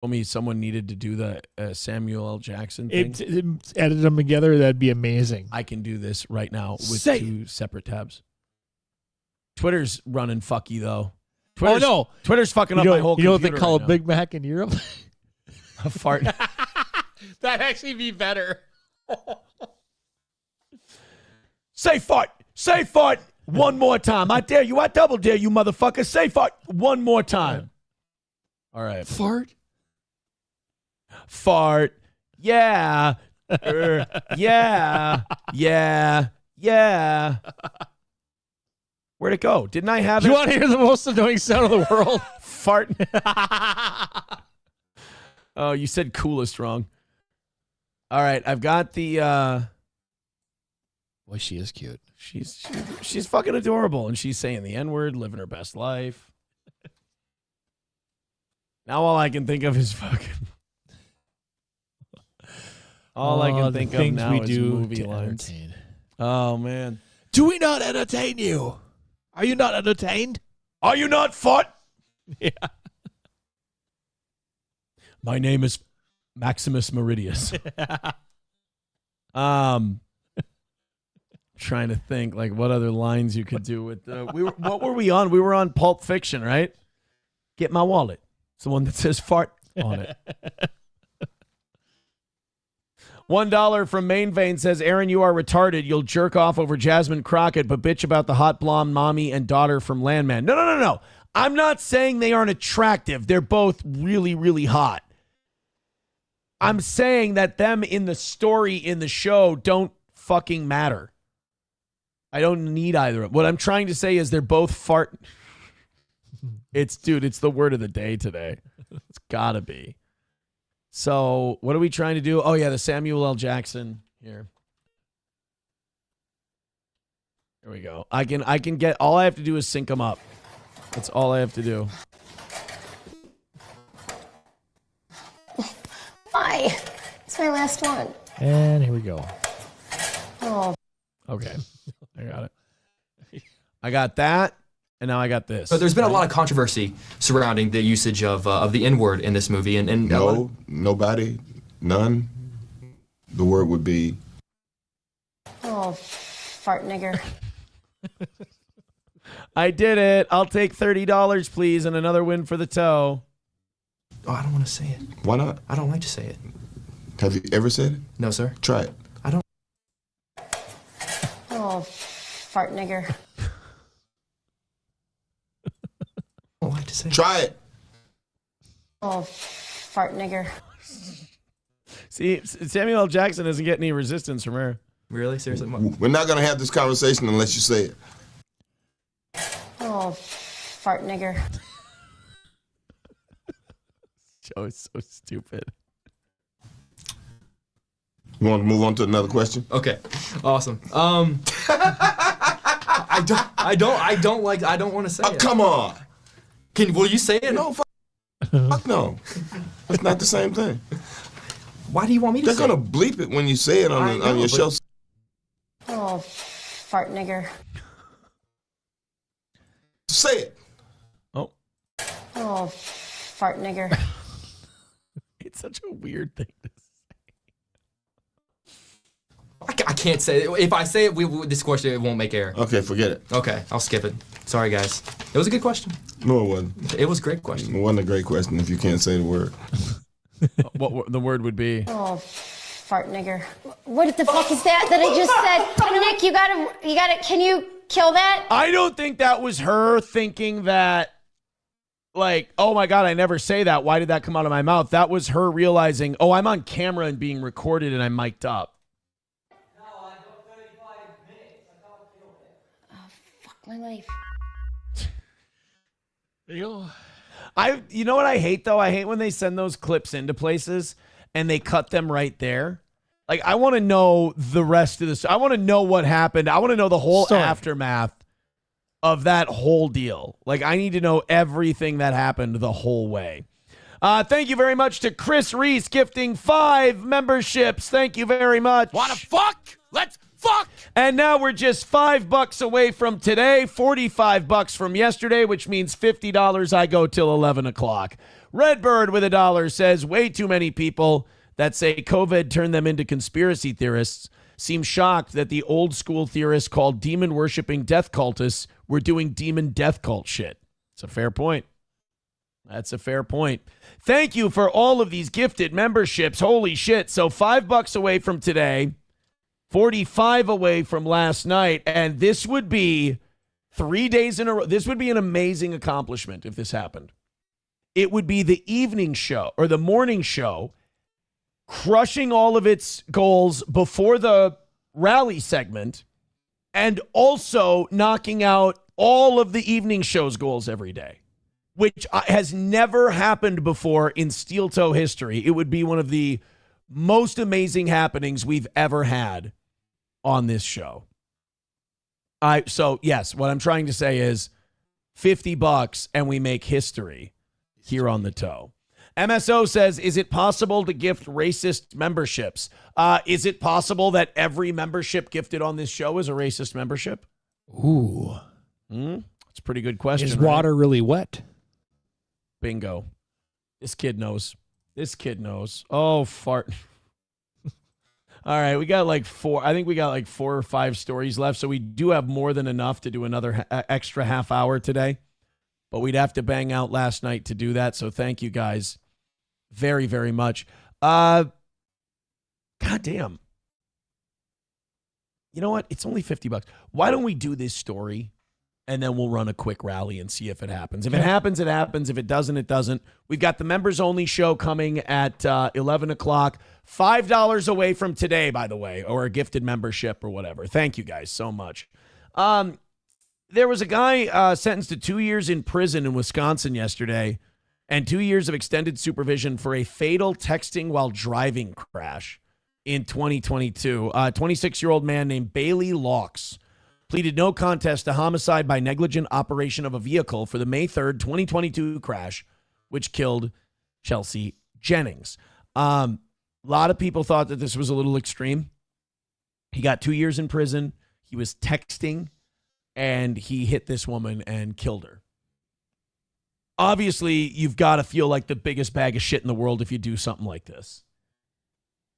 me someone needed to do the Samuel L. Jackson thing. Edit them together. That'd be amazing. I can do this right now with two separate tabs. Twitter's running fucky though. Twitter's, no, Twitter's fucking up my whole computer. You know what they call right a Big Mac in Europe? A fart. That'd actually be better. Say fart. Say fart one more time. I dare you. I double dare you, motherfucker. Say fart one more time. All right. Fart. Fart. Yeah. Yeah. Yeah. Yeah. Where'd it go? Didn't I have it? You want to hear the most annoying sound of the world? Fart. Oh, you said coolest wrong. All right, I've got the Boy, she is cute. She's fucking adorable, and she's saying the N-word, living her best life. Now all I can think of is fucking. All I can think of now is movie lines. Entertain. Oh man. Do we not entertain you? Are you not entertained? Are you not fart? Yeah. My name is Maximus Meridius. Trying to think like what other lines you could do with what were we on? We were on Pulp Fiction, right? Get my wallet. It's the one that says fart on it. $1 from Main Vein says, Aaron, you are retarded. You'll jerk off over Jasmine Crockett, but bitch about the hot blonde mommy and daughter from Landman. No. I'm not saying they aren't attractive. They're both really, really hot. I'm saying that them in the story in the show don't fucking matter. I don't need either. What I'm trying to say is they're both fart. It's the word of the day today. It's gotta be. So what are we trying to do? Oh yeah, the Samuel L. Jackson here. There we go. I can get, all I have to do is sync them up. That's all I have to do. Why? It's my last one. And here we go. Oh. Okay. I got it. I got that. And now I got this. So there's been a lot of controversy surrounding the usage of the N-word in this movie, and no, nobody, none. The word would be. Oh, fart nigger. I did it. I'll take $30, please, and another win for the toe. Oh, I don't want to say it. Why not? I don't like to say it. Have you ever said it? No, sir. Try it. I don't. Oh, fart nigger. I don't like to say it. Try it. Oh, fart nigger. See, Samuel L. Jackson doesn't get any resistance from her. Really? Seriously? We're not going to have this conversation unless you say it. Oh, fart nigger. Joe is so stupid. You want to move on to another question? Okay, awesome. I don't want to say it. Come on. Will you say it? No, fuck no. It's not the same thing. Why do you want me to say it? They're going to bleep it when you say it on your show. Oh, fart nigger. Say it. Oh. Oh, fart nigger. It's such a weird thing to say. I can't say it. If I say it, this question it won't make air. Okay, forget it. Okay, I'll skip it. Sorry, guys. It was a good question. No, it wasn't. It was a great question. It wasn't a great question if you can't say the word. What the word would be? Oh, fart nigger. What the fuck is that I just said? Nick, you gotta, can you kill that? I don't think that was her thinking that, like, oh my God, I never say that. Why did that come out of my mouth? That was her realizing, oh, I'm on camera and being recorded and I'm mic'd up. Oh, fuck my life. You know what I hate though? I hate when they send those clips into places and they cut them right there. Like, I want to know the rest of this. I want to know what happened. I want to know the whole aftermath of that whole deal. Like, I need to know everything that happened the whole way. Thank you very much to Chris Reese gifting 5 memberships. Thank you very much. Wanna fuck? Let's fuck! And now we're just $5 away from today, $45 from yesterday, which means $50 I go till 11 o'clock. Redbird with $1 says, way too many people that say COVID turned them into conspiracy theorists seem shocked that the old school theorists called demon-worshipping death cultists were doing demon death cult shit. It's a fair point. That's a fair point. Thank you for all of these gifted memberships. Holy shit. So $5 away from today, 45 away from last night, and this would be 3 days in a row. This would be an amazing accomplishment if this happened. It would be the evening show or the morning show crushing all of its goals before the rally segment and also knocking out all of the evening show's goals every day, which has never happened before in Steel Toe history. It would be one of the most amazing happenings we've ever had on this show. So yes, what I'm trying to say is $50 and we make history here on the Toe. MSO says, is it possible to gift racist memberships? Is it possible that every membership gifted on this show is a racist membership? Ooh. That's a pretty good question. Is water really wet? Bingo. This kid knows. Oh, fart. All right, we got like 4. I think we got like 4 or 5 stories left, so we do have more than enough to do another extra half hour today. But we'd have to bang out last night to do that, so thank you guys very, very much. God damn. You know what? It's only $50. Why don't we do this story, and then we'll run a quick rally and see if it happens. If it happens, it happens. If it doesn't, it doesn't. We've got the members-only show coming at 11 o'clock. $5 away from today, by the way, or a gifted membership or whatever. Thank you guys so much. There was a guy sentenced to 2 years in prison in Wisconsin yesterday and 2 years of extended supervision for a fatal texting while driving crash in 2022. A 26-year-old man named Bailey Laux pleaded no contest to homicide by negligent operation of a vehicle for the May 3rd, 2022 crash, which killed Chelsea Jennings. A lot of people thought that this was a little extreme. He got 2 years in prison. He was texting, and he hit this woman and killed her. Obviously, you've got to feel like the biggest bag of shit in the world if you do something like this.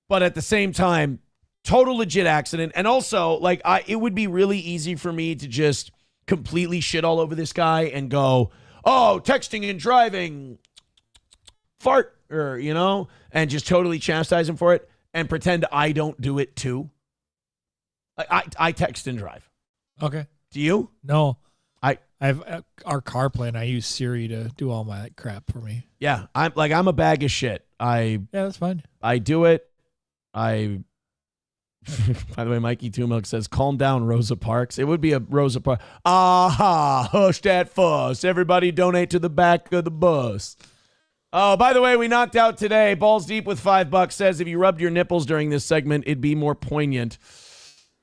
But at the same time, total legit accident. And also, like, it would be really easy for me to just completely shit all over this guy and go, oh, texting and driving, fart, or, you know, and just totally chastise him for it and pretend I don't do it too. I text and drive. Okay. Do you? No. I've our car plan. I use Siri to do all my crap for me. Yeah, I'm a bag of shit. Yeah, that's fine. I do it. By the way, Mikey Two Milk says, calm down, Rosa Parks. It would be a Rosa Parks. Aha, hush that fuss. Everybody donate to the back of the bus. Oh, by the way, we knocked out today. Balls Deep with $5 says, if you rubbed your nipples during this segment, it'd be more poignant.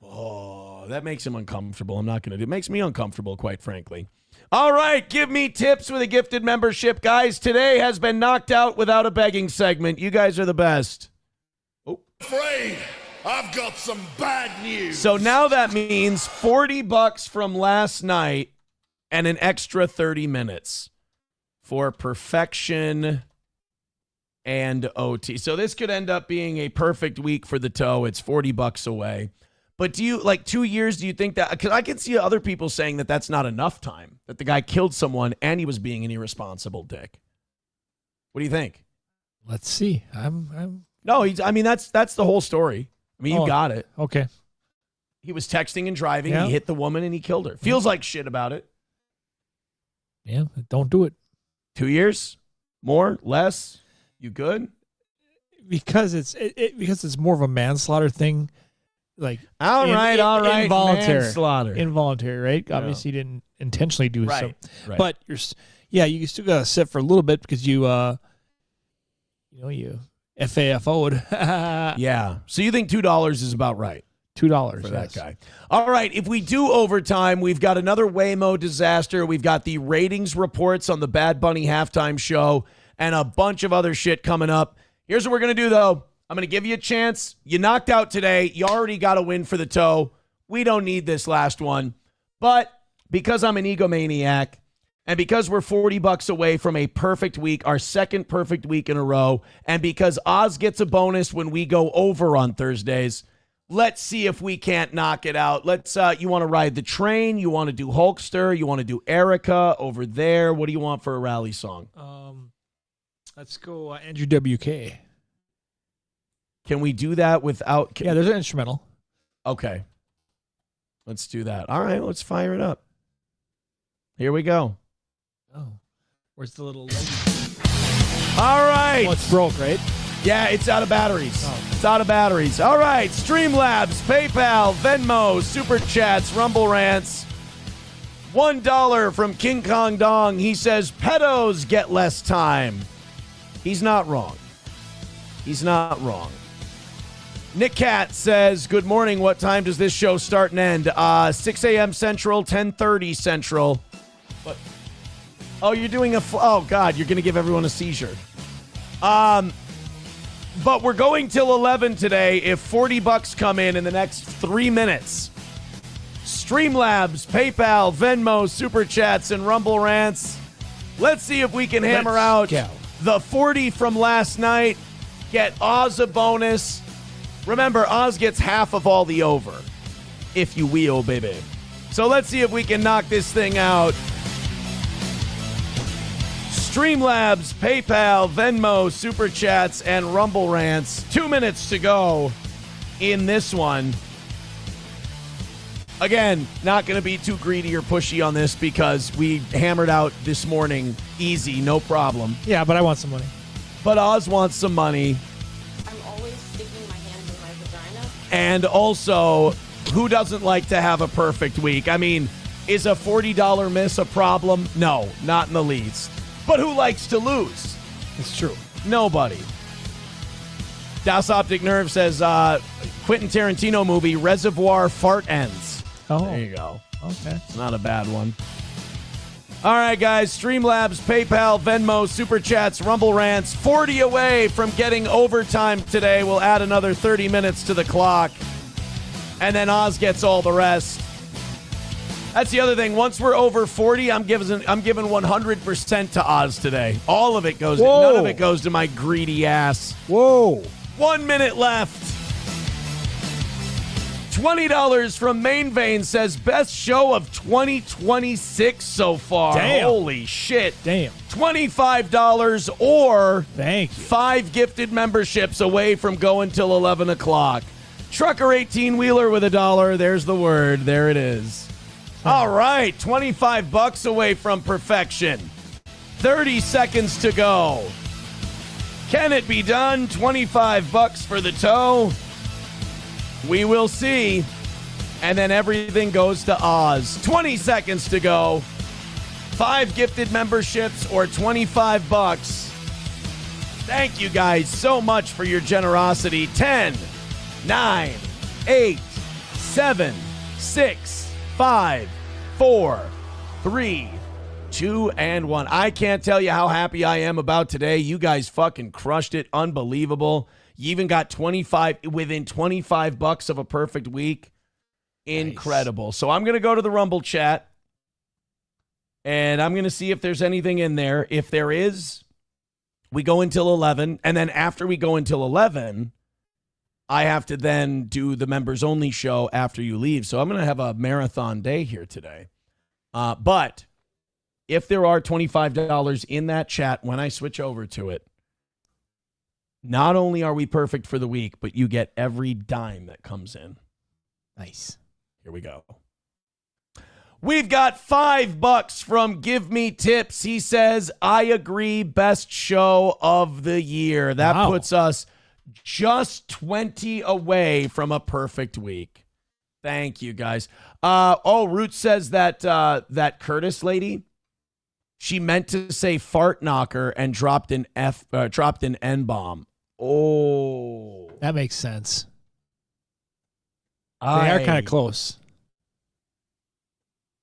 Oh, that makes him uncomfortable. I'm not going to do it. It makes me uncomfortable, quite frankly. All right, give me tips with a gifted membership. Guys, today has been knocked out without a begging segment. You guys are the best. Afraid I've got some bad news. So now that means $40 from last night and an extra 30 minutes for perfection and OT. So this could end up being a perfect week for the Toe. It's $40 away. But do you, like 2 years, do you think that, because I can see other people saying that that's not enough time, that the guy killed someone and he was being an irresponsible dick. What do you think? Let's see. No, that's the whole story. I mean, you got it. Okay. He was texting and driving. Yeah. He hit the woman and he killed her. Feels like shit about it. Yeah, don't do it. 2 years? More? Less? You good? Because it's more of a manslaughter thing. Like all right, involuntary manslaughter. Involuntary, right? Yeah. Obviously, you didn't intentionally do so. Right. But Yeah, you still gotta sit for a little bit because you FAFO'd. Yeah. So you think $2 is about right? $2 for that guy. All right. If we do overtime, we've got another Waymo disaster. We've got the ratings reports on the Bad Bunny halftime show and a bunch of other shit coming up. Here's what we're going to do, though. I'm going to give you a chance. You knocked out today. You already got a win for the toe. We don't need this last one. But because I'm an egomaniac and because we're $40 away from a perfect week, our second perfect week in a row, and because Oz gets a bonus when we go over on Thursdays, let's see if we can't knock it out. Let's. You want to ride the train? You want to do Hulkster? You want to do Erica over there? What do you want for a rally song? Let's go Andrew WK. Can we do that without? Yeah, there's an instrumental. Okay. Let's do that. All right, let's fire it up. Here we go. Oh, where's the little? All right. Oh, it's broke, right? Yeah, it's out of batteries. It's out of batteries. All right, Streamlabs, PayPal, Venmo, Super Chats, Rumble Rants. $1 from King Kong Dong. He says, pedos get less time. He's not wrong. He's not wrong. Nick Cat says, good morning. What time does this show start and end? 6 a.m. Central, 10:30 Central. What? Oh, you're doing oh, God, you're going to give everyone a seizure. But we're going till 11 today if $40 come in the next 3 minutes. Streamlabs, PayPal, Venmo, Super Chats, and Rumble Rants. Let's see if we can hammer out the 40 from last night. Get Oz a bonus. Remember, Oz gets half of all the over, if you will, baby. So let's see if we can knock this thing out. Streamlabs, PayPal, Venmo, Super Chats, and Rumble Rants. 2 minutes to go in this one. Again, not going to be too greedy or pushy on this because we hammered out this morning easy, no problem. Yeah, but I want some money. But Oz wants some money. I'm always sticking my hand in my vagina. And also, who doesn't like to have a perfect week? I mean, is a $40 miss a problem? No, not in the least. But who likes to lose? It's true. Nobody. Das Optic Nerve says, Quentin Tarantino movie, Reservoir Fart Ends. Oh. There you go. Okay. It's not a bad one. All right, guys. Streamlabs, PayPal, Venmo, Super Chats, Rumble Rants. 40 away from getting overtime today. We'll add another 30 minutes to the clock. And then Oz gets all the rest. That's the other thing. Once we're over 40, I'm giving 100% to Oz today. All of it goes. None of it goes to my greedy ass. Whoa. 1 minute left. $20 from Main Vein says, best show of 2026 so far. Damn. Holy shit. Damn. $25 or thank you. 5 gifted memberships away from going till 11 o'clock. Trucker 18-wheeler with $1. There's the word. There it is. All right. $25 away from perfection. 30 seconds to go. Can it be done? $25 for the toe. We will see. And then everything goes to Oz. 20 seconds to go. 5 gifted memberships or $25. Thank you guys so much for your generosity. 10, 9, 8, 7, 6, 5, 4, 3, 2, and 1. I can't tell you how happy I am about today. You guys fucking crushed it. Unbelievable. You even got within $25 of a perfect week. Incredible. Nice. So I'm going to go to the Rumble chat and I'm going to see if there's anything in there. If there is, we go until 11. And then after we go until 11, I have to then do the members only show after you leave. So I'm going to have a marathon day here today. But if there are $25 in that chat when I switch over to it, not only are we perfect for the week, but you get every dime that comes in. Nice. Here we go. We've got $5 from Give Me Tips. He says, I agree, best show of the year. That puts us just 20 away from a perfect week. Thank you, guys. Root says that that Curtis lady, She meant to say fart knocker and dropped an N-bomb. Oh. That makes sense. They are kind of close.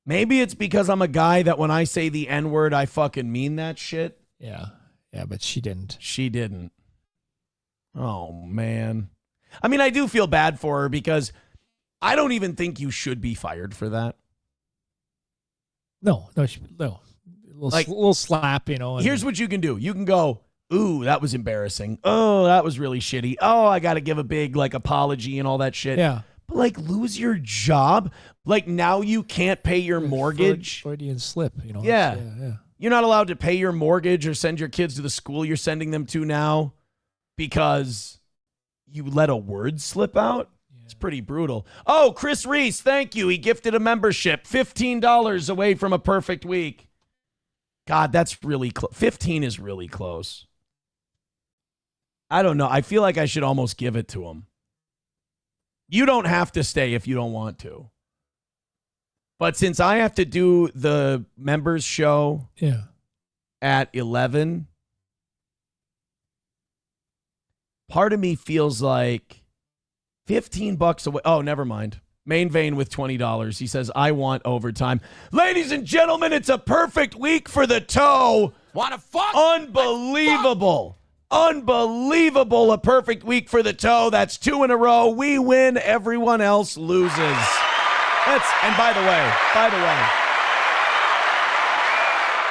Maybe it's because I'm a guy that when I say the N-word, I fucking mean that shit. Yeah. Yeah, but she didn't. She didn't. Oh, man. I mean, I do feel bad for her because I don't even think you should be fired for that. No. A little slap, you know. Here's what you can do. You can go, ooh, that was embarrassing. Oh, that was really shitty. Oh, I got to give a big, apology and all that shit. Yeah. But, lose your job? Now you can't pay your mortgage? Freudian slip, you know. Yeah. Yeah. You're not allowed to pay your mortgage or send your kids to the school you're sending them to now because you let a word slip out? Yeah. It's pretty brutal. Oh, Chris Reese, thank you. He gifted a membership. $15 away from a perfect week. God, that's really close. 15 is really close. I don't know. I feel like I should almost give it to him. You don't have to stay if you don't want to. But since I have to do the members show at 11, part of me feels like $15 away. Oh, never mind. Main Vein with $20. He says, I want overtime. Ladies and gentlemen, it's a perfect week for the toe. Wanna fuck? Unbelievable. Unbelievable. A perfect week for the toe. That's 2 in a row. We win. Everyone else loses. And by the way,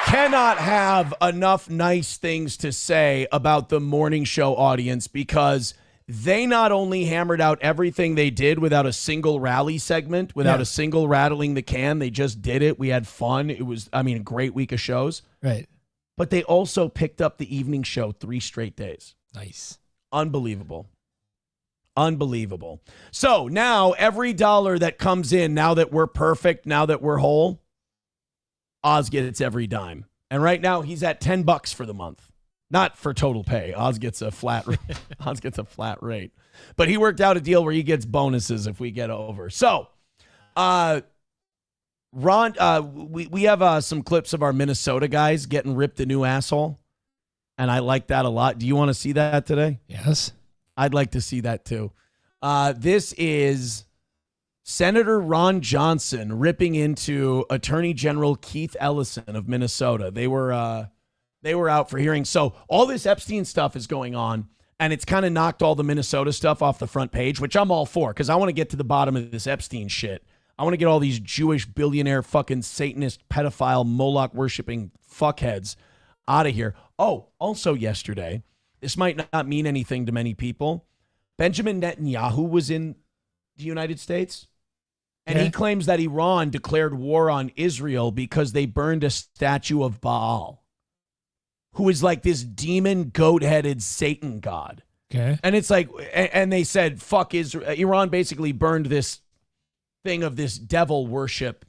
cannot have enough nice things to say about the morning show audience because they not only hammered out everything they did without a single rally segment, without a single rattling the can. They just did it. We had fun. It was, a great week of shows. Right. But they also picked up the evening show 3 straight days. Nice. Unbelievable. Unbelievable. So now every dollar that comes in, now that we're perfect, now that we're whole, Oz gets every dime. And right now he's at $10 for the month. Not for total pay. Oz gets a flat rate. But he worked out a deal where he gets bonuses if we get over. So, Ron, we have some clips of our Minnesota guys getting ripped a new asshole, and I like that a lot. Do you want to see that today? Yes. I'd like to see that too. This is Senator Ron Johnson ripping into Attorney General Keith Ellison of Minnesota. They were out for hearings. So all this Epstein stuff is going on, and it's kind of knocked all the Minnesota stuff off the front page, which I'm all for because I want to get to the bottom of this Epstein shit. I want to get all these Jewish billionaire fucking Satanist pedophile Moloch worshiping fuckheads out of here. Oh, also yesterday, this might not mean anything to many people. Benjamin Netanyahu was in the United States, and he claims that Iran declared war on Israel because they burned a statue of Baal, who is like this demon goat-headed Satan god. Okay. And it's like, and they said, fuck Israel. Iran basically burned this thing of this devil worship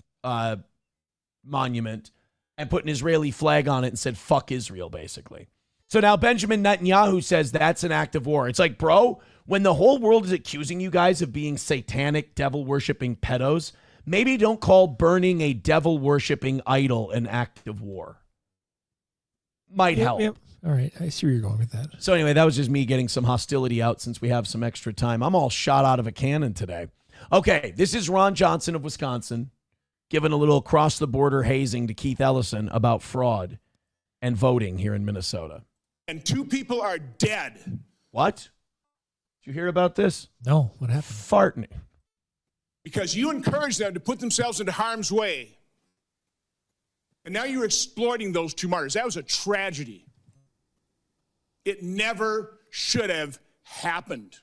monument and put an Israeli flag on it and said, fuck Israel, basically. So now Benjamin Netanyahu says that's an act of war. It's like, bro, when the whole world is accusing you guys of being satanic, devil-worshipping pedos, maybe don't call burning a devil-worshipping idol an act of war. Might help. Yep. All right. I see where you're going with that. So anyway, that was just me getting some hostility out since we have some extra time. I'm all shot out of a cannon today. Okay, this is Ron Johnson of Wisconsin giving a little across-the-border hazing to Keith Ellison about fraud and voting here in Minnesota. And 2 people are dead. What? Did you hear about this? No. What happened? Farting. Because you encouraged them to put themselves into harm's way. And now you're exploiting those 2 martyrs. That was a tragedy. It never should have happened.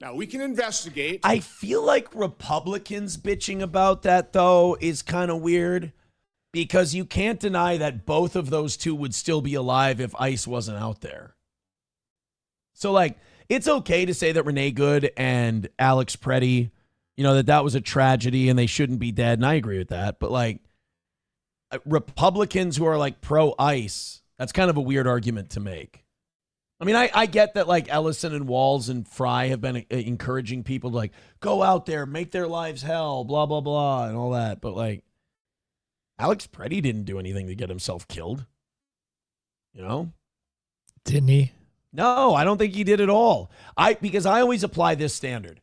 Now, we can investigate. I feel like Republicans bitching about that, though, is kind of weird because you can't deny that both of those 2 would still be alive if ICE wasn't out there. So, it's okay to say that Renee Good and Alex Preddy, that was a tragedy and they shouldn't be dead, and I agree with that. But, Republicans who are, pro-ICE, that's kind of a weird argument to make. I mean, I get that Ellison and Walz and Fry have been encouraging people to go out there, make their lives hell, blah, blah, blah, and all that. But Alex Preddy didn't do anything to get himself killed. You know? Didn't he? No, I don't think he did at all. Because I always apply this standard.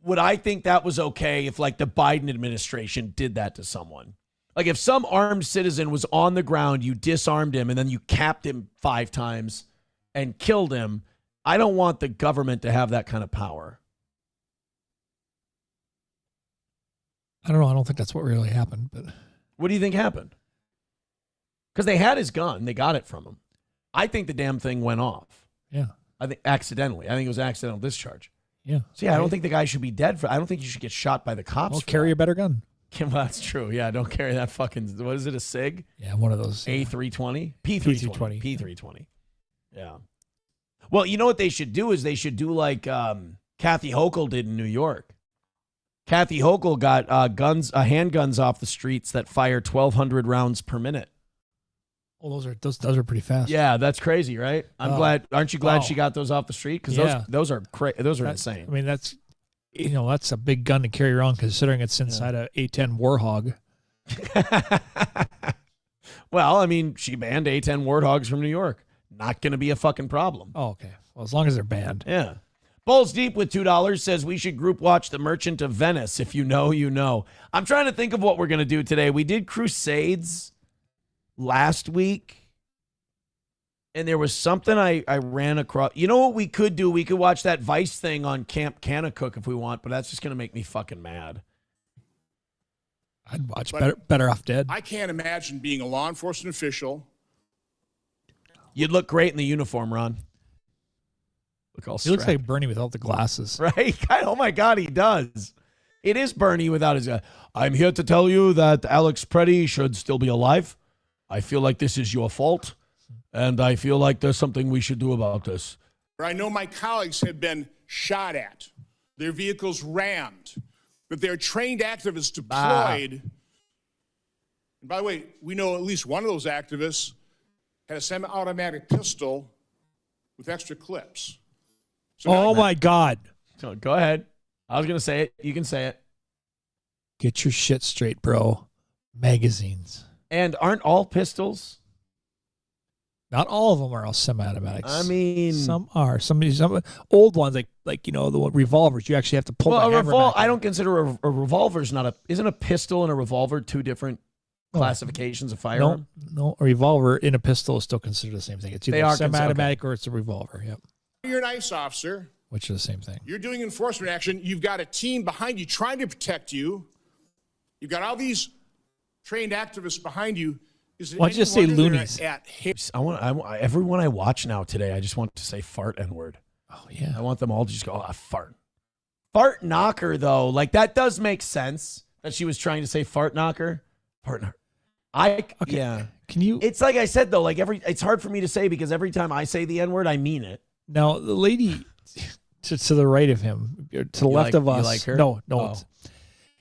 Would I think that was okay if, like, the Biden administration did that to someone? Like, if some armed citizen was on the ground, you disarmed him, and then you capped him 5 times and killed him, I don't want the government to have that kind of power. I don't know. I don't think that's what really happened. But what do you think happened? Because they had his gun. They got it from him. I think the damn thing went off. Yeah. I think accidentally. I think it was accidental discharge. Yeah. So, yeah, I don't think the guy should be dead for. I don't think you should get shot by the cops. Well, carry a better gun. Well, that's true. Yeah, don't carry that fucking, what is it, a SIG? Yeah, one of those. A320? P320. P320. Yeah. Well, you know what they should do is they should do like Kathy Hochul did in New York. Kathy Hochul got handguns off the streets that fire 1,200 rounds per minute. Oh, those are pretty fast. Yeah, that's crazy, right? I'm glad. Aren't you glad she got those off the street? Because those are insane. I mean, that's a big gun to carry around considering it's inside a A10 Warthog. Well, I mean, she banned A10 Warthogs from New York. Not going to be a fucking problem. Oh, okay. Well, as long as they're banned. Yeah. Balls Deep with $2 says we should group watch The Merchant of Venice. If you know, you know. I'm trying to think of what we're going to do today. We did Crusades last week, and there was something I ran across. You know what we could do? We could watch that Vice thing on Camp Kanakuk if we want, but that's just going to make me fucking mad. I'd watch Better Off Dead. I can't imagine being a law enforcement official. You'd look great in the uniform, Ron. Look all He looks like Bernie without the glasses. Right? Oh, my God, he does. It is Bernie without his... I'm here to tell you that Alex Preddy should still be alive. I feel like this is your fault, and I feel like there's something we should do about this. I know my colleagues have been shot at, their vehicles rammed, that they're trained activists deployed. And by the way, we know at least one of those activists had a semi-automatic pistol with extra clips. So my God. So go ahead. I was going to say it. You can say it. Get your shit straight, bro. Magazines. And aren't all pistols? Not all of them are all semi-automatics. I mean, some are. Some old ones, like the revolvers. You actually have to pull the hammer back. I don't consider a revolver's isn't a pistol and a revolver two different classifications of firearm? No, a revolver in a pistol is still considered the same thing. It's either semi-automatic or it's a revolver. Yep. You're an ICE officer. Which is the same thing. You're doing enforcement action. You've got a team behind you trying to protect you. You've got all these trained activists behind you. Why don't you just say loonies? Everyone I watch now today, I just want to say fart N-word. Oh, yeah. I want them all to just go, fart. Fart knocker, though. Like, that does make sense that she was trying to say fart knocker. Fart knocker. Yeah. Can you? It's like I said, though, like it's hard for me to say because every time I say the N-word, I mean it. Now, the lady to the right of him, to the left of us. You like her? No.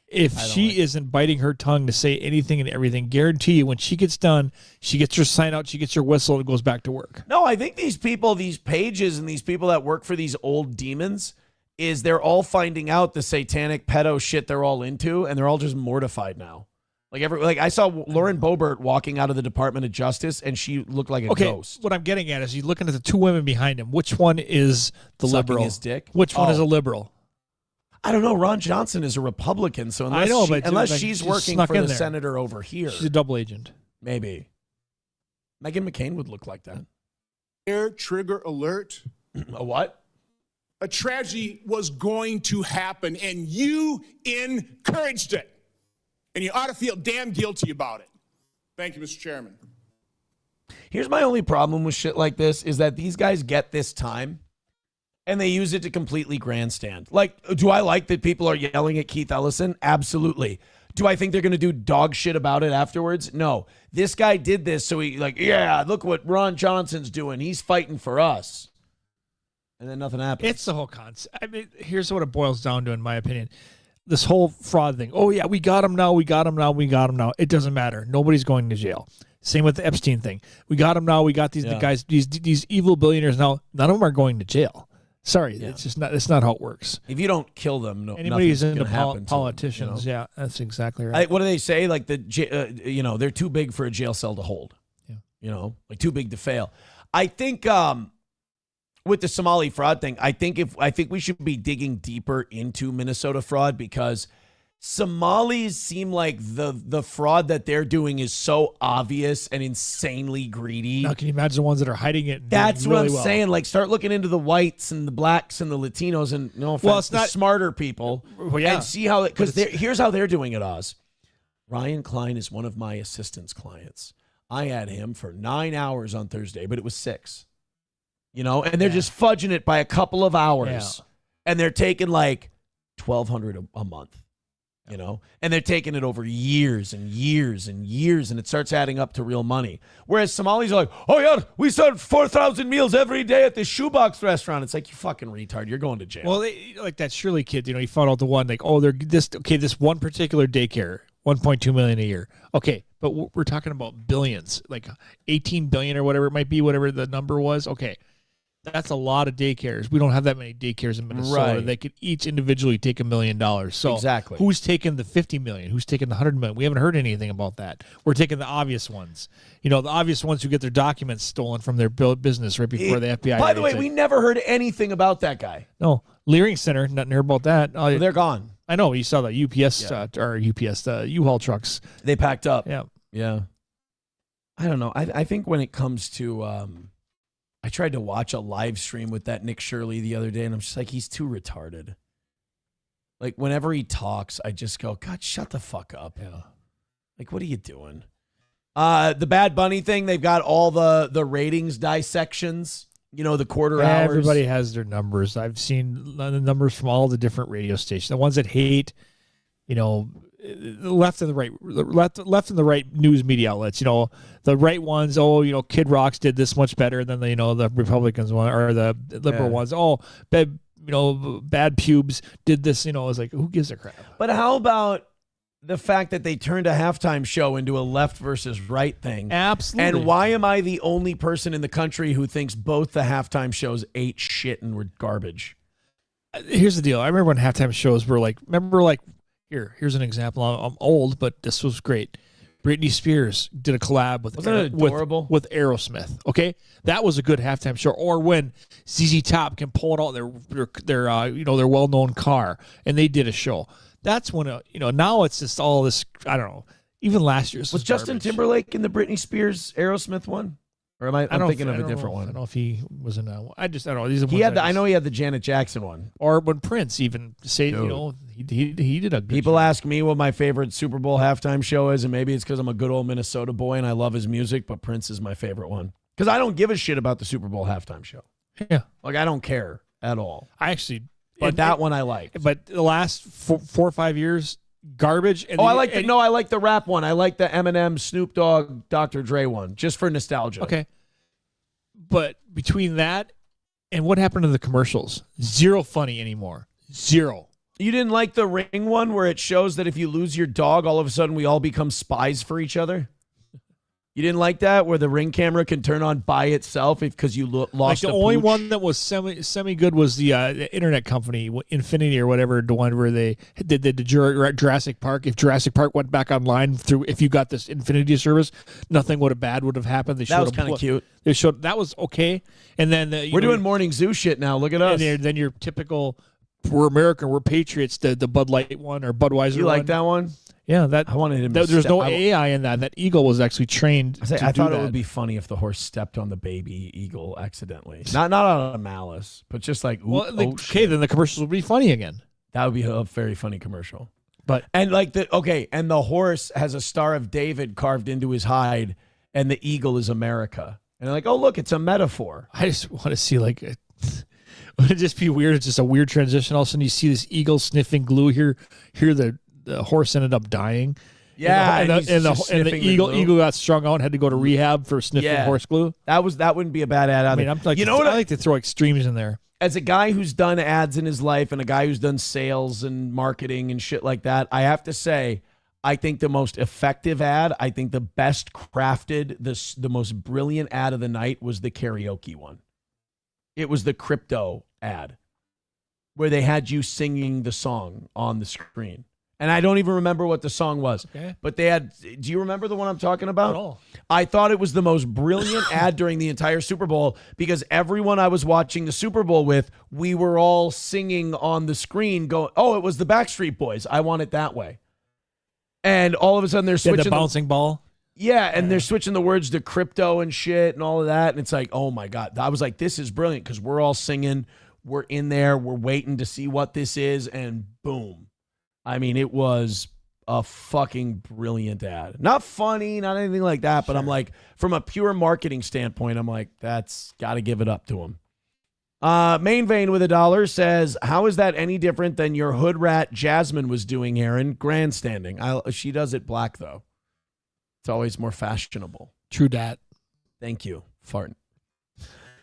If she isn't biting her tongue to say anything and everything, guarantee you when she gets done, she gets her sign out, she gets her whistle, and goes back to work. No, I think these people, these pages and these people that work for these old demons, they're all finding out the satanic pedo shit they're all into, and they're all just mortified now. Like I saw Lauren Boebert walking out of the Department of Justice, and she looked like a ghost. What I'm getting at is he's looking at the two women behind him. Which one is the Sucking liberal? His dick? Which one is a liberal? I don't know. Ron Johnson is a Republican, so unless she's working for the senator over here, she's a double agent. Maybe. Meghan McCain would look like that. Air trigger alert. A what? A tragedy was going to happen, and you encouraged it. And you ought to feel damn guilty about it. Thank you, Mr. Chairman. Here's my only problem with shit like this is that these guys get this time and they use it to completely grandstand. Like, do I like that people are yelling at Keith Ellison? Absolutely. Do I think they're going to do dog shit about it afterwards? No. This guy did this, so look what Ron Johnson's doing. He's fighting for us. And then nothing happens. It's the whole concept. I mean, here's what it boils down to, in my opinion. This whole fraud thing. Oh, yeah, we got him now. It doesn't matter. Nobody's going to jail. Same with the Epstein thing. We got him now. We got these guys, these evil billionaires now. None of them are going to jail. Sorry, it's just not. It's not how it works. If you don't kill them, no. Anybody who's into happen politicians, to them, yeah, that's exactly right. what do they say? Like they're too big for a jail cell to hold. Yeah. Like too big to fail. I think with the Somali fraud thing, I think we should be digging deeper into Minnesota fraud because Somalis seem like the fraud that they're doing is so obvious and insanely greedy. Now, can you imagine the ones that are hiding it? That's really what I'm well? saying. Like, start looking into the whites and the blacks and the Latinos and it's the not smarter people. Well, yeah. And see how because here's how they're doing it. Oz, Ryan Klein is one of my assistant's clients. I had him for 9 hours on Thursday, but it was 6. And they're just fudging it by a couple of hours, and they're taking like $1,200 a month. And they're taking it over years and years and years, and it starts adding up to real money. Whereas Somalis are like, oh yeah, we serve 4,000 meals every day at the shoebox restaurant. It's like, you fucking retard, you're going to jail. Well, like that Shirley kid, he found out the one like, oh, they're this one particular daycare, $1.2 million a year. Okay, but we're talking about billions, like 18 billion or whatever it might be, whatever the number was. Okay. That's a lot of daycares. We don't have that many daycares in Minnesota. Right. They could each individually take $1 million. So exactly. Who's taking the $50 million? Who's taking the $100 million? We haven't heard anything about that. We're taking the obvious ones. The obvious ones who get their documents stolen from their business right before the FBI. By the way, we never heard anything about that guy. No, Leering Center. Nothing heard about that. Well, they're gone. I know. You saw the the U-Haul trucks. They packed up. Yeah. I don't know. I think when it comes to I tried to watch a live stream with that Nick Shirley the other day, and I'm just like, he's too retarded. Like, whenever he talks, I just go, God, shut the fuck up. Yeah. Like, what are you doing? The Bad Bunny thing, they've got all the ratings dissections, the quarter hours. Everybody has their numbers. I've seen the numbers from all the different radio stations. The ones that hate, the left and the right, left and the right news media outlets. The right ones, Kid Rock's did this much better than the Republicans one or the liberal ones. Oh, bad pubes did this. It's like, who gives a crap? But how about the fact that they turned a halftime show into a left versus right thing? Absolutely. And why am I the only person in the country who thinks both the halftime shows ate shit and were garbage? Here's the deal. I remember when halftime shows were here's an example. I'm old, but this was great. Britney Spears did a collab with Aerosmith. Okay, that was a good halftime show. Or when ZZ Top can pull it out their well-known car, and they did a show. That's when now it's just all this. I don't know. Even last year's was Justin Timberlake in the Britney Spears Aerosmith one, or am I thinking of a different one? I don't know if he was in that one. I don't know. These are I know he had the Janet Jackson one, or when Prince even said he did a good People job. ask me what my favorite Super Bowl halftime show is, and maybe it's because I'm a good old Minnesota boy and I love his music, but Prince is my favorite one. Because I don't give a shit about the Super Bowl halftime show. Yeah. Like, I don't care at all. But that one I liked. But the last 4 or 5 years, garbage. I like the rap one. I like the Eminem, Snoop Dogg, Dr. Dre one, just for nostalgia. Okay. But between that and what happened to the commercials, zero funny anymore. Zero. You didn't like the Ring one where it shows that if you lose your dog, all of a sudden we all become spies for each other? You didn't like that, where the Ring camera can turn on by itself because you lost like the a only pooch? one that was semi good was the internet company Infinity or whatever, the one where they did the Jurassic Park. If Jurassic Park went back online if you got this Infinity service, nothing bad would have happened. That was kind of cute. They showed that was okay, and then we're doing morning zoo shit now. Look at us. And then your typical, we're American, we're patriots. The Bud Light one or Budweiser. You like that one? Yeah, that I wanted him. There's no AI in that. That eagle was actually trained. I thought it would be funny if the horse stepped on the baby eagle accidentally, not out of malice, but just like, then the commercials would be funny again. That would be a very funny commercial. And the horse has a Star of David carved into his hide, and the eagle is America. And they're like, oh look, it's a metaphor. I just want to see would it just be weird? It's just a weird transition. All of a sudden, you see this eagle sniffing glue here. The horse ended up dying. Yeah, and the eagle got strung out and had to go to rehab for sniffing horse glue. That wouldn't be a bad ad. I mean, I like to throw extremes in there. As a guy who's done ads in his life and a guy who's done sales and marketing and shit like that, I have to say, I think the most effective ad, I think the best crafted, the most brilliant ad of the night was the karaoke one. It was the crypto ad where they had you singing the song on the screen. And I don't even remember what the song was. Okay. But they had, do you remember the one I'm talking about? At all. I thought it was the most brilliant ad during the entire Super Bowl because everyone I was watching the Super Bowl with, we were all singing on the screen going, oh, it was the Backstreet Boys. I want it that way. And all of a sudden they're switching. The bouncing ball. Yeah, and they're switching the words to crypto and shit and all of that. And it's like, oh my God. I was like, this is brilliant because we're all singing. We're in there. We're waiting to see what this is. And boom. I mean, it was a fucking brilliant ad. Not funny, not anything like that, but I'm like, from a pure marketing standpoint, I'm like, that's got to give it up to him. Main Vein with $1 says, how is that any different than your hood rat Jasmine was doing, Aaron? Grandstanding. She does it black, though. It's always more fashionable. True dat. Thank you, Fart.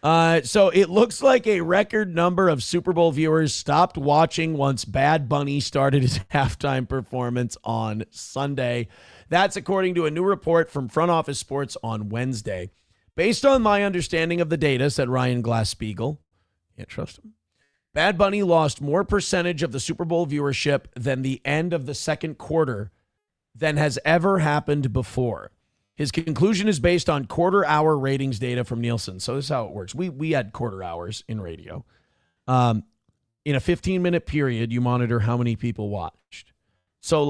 So it looks like a record number of Super Bowl viewers stopped watching once Bad Bunny started his halftime performance on Sunday. That's according to a new report from Front Office Sports on Wednesday. Based on my understanding of the data, said Ryan Glass-Steagall, can't trust him, Bad Bunny lost more percentage of the Super Bowl viewership than the end of the second quarter than has ever happened before. His conclusion is based on quarter-hour ratings data from Nielsen. So this is how it works. We had quarter hours in radio. In a 15-minute period, you monitor how many people watched. So,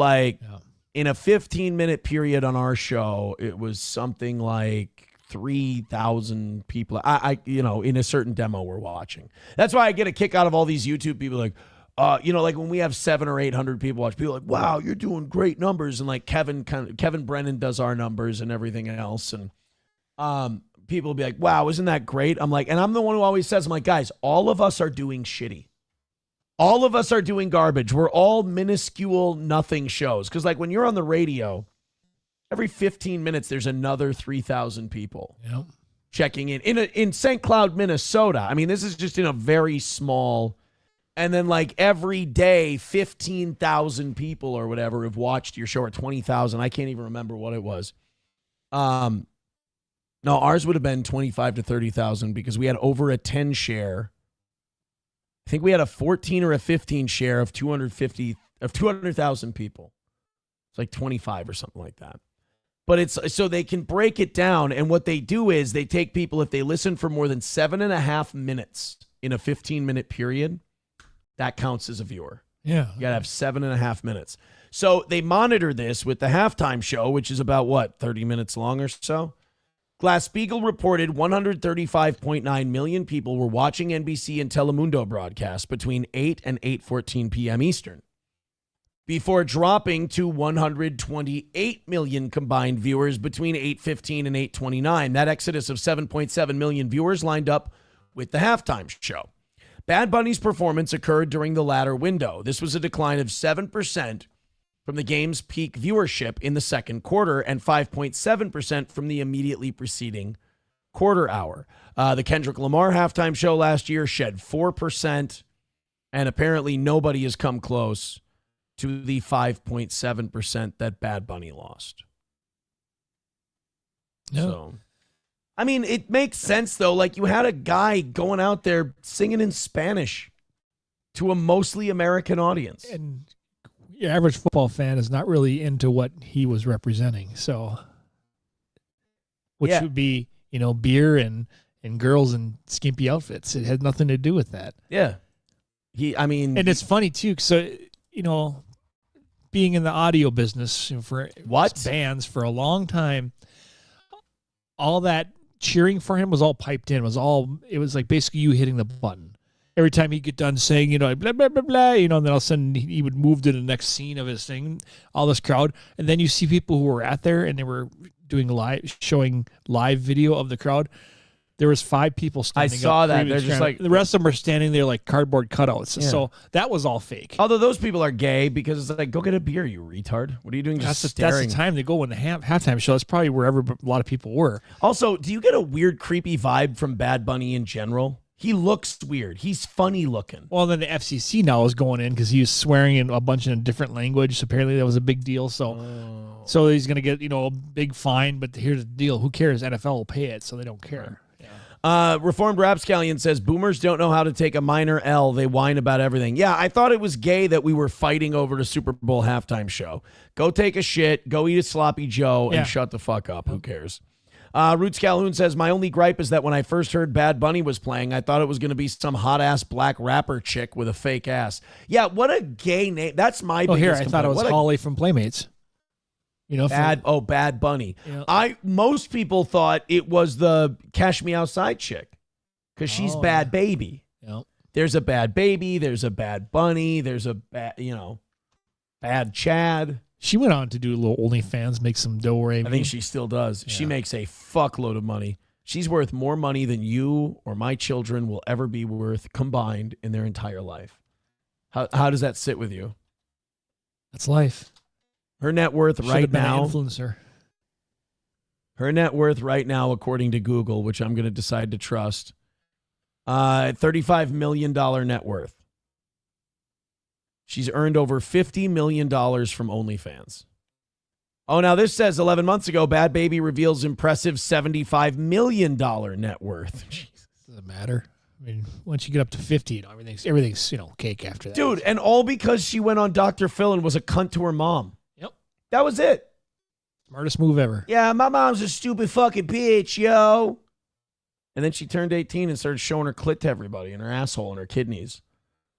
in a 15-minute period on our show, it was something like 3,000 people. In a certain demo we're watching. That's why I get a kick out of all these YouTube people like, like when we have 700 or 800 people watch, people are like, wow, you're doing great numbers. And like Kevin Brennan does our numbers and everything else. And people will be like, wow, isn't that great? I'm like, and I'm the one who always says, I'm like, guys, all of us are doing shitty. All of us are doing garbage. We're all minuscule nothing shows. Because like when you're on the radio, every 15 minutes, there's another 3,000 people checking in St. Cloud, Minnesota. I mean, this is just in a very small. And then like every day, 15,000 people or whatever have watched your show, or 20,000. I can't even remember what it was. No, ours would have been 25 to 30,000 because we had over a 10 share. I think we had a 14 or a 15 share of 200,000 people. It's like 25 or something like that. But it's so they can break it down. And what they do is they take people, if they listen for more than 7.5 minutes in a 15-minute period, that counts as a viewer. Yeah. You got to have 7.5 minutes. So they monitor this with the halftime show, which is about, 30 minutes long or so? Glass-Steagall reported 135.9 million people were watching NBC and Telemundo broadcasts between 8 and 8:14 p.m. Eastern, before dropping to 128 million combined viewers between 8:15 and 8:29. That exodus of 7.7 million viewers lined up with the halftime show. Bad Bunny's performance occurred during the latter window. This was a decline of 7% from the game's peak viewership in the second quarter and 5.7% from the immediately preceding quarter hour. The Kendrick Lamar halftime show last year shed 4%, and apparently nobody has come close to the 5.7% that Bad Bunny lost. No. So, I mean, it makes sense, though. Like, you had a guy going out there singing in Spanish to a mostly American audience. And your average football fan is not really into what he was representing. So, which would be, beer and girls in skimpy outfits. It had nothing to do with that. Yeah. And it's funny, too, so, being in the audio business for bands for a long time, all that cheering for him was all piped in. It was like basically you hitting the button. Every time he'd get done saying, blah, blah, blah, blah, and then all of a sudden he would move to the next scene of his thing, all this crowd. And then you see people who were at there and they were showing live video of the crowd. There was 5 people standing up. I saw that. They're just like, the rest of them are standing there like cardboard cutouts. Yeah. So that was all fake. Although those people are gay because it's like, go get a beer, you retard. What are you doing just staring? That's the time they go when the halftime show. That's probably wherever a lot of people were. Also, do you get a weird, creepy vibe from Bad Bunny in general? He looks weird. He's funny looking. Well, then the FCC now is going in because he was swearing in a bunch of different language. So apparently that was a big deal. So he's going to get, a big fine. But here's the deal. Who cares? NFL will pay it, so they don't care. Reformed Rapscallion says, boomers don't know how to take a minor L. They whine about everything. Yeah, I thought it was gay that we were fighting over the Super Bowl halftime show. Go take a shit, go eat a sloppy Joe, and shut the fuck up. Who cares? Roots Calhoun says, my only gripe is that when I first heard Bad Bunny was playing, I thought it was going to be some hot-ass black rapper chick with a fake ass. Yeah, what a gay name. That's my biggest here, I complaint. thought it was Holly from Playmates. You know, Bad Bunny. Yeah. Most people thought it was the Cash Me Outside chick because she's Bad Baby. Yep. There's a Bad Baby. There's a Bad Bunny. There's a Bad Chad. She went on to do a little OnlyFans, make some dough. I think she still does. Yeah. She makes a fuckload of money. She's worth more money than you or my children will ever be worth combined in their entire life. How does that sit with you? That's life. Her net worth right now. Influencer. Her net worth right now, according to Google, which I'm going to decide to trust, $35 million net worth. She's earned over $50 million from OnlyFans. Oh, now this says 11 months ago, Bad Baby reveals impressive $75 million net worth. Jesus. Doesn't matter. I mean, once you get up to 50, everything's cake after that. Dude, and all because she went on Dr. Phil and was a cunt to her mom. Yep. That was it. Smartest move ever. Yeah, my mom's a stupid fucking bitch, yo. And then she turned 18 and started showing her clit to everybody and her asshole and her kidneys.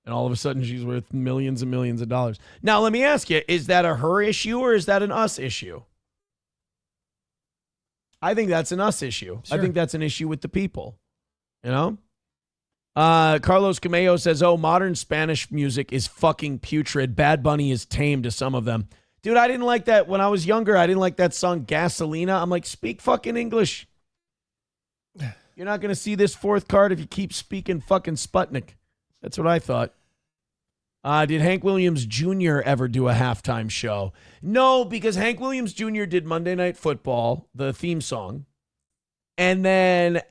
And all of a sudden, she's worth millions and millions of dollars. Now, let me ask you, is that a her issue or is that an us issue? I think that's an us issue. Sure. I think that's an issue with the people. You know? Carlos Cameo says, modern Spanish music is fucking putrid. Bad Bunny is tame to some of them. Dude, I didn't like that. When I was younger, I didn't like that song Gasolina. I'm like, speak fucking English. You're not going to see this fourth card if you keep speaking fucking Sputnik. That's what I thought. Did Hank Williams Jr. ever do a halftime show? No, because Hank Williams Jr. did Monday Night Football, the theme song. And then,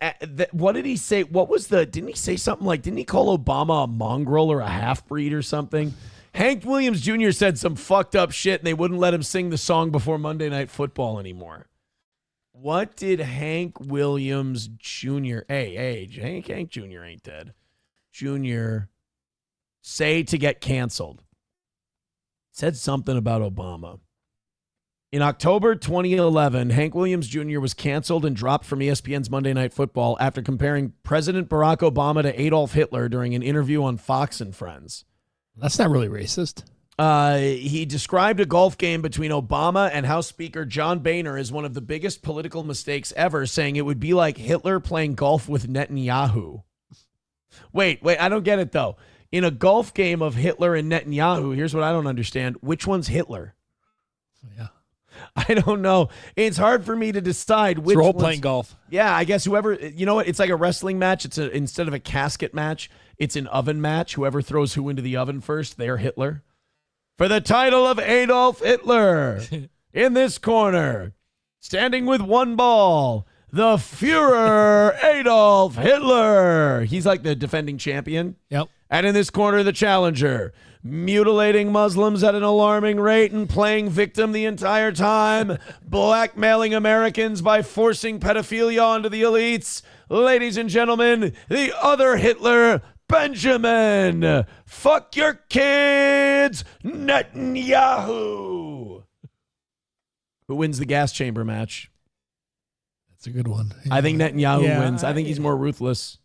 what did he say? Didn't he say something like, didn't he call Obama a mongrel or a half-breed or something? Hank Williams Jr. said some fucked up shit and they wouldn't let him sing the song before Monday Night Football anymore. What did Hank Williams Jr. Hank Jr. ain't dead. Jr. say to get canceled? Said something about Obama. In October 2011, Hank Williams Jr. was canceled and dropped from ESPN's Monday Night Football after comparing President Barack Obama to Adolf Hitler during an interview on Fox and Friends. That's not really racist. He described a golf game between Obama and House Speaker John Boehner as one of the biggest political mistakes ever, saying it would be like Hitler playing golf with Netanyahu. Wait, I don't get it, though. In a golf game of Hitler and Netanyahu, here's what I don't understand. Which one's Hitler? Yeah. I don't know. It's hard for me to decide which one's role-playing golf. Yeah, I guess whoever, you know what? It's like a wrestling match. Instead of a casket match, it's an oven match. Whoever throws who into the oven first, they're Hitler. For the title of Adolf Hitler, in this corner, standing with one ball, the Führer Adolf Hitler. He's like the defending champion. Yep. And in this corner, the challenger, mutilating Muslims at an alarming rate and playing victim the entire time, blackmailing Americans by forcing pedophilia onto the elites. Ladies and gentlemen, the other Hitler, Benjamin. Fuck your kids, Netanyahu. Who wins the gas chamber match? That's a good one. Yeah. I think Netanyahu wins. I think he's more ruthless.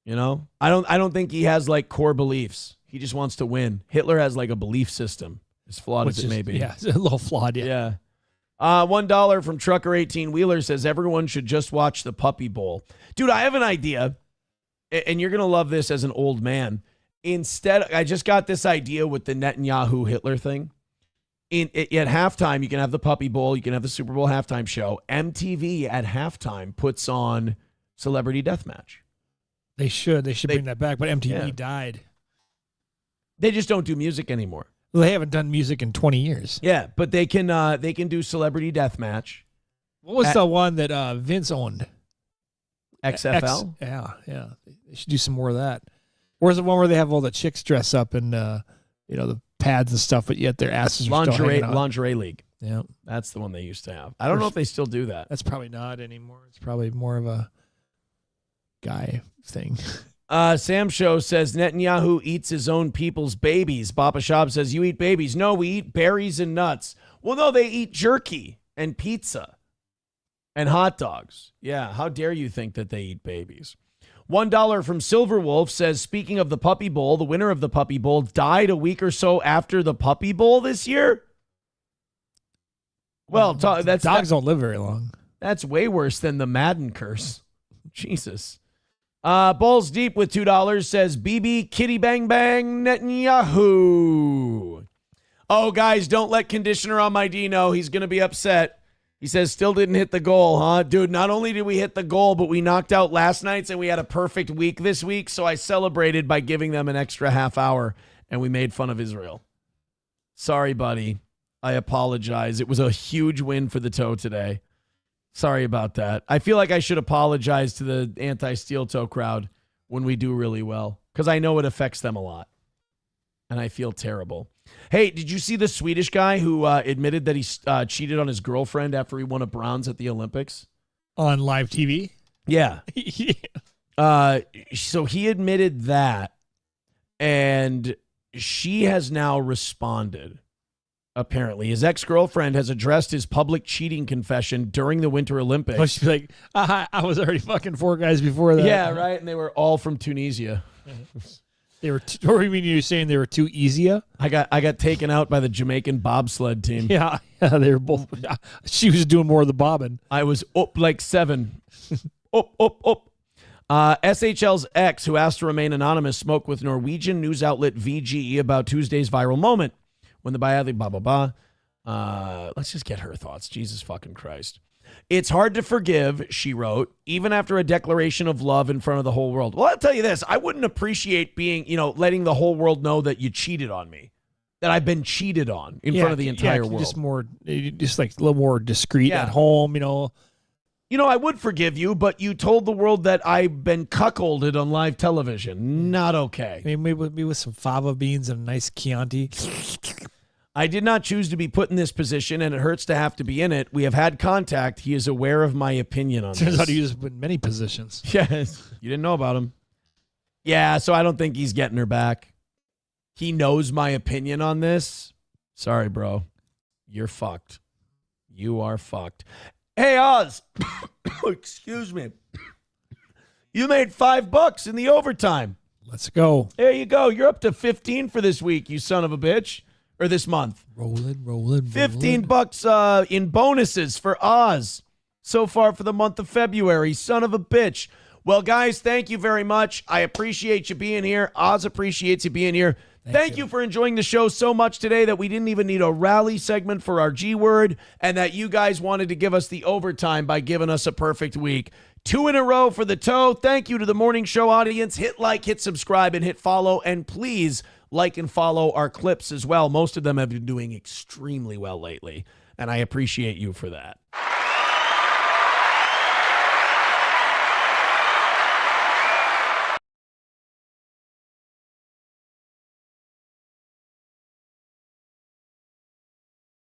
You know, I don't think he has like core beliefs. He just wants to win. Hitler has like a belief system, as flawed as it may be. Yeah, it's a little flawed. Yeah. $1 from Trucker 18 Wheeler says everyone should just watch the Puppy Bowl. Dude, I have an idea, and you're gonna love this as an old man. Instead, I just got this idea with the Netanyahu Hitler thing. At halftime, you can have the Puppy Bowl, you can have the Super Bowl halftime show. MTV at halftime puts on Celebrity Deathmatch. They should bring that back, but MTV died. They just don't do music anymore. Well, they haven't done music in 20 years. Yeah, but they can do Celebrity Deathmatch. What was the one that Vince owned? XFL? Yeah. They should do some more of that. Or is it one where they have all the chicks dress up in the pads and stuff, but yet their asses are still hanging out? Lingerie League. Yeah. That's the one they used to have. I don't know if they still do that. That's probably not anymore. It's probably more of a guy thing. Sam Show says Netanyahu eats his own people's babies. Papa Shab says you eat babies. No, we eat berries and nuts. Well, no, they eat jerky and pizza and hot dogs. Yeah, how dare you think that they eat babies? $1 from Silver Wolf says, speaking of the Puppy Bowl, the winner of the Puppy Bowl died a week or so after the Puppy Bowl this year. Well, dogs don't live very long. That's way worse than the Madden curse. Jesus. Balls Deep with $2 says, BB Kitty Bang Bang Netanyahu. Oh, guys, don't let conditioner on my Dino. He's going to be upset. He says, still didn't hit the goal, huh? Dude, not only did we hit the goal, but we knocked out last night's and we had a perfect week this week. So I celebrated by giving them an extra half hour and we made fun of Israel. Sorry, buddy. I apologize. It was a huge win for the toe today. Sorry about that. I feel like I should apologize to the anti-steel toe crowd when we do really well because I know it affects them a lot. And I feel terrible. Hey, did you see the Swedish guy who admitted that he cheated on his girlfriend after he won a bronze at the Olympics? On live TV? Yeah. So he admitted that, and she has now responded, apparently. His ex-girlfriend has addressed his public cheating confession during the Winter Olympics. Oh, she's like, I was already fucking 4 guys before that. Yeah, right? And they were all from Tunisia. They were. Or you mean you're saying they were too easy? I got taken out by the Jamaican bobsled team. Yeah, they were both. She was doing more of the bobbing. I was up like 7. up. SHL's ex, who asked to remain anonymous, spoke with Norwegian news outlet VG about Tuesday's viral moment when the let's just get her thoughts. Jesus fucking Christ. It's hard to forgive, she wrote, even after a declaration of love in front of the whole world. Well, I'll tell you this. I wouldn't appreciate being, letting the whole world know that you cheated on me, that I've been cheated on in front of the entire world. Just like a little more discreet at home, I would forgive you, but you told the world that I've been cuckolded on live television. Not okay. Maybe with some fava beans and a nice Chianti. I did not choose to be put in this position, and it hurts to have to be in it. We have had contact. He is aware of my opinion on this. Turns out he was in many positions. Yes. You didn't know about him. Yeah, so I don't think he's getting her back. He knows my opinion on this. Sorry, bro. You're fucked. You are fucked. Hey, Oz. Excuse me. You made $5 in the overtime. Let's go. There you go. You're up to 15 for this week, you son of a bitch. Or this month. Rolling. $15 in bonuses for Oz so far for the month of February. Son of a bitch. Well, guys, thank you very much. I appreciate you being here. Oz appreciates you being here. Thank you for enjoying the show so much today that we didn't even need a rally segment for our G word, and that you guys wanted to give us the overtime by giving us a perfect week. 2 in a row for the toe. Thank you to the morning show audience. Hit like, hit subscribe, and hit follow. And please like and follow our clips as well. Most of them have been doing extremely well lately, and I appreciate you for that.